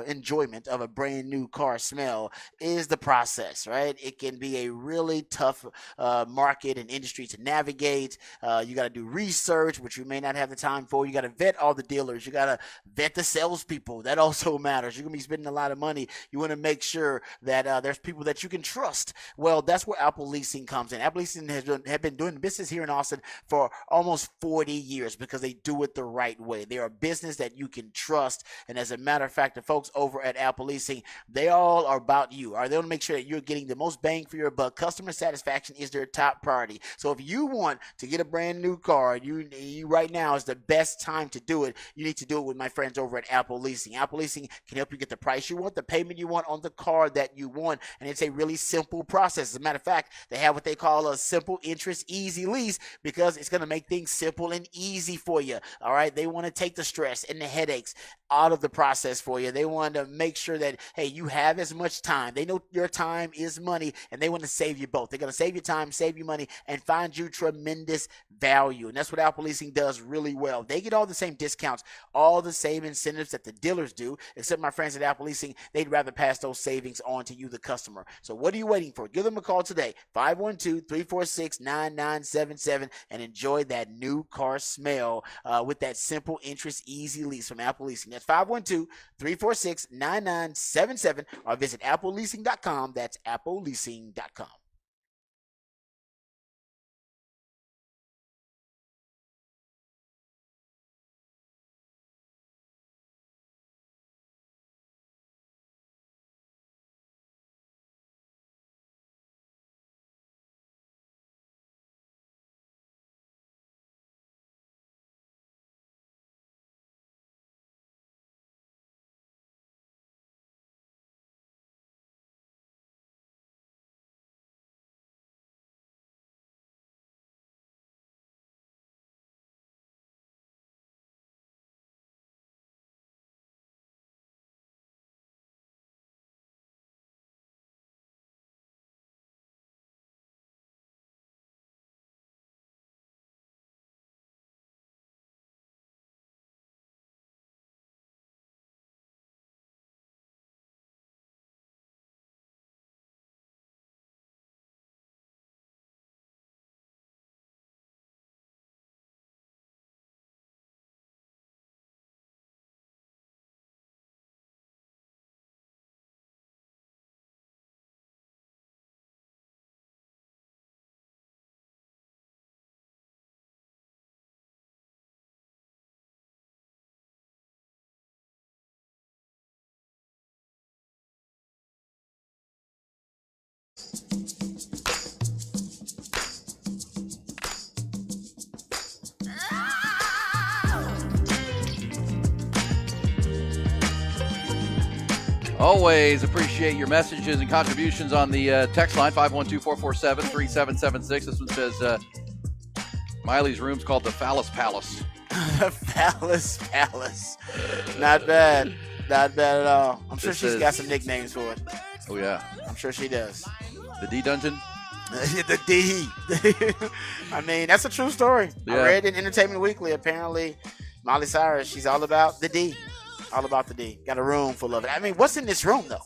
enjoyment of a brand new car smell is the process, right? It can be a really tough market and industry to navigate. You got to do research, which you may not have the time for. You got to vet all the dealers. You got to vet the salespeople. That also matters. You're going to be spending a lot of money. You want to make sure that there's people that you can trust. Well, that's where Apple Leasing comes in. Apple Leasing have been doing business here in Austin for almost 40 years because they do it the right way. They're a business that you can trust. And as a matter of fact, the folks over at Apple Leasing, they all are about you. They want to make sure that you're getting the most bang for your buck. Customer satisfaction is their top priority. So if you want to get a brand new car, you right now is the best time to do it it, you need to do it with my friends over at Apple Leasing. Apple Leasing can help you get the price you want, the payment you want on the car that you want, and it's a really simple process. As a matter of fact, they have what they call a simple interest easy lease because it's going to make things simple and easy for you. All right, they want to take the stress and the headaches out of the process for you. They want to make sure that, hey, you have as much time. They know your time is money, and they want to save you both. They're going to save you time, save you money, and find you tremendous value. And that's what Apple Leasing does really well. They get all the same discounts, all the same incentives that the dealers do, except my friends at Apple Leasing, they'd rather pass those savings on to you, the customer. So what are you waiting for? Give them a call today, 512-346-9977, and enjoy that new car smell with that simple interest easy lease from Apple Leasing. That's 512-346-9977, or visit appleleasing.com. That's appleleasing.com. Always appreciate your messages and contributions on the text line, 512-447-3776. This one says, Miley's room's called the Phallus Palace. The Phallus Palace. Not bad. Not bad at all. I'm sure she's got some nicknames for it. Oh, yeah. I'm sure she does. The D Dungeon? The D. I mean, that's a true story. Yeah. I read in Entertainment Weekly. Apparently, Miley Cyrus, she's all about the D. All about the D. Got a room full of it. I mean, what's in this room, though?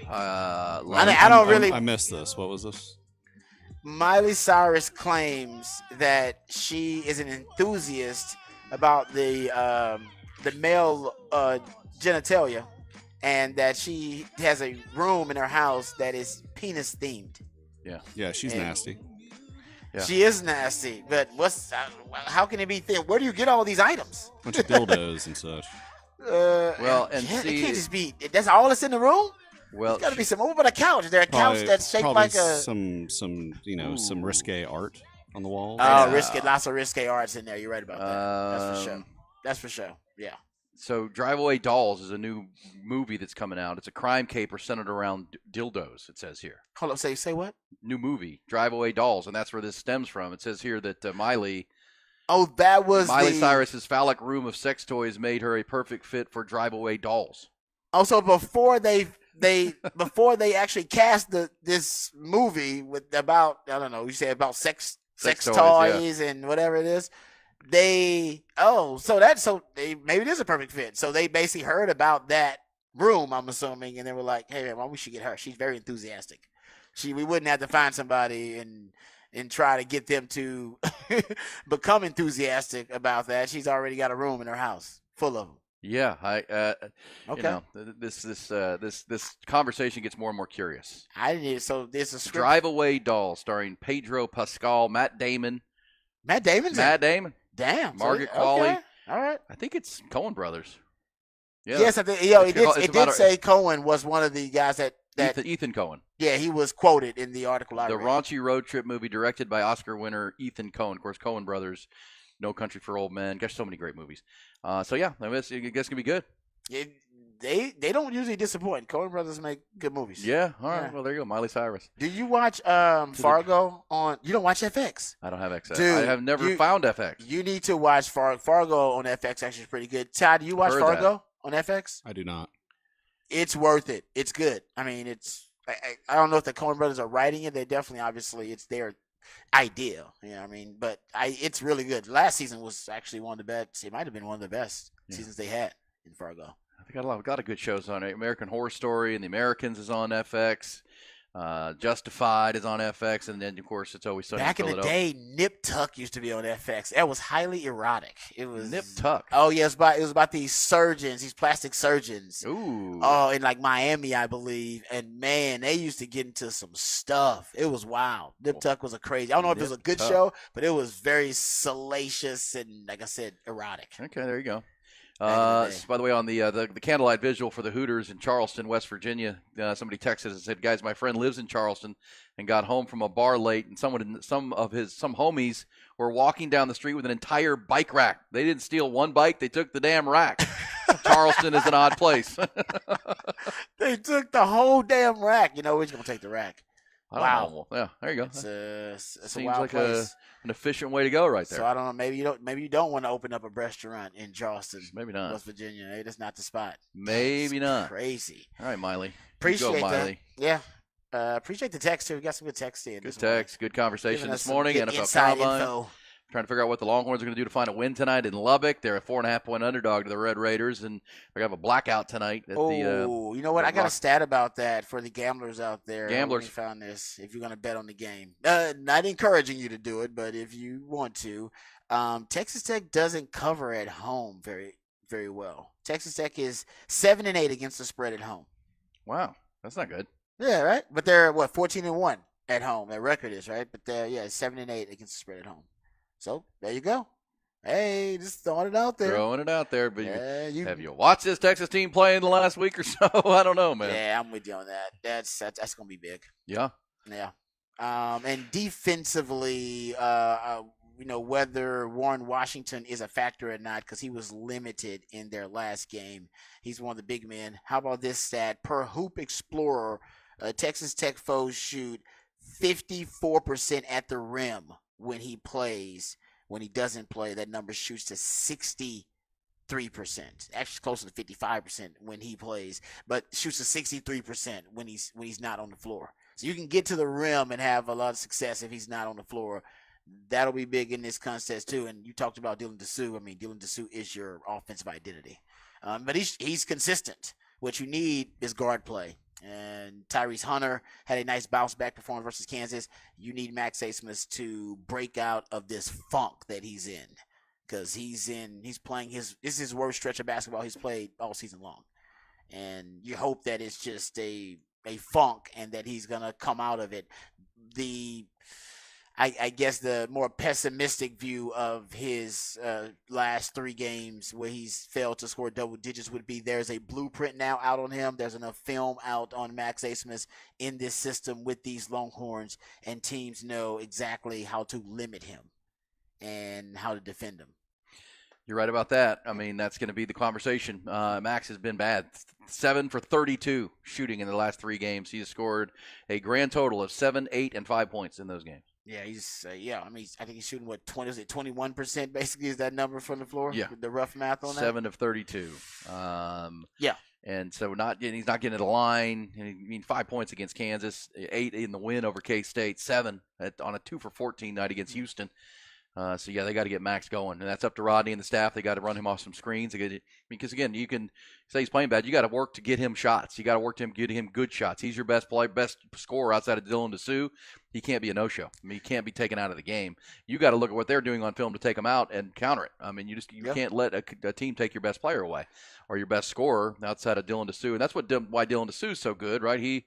I don't really. I missed this. What was this? Miley Cyrus claims that she is an enthusiast about the male genitalia, and that she has a room in her house that is penis themed. Yeah, she's nasty. Yeah. She is nasty, but how can it be thin? Where do you get all these items? Bunch of dildos and such. Well, and it see, can't just be. That's all that's in the room. Well, There's got to be some. What about a couch? Is there a couch that's shaped like a some some risque art on the wall? Oh, risque, lots of risque arts in there. You're right about that. That's for sure. That's for sure. Yeah. So, Drive Away Dolls is a new movie that's coming out. It's a crime caper centered around dildos, it says here. Hold up, say what? New movie, Drive Away Dolls, and that's where this stems from. It says here that Miley Cyrus's phallic room of sex toys made her a perfect fit for Drive Away Dolls. Also, before they actually cast this movie with about, I don't know, you say about sex toys and whatever it is. Maybe it is a perfect fit. So they basically heard about that room, I'm assuming, and they were like, hey, man, we should get her. She's very enthusiastic. We wouldn't have to find somebody and try to get them to become enthusiastic about that. She's already got a room in her house full of them. Yeah, okay. You know, this conversation gets more and more curious. So there's a script. Drive Away Dolls, starring Pedro Pascal, Matt Damon. Matt Damon's Matt Damon. Damn. Margaret Qualley. Okay. All right. I think it's Coen Brothers. Yeah. Yes, I think. It did say Coen was one of the guys that Ethan Coen. Yeah, he was quoted in the article I read. The raunchy road trip movie directed by Oscar winner Ethan Coen. Of course, Coen Brothers No Country for Old Men. Gosh, so many great movies. So yeah, I guess it's gonna be good. They don't usually disappoint. Coen Brothers make good movies. Yeah. All right. Yeah. Well, there you go. Miley Cyrus. Do you watch Fargo on? You don't watch FX? I don't have FX. Dude, I have never found FX. You need to watch Fargo on FX. Actually, is pretty good. Todd, do you watch Fargo on FX? I do not. It's worth it. It's good. I mean, I don't know if the Coen Brothers are writing it. They definitely, obviously, it's their idea. You know what I mean? But it's really good. Last season was actually one of the best. It might have been one of the best seasons they had in Fargo. They got a lot of good shows on it. American Horror Story and The Americans is on FX. Justified is on FX, and then of course It's Always Sunny Back in in the Philadelphia. day, Nip Tuck used to be on FX. That was highly erotic. It was Nip Tuck. Oh yeah, it was about these surgeons, these plastic surgeons. Ooh. Oh, in like Miami, I believe. And man, they used to get into some stuff. It was wild. Nip Tuck was a crazy. I don't know if it was a good show, but it was very salacious and, like I said, erotic. Okay, there you go. By the way, on the candlelight visual for the Hooters in Charleston, West Virginia, somebody texted and said, "Guys, my friend lives in Charleston and got home from a bar late, and some homies were walking down the street with an entire bike rack. They didn't steal one bike; they took the damn rack." Charleston is an odd place. They took the whole damn rack. You know, we're just gonna take the rack. Wow. Yeah, there you go. It's a Seems wild like place. an efficient way to go right there. So I don't know. Maybe you don't want to open up a restaurant in Charleston. Maybe not. West Virginia. Hey, that's not the spot. Maybe not. Crazy. All right, Miley. Appreciate go, that. Miley. Yeah. Appreciate the text too. We got some good text in. Good text. Good conversation this morning. NFL inside Combine. info. Trying to figure out what the Longhorns are going to do to find a win tonight in Lubbock. They're a 4.5-point underdog to the Red Raiders, and they're going to have a blackout tonight. You know what? I got a stat about that for the gamblers out there. Gamblers. I found this. If you're going to bet on the game, not encouraging you to do it, but if you want to, Texas Tech doesn't cover at home very, very well. Texas Tech is 7-8 against the spread at home. Wow, that's not good. Yeah, right. But they're 14-1 at home. Their record is right, but they're 7-8 against the spread at home. So there you go. Hey, just throwing it out there. Throwing it out there. But Yeah, have you watched this Texas team play in the last week or so? I don't know, man. Yeah, I'm with you on that. That's gonna be big. Yeah. Yeah. And defensively, whether Warren Washington is a factor or not, because he was limited in their last game. He's one of the big men. How about this stat? Per Hoop Explorer, Texas Tech foes shoot 54% at the rim when he plays. When he doesn't play, that number shoots to 63%. Actually, closer to 55% when he plays, but shoots to 63% when he's not on the floor. So you can get to the rim and have a lot of success if he's not on the floor. That'll be big in this contest too. And you talked about Dylan Dessou. I mean, Dylan Dessou is your offensive identity, but he's consistent. What you need is guard play. And Tyrese Hunter had a nice bounce-back performance versus Kansas. You need Max Abmas to break out of this funk that he's in, because he's playing this is his worst stretch of basketball he's played all season long. And you hope that it's just a funk and that he's going to come out of it. I guess the more pessimistic view of his last 3 games where he's failed to score double digits would be there's a blueprint now out on him. There's enough film out on Max Abmas in this system with these Longhorns, and teams know exactly how to limit him and how to defend him. You're right about that. I mean, that's going to be the conversation. Max has been bad. 7 for 32 shooting in the last 3 games. He has scored a grand total of 7, 8, and 5 points in those games. Yeah, I think he's shooting 21% basically is that number from the floor? Yeah. The rough math on that? 7 of 32. Yeah. And so he's not getting to the line. I mean, 5 points against Kansas, 8 in the win over K-State, 7 on a 2 for 14 night against Houston. So they got to get Max going, and that's up to Rodney and the staff. They got to run him off some screens because again, you can say he's playing bad. You got to work to get him shots. You got to work to get him good shots. He's your best scorer outside of Dylan Dessou. He can't be a no-show. I mean, he can't be taken out of the game. You got to look at what they're doing on film to take him out and counter it. I mean, you can't let a team take your best player away or your best scorer outside of Dylan Dessou, and that's why Dylan Dessou is so good, right? He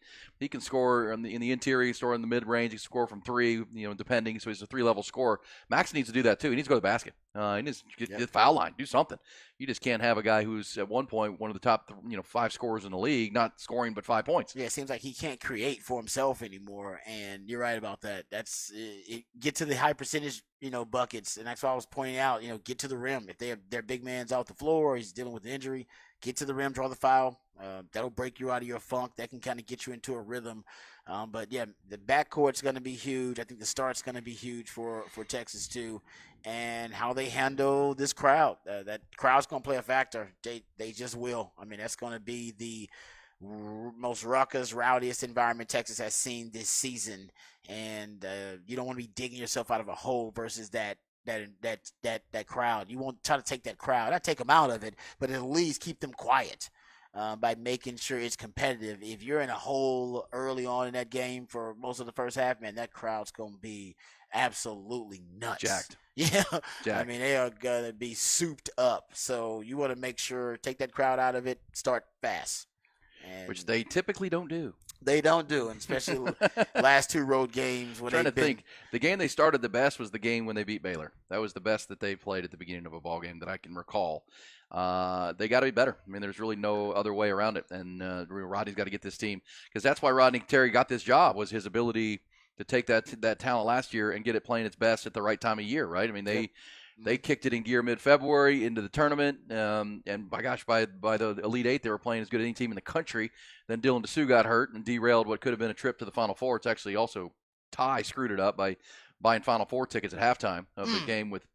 can score in the interior, he can score in the mid-range, he can score from 3, depending. So he's a 3-level scorer. Max needs to do that too. He needs to go to the basket. He needs to get the foul line, do something. You just can't have a guy who's at one point one one of the top 5 scorers in the league, not scoring but 5 points. Yeah, it seems like he can't create for himself anymore, and you're right about that. That's it, get to the high percentage, buckets, and that's what I was pointing out. Get to the rim. If their big man's out the floor, or he's dealing with injury, get to the rim, draw the foul. That'll break you out of your funk. That can kind of get you into a rhythm. But yeah, the backcourt's going to be huge. I think the start's going to be huge for Texas too, and how they handle this crowd. That crowd's going to play a factor. They just will. I mean, that's going to be the most ruckus, rowdiest environment Texas has seen this season, and you don't want to be digging yourself out of a hole versus that crowd. You won't try to take that crowd, not take them out of it, but at least keep them quiet by making sure it's competitive. If you're in a hole early on in that game for most of the first half, man, that crowd's going to be absolutely nuts. Jacked. Yeah. Jacked. I mean, they are going to be souped up. So you want to make sure, take that crowd out of it, start fast. Which they typically don't do. They don't do, and especially last 2 road games. I'm trying to think. The game they started the best was the game when they beat Baylor. That was the best that they played at the beginning of a ball game that I can recall. They got to be better. I mean, there's really no other way around it. And Rodney's got to get this team, because that's why Rodney Terry got this job, was his ability to take that talent last year and get it playing its best at the right time of year, right? I mean, they kicked it in gear mid-February into the tournament, and by the Elite Eight, they were playing as good as any team in the country. Then Dylan DeSue got hurt and derailed what could have been a trip to the Final Four. It's actually also Ty screwed it up by buying Final Four tickets at halftime of the game with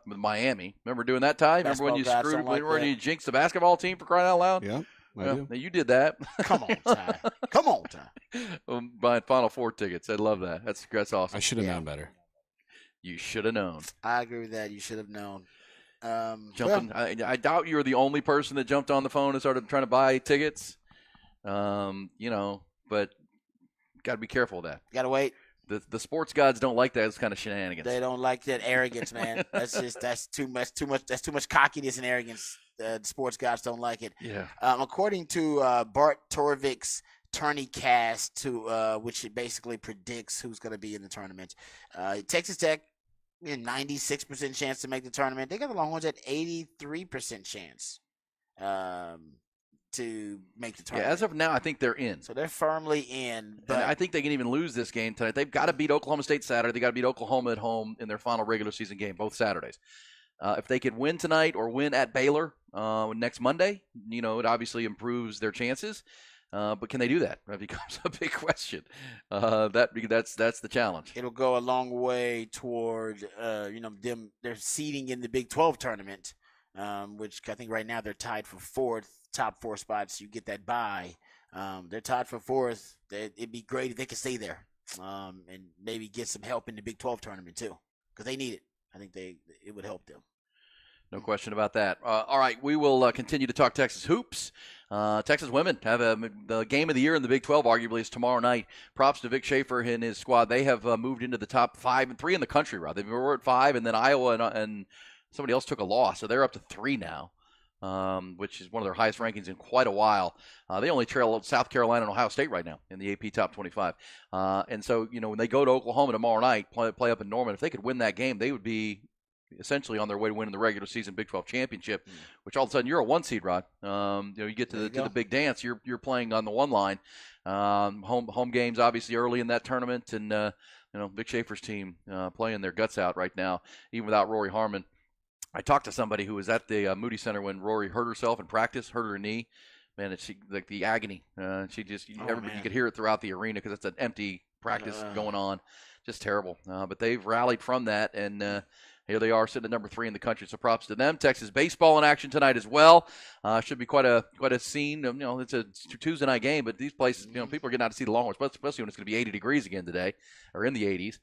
Miami. Remember doing that, Ty? Remember when you you jinxed the basketball team, for crying out loud? Yeah. Now you did that. Come on, Ty. Come on, Ty. Buying Final Four tickets. I love that. That's awesome. I should have known better. You should have known. I agree with that. You should have known. I doubt you were the only person that jumped on the phone and started trying to buy tickets. But got to be careful of that. Got to wait. The sports gods don't like those kind of shenanigans. They don't like that arrogance, man. That's too much. That's too much cockiness and arrogance. The sports gods don't like it. Yeah. According to Bart Torvik's TourneyCast, which it basically predicts who's going to be in the tournament, Texas Tech, 96% chance to make the tournament. They got the Longhorns at 83% chance to make the tournament. Yeah, as of now, I think they're in. So they're firmly in. But and I think they can even lose this game tonight. They've got to beat Oklahoma State Saturday. They got to beat Oklahoma at home in their final regular season game, both Saturdays. If they could win tonight or win at Baylor next Monday, it obviously improves their chances. But can they do that? That becomes a big question. That's the challenge. It'll go a long way toward them. They're seeding in the Big 12 tournament, which I think right now they're tied for 4th, top 4 spots. You get that bye. They're tied for 4th. It'd be great if they could stay there and maybe get some help in the Big 12 tournament too, because they need it. I think it would help them. No question about that. All right, we will continue to talk Texas hoops. Texas women have the game of the year in the Big 12, arguably, is tomorrow night. Props to Vic Schaefer and his squad. They have moved into the top 5 and 3 in the country, right? They were at 5, and then Iowa and somebody else took a loss, so they're up to 3 now, which is one of their highest rankings in quite a while. They only trail South Carolina and Ohio State right now in the AP Top 25. And so, when they go to Oklahoma tomorrow night, play up in Norman, if they could win that game, they would be essentially on their way to winning the regular season Big 12 championship, which all of a sudden you're a 1 seed, Rod. You get to the big dance, you're playing on the 1 line. Home games obviously early in that tournament, and Vic Schaefer's team playing their guts out right now, even without Rory Harmon. I talked to somebody who was at the Moody Center when Rory hurt herself in practice, hurt her knee. Man, it's like the agony. She just everybody, you could hear it throughout the arena because it's an empty practice going on. Just terrible. But they've rallied from that, and here they are sitting at number 3 in the country, so props to them. Texas baseball in action tonight as well. Should be quite a scene. It's a Tuesday night game, but these places, people are getting out to see the Longhorns, especially when it's going to be 80 degrees again today, or in the 80s,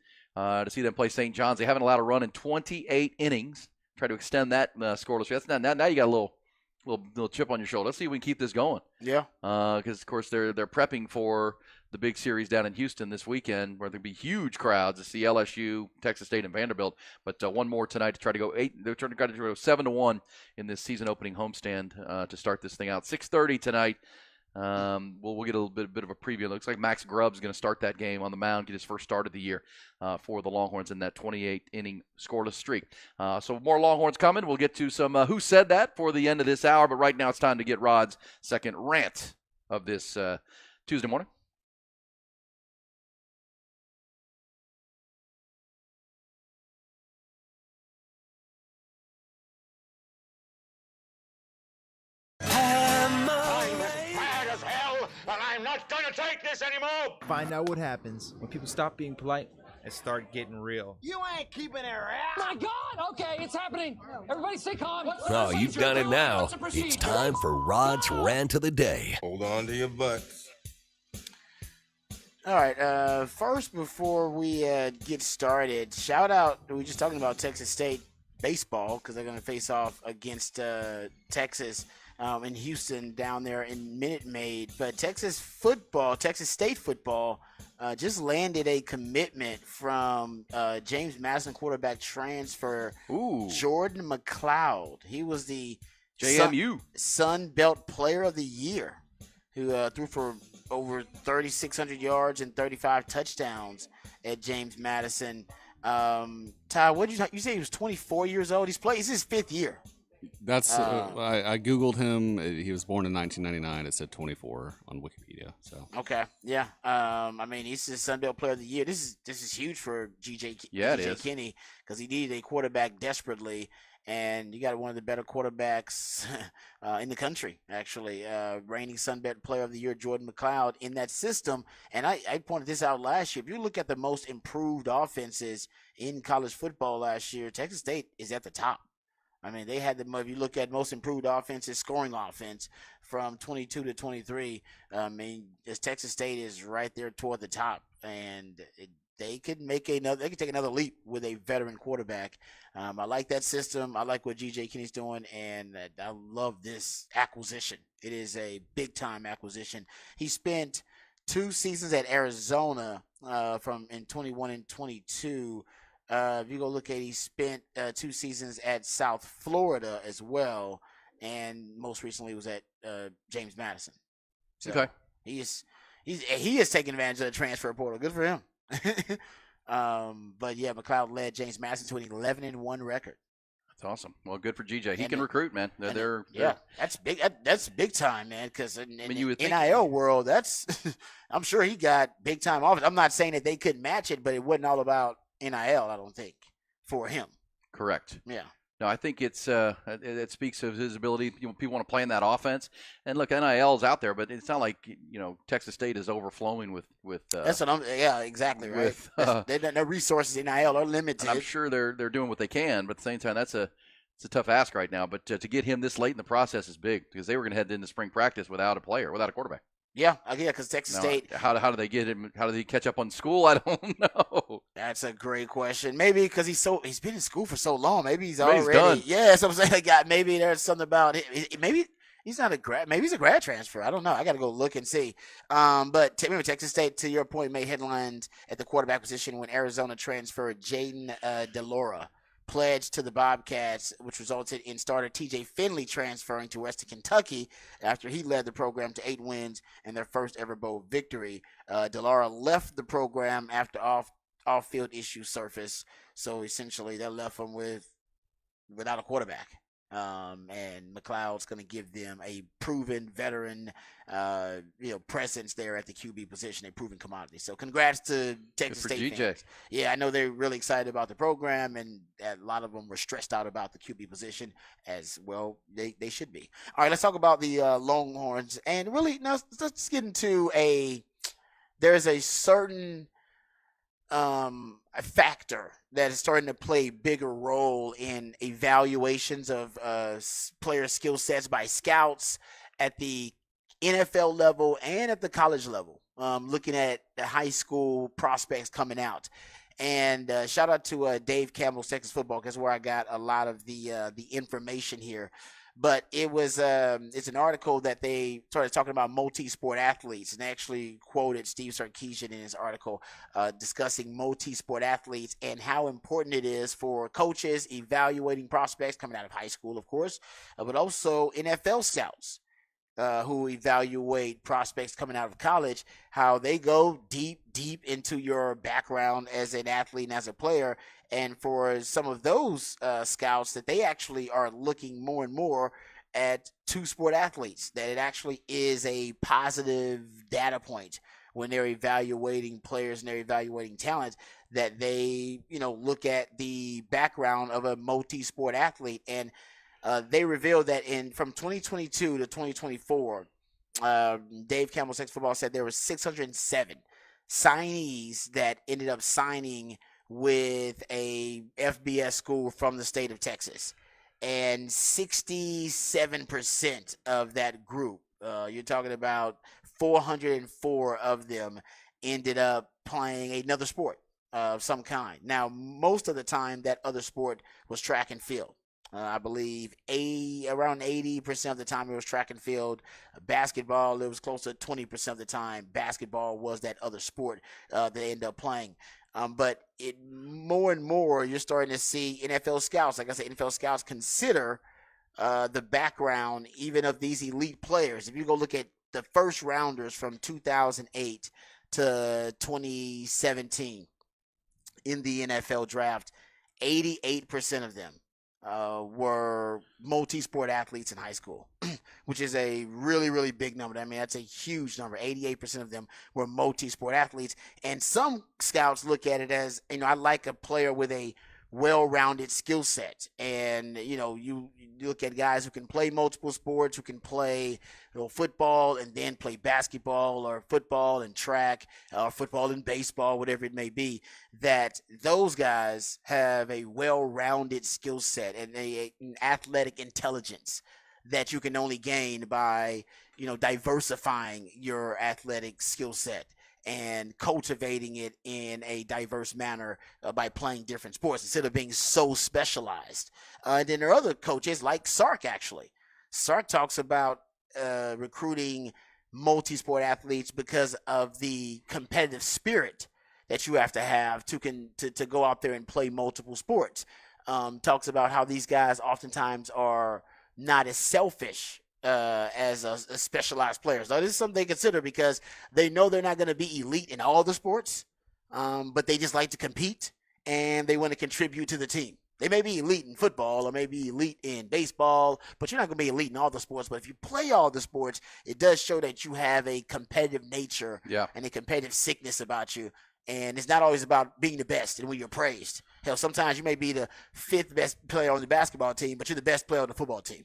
to see them play St. John's. They haven't allowed a run in 28 innings. Try to extend that scoreless. That's now you got a little chip on your shoulder. Let's see if we can keep this going. Yeah. Because of course they're prepping for the big series down in Houston this weekend, where there'll be huge crowds to see LSU, Texas State, and Vanderbilt. But one more tonight to try to go 8. They're trying to go 7-1 in this season opening homestand to start this thing out. 6:30 tonight. We'll get a bit of a preview. It looks like Max Grubb's going to start that game on the mound, get his first start of the year for the Longhorns in that 28-inning scoreless streak. So more Longhorns coming. We'll get to some Who Said That for the end of this hour, but right now it's time to get Rod's second rant of this Tuesday morning. Find out what happens when people stop being polite and start getting real. You ain't keeping it around. My God! Okay, it's happening. Everybody stay calm. Oh, you've done it now. It's time for Rod's Rant of the Day. Hold on to your butts. All right. First, before we get started, shout out. We were just talking about Texas State baseball because they're going to face off against Texas in Houston down there in Minute Maid. But Texas State football, just landed a commitment from James Madison quarterback transfer Jordan McLeod. He was the JMU Sun Belt Player of the Year, who threw for over 3,600 yards and 35 touchdowns at James Madison. Ty, what did you say? He was 24 years old. He's his fifth year. That's I googled him. He was born in 1999. It said 24 on Wikipedia. So okay, yeah. I mean, he's the Sun Belt Player of the Year. This is huge for GJ Kinney because he needed a quarterback desperately, and you got one of the better quarterbacks in the country, actually. Reigning Sun Belt Player of the Year, Jordan McLeod, in that system. And I pointed this out last year. If you look at the most improved offenses in college football last year, Texas State is at the top. I mean, they had if you look at most improved offenses, scoring offense from 22 to 23, I mean, Texas State is right there toward the top, and they could take another leap with a veteran quarterback. I like that system. I like what GJ Kinney's doing, and I love this acquisition. It is a big time acquisition. He spent 2 seasons at Arizona in 21 and 22. If you go look at, he spent 2 seasons at South Florida as well, and most recently was at James Madison. So okay, he is taking advantage of the transfer portal. Good for him. But yeah, McLeod led James Madison to an 11-1 record. That's awesome. Well, good for GJ. He can recruit, man. They're that's big. That's big time, man. Because in the NIL world, that's I'm sure he got big time offers. I'm not saying that they couldn't match it, but it wasn't all about NIL, I don't think, for him. Correct. Yeah. No, I think it speaks of his ability. People want to play in that offense, and look, NIL is out there, but it's not like Texas State is overflowing with. That's what exactly right. They don't no resources in NIL are limited. And I'm sure they're doing what they can, but at the same time, it's a tough ask right now. But to get him this late in the process is big because they were going to head into spring practice without a quarterback. Yeah, because Texas State. How do they get him? How do they catch up on school? I don't know. That's a great question. Maybe because he's been in school for so long. Maybe he's already done. Yeah, that's what I'm saying. Maybe there's something about it. Maybe he's not a grad. Maybe he's a grad transfer. I don't know. I got to go look and see. But remember, Texas State, to your point, made headlines at the quarterback position when Arizona transferred Jaden DeLora. Pledged to the Bobcats, which resulted in starter TJ Finley transferring to Western Kentucky after he led the program to 8 wins and their first ever bowl victory. DeLora left the program after off-field issues surfaced, so essentially they left him without a quarterback. And McLeod's going to give them a proven veteran, presence there at the QB position, a proven commodity. So congrats to Texas State fans. Yeah, I know they're really excited about the program, and a lot of them were stressed out about the QB position as well. They should be. All right, let's talk about the Longhorns, and really now let's get into there's a certain a factor that is starting to play a bigger role in evaluations of player skill sets by scouts at the NFL level and at the college level, looking at the high school prospects coming out. And shout out to Dave Campbell's Texas Football, because where I got a lot of the information here. But it was it's an article that they started talking about multi-sport athletes, and actually quoted Steve Sarkisian in his article discussing multi-sport athletes and how important it is for coaches evaluating prospects coming out of high school, of course, but also NFL scouts who evaluate prospects coming out of college, how they go deep into your background as an athlete and as a player. And for some of those scouts, that they actually are looking more and more at two-sport athletes, that it actually is a positive data point when they're evaluating players and they're evaluating talent, that they, look at the background of a multi-sport athlete. And they revealed that from 2022 to 2024, Dave Campbell, Sex Football, said there were 607 signees that ended up signing with a FBS school from the state of Texas. And 67% of that group, you're talking about 404 of them, ended up playing another sport of some kind. Now, most of the time, that other sport was track and field. I believe around 80% of the time it was track and field. Basketball, it was close to 20% of the time. Basketball was that other sport they ended up playing. But more and more, you're starting to see NFL scouts. Like I said, NFL scouts consider the background even of these elite players. If you go look at the first rounders from 2008 to 2017 in the NFL draft, 88% of them were multi-sport athletes in high school, which is a really, really big number. I mean, that's a huge number. 88% of them were multi-sport athletes. And some scouts look at it as, I like a player with a well-rounded skill set. And, you look at guys who can play multiple sports, who can play football and then play basketball, or football and track, or football and baseball, whatever it may be, that those guys have a well-rounded skill set and an athletic intelligence that you can only gain by, diversifying your athletic skill set and cultivating it in a diverse manner by playing different sports instead of being so specialized. And then there are other coaches like Sark, actually. Sark talks about recruiting multi-sport athletes because of the competitive spirit that you have to go out there and play multiple sports. Talks about how these guys oftentimes are not as selfish as a specialized players. Now, this is something they consider because they know they're not going to be elite in all the sports, but they just like to compete and they want to contribute to the team. They may be elite in football or maybe elite in baseball, but you're not going to be elite in all the sports. But if you play all the sports, it does show that you have a competitive nature and a competitive sickness about you. And it's not always about being the best and when you're praised. Hell, sometimes you may be the 5th best player on the basketball team, but you're the best player on the football team.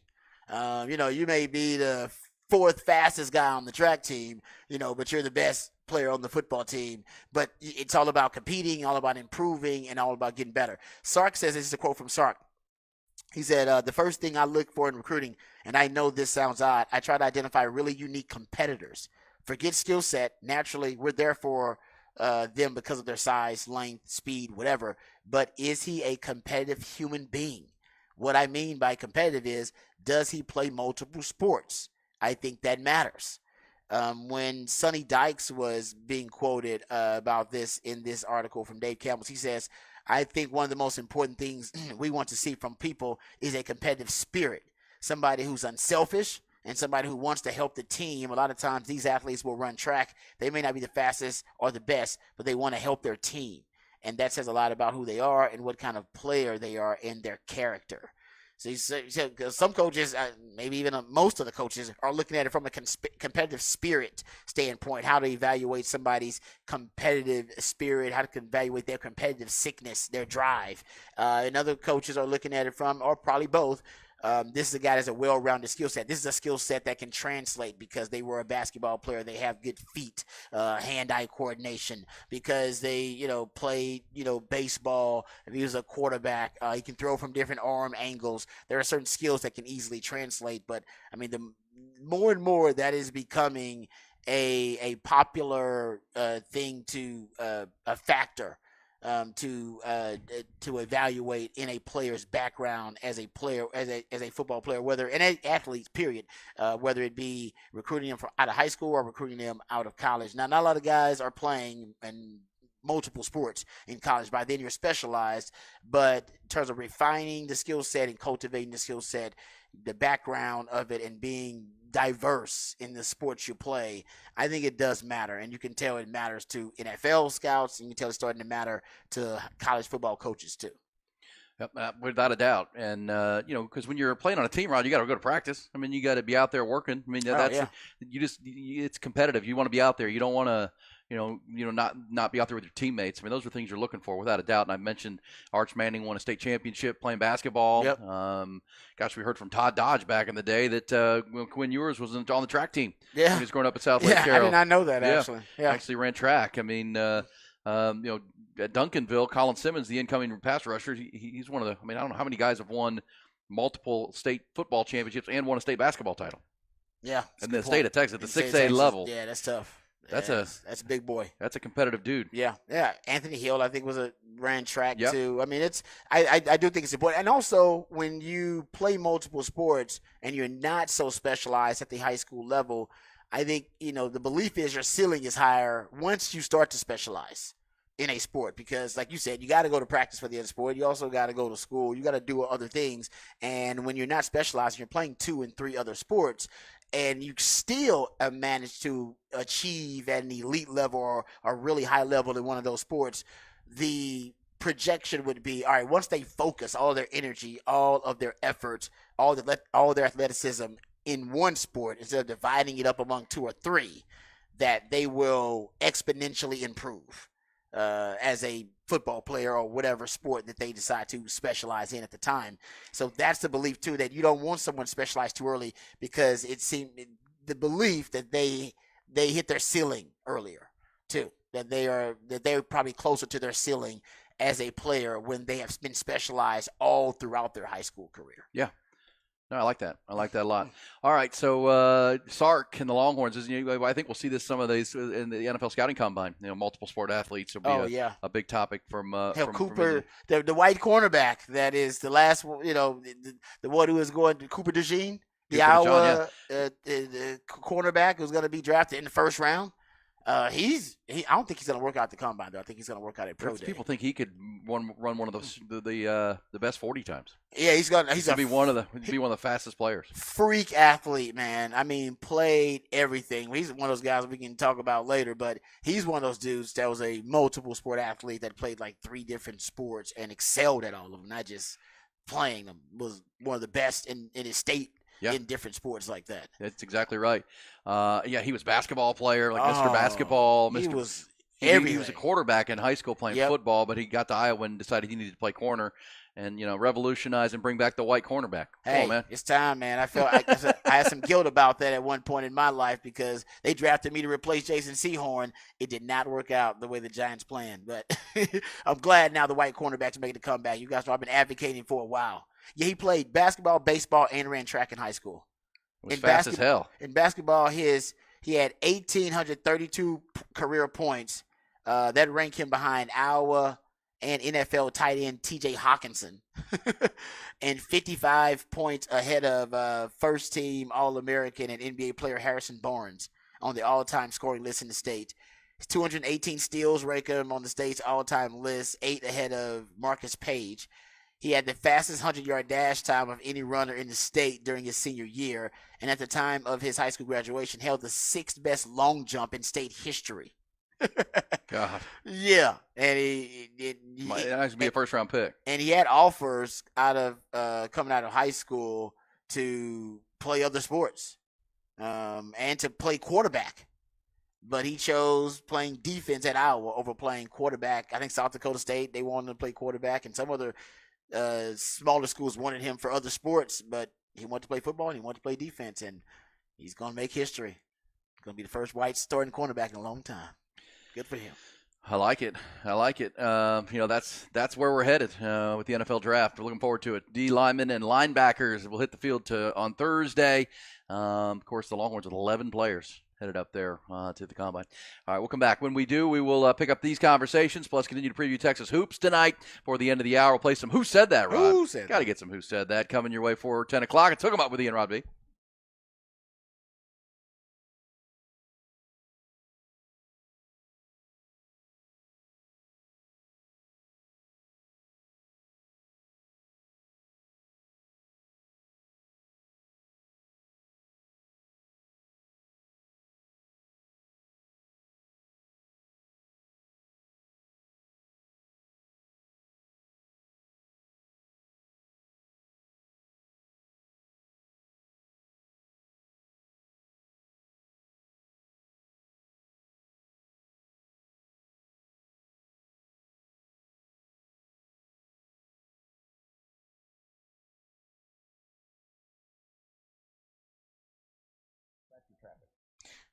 You may be the 4th fastest guy on the track team, but you're the best player on the football team. But it's all about competing, all about improving, and all about getting better. Sark says, this is a quote from Sark. He said, the first thing I look for in recruiting, and I know this sounds odd, I try to identify really unique competitors. Forget skill set. Naturally, we're there for them because of their size, length, speed, whatever. But is he a competitive human being? What I mean by competitive is, does he play multiple sports? I think that matters. When Sonny Dykes was being quoted about this in this article from Dave Campbell, he says, I think one of the most important things we want to see from people is a competitive spirit. Somebody who's unselfish and somebody who wants to help the team. A lot of times these athletes will run track. They may not be the fastest or the best, but they want to help their team. And that says a lot about who they are and what kind of player they are in their character. So some coaches, maybe even most of the coaches, are looking at it from a competitive spirit standpoint, how to evaluate somebody's competitive spirit, how to evaluate their competitive sickness, their drive. And other coaches are looking at it from, or probably both, this is a guy that's a well-rounded skill set. This is a skill set that can translate because they were a basketball player. They have good feet, hand-eye coordination because they, played, baseball. If he was a quarterback, he can throw from different arm angles. There are certain skills that can easily translate. But, I mean, the more and more that is becoming a popular thing a factor to evaluate in a player's background as a player, as a football player, whether in an athlete, period, whether it be recruiting them out of high school or recruiting them out of college. Now, not a lot of guys are playing and multiple sports in college. By then you're specialized, but in terms of refining the skill set and cultivating the skill set, the background of it, and being diverse in the sports you play, I think it does matter. And you can tell it matters to NFL scouts, and you can tell it's starting to matter to college football coaches too. Yep, without a doubt. And, because when you're playing on a team, Rod, you got to go to practice. I mean, you got to be out there working. I mean, it's competitive. You want to be out there. You don't want to, not be out there with your teammates. I mean, those are things you're looking for without a doubt. And I mentioned Arch Manning won a state championship playing basketball. Yep. We heard from Todd Dodge back in the day that Quinn Ewers was on the track team. Yeah. When he was growing up at South Lake Carroll. I did not know that, actually. Yeah. Actually ran track. I mean, at Duncanville, Colin Simmons, the incoming pass rusher, he's one of the – I don't know how many guys have won multiple state football championships and won a state basketball title. Yeah. In the state of Texas, at the 6A level. Yeah, that's tough. That's a big boy. That's a competitive dude. Yeah. Anthony Hill, I think, ran track too. I mean, I do think it's important. And also, when you play multiple sports and you're not so specialized at the high school level, I think, the belief is your ceiling is higher once you start to specialize in a sport, because like you said, you got to go to practice for the other sport. You also got to go to school. You got to do other things. And when you're not specialized, you're playing 2 and 3 other sports, and you still manage to achieve at an elite level or a really high level in one of those sports, the projection would be, all right, once they focus all their energy, all of their efforts, all their athleticism in one sport, instead of dividing it up among 2 or 3, that they will exponentially improve as a football player or whatever sport that they decide to specialize in at the time. So that's the belief too, that you don't want someone specialized too early, because it seemed the belief that they hit their ceiling earlier too, that they're probably closer to their ceiling as a player when they have been specialized all throughout their high school career. Yeah. No, I like that. I like that a lot. All right, so Sark and the Longhorns, I think we'll see some of these in the NFL scouting combine. Multiple sport athletes will be a big topic from Cooper, the white cornerback that is the last, the one who is going to Cooper DeJean, the Iowa cornerback who's going to be drafted in the first round. I don't think he's going to work out the combine, though. I think he's going to work out at pro day. People think he could run one of those the best 40 times. Yeah, he's going to be one of the fastest players. Freak athlete, man. I mean, played everything. He's one of those guys we can talk about later, but he's one of those dudes that was a multiple sport athlete that played like 3 different sports and excelled at all of them, not just playing them. Was one of the best in his state. Yeah. In different sports like that. That's exactly right. He was a basketball player, like Mr. Basketball. He was everything. He was a quarterback in high school playing football, but he got to Iowa and decided he needed to play corner and, revolutionize and bring back the white cornerback. Come on, man. It's time, man. I had some guilt about that at one point in my life, because they drafted me to replace Jason Sehorn. It did not work out the way the Giants planned, but I'm glad now the white cornerback's making a comeback. You guys know I've been advocating for a while. Yeah, he played basketball, baseball, and ran track in high school. It was fast as hell. In basketball, he had 1,832 career points. That ranked him behind Iowa and NFL tight end T.J. Hawkinson, and 55 points ahead of first-team All-American and NBA player Harrison Barnes on the all-time scoring list in the state. His 218 steals rank him on the state's all-time list, 8 ahead of Marcus Page. He had the fastest 100-yard dash time of any runner in the state during his senior year, and at the time of his high school graduation, held the 6th best long jump in state history. God. Yeah, and he might be a first-round pick. And he had offers coming out of high school to play other sports, and to play quarterback. But he chose playing defense at Iowa over playing quarterback. I think South Dakota State, they wanted him to play quarterback, and some other smaller schools wanted him for other sports, but he wanted to play football and he wanted to play defense, and he's going to make history. He's going to be the first white starting cornerback in a long time. Good for him. I like it. That's where we're headed with the NFL draft. We're looking forward to it. D linemen and linebackers will hit the field on Thursday. Of course, the Longhorns with 11 players headed up there to the combine. All right, we'll come back. When we do, we will pick up these conversations, plus continue to preview Texas hoops tonight. For the end of the hour, we'll play some Who Said That, Rod? Who Said That? Got to get some Who Said That coming your way for 10 o'clock. It's Hook 'em Up with Ian Rod B.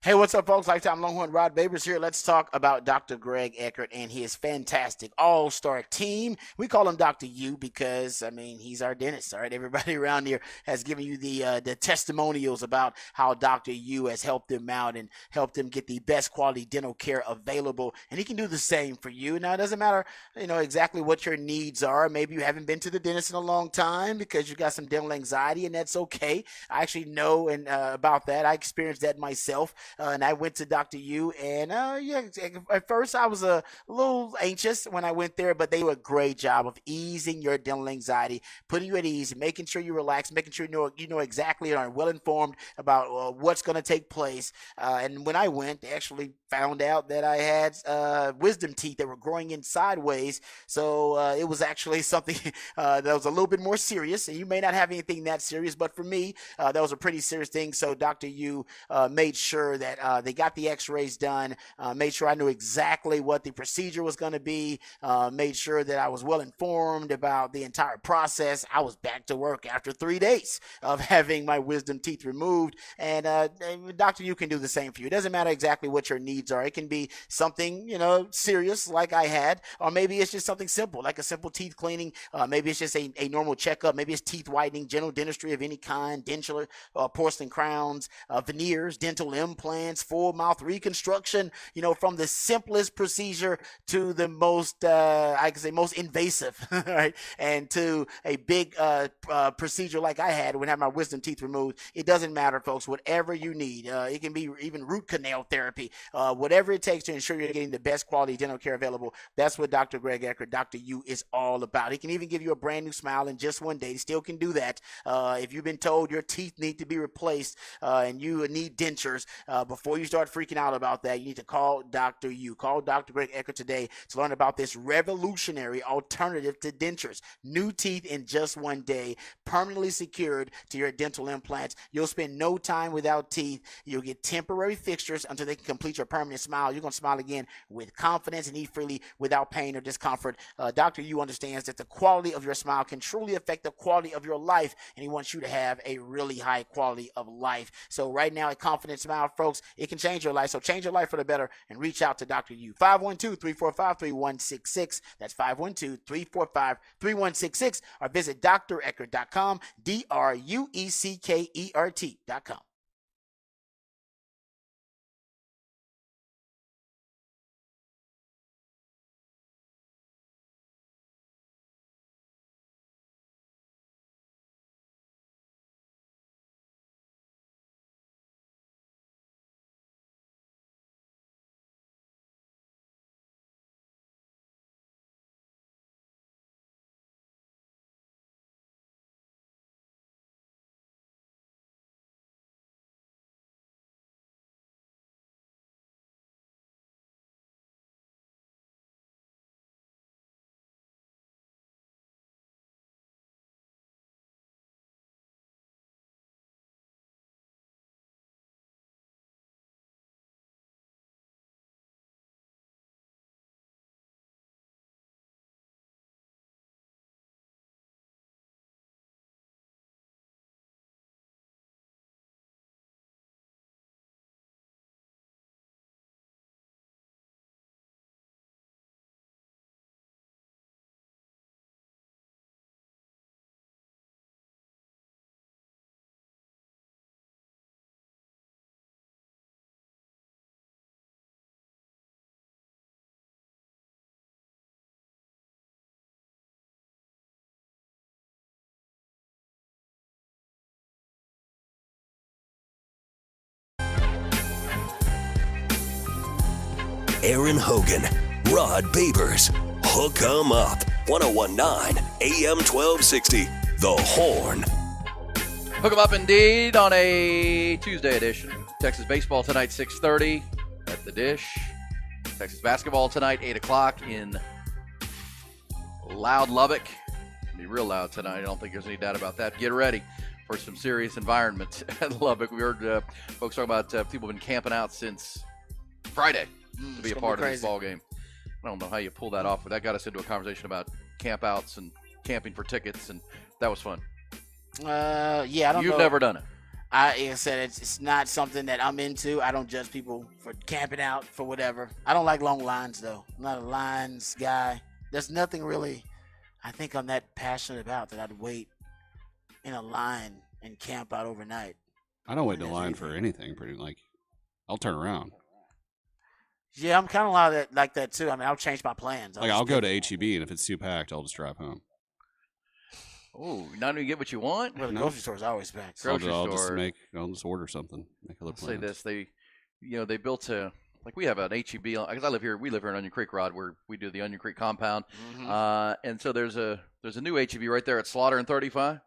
Hey, what's up, folks? Lifetime Longhorn Rod Babers here. Let's talk about Dr. Greg Eckert and his fantastic all-star team. We call him Dr. U because, I mean, he's our dentist, all right? Everybody around here has given you the testimonials about how Dr. U has helped them out and helped them get the best quality dental care available, and he can do the same for you. Now, it doesn't matter, exactly what your needs are. Maybe you haven't been to the dentist in a long time because you got some dental anxiety, and that's okay. I actually know about that. I experienced that myself. And I went to Dr. U, and at first I was a little anxious when I went there, but they do a great job of easing your dental anxiety, putting you at ease, making sure you relax, making sure you know exactly and are well informed about what's going to take place. And when I went, they actually found out that I had wisdom teeth that were growing in sideways. So it was actually something that was a little bit more serious. And you may not have anything that serious, but for me, that was a pretty serious thing. So Dr. U made sure that they got the x-rays done, made sure I knew exactly what the procedure was going to be, made sure that I was well informed about the entire process. I was back to work after 3 days of having my wisdom teeth removed. And Dr. U can do the same for you. It doesn't matter exactly what your needs are. It can be something, serious like I had, or maybe it's just something simple, like a simple teeth cleaning. Maybe it's just a normal checkup. Maybe it's teeth whitening, general dentistry of any kind, denture, porcelain crowns, veneers, dental implants, full mouth reconstruction, from the simplest procedure to the most, most invasive, right? And to a big procedure like I had when I had my wisdom teeth removed. It doesn't matter, folks. Whatever you need, it can be even root canal therapy, whatever it takes to ensure you're getting the best quality dental care available. That's what Dr. Greg Eckert, Dr. U, is all about. He can even give you a brand new smile in just one day. He still can do that. If you've been told your teeth need to be replaced and you need dentures, before you start freaking out about that, you need to call Dr. U. Call Dr. Greg Eckert today to learn about this revolutionary alternative to dentures. New teeth in just one day, permanently secured to your dental implants. You'll spend no time without teeth. You'll get temporary fixtures until they can complete your permanent smile. You're going to smile again with confidence and eat freely without pain or discomfort. Dr. U understands that the quality of your smile can truly affect the quality of your life, and he wants you to have a really high quality of life. So right now, a confident smile, folks, it can change your life. So change your life for the better and reach out to Dr. U. 512-345-3166. That's 512-345-3166. Or visit dreckert.com, DRUECKERT.com. Aaron Hogan, Rod Babers, Hook 'em Up, 1019 AM 1260, The Horn. Hook 'em up indeed on a Tuesday edition. Texas baseball tonight, 6:30 at the Dish. Texas basketball tonight, 8 o'clock in loud Lubbock. It'll be real loud tonight. I don't think there's any doubt about that. Get ready for some serious environment at Lubbock. We heard folks talk about people have been camping out since Friday to be a part of this ball game. I don't know how you pull that off, but that got us into a conversation about campouts and camping for tickets, and that was fun. Yeah, I don't know. You've never done it. Like I said, it's not something that I'm into. I don't judge people for camping out for whatever. I don't like long lines though. I'm not a lines guy. There's nothing really I think I'm that passionate about that I'd wait in a line and camp out overnight. I don't wait in a line for anything. I'll turn around. Yeah, I'm kind of a lot of that, like that too. I mean, I'll change my plans. I'll go to HEB, and if it's too packed, I'll just drive home. Oh, not even get what you want? Well, the grocery store's always packed. I'll just order something. Make other plans. Say this. They built we have an HEB because we live here in Onion Creek, Rod, where we do the Onion Creek compound. Mm-hmm. And so there's a new HEB right there at Slaughter and 35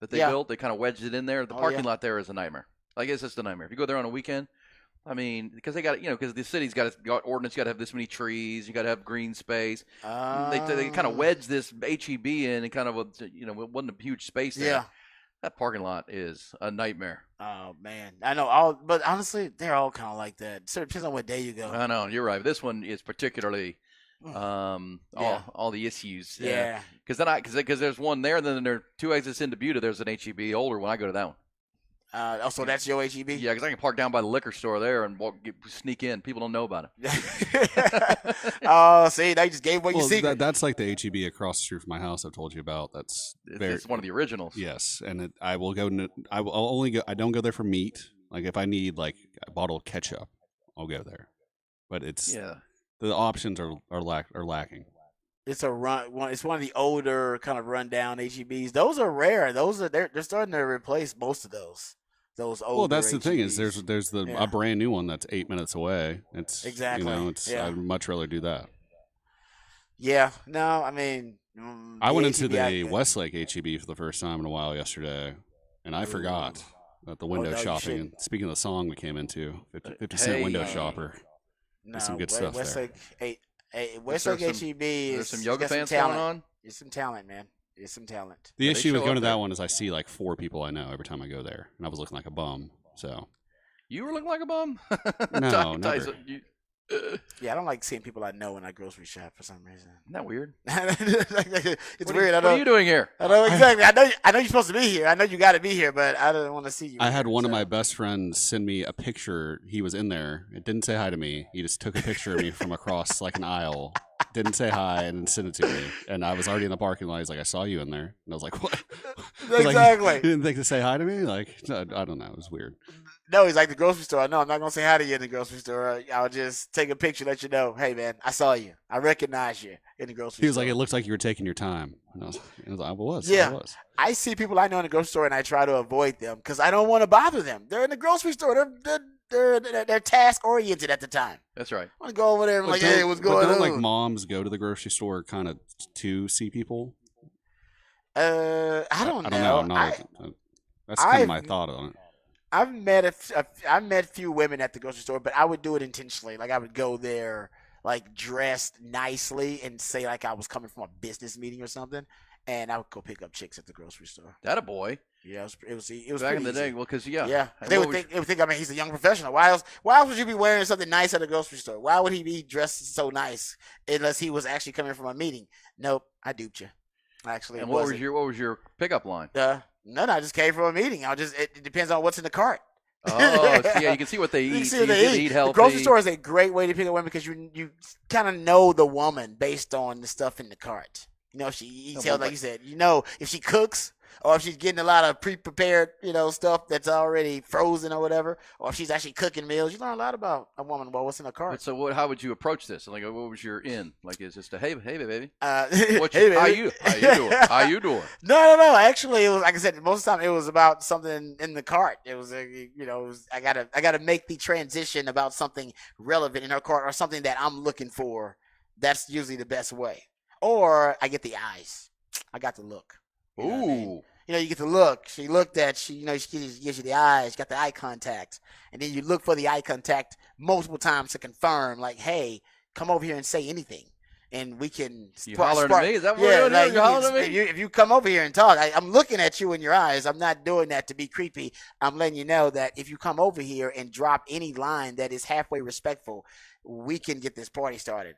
that they built. They kind of wedged it in there. The parking lot there is a nightmare. It's just a nightmare. If you go there on a weekend, I mean, because they got because the city's got ordinance, you got to have this many trees, you got to have green space. They kind of wedged this HEB in and kind of it wasn't a huge space there. Yeah. That parking lot is a nightmare. Oh man, I know but honestly, they're all kind of like that. So it depends on what day you go. I know you're right. This one is particularly all the issues. Yeah, because there's one there, and then there are two exits into Buda. There's an HEB older when I go to that one. So that's your HEB? Yeah, because I can park down by the liquor store there and sneak in. People don't know about it. Oh, see, they just gave away your secret. That's like the HEB across the street from my house I've told you about. It's one of the originals. Yes, and I will go. I'll only go. I don't go there for meat. Like if I need like a bottle of ketchup, I'll go there. But the options are lacking. It's it's one of the older kind of rundown HEBs. Those are rare. They're starting to replace most of those. Those older. Well, that's the HEBs. thing is there's a brand new one that's 8 minutes away. It's exactly. I'd much rather do that. Yeah. No, I mean. I went into the Westlake HEB for the first time in a while yesterday, and I forgot that the window shopping. And speaking of the song we came into, 50 Cent Window Shopper. There's some good stuff Westlake, there. Westlake HEB is. There's some yoga fans going on. There's some talent, man. There's some talent. The issue with going to that one is I see like 4 people I know every time I go there, and I was looking like a bum. So you were looking like a bum? No, never. Yeah, I don't like seeing people I know when I grocery shop for some reason. Isn't that weird? It's weird. What are you doing here? I know exactly. I know you're supposed to be here. I know you got to be here, but I don't want to see you. I had one of my best friends send me a picture. He was in there. It didn't say hi to me. He just took a picture of me from across like an aisle. Didn't say hi and then sent it to me. And I was already in the parking lot. He's like, I saw you in there. And I was like, what? Exactly. Like, you didn't think to say hi to me? Like, I don't know. It was weird. No, he's like the grocery store. No, I'm not going to say hi to you in the grocery store. I'll just take a picture, let you know, hey, man, I saw you. I recognize you in the grocery store. He was like, it looks like you were taking your time. And I was like, I was. Yeah. I was. I see people I know in the grocery store, and I try to avoid them because I don't want to bother them. They're in the grocery store. They're task-oriented at the time. That's right. I want to go over there and like, hey, what's going on? Don't like moms go to the grocery store kind of to see people? I don't know. That's kind of my thought on it. I've met few women at the grocery store, but I would do it intentionally. Like I would go there like dressed nicely and say like I was coming from a business meeting or something, and I would go pick up chicks at the grocery store. That a boy. Yeah, it was back in the day. Well, because they would think. I mean, he's a young professional. Why else would you be wearing something nice at a grocery store? Why would he be dressed so nice unless he was actually coming from a meeting? Nope, I duped you. Actually, and what was your pickup line? None. I just came from a meeting. It depends on what's in the cart. Oh, so yeah, you can see what they eat. See what they eat healthy. The grocery store is a great way to pick up women because you kind of know the woman based on the stuff in the cart. You know, if she eats healthy, like you said. You know, if she cooks or if she's getting a lot of pre-prepared, stuff that's already frozen or whatever, or if she's actually cooking meals. You learn a lot about a woman about what's in her cart. But so how would you approach this? Like, what was your in? Like, is this hey baby? Hey, baby. How you doing? How you doing? No. Actually, it was like I said. Most of the time, it was about something in the cart. It was, I gotta make the transition about something relevant in her cart or something that I'm looking for. That's usually the best way. Or I get the eyes. I got the look. Ooh. I mean? You get the look. She looked at, she gives you the eyes, got the eye contact. And then you look for the eye contact multiple times to confirm, like, hey, come over here and say anything. And we can You hollering at me? Is that what you're doing? You hollering at me? If you come over here and talk, I'm looking at you in your eyes. I'm not doing that to be creepy. I'm letting you know that if you come over here and drop any line that is halfway respectful, we can get this party started.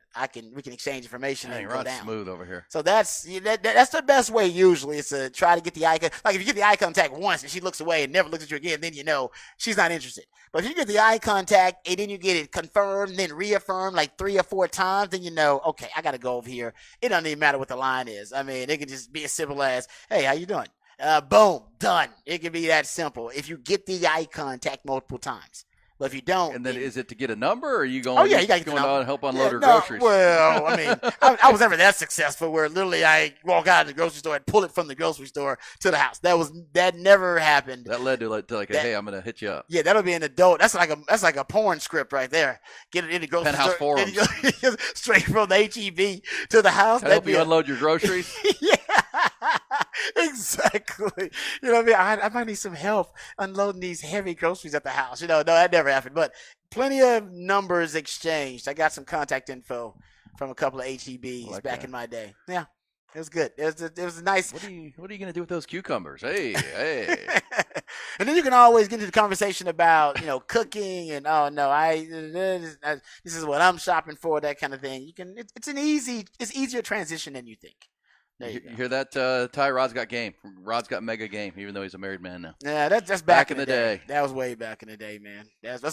We can exchange information Dang, and go Rod's down. smooth over here. So that's the best way usually is to try to get the eye contact. Like if you get the eye contact once and she looks away and never looks at you again, then you know she's not interested. But if you get the eye contact and then you get it confirmed, then reaffirmed like 3 or 4 times, then you know, okay, I got to go over here. It doesn't even matter what the line is. I mean, it could just be as simple as, hey, how you doing? Boom, done. It can be that simple if you get the eye contact multiple times. But if you don't, and then is it to get a number, or are you going? Oh yeah, you got to going on and help unload her no, groceries. Well, I mean, I was never that successful where literally I walk out of the grocery store and pull it from the grocery store to the house. That never happened. That led to like hey, I'm gonna hit you up. Yeah, that'll be an adult. That's like a porn script right there. Get it in the grocery Penthouse store, forums. straight from the HEB to the house. Can I help you unload your groceries? Yeah. Exactly. You know what I mean? I might need some help unloading these heavy groceries at the house. You know, no, that never happened. But plenty of numbers exchanged. I got some contact info from a couple of HEBs back in my day. Yeah, it was good. It was a nice. What are you gonna do with those cucumbers? Hey. And then you can always get into the conversation about cooking and this is what I'm shopping for, that kind of thing. You can. It's easier transition than you think. You hear that, Ty? Rod's got game. Rod's got mega game, even though he's a married man now. Yeah, that's back in the day. That was way back in the day, man. That's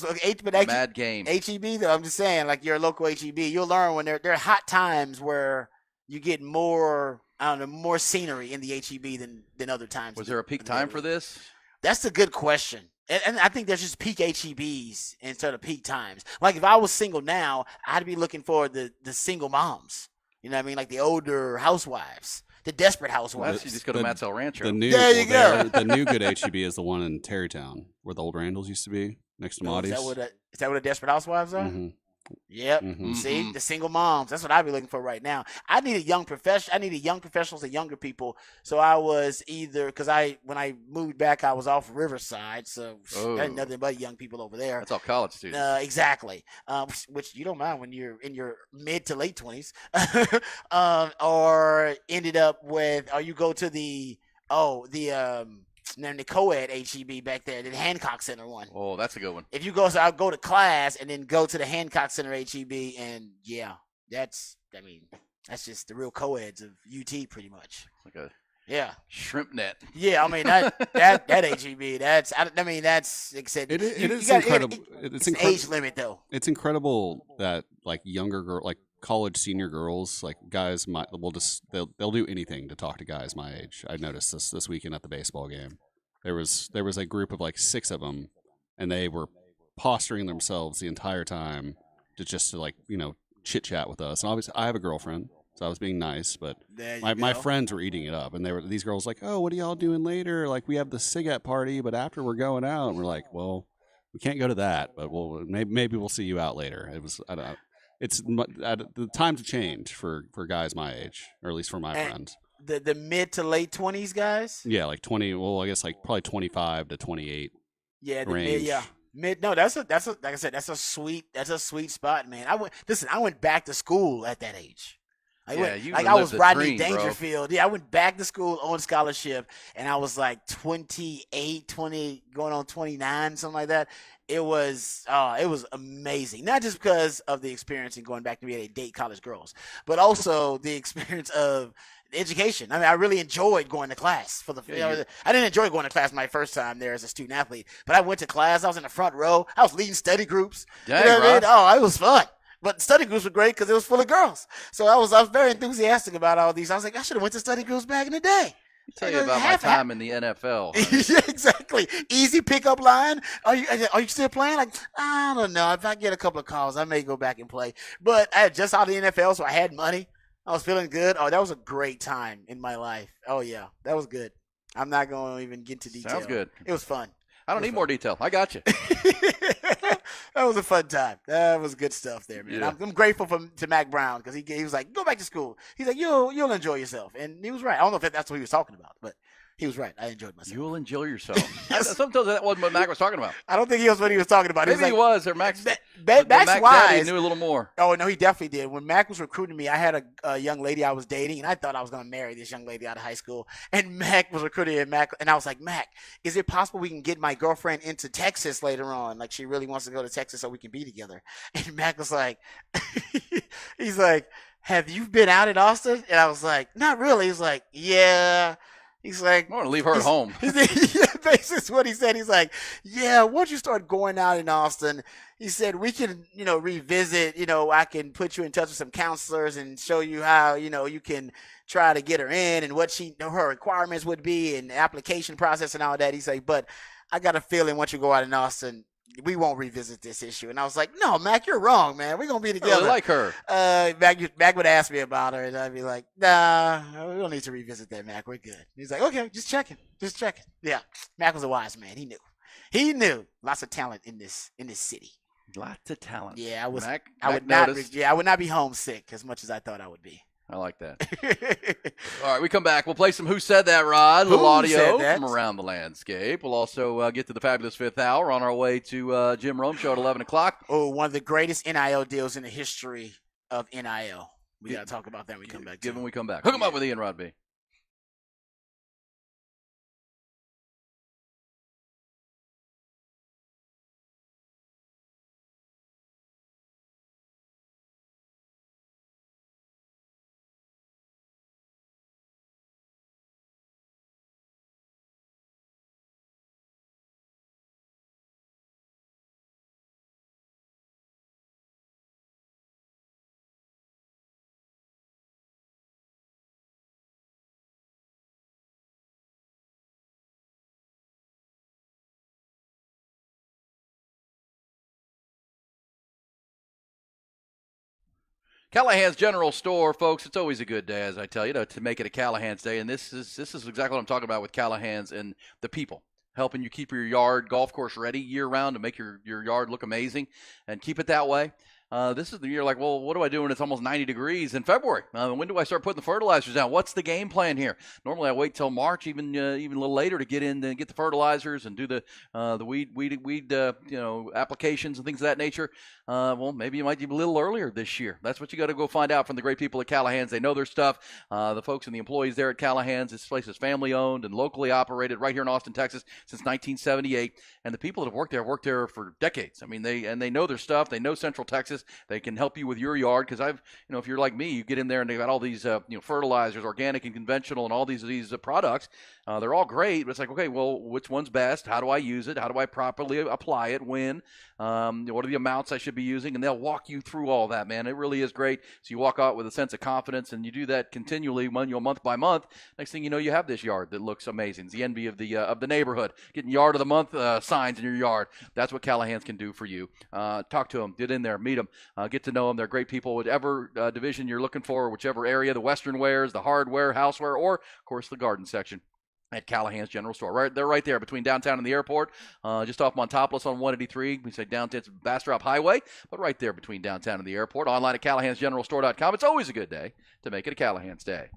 mad game. HEB, though, I'm just saying, like your local HEB, you'll learn when there are hot times where you get more, more scenery in the HEB than other times. Was there a peak time for this? That's a good question. And I think there's just peak HEBs instead of peak times. Like if I was single now, I'd be looking for the single moms. You know what I mean? Like the older housewives, the desperate housewives. You just go to Matt's El Rancho. There you go. The new good HEB is the one in Terrytown, where the old Randalls used to be, next to Maudie's. Is that what the desperate housewives are? Mm-hmm. Yep. Mm-hmm. See, the single moms. That's what I'd be looking for right now. I needed young professionals and younger people. So I was because when I moved back, I was off Riverside. So there's nothing but young people over there. That's all college students. Exactly. Which you don't mind when you're in your mid to late 20s. Or ended up with, or you go to the co-ed HEB back there, the Hancock Center one. Oh, that's a good one. If you go, so I'll go to class and then go to the Hancock Center HEB, and yeah, that's just the real co-eds of UT pretty much. Like a shrimp net. Yeah, I mean that HEB. That's except it is incredible. It's incredible. Age limit though. It's incredible that like younger girl, like college senior girls, like guys, they'll do anything to talk to guys my age. I noticed this weekend at the baseball game. There was a group of like 6 of them, and they were posturing themselves the entire time to chit chat with us. And obviously, I have a girlfriend, so I was being nice, but my friends were eating it up, and these girls like, oh, what are y'all doing later? Like, we have the SIGET party, but after we're going out. And we're like, well, we can't go to that, but maybe we'll see you out later. It was, I don't know. The times have changed for guys my age, or at least for my friends. The mid to late 20s guys. Yeah, like 20. Well, I guess like probably 25 to 28. Yeah, range. Mid. No, that's like I said, that's a sweet spot, man. I went back to school at that age. I was Rodney Dangerfield. Bro. Yeah, I went back to school on scholarship, and I was like 28, 20, going on 29, something like that. It was amazing. Not just because of the experience and going back to be able to date college girls, but also the experience of education. I mean, I really enjoyed going to class I didn't enjoy going to class my first time there as a student athlete, but I went to class. I was in the front row. I was leading study groups. Dang, you know what I mean? Oh, it was fun. But study groups were great because it was full of girls. So I was very enthusiastic about all these. I was like, I should have went to study groups back in the day. Tell you about my time in the NFL. Yeah, exactly. Easy pickup line. Are you still playing? Like, I don't know. If I get a couple of calls, I may go back and play. But I had just out of the NFL, so I had money. I was feeling good. Oh, that was a great time in my life. Oh, yeah. That was good. I'm not going to even get into detail. Sounds good. It was fun. I don't need more detail. I got you. That was a fun time. That was good stuff there, man. Yeah. I'm grateful to Mac Brown because he was like, go back to school. He's like, you'll enjoy yourself. And he was right. I don't know if that's what he was talking about, but He was right. I enjoyed myself. You'll enjoy yourself. Sometimes that wasn't what Mac was talking about. I don't think he was what he was talking about. Maybe he was. Or Max. Max Mac Wise Daddy knew a little more. Oh no, he definitely did. When Mac was recruiting me, I had a young lady I was dating, and I thought I was going to marry this young lady out of high school. And Mac was recruiting Mac, and I was like, Mac, is it possible we can get my girlfriend into Texas later on? Like she really wants to go to Texas so we can be together. And Mac was like, he's like, have you been out in Austin? And I was like, not really. He's like, yeah. He's like, I want to leave her at home. Basically what he said. He's like, yeah, once you start going out in Austin, he said, we can, revisit, I can put you in touch with some counselors and show you how, you can try to get her in and what her requirements would be and the application process and all that. He's like, but I got a feeling once you go out in Austin, we won't revisit this issue. And I was like, no, Mac, you're wrong, man. We're going to be together. I like her. Mac would ask me about her, and I'd be like, nah, we don't need to revisit that, Mac. We're good. He's like, okay, just checking. Yeah, Mac was a wise man. He knew. Lots of talent in this city. Lots of talent. Yeah, I would not be homesick as much as I thought I would be. I like that. All right, we come back. We'll play some Who Said That, Rod? A little audio from around the landscape. We'll also get to the fabulous fifth hour on our way to Jim Rome Show at 11 o'clock. Oh, one of the greatest NIL deals in the history of NIL. We got to talk about that when we come back. When we come back. Hook 'em up with Ian Rod B. Callahan's General Store, folks. It's always a good day, as I tell you, to make it a Callahan's Day, and this is exactly what I'm talking about with Callahan's and the people, helping you keep your yard, golf course ready year-round to make your yard look amazing and keep it that way. This is the year like, well, what do I do when it's almost 90 degrees in February? When do I start putting the fertilizers down? What's the game plan here? Normally I wait till March, even a little later, to get in and get the fertilizers and do the weed applications and things of that nature. Well, maybe you might be a little earlier this year. That's what you got to go find out from the great people at Callahan's. They know their stuff. The folks and the employees there at Callahan's. This place is family owned and locally operated right here in Austin, Texas, since 1978. And the people that have worked there for decades. I mean, they know their stuff. They know Central Texas. They can help you with your yard because if you're like me, you get in there and they got all these fertilizers, organic and conventional, and all these products. They're all great, but it's like, okay, well, which one's best? How do I use it? How do I properly apply it? When? What are the amounts I should be using? And they'll walk you through all that, man. It really is great. So you walk out with a sense of confidence, and you do that continually, month by month. Next thing you know, you have this yard that looks amazing. It's the envy of the neighborhood. Getting Yard of the Month signs in your yard. That's what Callahan's can do for you. Talk to them. Get in there. Meet them. Get to know them. They're great people. Whatever division you're looking for, whichever area, the Western wares, the hardware, houseware, or, of course, the garden section at Callahan's General Store. They're right there between downtown and the airport, just off Montopolis on 183. We say downtown, it's Bastrop Highway, but right there between downtown and the airport. Online at Callahan'sGeneralStore.com. It's always a good day to make it a Callahan's Day.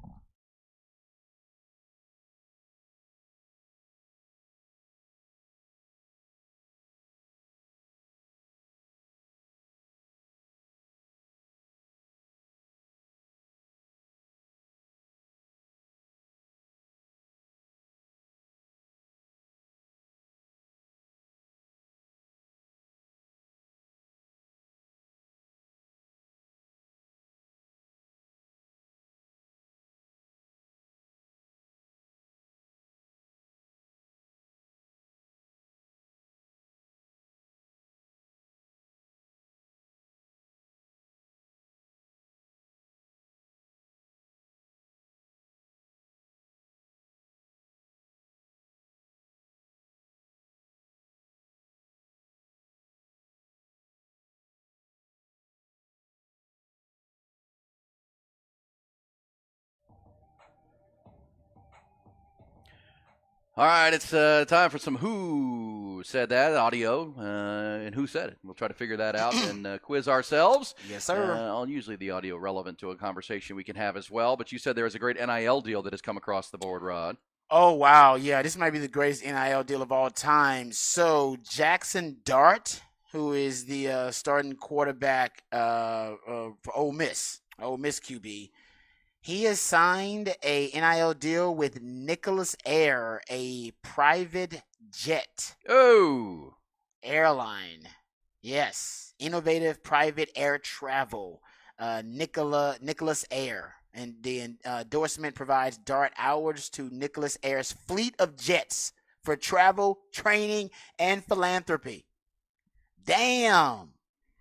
All right, it's time for some Who Said That audio and Who Said It. We'll try to figure that out and quiz ourselves. Yes, sir. Usually the audio relevant to a conversation we can have as well. But you said there is a great NIL deal that has come across the board, Rod. Oh, wow. Yeah, this might be the greatest NIL deal of all time. So Jackson Dart, who is the starting quarterback for Ole Miss QB, he has signed a NIL deal with Nicholas Air, a private jet airline. Yes, innovative private air travel. Nicholas Air. And the endorsement provides Dart hours to Nicholas Air's fleet of jets for travel, training, and philanthropy. Damn,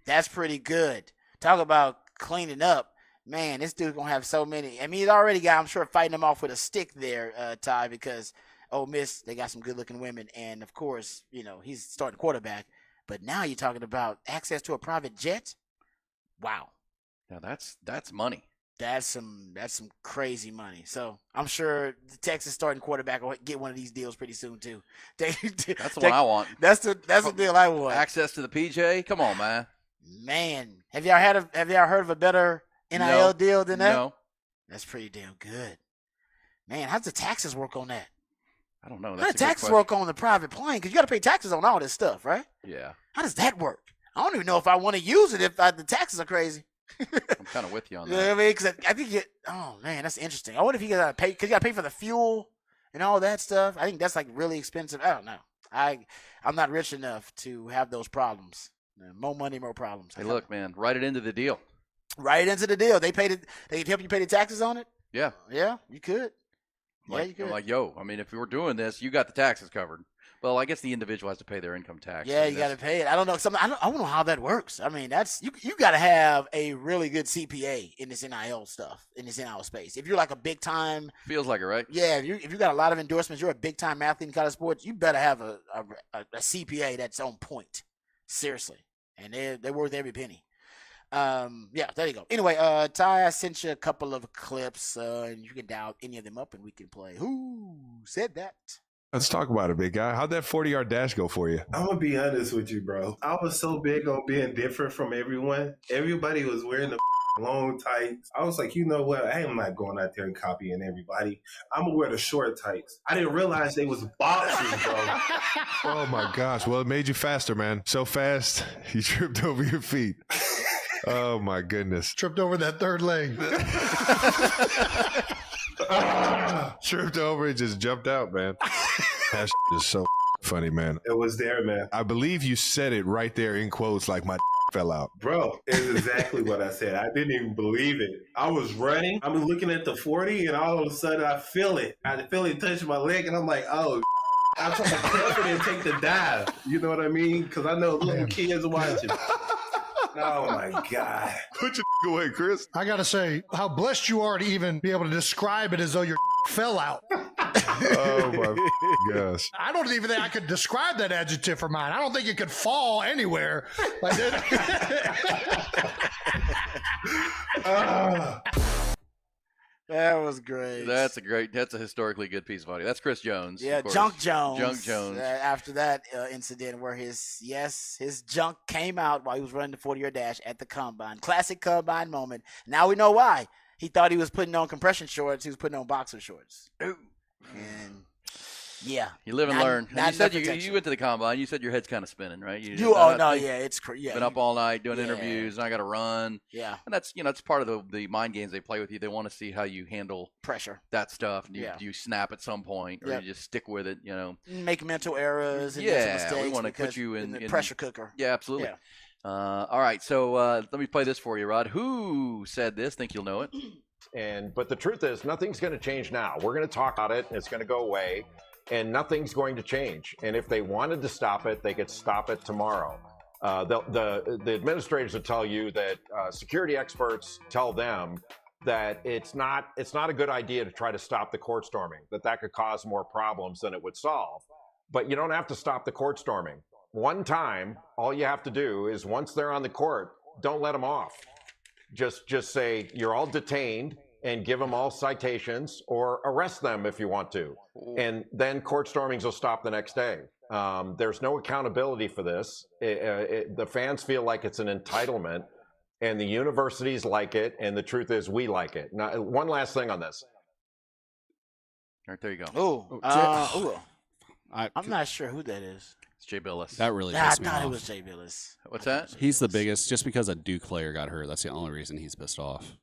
that's pretty good. Talk about cleaning up. Man, this dude's going to have so many. I mean, he's already got, I'm sure, fighting them off with a stick there, Ty, because Ole Miss, they got some good-looking women. And, of course, he's starting quarterback. But now you're talking about access to a private jet? Wow. Now, that's money. That's some crazy money. So I'm sure the Texas starting quarterback will get one of these deals pretty soon too. That's the one I want. That's the deal I want. Access to the PJ. Come on, man. Man, have y'all heard of a better NIL deal than that? No. That's pretty damn good. Man, how's the taxes work on that? I don't know. How do taxes work on the private plane? Because you got to pay taxes on all this stuff, right? Yeah. How does that work? I don't even know if I want to use it if the taxes are crazy. I'm kind of with you on that. You know what I mean? Because I think oh man, that's interesting. I wonder if you got to pay, because you got to pay for the fuel and all that stuff. I think that's like really expensive. I don't know. I'm not rich enough to have those problems. More money, more problems. Hey, look, man, write it into the deal. Write it into the deal. They can help you pay the taxes on it. Yeah. Yeah, you could. Like, you could. I'm like, yo, I mean, if we were doing this, you got the taxes covered. Well, I guess the individual has to pay their income tax. Yeah, you got to pay it. I don't know. I don't know how that works. I mean, that's you got to have a really good CPA in this NIL stuff, in this NIL space. If you're like a big time, feels like it, right? Yeah, if you got a lot of endorsements, you're a big time athlete in college sports. You better have a CPA that's on point. Seriously, and they're worth every penny. Yeah, there you go. Anyway, Ty, I sent you a couple of clips, and you can dial any of them up, and we can play. Who said that? Let's talk about it, big guy. How'd that 40-yard dash go for you? I'm going to be honest with you, bro. I was so big on being different from everyone. Everybody was wearing the long tights. I was like, you know what? I am not going out there and copying everybody. I'm going to wear the short tights. I didn't realize they was boxers, bro. Oh, my gosh. Well, it made you faster, man. So fast, you tripped over your feet. Oh, my goodness. Tripped over that third leg. Tripped over and just jumped out, man. That is so funny, man. It was there, man. I believe you said it right there in quotes, like my fell out. Bro, it's exactly what I said. I didn't even believe it. I was running. I'm looking at the 40, and all of a sudden I feel it. I feel it touch my leg, and I'm like, oh, I'm trying to catch it and take the dive. You know what I mean? Because I know little kids watching. Oh, my God. Put your away, Chris. I got to say, how blessed you are to even be able to describe it as though your fell out. Oh, my gosh. I don't even think I could describe that adjective for mine. I don't think it could fall anywhere. Like That was great. That's a historically good piece of audio. That's Chris Jones. Yeah, Junk Jones. Junk Jones. After that incident where his junk came out while he was running the 40-yard dash at the combine. Classic combine moment. Now we know why. He thought he was putting on compression shorts. He was putting on boxer shorts. Ooh. And yeah, you live and learn. And you said you went to the combine. You said your head's kind of spinning, right? It's crazy. Been up all night doing interviews, and I got to run. Yeah, and that's it's part of the mind games they play with you. They want to see how you handle pressure, that stuff. Do you snap at some point, or you just stick with it? Make mental errors. And mistakes we want to put you in the pressure cooker. Yeah, absolutely. Yeah. All right, so let me play this for you, Rod. Who said this? Think you'll know it. But the truth is, nothing's going to change now. We're going to talk about it. It's going to go away, and nothing's going to change. And if they wanted to stop it, they could stop it tomorrow. The administrators will tell you that security experts tell them that it's not a good idea to try to stop the court storming, that could cause more problems than it would solve. But you don't have to stop the court storming. One time, all you have to do is once they're on the court, don't let them off. Just say you're all detained and give them all citations or arrest them if you want to. And then court stormings will stop the next day. There's no accountability for this. The fans feel like it's an entitlement, and the universities like it, and the truth is we like it. Now, one last thing on this. right, there you go. I'm not sure who that is. It's Jay Billis. That really I pissed me thought off. it was Jay Billis. What's that? He's the biggest, just because a Duke player got hurt. That's the only reason he's pissed off.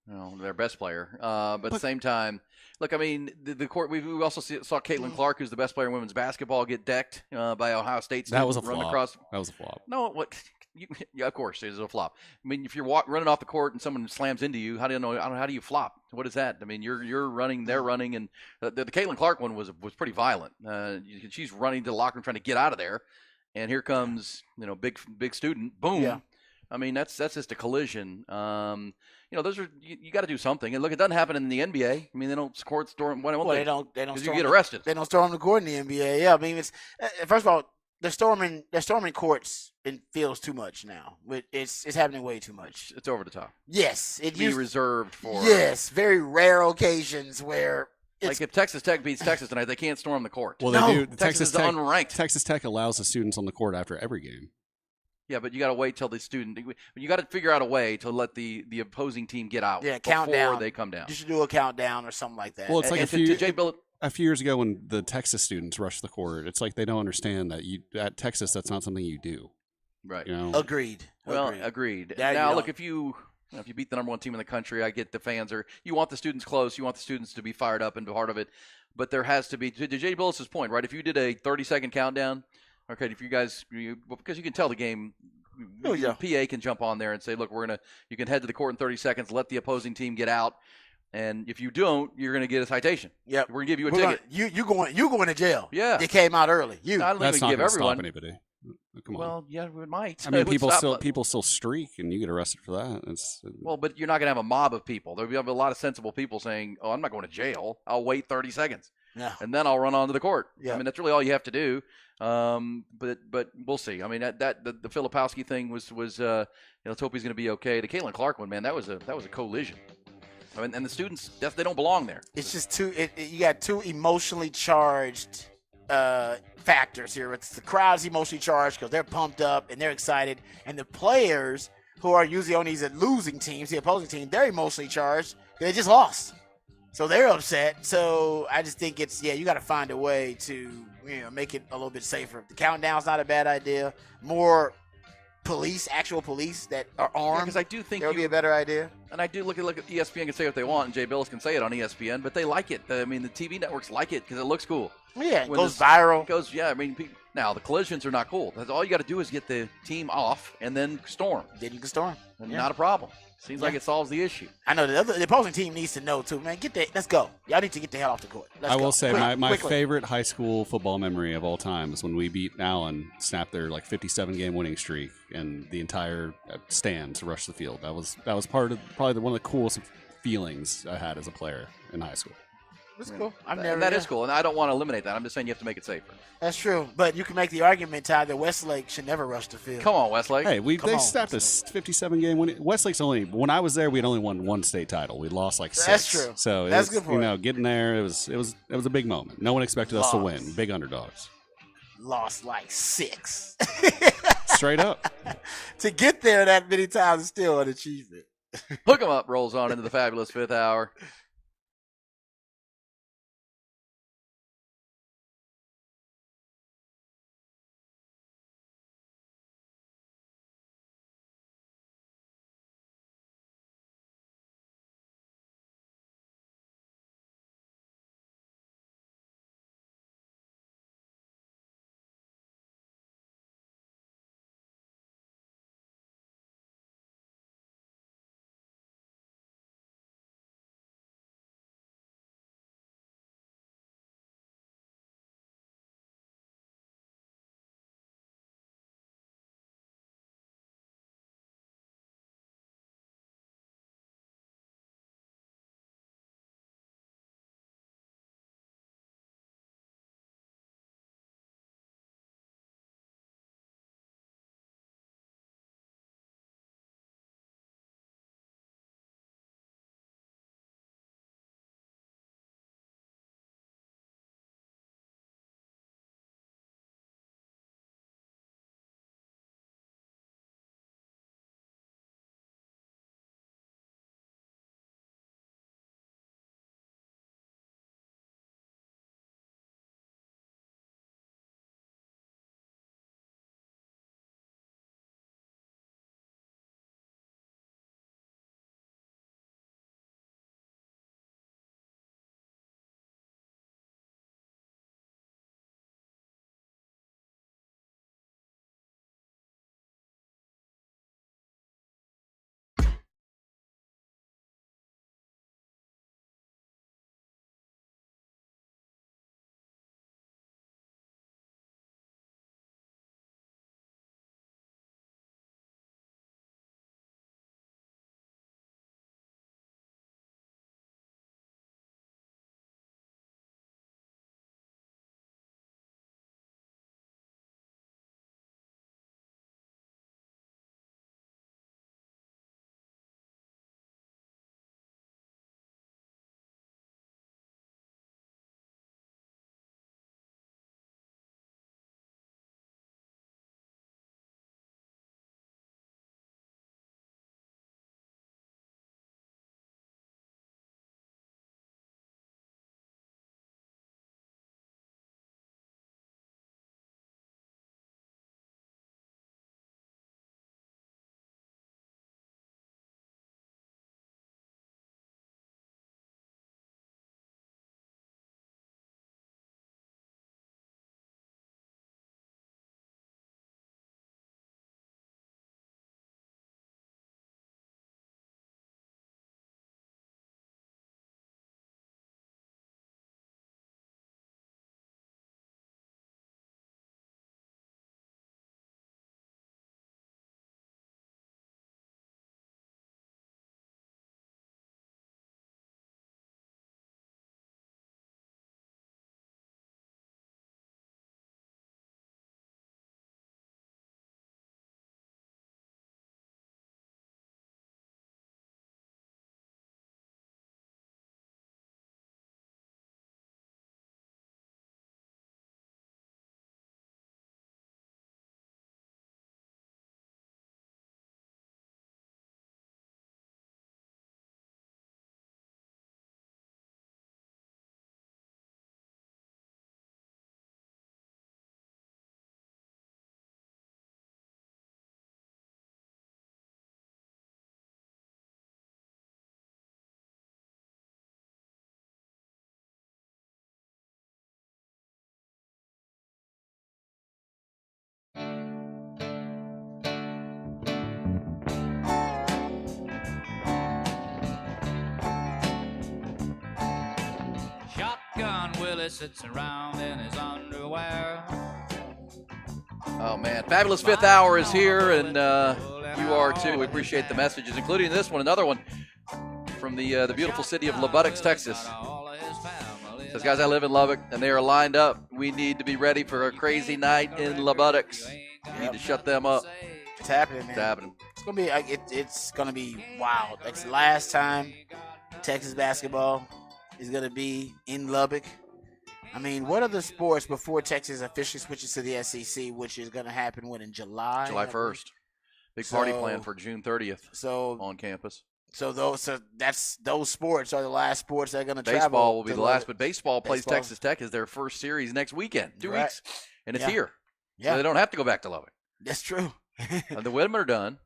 Well, their best player. But at the same time, look, I mean, the court. We also saw Caitlin Clark, who's the best player in women's basketball, get decked by Ohio State. That was a run flop. Across. That was a flop. No, what? Yeah, of course, it is a flop. I mean, if you're running off the court and someone slams into you, how do you know? How do you flop? What is that? I mean, you're running, they're running, and the Caitlin Clark one was pretty violent. She's running to the locker room trying to get out of there, and here comes big student, boom. Yeah. I mean, that's just a collision. Those are you got to do something. And look, it doesn't happen in the NBA. I mean, they don't storm. Well, they don't. Because you storm get arrested. They don't storm the court in the NBA. Yeah, I mean, it's first of all, they're storming courts and fields too much now. It's happening way too much. It's over the top. Yes, it used reserved for. Yes, very rare occasions where. Like if Texas Tech beats Texas tonight, they can't storm the court. Well, they do. Texas is unranked. Texas Tech allows the students on the court after every game. Yeah, but you got to wait till the student. You got to figure out a way to let the opposing team get out. Yeah, before countdown. they come down. You should do a countdown or something like that. Well, it's like Jay a few years ago when the Texas students rushed the court. It's like they don't understand that at Texas that's not something you do. Right. Agreed. Well, agreed. Now, now look, if you beat the number one team in the country, I get the fans you want the students close. You want the students to be fired up and be part of it. But there has to be, to Jay Billis's point, right? If you did a 30-second countdown, okay, if you guys, because you can tell the game. Oh, yeah. PA can jump on there and say, look, you can head to the court in 30 seconds, let the opposing team get out. And if you don't, you're going to get a citation. Yep. We're going to give you a ticket. You going to jail. Yeah. You came out early. I don't think That's we not can give going to everyone. stop anybody. Come on. Well, yeah, we might. I mean, It would people still streak, and you get arrested for that. Well, but you're not going to have a mob of people. There'll be a lot of sensible people saying, "Oh, I'm not going to jail. I'll wait 30 seconds, and then I'll run onto the court." Yeah. I mean, that's really all you have to do. But we'll see. I mean, the Filipowski thing was let's hope he's going to be okay. The Caitlin Clark one, man, that was a collision. I mean, and the students, they don't belong there. It's just you got two emotionally charged factors here. It's the crowd's emotionally charged because they're pumped up and they're excited, and the players who are usually on these losing teams, the opposing team, they're emotionally charged. They just lost, so they're upset. So I just think you got to find a way to make it a little bit safer. The countdown's not a bad idea. More actual police that are armed. Because I do think that would be a better idea. And I do look at ESPN can say what they want, and Jay Billis can say it on ESPN, but they like it. I mean, the TV networks like it because it looks cool. Yeah, it goes viral. I mean, now the collisions are not cool. That's all you got to do is get the team off and then storm. Then you can storm. And not a problem. Seems like it solves the issue. I know the opposing team needs to know too, man. Let's go. Y'all need to get the hell off the court. I will say my favorite high school football memory of all time is when we beat Allen, snapped their 57-game winning streak, and the entire stands rushed the field. That was part of probably one of the coolest feelings I had as a player in high school. That's cool. That is cool, and I don't want to eliminate that. I'm just saying you have to make it safer. That's true, but you can make the argument, Ty, that Westlake should never rush the field. Come on, Westlake. Hey, they snapped a 57-game winning. Westlake's when I was there, we'd only won one state title. We lost 6. That's true. So that's good for getting there, it was a big moment. No one expected us to win. Big underdogs. Lost 6. Straight up. To get there that many times is still an achievement. Hook 'em up rolls on into the fabulous fifth hour. Willie sits around in his underwear. Oh, man. Fabulous Fifth Hour is here, and you are too. We appreciate the messages, including this one, another one from the beautiful city of Lubbock, Texas. Says, guys, I live in Lubbock, and they are lined up. We need to be ready for a crazy night in Lubbock. We need to shut them up. It's happening, man. It's happening. It's gonna be it's gonna be wild. It's the last time Texas basketball is gonna be in Lubbock. I mean, what are the sports before Texas officially switches to the SEC, which is gonna happen in July? July 1st. Big party planned for June 30th. On campus. So those sports are the last sports that are gonna travel. Baseball will be the last, but baseball plays Texas Tech as their first series next weekend, 2 weeks, and it's here. Yeah, so they don't have to go back to Lubbock. That's true. The women are done.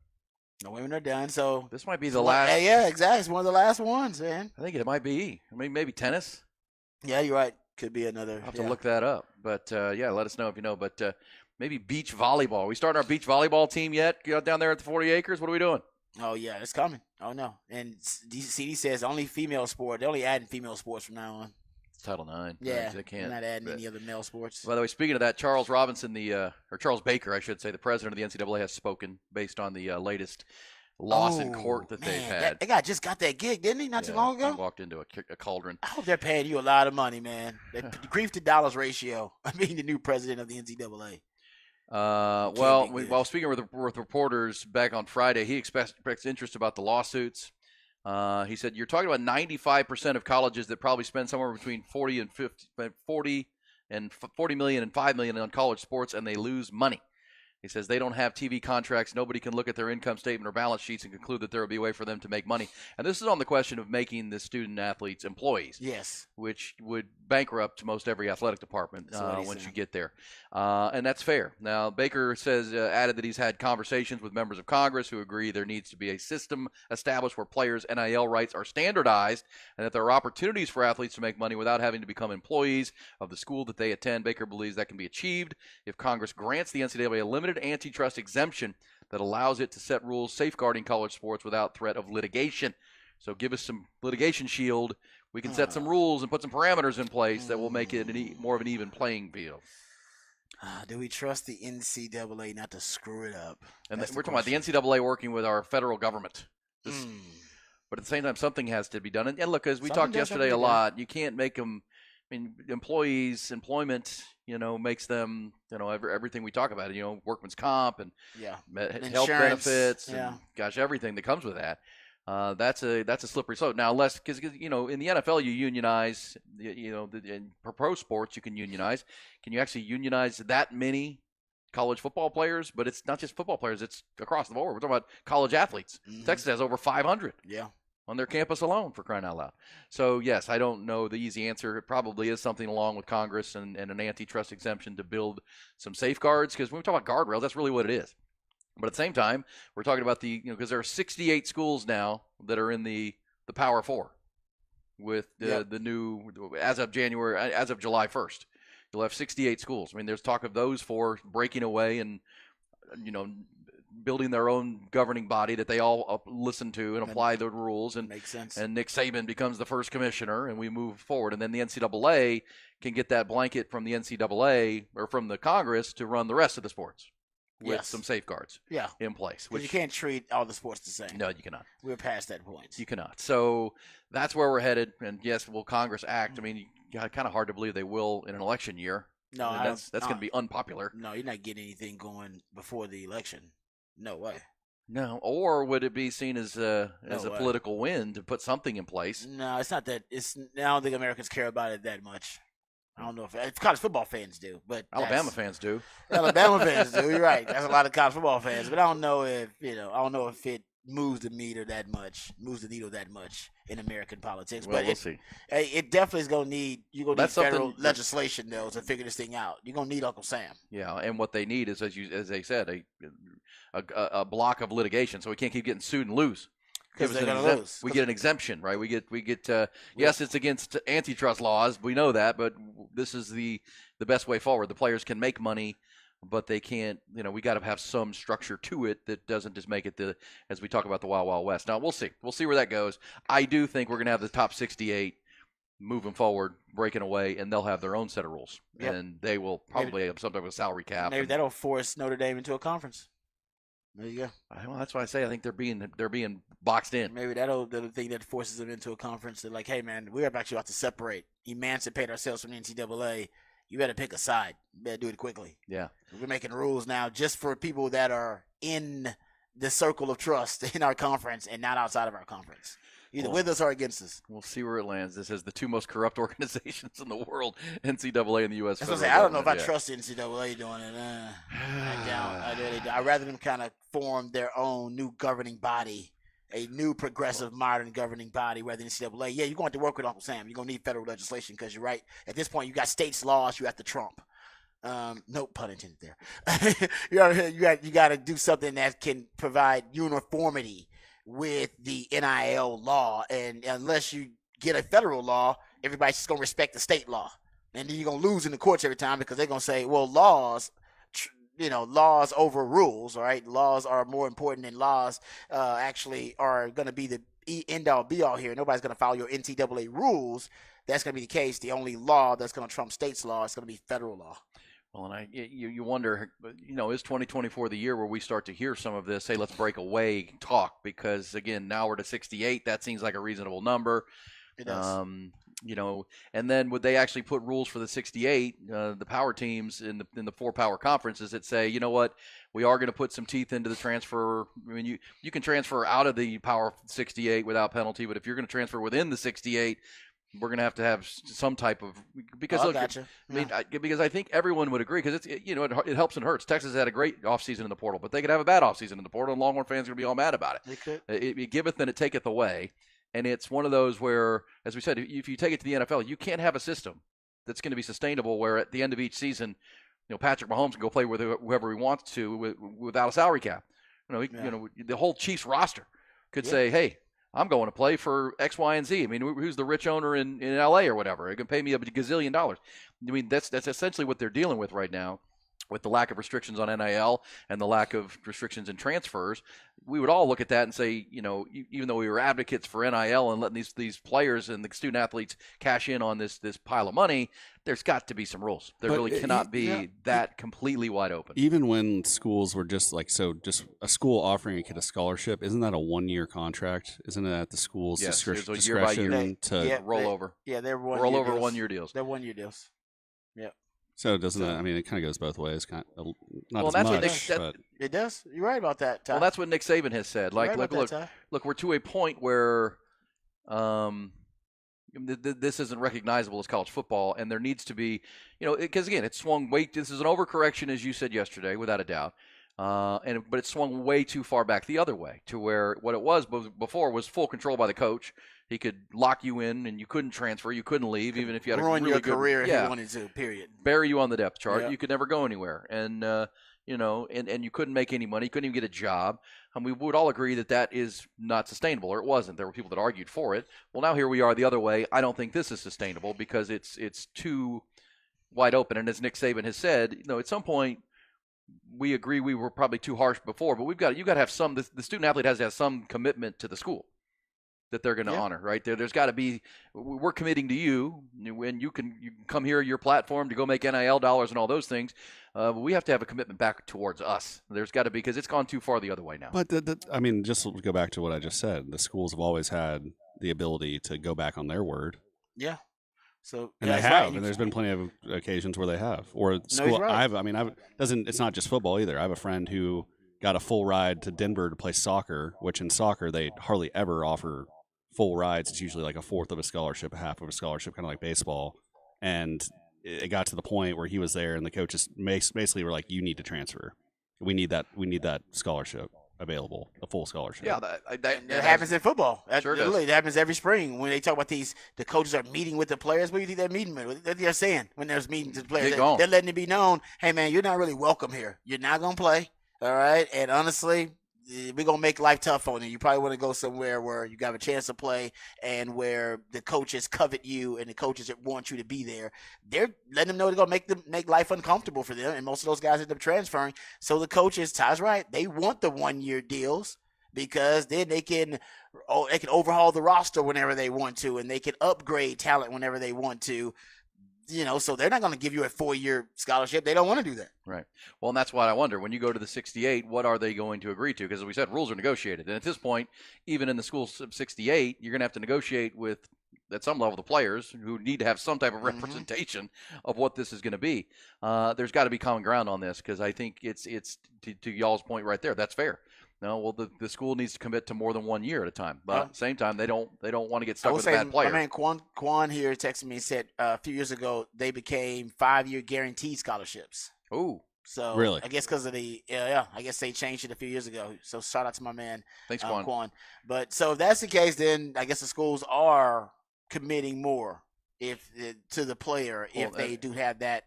The women are done, so this might be the last. Yeah, exactly. It's one of the last ones, man. I think it might be. I mean, maybe tennis. Yeah, you're right. Could be another. I'll have to look that up. But, let us know if you know. But maybe beach volleyball. We starting our beach volleyball team yet? Got down there at the 40 acres? What are we doing? Oh, yeah, it's coming. Oh, no. And CD says only female sport. They're only adding female sports from now on. It's Title IX. Yeah, they can't. They're not adding any other male sports. By the way, speaking of that, Charles Robinson, or Charles Baker, I should say, the president of the NCAA, has spoken based on the latest loss in court that they've had. That guy just got that gig, didn't he, not too long ago? He walked into a cauldron. I hope they're paying you a lot of money, man. The grief to dollars ratio. I mean, the new president of the NCAA. While speaking with reporters back on Friday, he expressed interest about the lawsuits. He said, "You're talking about 95% of colleges that probably spend somewhere between 40 and 40 million and 5 million on college sports, and they lose money." He says they don't have TV contracts. Nobody can look at their income statement or balance sheets and conclude that there will be a way for them to make money. And this is on the question of making the student athletes employees. Yes. Which would bankrupt most every athletic department once you get there. And that's fair. Now, Baker says, added that he's had conversations with members of Congress who agree there needs to be a system established where players' NIL rights are standardized and that there are opportunities for athletes to make money without having to become employees of the school that they attend. Baker believes that can be achieved if Congress grants the NCAA a limited antitrust exemption that allows it to set rules safeguarding college sports without threat of litigation. So give us some litigation shield. We can set some rules and put some parameters in place that will make it more of an even playing field. Do we trust the NCAA not to screw it up? And we're talking about the NCAA working with our federal government. But at the same time, something has to be done. And look, as we talked yesterday a lot, you can't make them. I mean, employment, makes them, everything we talk about, workman's comp and health benefits and everything that comes with that. That's a slippery slope. Now, because in the NFL you unionize, in pro sports you can unionize. Can you actually unionize that many college football players? But it's not just football players; it's across the board. We're talking about college athletes. Mm-hmm. Texas has over 500. Yeah. On their campus alone, for crying out loud. So, yes, I don't know the easy answer. It probably is something along with Congress and an antitrust exemption to build some safeguards, because when we talk about guardrails, that's really what it is. But at the same time, we're talking about because there are 68 schools now that are in the Power Four with the new, as of July 1st. You'll have 68 schools. I mean, there's talk of those four breaking away and, building their own governing body that they all listen to and apply the rules. And makes sense. And Nick Saban becomes the first commissioner, and we move forward. And then the NCAA can get that blanket from the NCAA or from the Congress to run the rest of the sports with some safeguards in place. Which you can't treat all the sports the same. No, you cannot. We're past that point. You cannot. So that's where we're headed. And yes, will Congress act? I mean, kind of hard to believe they will in an election year. No, that's going to be unpopular. No, you're not getting anything going before the election. No way. No, or would it be seen as a political win to put something in place? No, it's not that. I don't think Americans care about it that much. I don't know if college football fans do, but Alabama fans do. Alabama fans do. You're right. That's a lot of college football fans, but I don't know if it moves the needle that much in American politics. Well, but we'll see. It definitely is going to need federal legislation though to figure this thing out. You're going to need Uncle Sam. Yeah, and what they need is, as they said, a block of litigation, so we can't keep getting sued and lose. Because they're going to lose. We get an exemption, right? We get. Yes, it's against antitrust laws. We know that, but this is the best way forward. The players can make money, but they can't. We got to have some structure to it that doesn't just make it as we talk about the Wild Wild West. Now we'll see. We'll see where that goes. I do think we're going to have the top 68 moving forward, breaking away, and they'll have their own set of rules. Yep. And they will probably have some type of salary cap. Maybe that'll force Notre Dame into a conference. There you go. Well, that's why I say I think they're being boxed in. Maybe that'll be the thing that forces them into a conference. They're like, hey, man, we're actually about to separate, emancipate ourselves from the NCAA. You better pick a side. You better do it quickly. Yeah. We're making rules now just for people that are in the circle of trust in our conference and not outside of our conference. Either with us or against us. We'll see where it lands. This is the two most corrupt organizations in the world, NCAA and the U.S. That's what I'm saying. I don't know if I trust the NCAA doing it. I doubt. I really do. I'd rather them kind of form their own new governing body, a new progressive modern governing body rather than NCAA. Yeah, you're going to have to work with Uncle Sam. You're going to need federal legislation because you're right. At this point, you got states' laws you have to trump. No pun intended there. you got to do something that can provide uniformity with the NIL law, and unless you get a federal law, everybody's just going to respect the state law, and then you're going to lose in the courts every time because they're going to say, well, laws over rules, all right? Laws are more important than laws actually are going to be the end-all, be-all here. Nobody's going to follow your NCAA rules. That's going to be the case. The only law that's going to trump state's law is going to be federal law. Well, and you wonder, is 2024 the year where we start to hear some of this, hey, let's break away talk? Because, again, now we're to 68. That seems like a reasonable number. It does. And then would they actually put rules for the 68, the power teams in the 4 power conferences that say, you know what, we are going to put some teeth into the transfer. I mean, you can transfer out of the power 68 without penalty, but if you're going to transfer within the 68, we're going to have some type of because look, gotcha. I mean, because I think everyone would agree because it helps and hurts. Texas had a great offseason in the portal, but they could have a bad offseason in the portal, and Longhorn fans are going to be all mad about it. They could. It giveth and it taketh away, and it's one of those where, as we said, if you take it to the NFL, you can't have a system that's going to be sustainable where at the end of each season, Patrick Mahomes can go play with whoever he wants to without a salary cap. The whole Chiefs roster could say, hey, I'm going to play for X, Y, and Z. I mean, who's the rich owner in L.A. or whatever? It can pay me a gazillion dollars. I mean, that's essentially what they're dealing with right now with the lack of restrictions on NIL and the lack of restrictions in transfers. We would all look at that and say, even though we were advocates for NIL and letting these players and the student athletes cash in on this pile of money, there's got to be some rules. There really cannot be that completely wide open. Even when schools were just a school offering a kid a scholarship, isn't that a 1-year contract? Isn't it at the school's discretion year by year to roll over? They're roll over 1-year deals. They're 1-year deals. Yeah. So doesn't that? I mean, it kind of goes both ways. Not as that's much, but it does. You're right about that, Ty. Well, that's what Nick Saban has said. Like, look, we're to a point where this isn't recognizable as college football, and there needs to be, because again, it's swung way. This is an overcorrection, as you said yesterday, without a doubt. But it swung way too far back the other way to where what it was before was full control by the coach. He could lock you in, and you couldn't transfer. You couldn't leave, even if you had a really good career if you wanted to. Period. Bury you on the depth chart. Yeah. You could never go anywhere, and and you couldn't make any money. You couldn't even get a job. And we would all agree that is not sustainable, or it wasn't. There were people that argued for it. Well, now here we are the other way. I don't think this is sustainable because it's too wide open. And as Nick Saban has said, at some point, we agree we were probably too harsh before, but you got to have some. The student athlete has to have some commitment to the school that they're going to honor, right? There's got to be. We're committing to you, and you can come here, your platform, to go make NIL dollars and all those things. But we have to have a commitment back towards us. There's got to be, because it's gone too far the other way now. But just to go back to what I just said, the schools have always had the ability to go back on their word. Yeah. So and they have, right. And there's been plenty of occasions where they have. Or school, right. It's not just football either. I have a friend who got a full ride to Denver to play soccer, which in soccer they hardly ever offer full rides. It's usually like a fourth of a scholarship, a half of a scholarship, kind of like baseball. And it got to the point where he was there, and the coaches basically were like, "You need to transfer. We need that scholarship available, a full scholarship." Yeah, that happens in football. That happens every spring when they talk about the coaches are meeting with the players. What do you think they're meeting with? What they're saying when there's meetings with the players? They're letting it be known, hey man, you're not really welcome here. You're not gonna play. All right, and honestly, we're going to make life tough on you. You probably want to go somewhere where you got a chance to play and where the coaches covet you and the coaches that want you to be there. They're letting them know they're going to make life uncomfortable for them, and most of those guys end up transferring. So the coaches, Ty's right, they want the 1-year deals because then they can they can overhaul the roster whenever they want to, and they can upgrade talent whenever they want to. So they're not going to give you a 4-year scholarship. They don't want to do that. Right. Well, and that's why I wonder, when you go to the 68, what are they going to agree to? Because as we said, rules are negotiated. And at this point, even in the schools of 68, you're going to have to negotiate with, at some level, the players who need to have some type of representation of what this is going to be. There's got to be common ground on this, because I think it's to y'all's point right there. That's fair. No, well, the school needs to commit to more than 1 year at a time. But at the same time, they don't want to get stuck with a bad player. My man Quan here texted me and said a few years ago they became 5-year guaranteed scholarships. Ooh. So really? I guess because of the I guess they changed it a few years ago. So shout out to my man. Thanks, Quan. But so if that's the case, then I guess the schools are committing more to the player if they do have that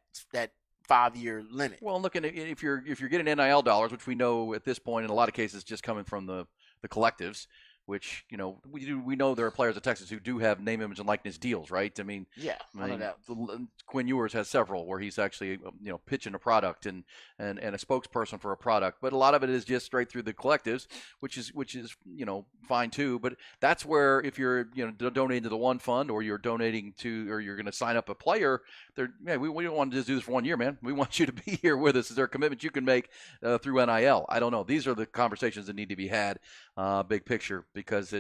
5-year limit. Well, look, if you're getting NIL dollars, which we know at this point in a lot of cases just coming from the collectives, which we know there are players at Texas who do have name, image, and likeness deals, right? I mean, Quinn Ewers has several where he's actually pitching a product and a spokesperson for a product, but a lot of it is just straight through the collectives, which is fine too. But that's where if you're donating to the one fund, or you're donating to, or you're going to sign up a player, we don't want to just do this for 1 year, man. We want you to be here with us. Is there a commitment you can make through NIL? I don't know. These are the conversations that need to be had, big picture, because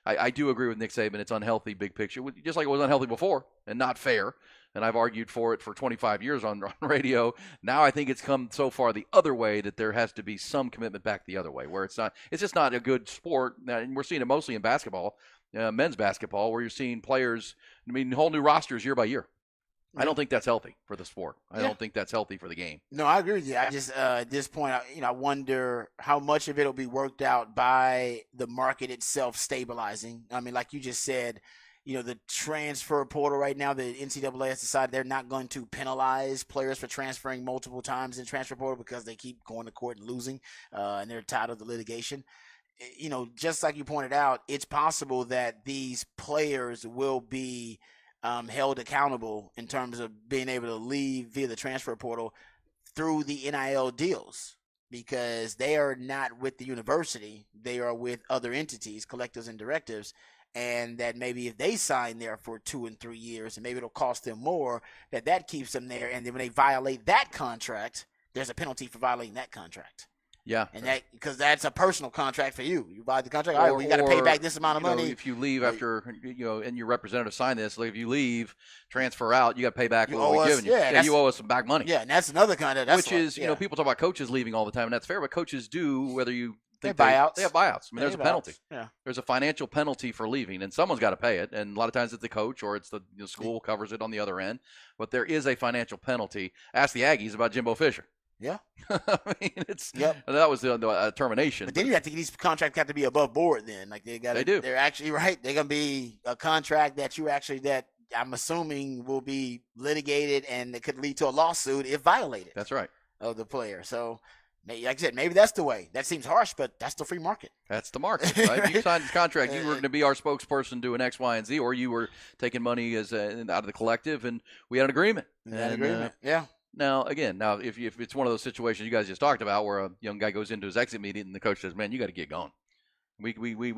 I do agree with Nick Saban. It's unhealthy, big picture, just like it was unhealthy before and not fair. And I've argued for it for 25 years on radio. Now I think it's come so far the other way that there has to be some commitment back the other way, where it's just not a good sport. And we're seeing it mostly in basketball, men's basketball, where you're seeing players, whole new rosters year by year. I don't think that's healthy for the sport. I don't think that's healthy for the game. No, I agree with you. I just at this point, I wonder how much of it will be worked out by the market itself stabilizing. I mean, like you just said, the transfer portal right now, the NCAA has decided they're not going to penalize players for transferring multiple times in transfer portal because they keep going to court and losing, and they're tired of the litigation. Just like you pointed out, it's possible that these players will be held accountable in terms of being able to leave via the transfer portal through the NIL deals, because they are not with the university. They are with other entities, collectives and directives, and that maybe if they sign there for 2 and 3 years, and maybe it'll cost them more, that keeps them there. And then when they violate that contract, there's a penalty for violating that contract. Yeah, and because that's a personal contract for you. You buy the contract, all right, well, you got to pay back this amount of money. If you leave after, and your representative signed this, like if you leave, transfer out, you got to pay back what we're giving you. Yeah, you owe us some back money. Yeah, and that's another kind of people talk about coaches leaving all the time, and that's fair. But coaches do, whether you think they have buyouts. I mean, there's a penalty. Yeah, there's a financial penalty for leaving, and someone's got to pay it. And a lot of times it's the coach, or it's the school covers it on the other end. But there is a financial penalty. Ask the Aggies about Jimbo Fisher. Yeah, I mean that was the termination. But then you have to get these contracts have to be above board. Then they do. They're actually right. They're gonna be a contract that I'm assuming will be litigated, and it could lead to a lawsuit if violated. That's right. Of the player. So, like I said, maybe that's the way. That seems harsh, but that's the free market. That's the market, right? You signed this contract. You were going to be our spokesperson doing X, Y, and Z, or you were taking money out of the collective, and we had an agreement. Yeah. Now, if it's one of those situations you guys just talked about, where a young guy goes into his exit meeting and the coach says, "Man, you got to get going. We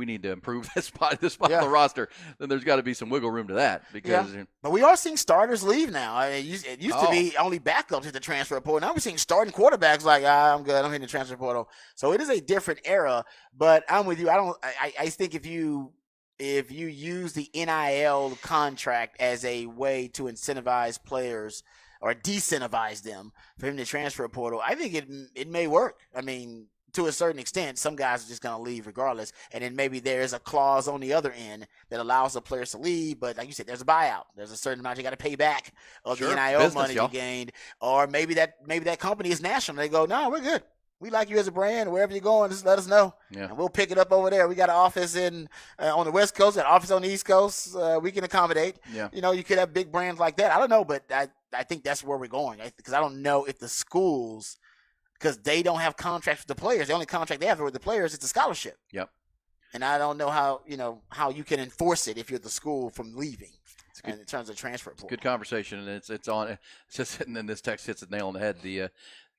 need to improve this spot on the roster." Then there's got to be some wiggle room to that, because. Yeah. But we are seeing starters leave now. It used to be only backups at the transfer portal. Now we're seeing starting quarterbacks like, I'm good. I'm hitting the transfer portal. So it is a different era. But I'm with you. I think if you use the NIL contract as a way to incentivize players or disincentivize them for him to transfer portal, I think it may work. I mean, to a certain extent, some guys are just going to leave regardless. And then maybe there's a clause on the other end that allows the players to leave. But like you said, there's a buyout. There's a certain amount you got to pay back of the NIL money you gained. Or maybe that company is national. They go, no, we're good. We like you as a brand. Wherever you're going, just let us know. Yeah. And we'll pick it up over there. We got an office on the West Coast, an office on the East Coast. We can accommodate. Yeah. You could have big brands like that. I don't know, but I think that's where we're going. Because I don't know if the schools, because they don't have contracts with the players. The only contract they have with the players is the scholarship. Yep. And I don't know how you can enforce it if you're the school from leaving. And in terms of transfer portal. Good conversation, and it's just, and then this text hits the nail on the head.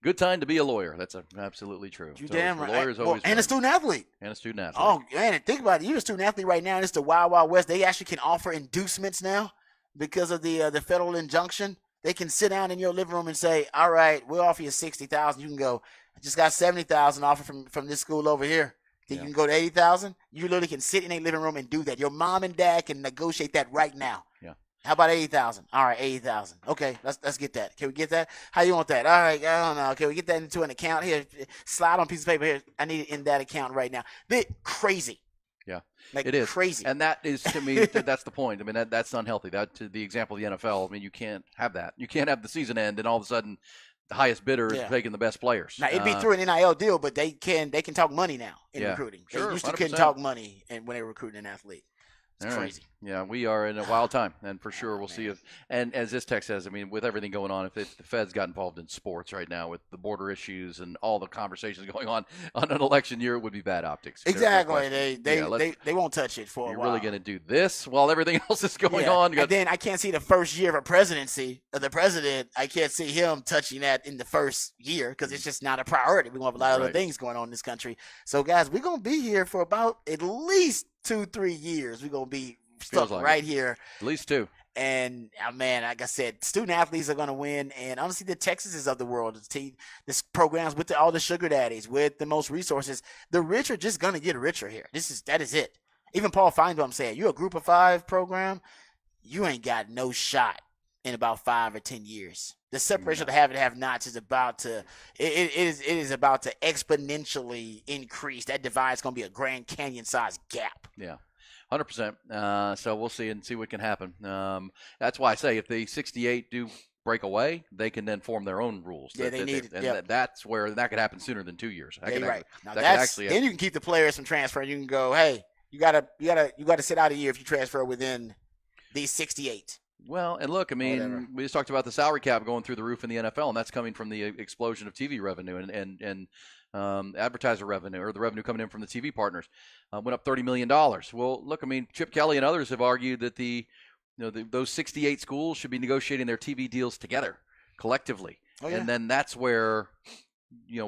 Good time to be a lawyer. That's absolutely true. You So damn the right. lawyer's Well, always and a fun. student athlete. And a student athlete. Oh man, and think about it. You're a student athlete right now, and it's the Wild Wild West. They actually can offer inducements now because of the federal injunction. They can sit down in your living room and say, "All right, we'll offer you $60,000. You can go. I just got $70,000 offered from this school over here. Think you can go to $80,000? You literally can sit in a living room and do that. Your mom and dad can negotiate that right now. Yeah. How about $80,000? All right, $80,000. Okay, let's get that. Can we get that? How you want that? All right, I don't know. Can we get that into an account here? Slide on a piece of paper here. I need it in that account right now. Bit crazy. Yeah, Like it is crazy. and that is to me that's the point. I mean that's unhealthy. That to the example of the NFL. I mean you can't have that. You can't have the season end and all of a sudden the highest bidder Yeah. is taking the best players. Now it'd be through an NIL deal, but they can talk money now in Yeah. recruiting. Sure, They used to couldn't 100%. talk money and when they were recruiting an athlete. It's All right. crazy. Yeah, we are in a wild time, and for sure we'll see if. And as this text says, I mean, with everything going on, if the Feds got involved in sports right now with the border issues and all the conversations going on an election year, it would be bad optics. There's no Exactly. question. They won't touch it for a You're while. really going to do this while everything else is going Yeah. on. You got- And then I can't see the first year of a presidency of the president. I can't see him touching that in the first year because it's just not a priority. We're going to have a lot of other Right. things going on in this country. So, guys, we're going to be here for about at least 2-3 years. We're going to be Feels stuck like right it. here. At least two. And man, like I said, student athletes are going to win. And honestly, the Texases of the world, this programs with all the sugar daddies, with the most resources, the rich are just going to get richer here. That is it. Even Paul Feinbaum said, "You're a Group of 5 program, you ain't got no shot in about 5 or 10 years." The separation of the have and have-nots is about to it is about to exponentially increase. That divide's going to be a Grand Canyon-sized gap. Yeah. 100%. So we'll see what can happen. That's why I say if the 68 do break away, they can then form their own rules. Yeah, they need it. And Yeah. that's where that could happen sooner than 2 years. That Yeah, could you're right. actually- Now that could that's actually then you can keep the players from transferring. You can go, hey, you gotta sit out a year if you transfer within these 68. Well, and look, I mean, Whatever. we just talked about the salary cap going through the roof in the NFL, and that's coming from the explosion of TV revenue and advertiser revenue, or the revenue coming in from the TV partners, went up $30 million. Well, look, I mean, Chip Kelly and others have argued that those 68 schools should be negotiating their TV deals together, collectively, Oh, yeah. and then that's where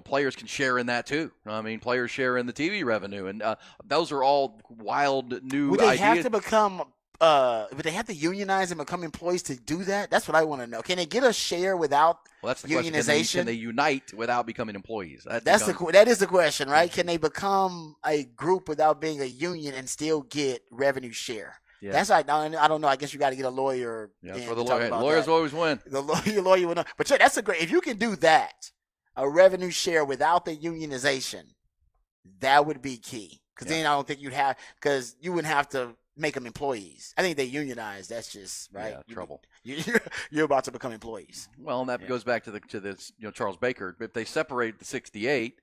players can share in that too. I mean, players share in the TV revenue, and those are all wild new Would they ideas. have to become? Would they have to unionize and become employees to do that? That's what I want to know. Can they get a share without Well, that's the question. unionization? Can they unite without becoming employees? that is the question, right? Can they become a group without being a union and still get revenue share? Yeah. That's like I don't know. I guess you got to get a lawyer. Yeah, in for the to talk lawyer. about Lawyers that. always win. The lawyer would know. But yeah, that's a great. If you can do that, a revenue share without the unionization, that would be key. Because then I don't think because you wouldn't have to make them employees. I think they unionize. That's just right. Yeah, trouble. You're about to become employees. Well, and that goes back to this Charles Baker. If they separate the 68,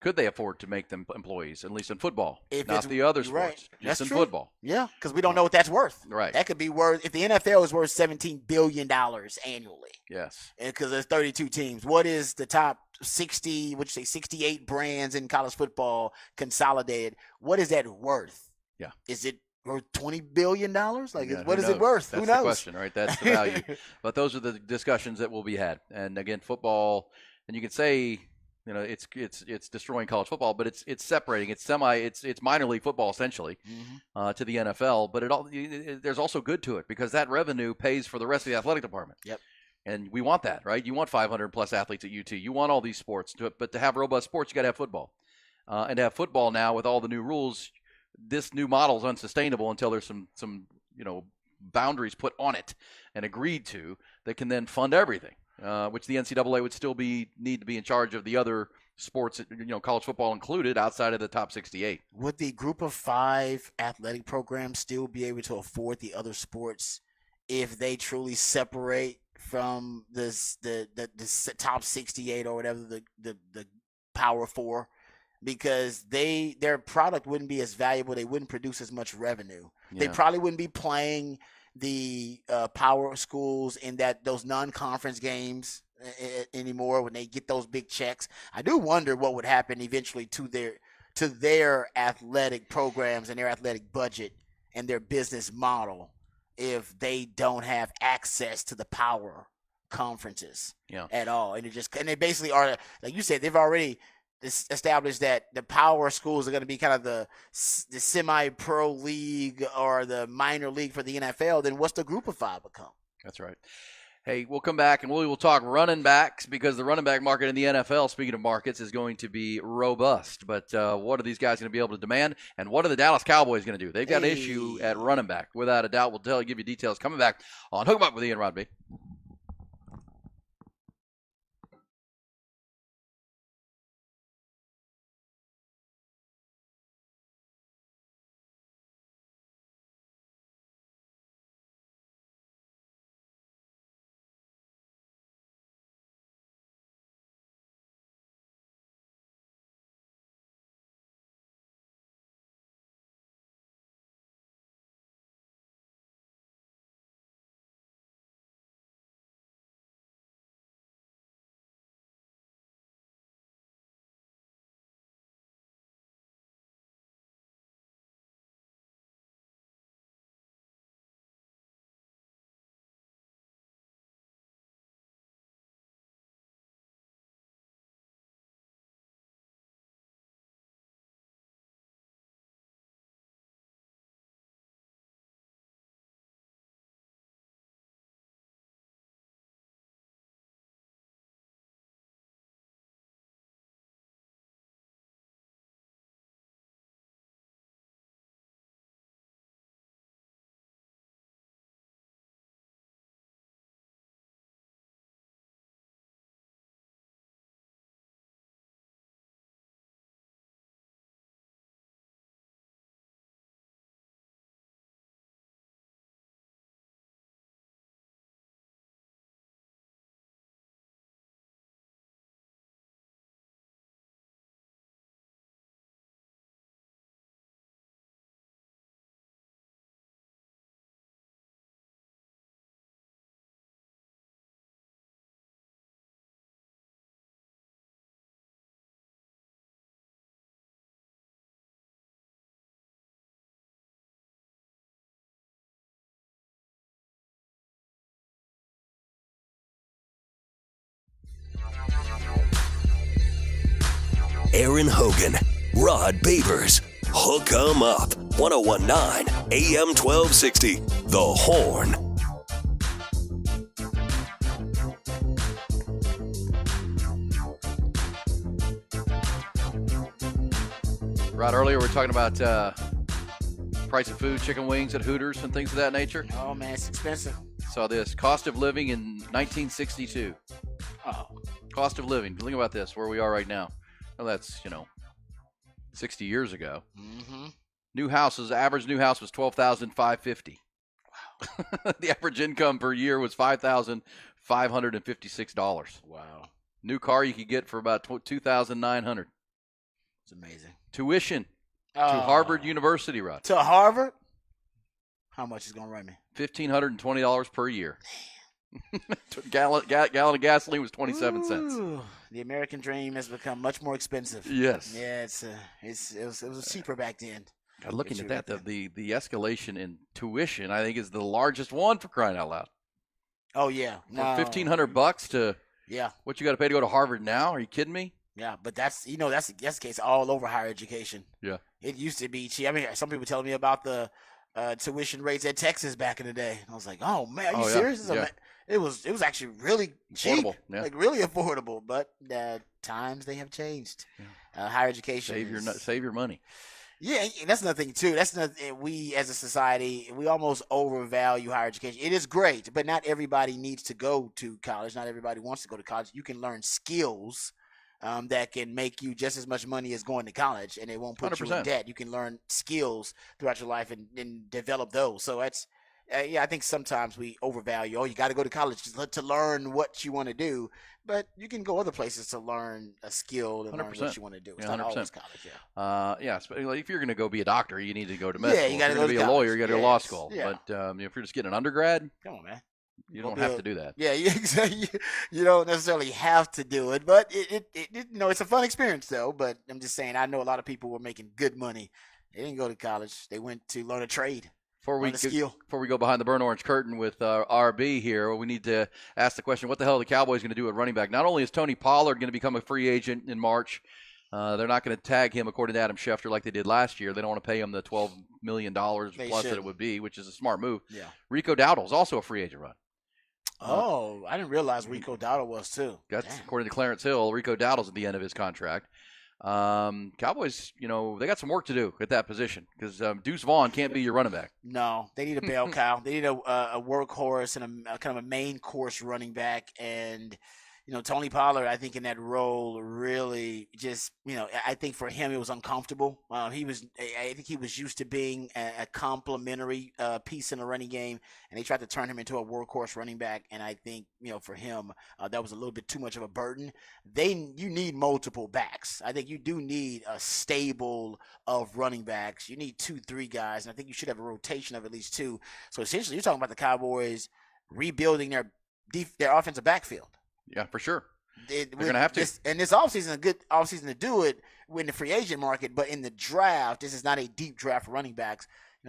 could they afford to make them employees, at least in football, not the other you're right. sports, That's just in true. football? Yeah, because we don't know what that's worth. Right. That could be worth if the NFL is worth $17 billion annually. Yes. Because there's 32 teams. What is the top 60? Would you say 68 brands in college football consolidated? What is that worth? Yeah. Is it worth $20 billion? Like, Yeah, what who is it knows? worth? That's Who knows? the question, right? That's the value. But those are the discussions that will be had. And again, football, and you could say, it's destroying college football, but it's separating. It's minor league football essentially to the NFL. But there's also good to it because that revenue pays for the rest of the athletic department. Yep. And we want that, right? You want 500 plus athletes at UT. You want all these sports, but to have robust sports, you got to have football. And to have football now with all the new rules, this new model is unsustainable until there's some boundaries put on it and agreed to that can then fund everything. Which the NCAA would still need to be in charge of the other sports, college football included, outside of the top 68. Would the Group of 5 athletic program still be able to afford the other sports if they truly separate from the top 68 or whatever the Power 4? Because their product wouldn't be as valuable. They wouldn't produce as much revenue. They Yeah. probably wouldn't be playing the power schools in those non-conference games anymore when they get those big checks. I do wonder what would happen eventually to their athletic programs and their athletic budget and their business model if they don't have access to the power conferences Yeah. at all, and they basically are, like you said, they've already established that the power schools are going to be kind of the semi-pro league or the minor league for the NFL. Then what's the Group of Five become? That's right. Hey, we'll come back and we will talk running backs because the running back market in the NFL, speaking of markets, is going to be robust. But what are these guys going to be able to demand, and what are the Dallas Cowboys going to do? They've got an issue at running back, without a doubt. We'll give you details coming back on Hook 'em Up with Ian Rodby. Aaron Hogan, Rod Babers, Hook 'em Up, 1019 AM 1260, The Horn. Right, earlier we were talking about price of food, chicken wings at Hooters and things of that nature. Oh, man, it's expensive. Saw this. Cost of living in 1962. Oh. Cost of living. Think about this, where we are right now. Well, that's, 60 years ago. Mm-hmm. Average new house was $12,550. Wow. The average income per year was $5,556. Wow. New car you could get for about $2,900. It's amazing. Tuition to Harvard University, Rod. To Harvard? How much is going to run me? $1,520 per year. Gallon of gasoline was 27 cents. The American dream has become much more expensive. Yes. Yeah, it was cheaper back then. God, looking at that, the escalation in tuition, I think, is the largest one, for crying out loud. Oh yeah, From $1,500 to what you got to pay to go to Harvard now? Are you kidding me? Yeah, but that's the case all over higher education. Yeah, it used to be cheap. I mean, some people telling me about the tuition rates at Texas back in the day. I was like, oh man, are you serious? Yeah. It was actually really cheap, like really affordable. But times they have changed. Yeah. Higher education save your money. Yeah, that's another thing too. That's another thing. We as a society, we almost overvalue higher education. It is great, but not everybody needs to go to college. Not everybody wants to go to college. You can learn skills that can make you just as much money as going to college, and it won't put 100%. you in debt. You can learn skills throughout your life and develop those. So that's I think sometimes we overvalue. Oh, you got to go to college to learn what you want to do, but you can go other places to learn a skill and learn what you want to do. It's not always college. If you're going to go be a doctor, you need to go to med school. You got to go to be a lawyer. You got to go to law school. Yeah. But if you're just getting an undergrad, come on, man. You don't have to do that. Yeah, you don't necessarily have to do it, but it's a fun experience though. But I'm just saying, I know a lot of people were making good money. They didn't go to college. They went to learn a trade. Before we go behind the burnt orange curtain with RB here, we need to ask the question: what the hell are the Cowboys going to do at running back? Not only is Tony Pollard going to become a free agent in March, they're not going to tag him according to Adam Schefter like they did last year. They don't want to pay him the $12 million plus that it would be, which is a smart move. Yeah. Rico Dowdle is also a free agent run. I didn't realize Rico Dowdle was too. That's according to Clarence Hill. Rico Dowdle's at the end of his contract. Cowboys, they got some work to do at that position because Deuce Vaughn can't be your running back. No, they need a bell cow. They need a workhorse and a kind of a main course running back. And Tony Pollard, I think in that role really just, I think for him it was uncomfortable. I think he was used to being a complementary piece in the running game, and they tried to turn him into a workhorse running back. And I think, for him, that was a little bit too much of a burden. You need multiple backs. I think you do need a stable of running backs. You need 2-3 guys, and I think you should have a rotation of at least 2. So essentially, you're talking about the Cowboys rebuilding their offensive backfield. Yeah, for sure. They're going to have to. And this offseason is a good offseason to do it in the free agent market, but in the draft, this is not a deep draft for running backs.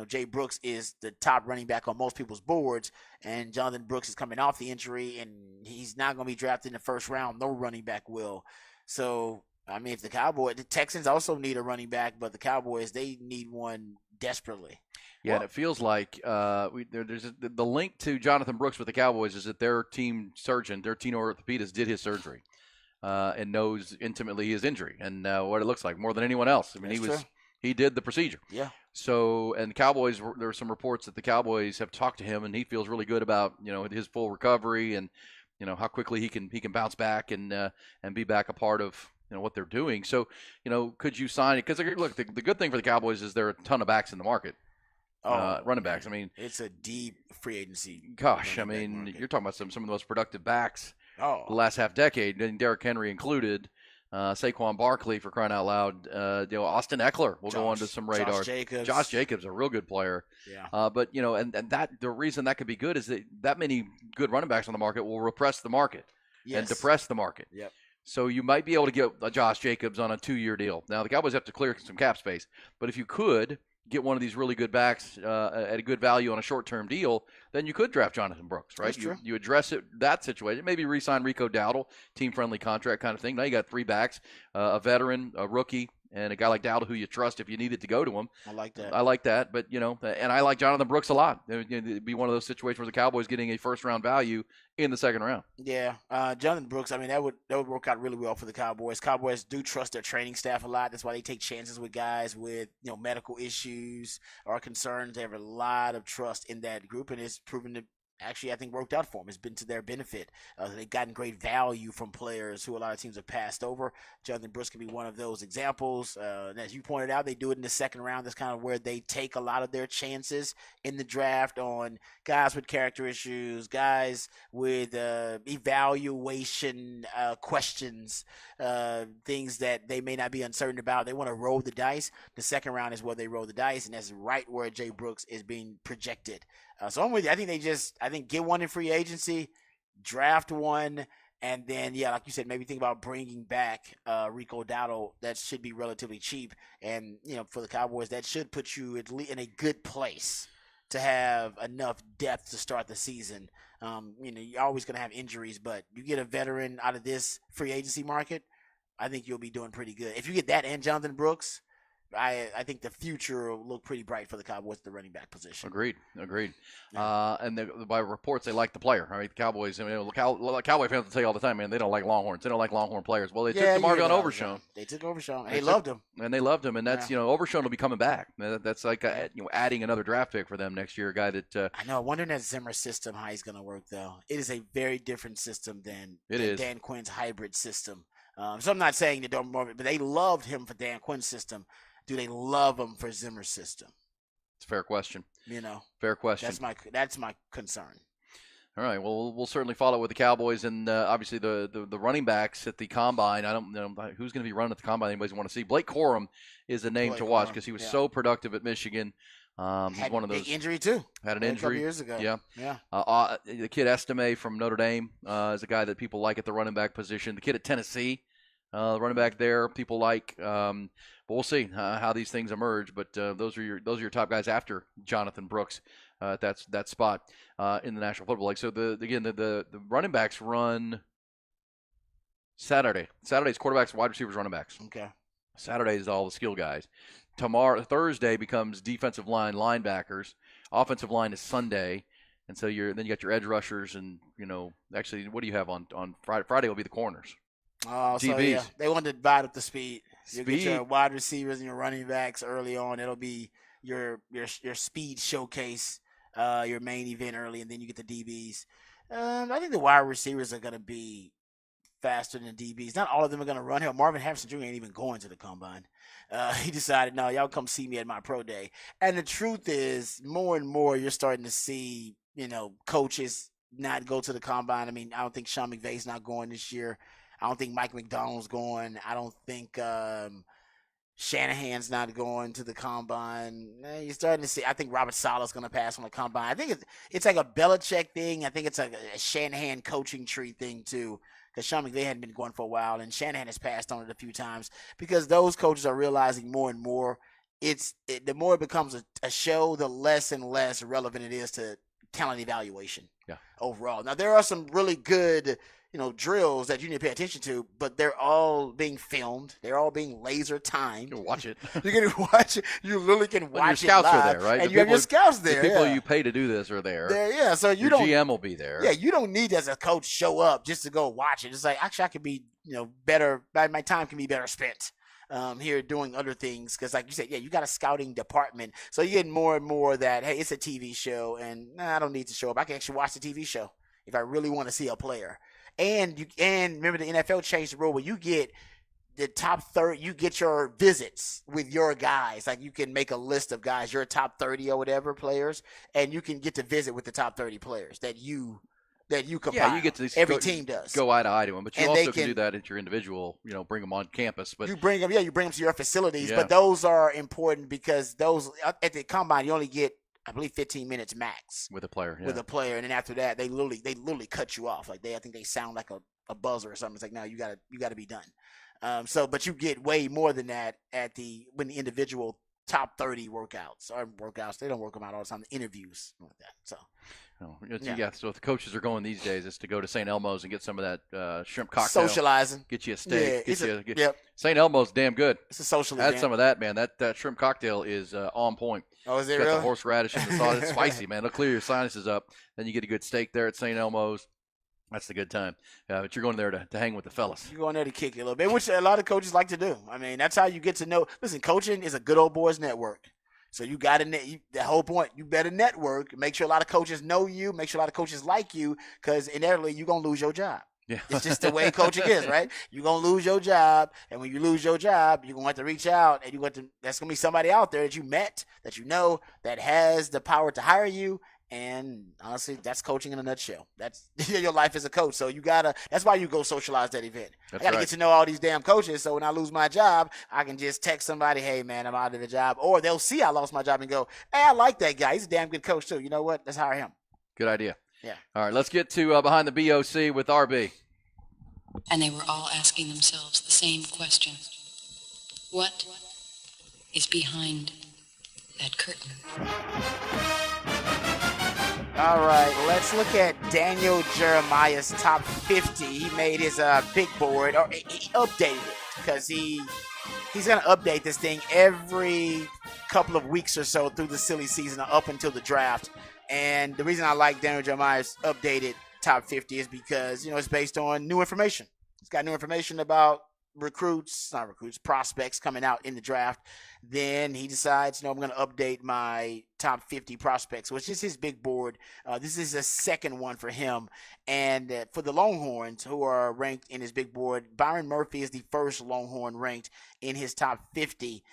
Jay Brooks is the top running back on most people's boards, and Jonathan Brooks is coming off the injury, and he's not going to be drafted in the first round. No running back will. So, if the Texans also need a running back, but the Cowboys, they need one desperately. Yeah, and it feels like there's the link to Jonathan Brooks with the Cowboys is that their team surgeon, their team orthopedist, did his surgery and knows intimately his injury and what it looks like more than anyone else. He did the procedure. Yeah. So, and the Cowboys, there were some reports that the Cowboys have talked to him, and he feels really good about his full recovery and how quickly he can bounce back and be back a part of what they're doing. So, could you sign it? Because look, the good thing for the Cowboys is there are a ton of backs in the market. Running backs. It's a deep free agency. Gosh, you're talking about some of the most productive backs the last half decade, and Derrick Henry included. Saquon Barkley, for crying out loud. Austin Eckler will go onto some radar. Josh Jacobs, a real good player. Yeah. But and that the reason that could be good is that many good running backs on the market will repress the market and depress the market. Yep. So you might be able to get a Josh Jacobs on a 2-year deal. Now the Cowboys have to clear some cap space, but if you could get one of these really good backs at a good value on a short-term deal, then you could draft Jonathan Brooks, right? That's true. You address that situation. Maybe re-sign Rico Dowdle, team-friendly contract kind of thing. Now you got 3 backs, a veteran, a rookie, and a guy like Dowdle who you trust if you needed to go to him. I like that. I like that, but and I like Jonathan Brooks a lot. It'd be one of those situations where the Cowboys getting a first-round value in the second round. Yeah, Jonathan Brooks. That would work out really well for the Cowboys. Cowboys do trust their training staff a lot. That's why they take chances with guys with medical issues or concerns. They have a lot of trust in that group, and it's proven to actually, I think, worked out for them. It's been to their benefit. They've gotten great value from players who a lot of teams have passed over. Jonathan Brooks can be one of those examples. And as you pointed out, they do it in the second round. That's kind of where they take a lot of their chances in the draft on guys with character issues, guys with evaluation questions, things that they may not be uncertain about. They want to roll the dice. The second round is where they roll the dice, and that's right where Jay Brooks is being projected. So I'm with you. I think get one in free agency, draft one, and then, like you said, maybe think about bringing back Rico Dowdle. That should be relatively cheap. And, for the Cowboys, that should put you at least in a good place to have enough depth to start the season. You're always going to have injuries, but you get a veteran out of this free agency market, I think you'll be doing pretty good. If you get that and Jonathan Brooks, I think the future will look pretty bright for the Cowboys at the running back position. Agreed. And by reports, they like the player. The Cowboys, Cowboy fans will tell you all the time, man, they don't like Longhorns. They don't like Longhorn players. Well, they took Marvin Overshown. Yeah. They took Overshown. They loved him. And they loved him. And that's, Overshown will be coming back. That's like, adding another draft pick for them next year, a guy that. I know. I wonder in that Zimmer system how he's going to work, though. It is a very different system than Dan Quinn's hybrid system. So I'm not saying they don't, but they loved him for Dan Quinn's system. Do they love him for Zimmer's system? It's a fair question. Fair question. That's my concern. All right. Well, we'll certainly follow with the Cowboys and obviously the running backs at the combine. I don't know who's going to be running at the combine. Anybody's want to see. Blake Corum is a name to watch because he was so productive at Michigan. He's one of those. Big injury too. Had an injury a couple years ago. Yeah. The kid Estime from Notre Dame is a guy that people like at the running back position. The kid at Tennessee. running back there, people like. But we'll see how these things emerge. But those are your top guys after Jonathan Brooks at that spot in the National Football League. So the running backs run Saturday. Saturday's quarterbacks, wide receivers, running backs. Okay. Saturday is all the skill guys. Thursday becomes defensive line, linebackers. Offensive line is Sunday. And so then you got your edge rushers and, actually, what do you have on Friday? Friday will be the corners. Oh, so DBs. yeah, they want to divide up the speed. You get Speed. your wide receivers and your running backs early on. It'll be your speed showcase, your main event early, and then you get the DBs. I think the wide receivers are going to be faster than the DBs. Not all of them are going to run. Hell, Marvin Harrison Jr. ain't even going to the combine. He decided, no, y'all come see me at my pro day. And the truth is, more and more, you're starting to see, coaches not go to the combine. I mean, I don't think Sean McVay's not going this year. I don't think Mike McDonald's going. I don't think Shanahan's not going to the combine. You're starting to see. I think Robert Saleh's going to pass on the combine. I think it's like a Belichick thing. I think it's a Shanahan coaching tree thing too. Because Sean McVay hadn't been going for a while, and Shanahan has passed on it a few times because those coaches are realizing more and more the more it becomes a show, the less and less relevant it is to talent evaluation overall. Now, there are some really good drills that you need to pay attention to, but they're all being filmed. They're all being laser timed. You can watch it. You can watch it. You literally can watch your scouts it live. are there, right? And you have your scouts there. The people you pay to do this are there. So your GM will be there. Yeah, you don't need as a coach show up just to go watch it. It's like, actually, I could be, better. My time can be better spent here doing other things. Because like you said, you got a scouting department. So you get more and more that, hey, it's a TV show, and I don't need to show up. I can actually watch the TV show if I really want to see a player. And remember, the NFL changed the rule where you get the top 30. You get your visits with your guys. Like you can make a list of guys, your top 30 or whatever players, and you can get to visit with the top 30 players that you compile. Yeah, you get to every team does go eye to eye to them, but you and also can do that at your individual. Bring them on campus. But you bring them to your facilities. Yeah. But those are important because those at the combine you only get, I believe, 15 minutes max with a player. With a player, and then after that, they literally cut you off. Like I think they sound like a buzzer or something. It's like, no, you gotta be done. But you get way more than that when the individual top 30 workouts. They don't work them out all the time. The interviews like that. So. So if the coaches are going these days, is to go to St. Elmo's and get some of that shrimp cocktail. Socializing. Get you a steak. Yep. St. Elmo's damn good. It's a social I had event. some of that, man. That shrimp cocktail is on point. Oh, is it got really? The horseradish and the sauce. It's spicy, man. It'll clear your sinuses up. Then you get a good steak there at St. Elmo's. That's the good time. But you're going there to hang with the fellas. You're going there to kick it a little bit, which a lot of coaches like to do. I mean, that's how you get to know. Listen, coaching is a good old boys network. So you got to the whole point. You better network. Make sure a lot of coaches know you. Make sure a lot of coaches like you, because inevitably you're gonna lose your job. Yeah, it's just the way coaching is, right? You're gonna lose your job, and when you lose your job, you're gonna have to reach out, and that's gonna be somebody out there that you met, that you know, that has the power to hire you. And honestly, that's coaching in a nutshell. That's your life as a coach. So that's why you go socialize that event. I got to get to know all these damn coaches. So when I lose my job, I can just text somebody, hey man, I'm out of the job. Or they'll see I lost my job and go, hey, I like that guy. He's a damn good coach too. You know what? Let's hire him. Good idea. Yeah. All right, let's get to Behind the BOC with RB. And they were all asking themselves the same question. What is behind that curtain? All right, let's look at Daniel Jeremiah's top 50. He made his big board, or he updated it, because he's going to update this thing every couple of weeks or so through the silly season up until the draft. And the reason I like Daniel Jeremiah's updated top 50 is because, it's based on new information. It's got new information about prospects coming out in the draft. Then he decides, I'm going to update my top 50 prospects, which is his big board. This is a second one for him. And for the Longhorns, who are ranked in his big board, Byron Murphy is the first Longhorn ranked in his top 50.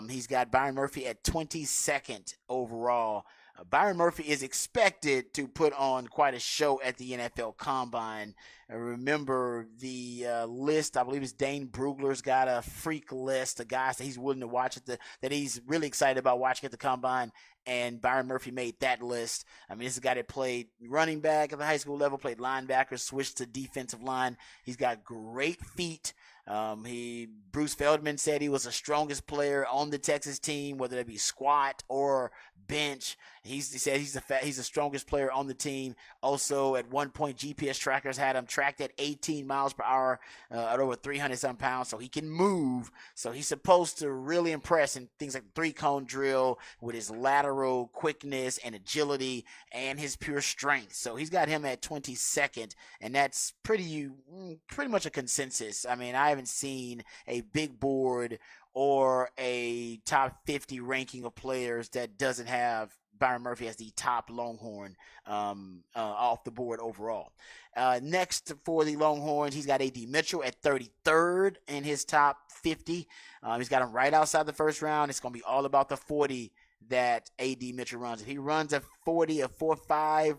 He's got Byron Murphy at 22nd overall. Byron Murphy is expected to put on quite a show at the NFL Combine. Remember, the list. I believe it's Dane Brugler's got a freak list of guys that he's willing to watch that he's really excited about watching at the combine. And Byron Murphy made that list. I mean, this is a guy that played running back at the high school level, played linebacker, switched to defensive line. He's got great feet. Bruce Feldman said he was the strongest player on the Texas team, whether it be squat or bench. He said he's the strongest player on the team. Also, at one point, GPS trackers had him tracked at 18 miles per hour at over 300-some pounds, so he can move. So he's supposed to really impress in things like the 3-cone drill with his lateral quickness and agility and his pure strength. So he's got him at 22nd, and that's pretty much a consensus. I mean, I haven't seen a big board or a top 50 ranking of players that doesn't have Byron Murphy as the top Longhorn off the board overall. Next for the Longhorns, he's got A.D. Mitchell at 33rd in his top 50. He's got him right outside the first round. It's going to be all about the 40 that A.D. Mitchell runs. If he runs a 40, a 4.5,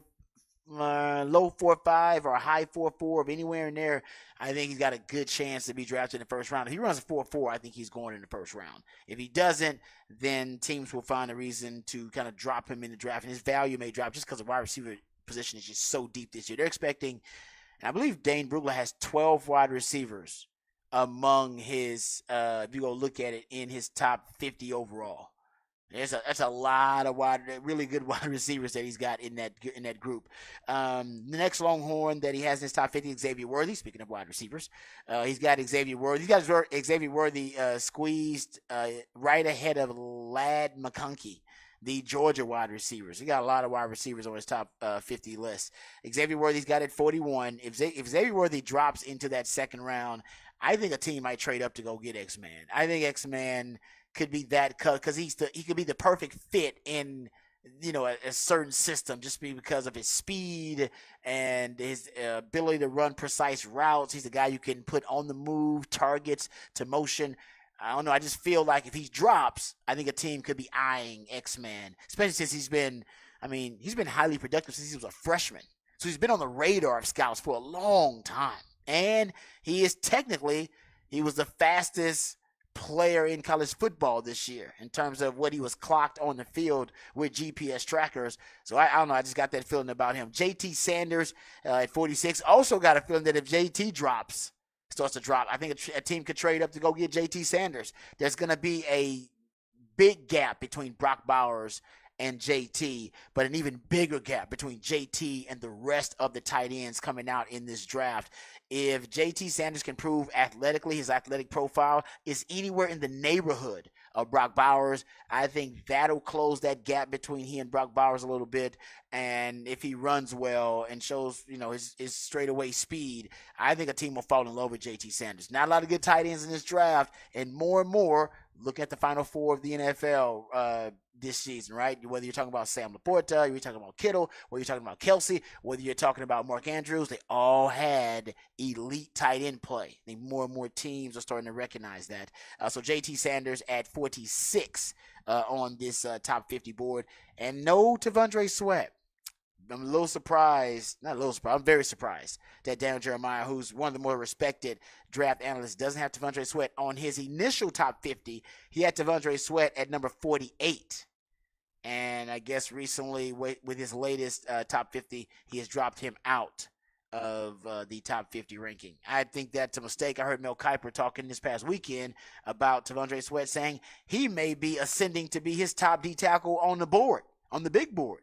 low 4.5 or a high 4.4, of anywhere in there, I think he's got a good chance to be drafted in the first round. If he runs a 4.4, I think he's going in the first round. If he doesn't, then teams will find a reason to kind of drop him in the draft, and his value may drop just because the wide receiver position is just so deep this year. They're expecting, and I believe Dane Brugler has 12 wide receivers among his, if you go look at it, in his top 50 overall. That's a lot of really good wide receivers that he's got in that group. The next Longhorn that he has in his top 50 is Xavier Worthy. Speaking of wide receivers, he's got Xavier Worthy. He's got Xavier Worthy squeezed right ahead of Ladd McConkey, the Georgia wide receivers. He got a lot of wide receivers on his top 50 list. Xavier Worthy's got it 41. If Xavier Worthy drops into that second round, I think a team might trade up to go get X-Man. I think X-Man could be that because he could be the perfect fit in a certain system just because of his speed and his ability to run precise routes. He's a guy you can put on the move, targets to motion. I don't know. I just feel like if he drops, I think a team could be eyeing X-Man, especially since he's been highly productive since he was a freshman. So he's been on the radar of scouts for a long time. And he was the fastest player in college football this year in terms of what he was clocked on the field with GPS trackers. So I don't know. I just got that feeling about him. JT Sanders at 46. Also got a feeling that if JT starts to drop, I think a team could trade up to go get JT Sanders. There's going to be a big gap between Brock Bowers and JT, but an even bigger gap between JT and the rest of the tight ends coming out in this draft. If JT Sanders can prove athletically, his athletic profile is anywhere in the neighborhood of Brock Bowers, I think that'll close that gap between he and Brock Bowers a little bit. And if he runs well and shows, his straightaway speed, I think a team will fall in love with JT Sanders. Not a lot of good tight ends in this draft, and more, look at the Final Four of the NFL this season, right? Whether you're talking about Sam Laporta, you're talking about Kittle, whether you're talking about Kelsey, whether you're talking about Mark Andrews, they all had elite tight end play. I think more and more teams are starting to recognize that. So JT Sanders at 46 on this top 50 board. And no T'Vondre Sweat. I'm very surprised that Daniel Jeremiah, who's one of the more respected draft analysts, doesn't have T'Vondre Sweat on his initial top 50. He had T'Vondre Sweat at number 48. And I guess recently with his latest top 50, he has dropped him out of the top 50 ranking. I think that's a mistake. I heard Mel Kiper talking this past weekend about T'Vondre Sweat, saying he may be ascending to be his top D tackle on the board, on the big board.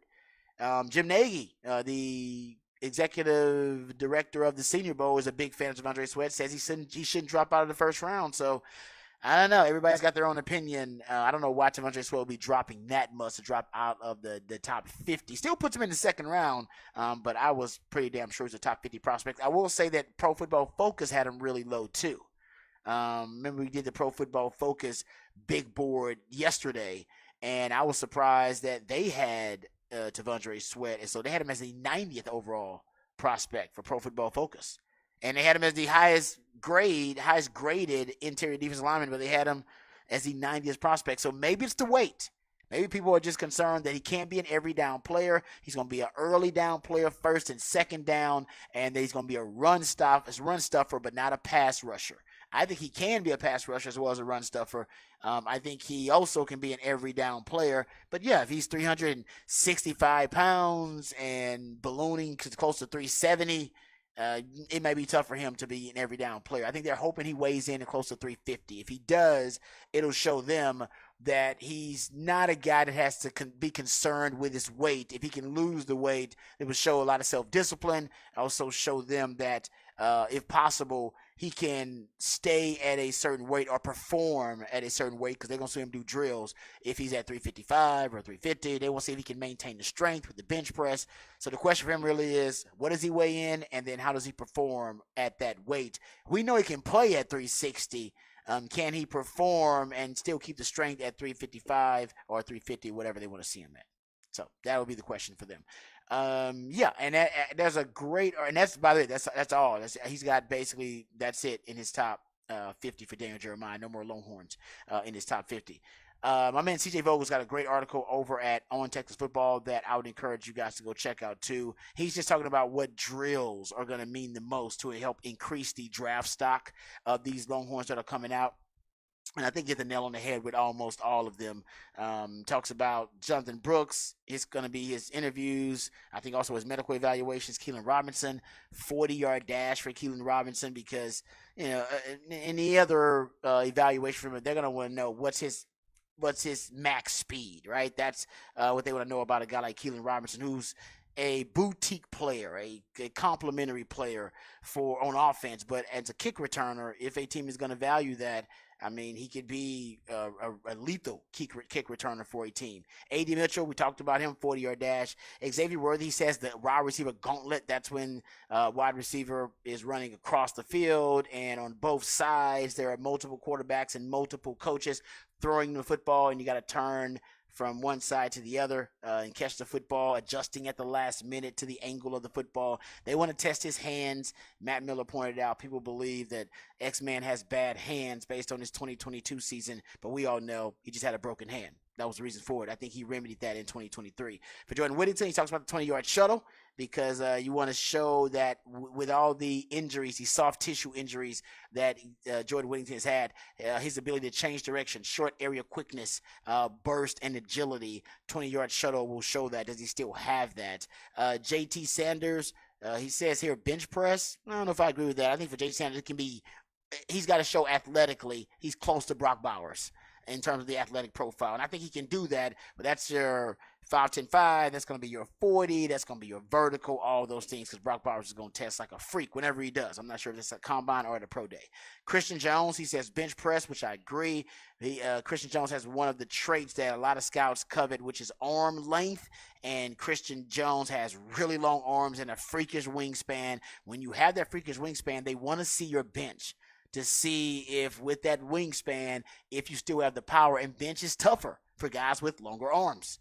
Jim Nagy, the executive director of the Senior Bowl, is a big fan of T'Vondre Sweat, says he shouldn't drop out of the first round. So I don't know. Everybody's got their own opinion. I don't know why T'Vondre Sweat will be dropping that much to drop out of the top 50. Still puts him in the second round, but I was pretty damn sure he's a top 50 prospect. I will say that Pro Football Focus had him really low too. Remember we did the Pro Football Focus big board yesterday, and I was surprised that they had T'Vondre Sweat, and so they had him as the 90th overall prospect for Pro Football Focus. And they had him as the highest graded interior defensive lineman, but they had him as the 90th prospect. So maybe it's the weight. Maybe people are just concerned that he can't be an every down player. He's going to be an early down player, first and second down, and he's going to be a run stuffer, but not a pass rusher. I think he can be a pass rusher as well as a run stuffer. I think he also can be an every down player. But yeah, if he's 365 pounds and ballooning close to 370, it may be tough for him to be an every down player. I think they're hoping he weighs in at close to 350. If he does, it'll show them that he's not a guy that has to be concerned with his weight. If he can lose the weight, it will show a lot of self-discipline. Also show them that if possible, he can stay at a certain weight or perform at a certain weight, because they're going to see him do drills. If he's at 355 or 350, they want to see if he can maintain the strength with the bench press. So the question for him really is, what does he weigh in, and then how does he perform at that weight? We know he can play at 360. Can he perform and still keep the strength at 355 or 350, whatever they want to see him at? So that would be the question for them. Yeah, and there's a great, and that's, by the way, that's all. He's got basically, that's it in his top 50 for Daniel Jeremiah. No more Longhorns in his top 50. My man CJ Vogel's got a great article over at On Texas Football that I would encourage you guys to go check out too. He's just talking about what drills are going to mean the most to help increase the draft stock of these Longhorns that are coming out. And I think hit the nail on the head with almost all of them. Talks about Jonathan Brooks. It's going to be his interviews. I think also his medical evaluations. Keelan Robinson, 40-yard dash for Keelan Robinson, because, you know, any other evaluation from him, they're going to want to know what's his max speed, right? That's what they want to know about a guy like Keelan Robinson, who's a boutique player, a complimentary player on offense. But as a kick returner, if a team is going to value that, I mean, he could be a lethal kick returner for a team. A.D. Mitchell, we talked about him, 40-yard dash. Xavier Worthy says the wide receiver gauntlet. That's when wide receiver is running across the field, and on both sides there are multiple quarterbacks and multiple coaches throwing the football, and you got to turn from one side to the other and catch the football, adjusting at the last minute to the angle of the football. They want to test his hands. Matt Miller pointed out people believe that X-Man has bad hands based on his 2022 season, but we all know he just had a broken hand. That was the reason for it. I think he remedied that in 2023. For Jordan Whittington, he talks about the 20-yard shuttle, because you want to show that with all the injuries, these soft tissue injuries that Jordan Whittington has had, his ability to change direction, short area quickness, burst, and agility, 20-yard shuttle will show that. Does he still have that? JT Sanders, he says here, bench press. I don't know if I agree with that. I think for JT Sanders, he's got to show athletically he's close to Brock Bowers in terms of the athletic profile. And I think he can do that, but that's your 5'10", that's going to be your 40, that's going to be your vertical, all those things, because Brock Bowers is going to test like a freak whenever he does. I'm not sure if it's a combine or at a pro day. Christian Jones, he says bench press, which I agree. Christian Jones has one of the traits that a lot of scouts covet, which is arm length, and Christian Jones has really long arms and a freakish wingspan. When you have that freakish wingspan, they want to see your bench to see if with that wingspan, if you still have the power, and bench is tougher for guys with longer arms.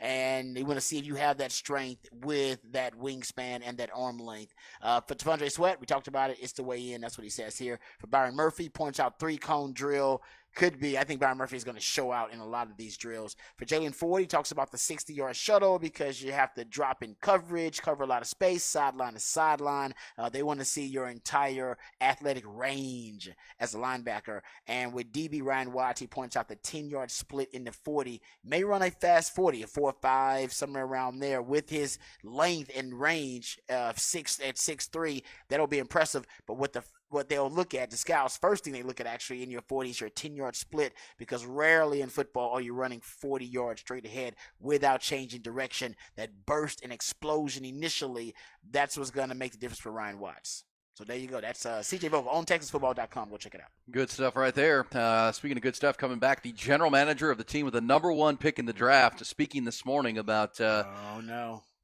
And they want to see if you have that strength with that wingspan and that arm length. For T'Vondre Sweat, we talked about it. It's the way in. That's what he says here. For Byron Murphy, points out 3-cone drill. Could be. I think Byron Murphy is going to show out in a lot of these drills. For Jalen Ford, he talks about the 60-yard shuttle, because you have to drop in coverage, cover a lot of space, sideline to sideline. They want to see your entire athletic range as a linebacker. And with DB Ryan Watts, he points out the 10-yard split in the 40. May run a fast 40, a 4.5, somewhere around there. With his length and range of 6'3", that'll be impressive. But what they'll look at, the scouts, first thing they look at actually in your 40 is your 10-yard split, because rarely in football are you running 40 yards straight ahead without changing direction. That burst and explosion initially, that's what's going to make the difference for Ryan Watts. So there you go. That's CJ Vogel on TexasFootball.com. Go check it out. Good stuff right there. Speaking of good stuff, coming back, the general manager of the team with the number 1 pick in the draft, speaking this morning about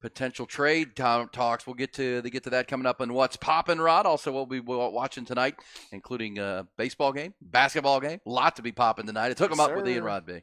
potential trade talks. We'll get to that coming up on What's Poppin', Rod. Also, we'll be watching tonight, including a baseball game, basketball game. A lot to be popping tonight. It took them up with Ian Rod B.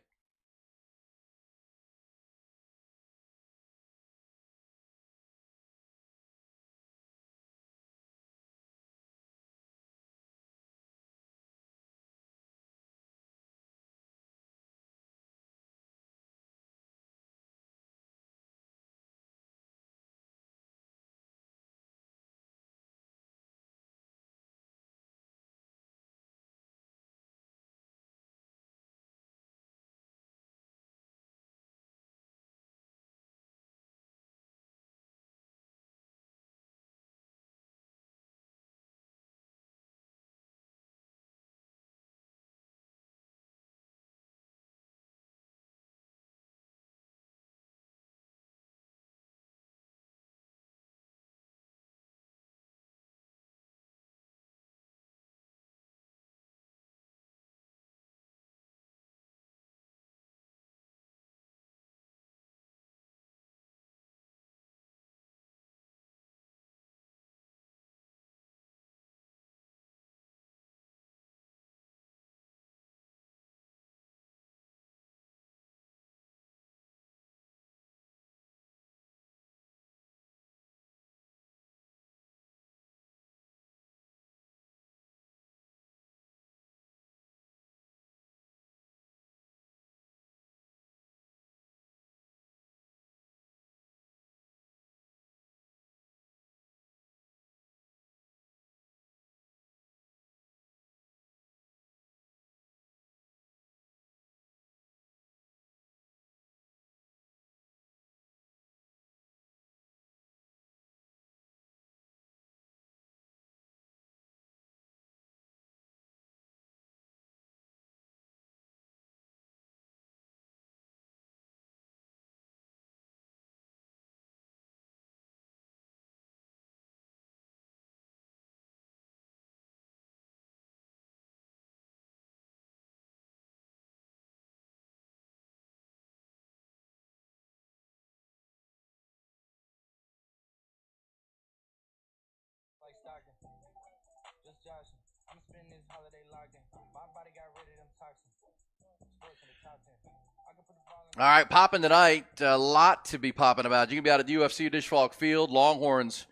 All right, popping tonight. A lot to be popping about. You can be out at UFC Disch-Falk Field. Longhorns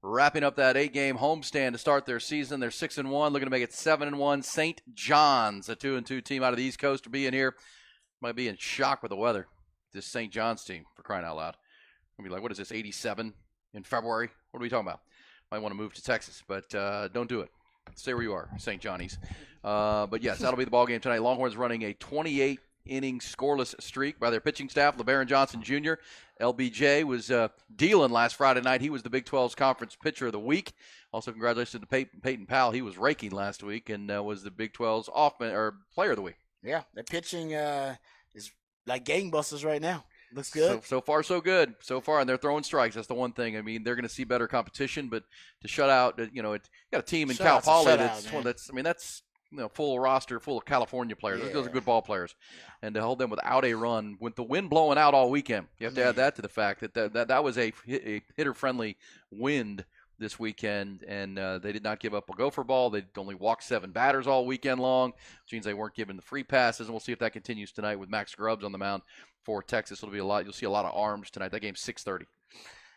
wrapping up that 8-game homestand to start their season. They're 6-1, looking to make it 7-1. St. John's, a 2-2 team out of the East Coast, to be in here. Might be in shock with the weather. This St. John's team, for crying out loud. I'll be like, what is this, 87 in February? What are we talking about? Might want to move to Texas, but don't do it. Stay where you are, St. Johnny's. But yes, that'll be the ball game tonight. Longhorns running a 28-inning scoreless streak by their pitching staff. LeBaron Johnson Jr. LBJ was dealing last Friday night. He was the Big 12's conference pitcher of the week. Also, congratulations to Peyton Powell. He was raking last week and was the Big 12's player of the week. Yeah, their pitching is like gangbusters right now. Looks good. So far, so good. So far, and they're throwing strikes. That's the one thing. I mean, they're going to see better competition, but to shut out, you got a team in Cal Poly that's full roster, full of California players. Those are good ball players, and to hold them without a run, with the wind blowing out all weekend, you have to add that to the fact that was a hitter-friendly wind this weekend, and they did not give up a gopher ball. They only walked 7 batters all weekend long, which means they weren't given the free passes, and we'll see if that continues tonight with Max Grubbs on the mound for Texas. It'll be a lot. You'll see a lot of arms tonight. That game's 6:30.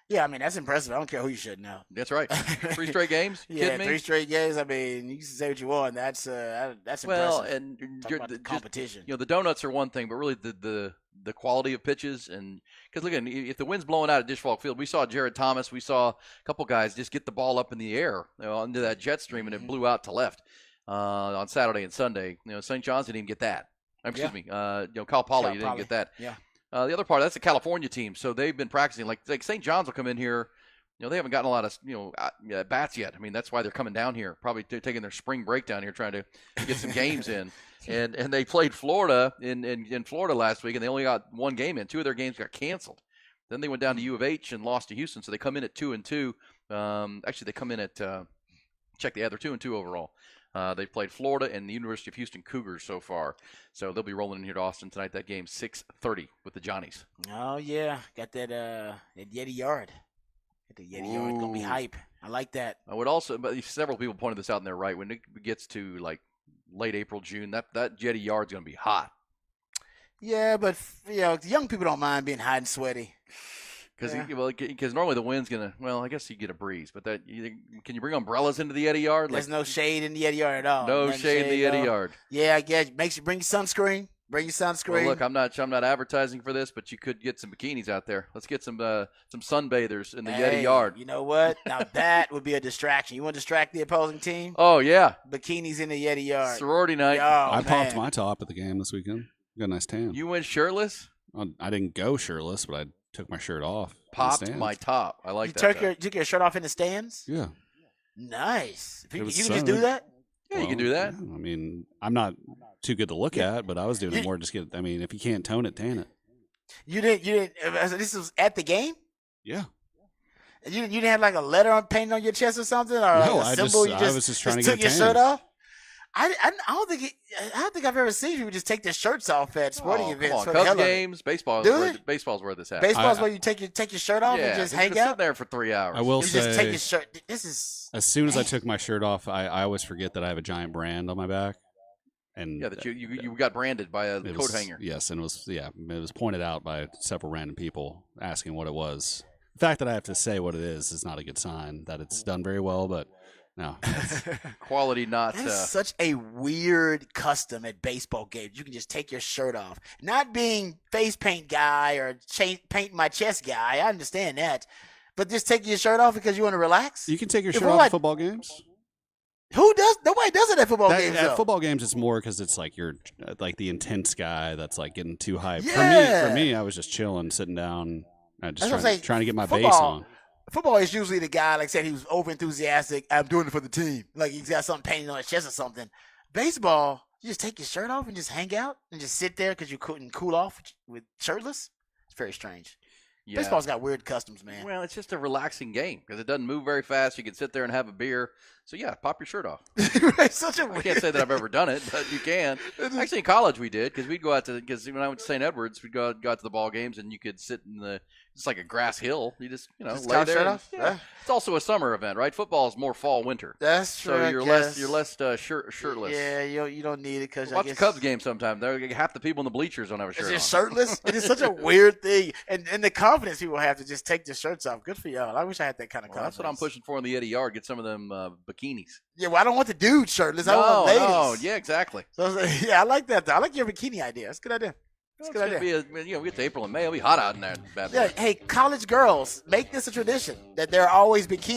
Yeah, I mean, that's impressive. I don't care who you should know. That's right. 3 straight games? Yeah, 3 straight games. I mean, you can say what you want. That's impressive. Well, and the competition. The donuts are one thing, but really the quality of pitches. And because, look, if the wind's blowing out at Disch-Falk Field, we saw Jared Thomas, we saw a couple guys just get the ball up in the air into that jet stream, and it blew out to left on Saturday and Sunday. St. John's didn't even get that. Excuse me. Cal Poly didn't get that. Yeah. The other part, that's a California team, so they've been practicing. Like St. John's will come in here. They haven't gotten a lot of bats yet. I mean, that's why they're coming down here, probably taking their spring break down here, trying to get some games in. And they played Florida in Florida last week, and they only got 1 game in. 2 of their games got canceled. Then they went down to U of H and lost to Houston, so they come in at 2-2. Actually, they come in at they're 2-2 overall. They've played Florida and the University of Houston Cougars so far. So they'll be rolling in here to Austin tonight. That game's 6:30 with the Johnnies. Oh, yeah. Got that Yeti Yard. The Yeti Yard going to be hype. I like that. I would also, but several people pointed this out and they're right. When it gets to like late April, June, that Yeti Yard's going to be hot. Yeah, but young people don't mind being hot and sweaty. Because normally the wind's going to, I guess you get a breeze. But can you bring umbrellas into the Yeti Yard? There's no shade in the Yeti Yard at all. No shade in the Yeti Yard. Yeah, I guess. Bring your sunscreen. Bring your sunscreen. Well, look, I'm not advertising for this, but you could get some bikinis out there. Let's get some sunbathers in the Yeti Yard. You know what? Now that would be a distraction. You want to distract the opposing team? Oh, yeah. Bikinis in the Yeti Yard. Sorority night. I popped my top at the game this weekend. Got a nice tan. You went shirtless? I didn't go shirtless, but I took my shirt off. Popped my top. I like that. You took your shirt off in the stands? Yeah. Nice. You can sunny. just do that? Yeah, you can do that. Yeah, I mean, I'm not too good to look at, but I was doing it more just I mean, if you can't tone it, tan it. You didn't. This was at the game? Yeah. You didn't have like a letter painted on your chest or something, or no, like a symbol? I was just trying to took get your shirt off. I don't think I've ever seen people just take their shirts off at sporting events. Come on, Cubs games, baseball's where this happens. Baseball's where you take your shirt off and just hang out. Sit there for 3 hours. I will say, just take your shirt. This is as soon as I took my shirt off, I always forget that I have a giant brand on my back. And that you got branded by a coat hanger. Yes, and it was pointed out by several random people asking what it was. The fact that I have to say what it is not a good sign that it's done very well, but. No. Quality not. That's such a weird custom at baseball games. You can just take your shirt off. Not being face paint guy or paint my chest guy. I understand that. But just take your shirt off because you want to relax? You can take your shirt off at football games. Who does? Nobody does it at football games. At football games, it's more because it's like you're like the intense guy that's like getting too hyped. Yeah. For me, I was just chilling, sitting down, just trying to get my football, base on. Football is usually the guy, like I said, he was over enthusiastic. I'm doing it for the team. Like he's got something painted on his chest or something. Baseball, you just take your shirt off and just hang out and just sit there because you couldn't cool off with shirtless. It's very strange. Yeah. Baseball's got weird customs, man. Well, it's just a relaxing game because it doesn't move very fast. You can sit there and have a beer. So yeah, pop your shirt off. Such a I can't say that I've ever done it, but you can. Actually, in college we did because we'd go out because when I went to St. Edwards, we'd go out to the ball games and you could sit in it's like a grass hill. You just lay there. And, yeah. It's also a summer event, right? Football is more fall winter. That's true. So you're less shirtless. Yeah, you don't need it because watch the Cubs game sometime. Half the people in the bleachers don't have a shirt on. Is it shirtless? It is such a weird thing, and the confidence people have to just take their shirts off. Good for y'all. I wish I had that kind of confidence. That's what I'm pushing for in the Eddie Yard. Get some of them bikinis. Yeah, well, I don't want the dude shirtless. I want ladies. No, yeah, exactly. So, yeah, I like that. Though. I like your bikini idea. That's a good idea. It's going to be we get to April and May. It'll be hot out in there. Yeah, hey, college girls, make this a tradition that there are always bikinis.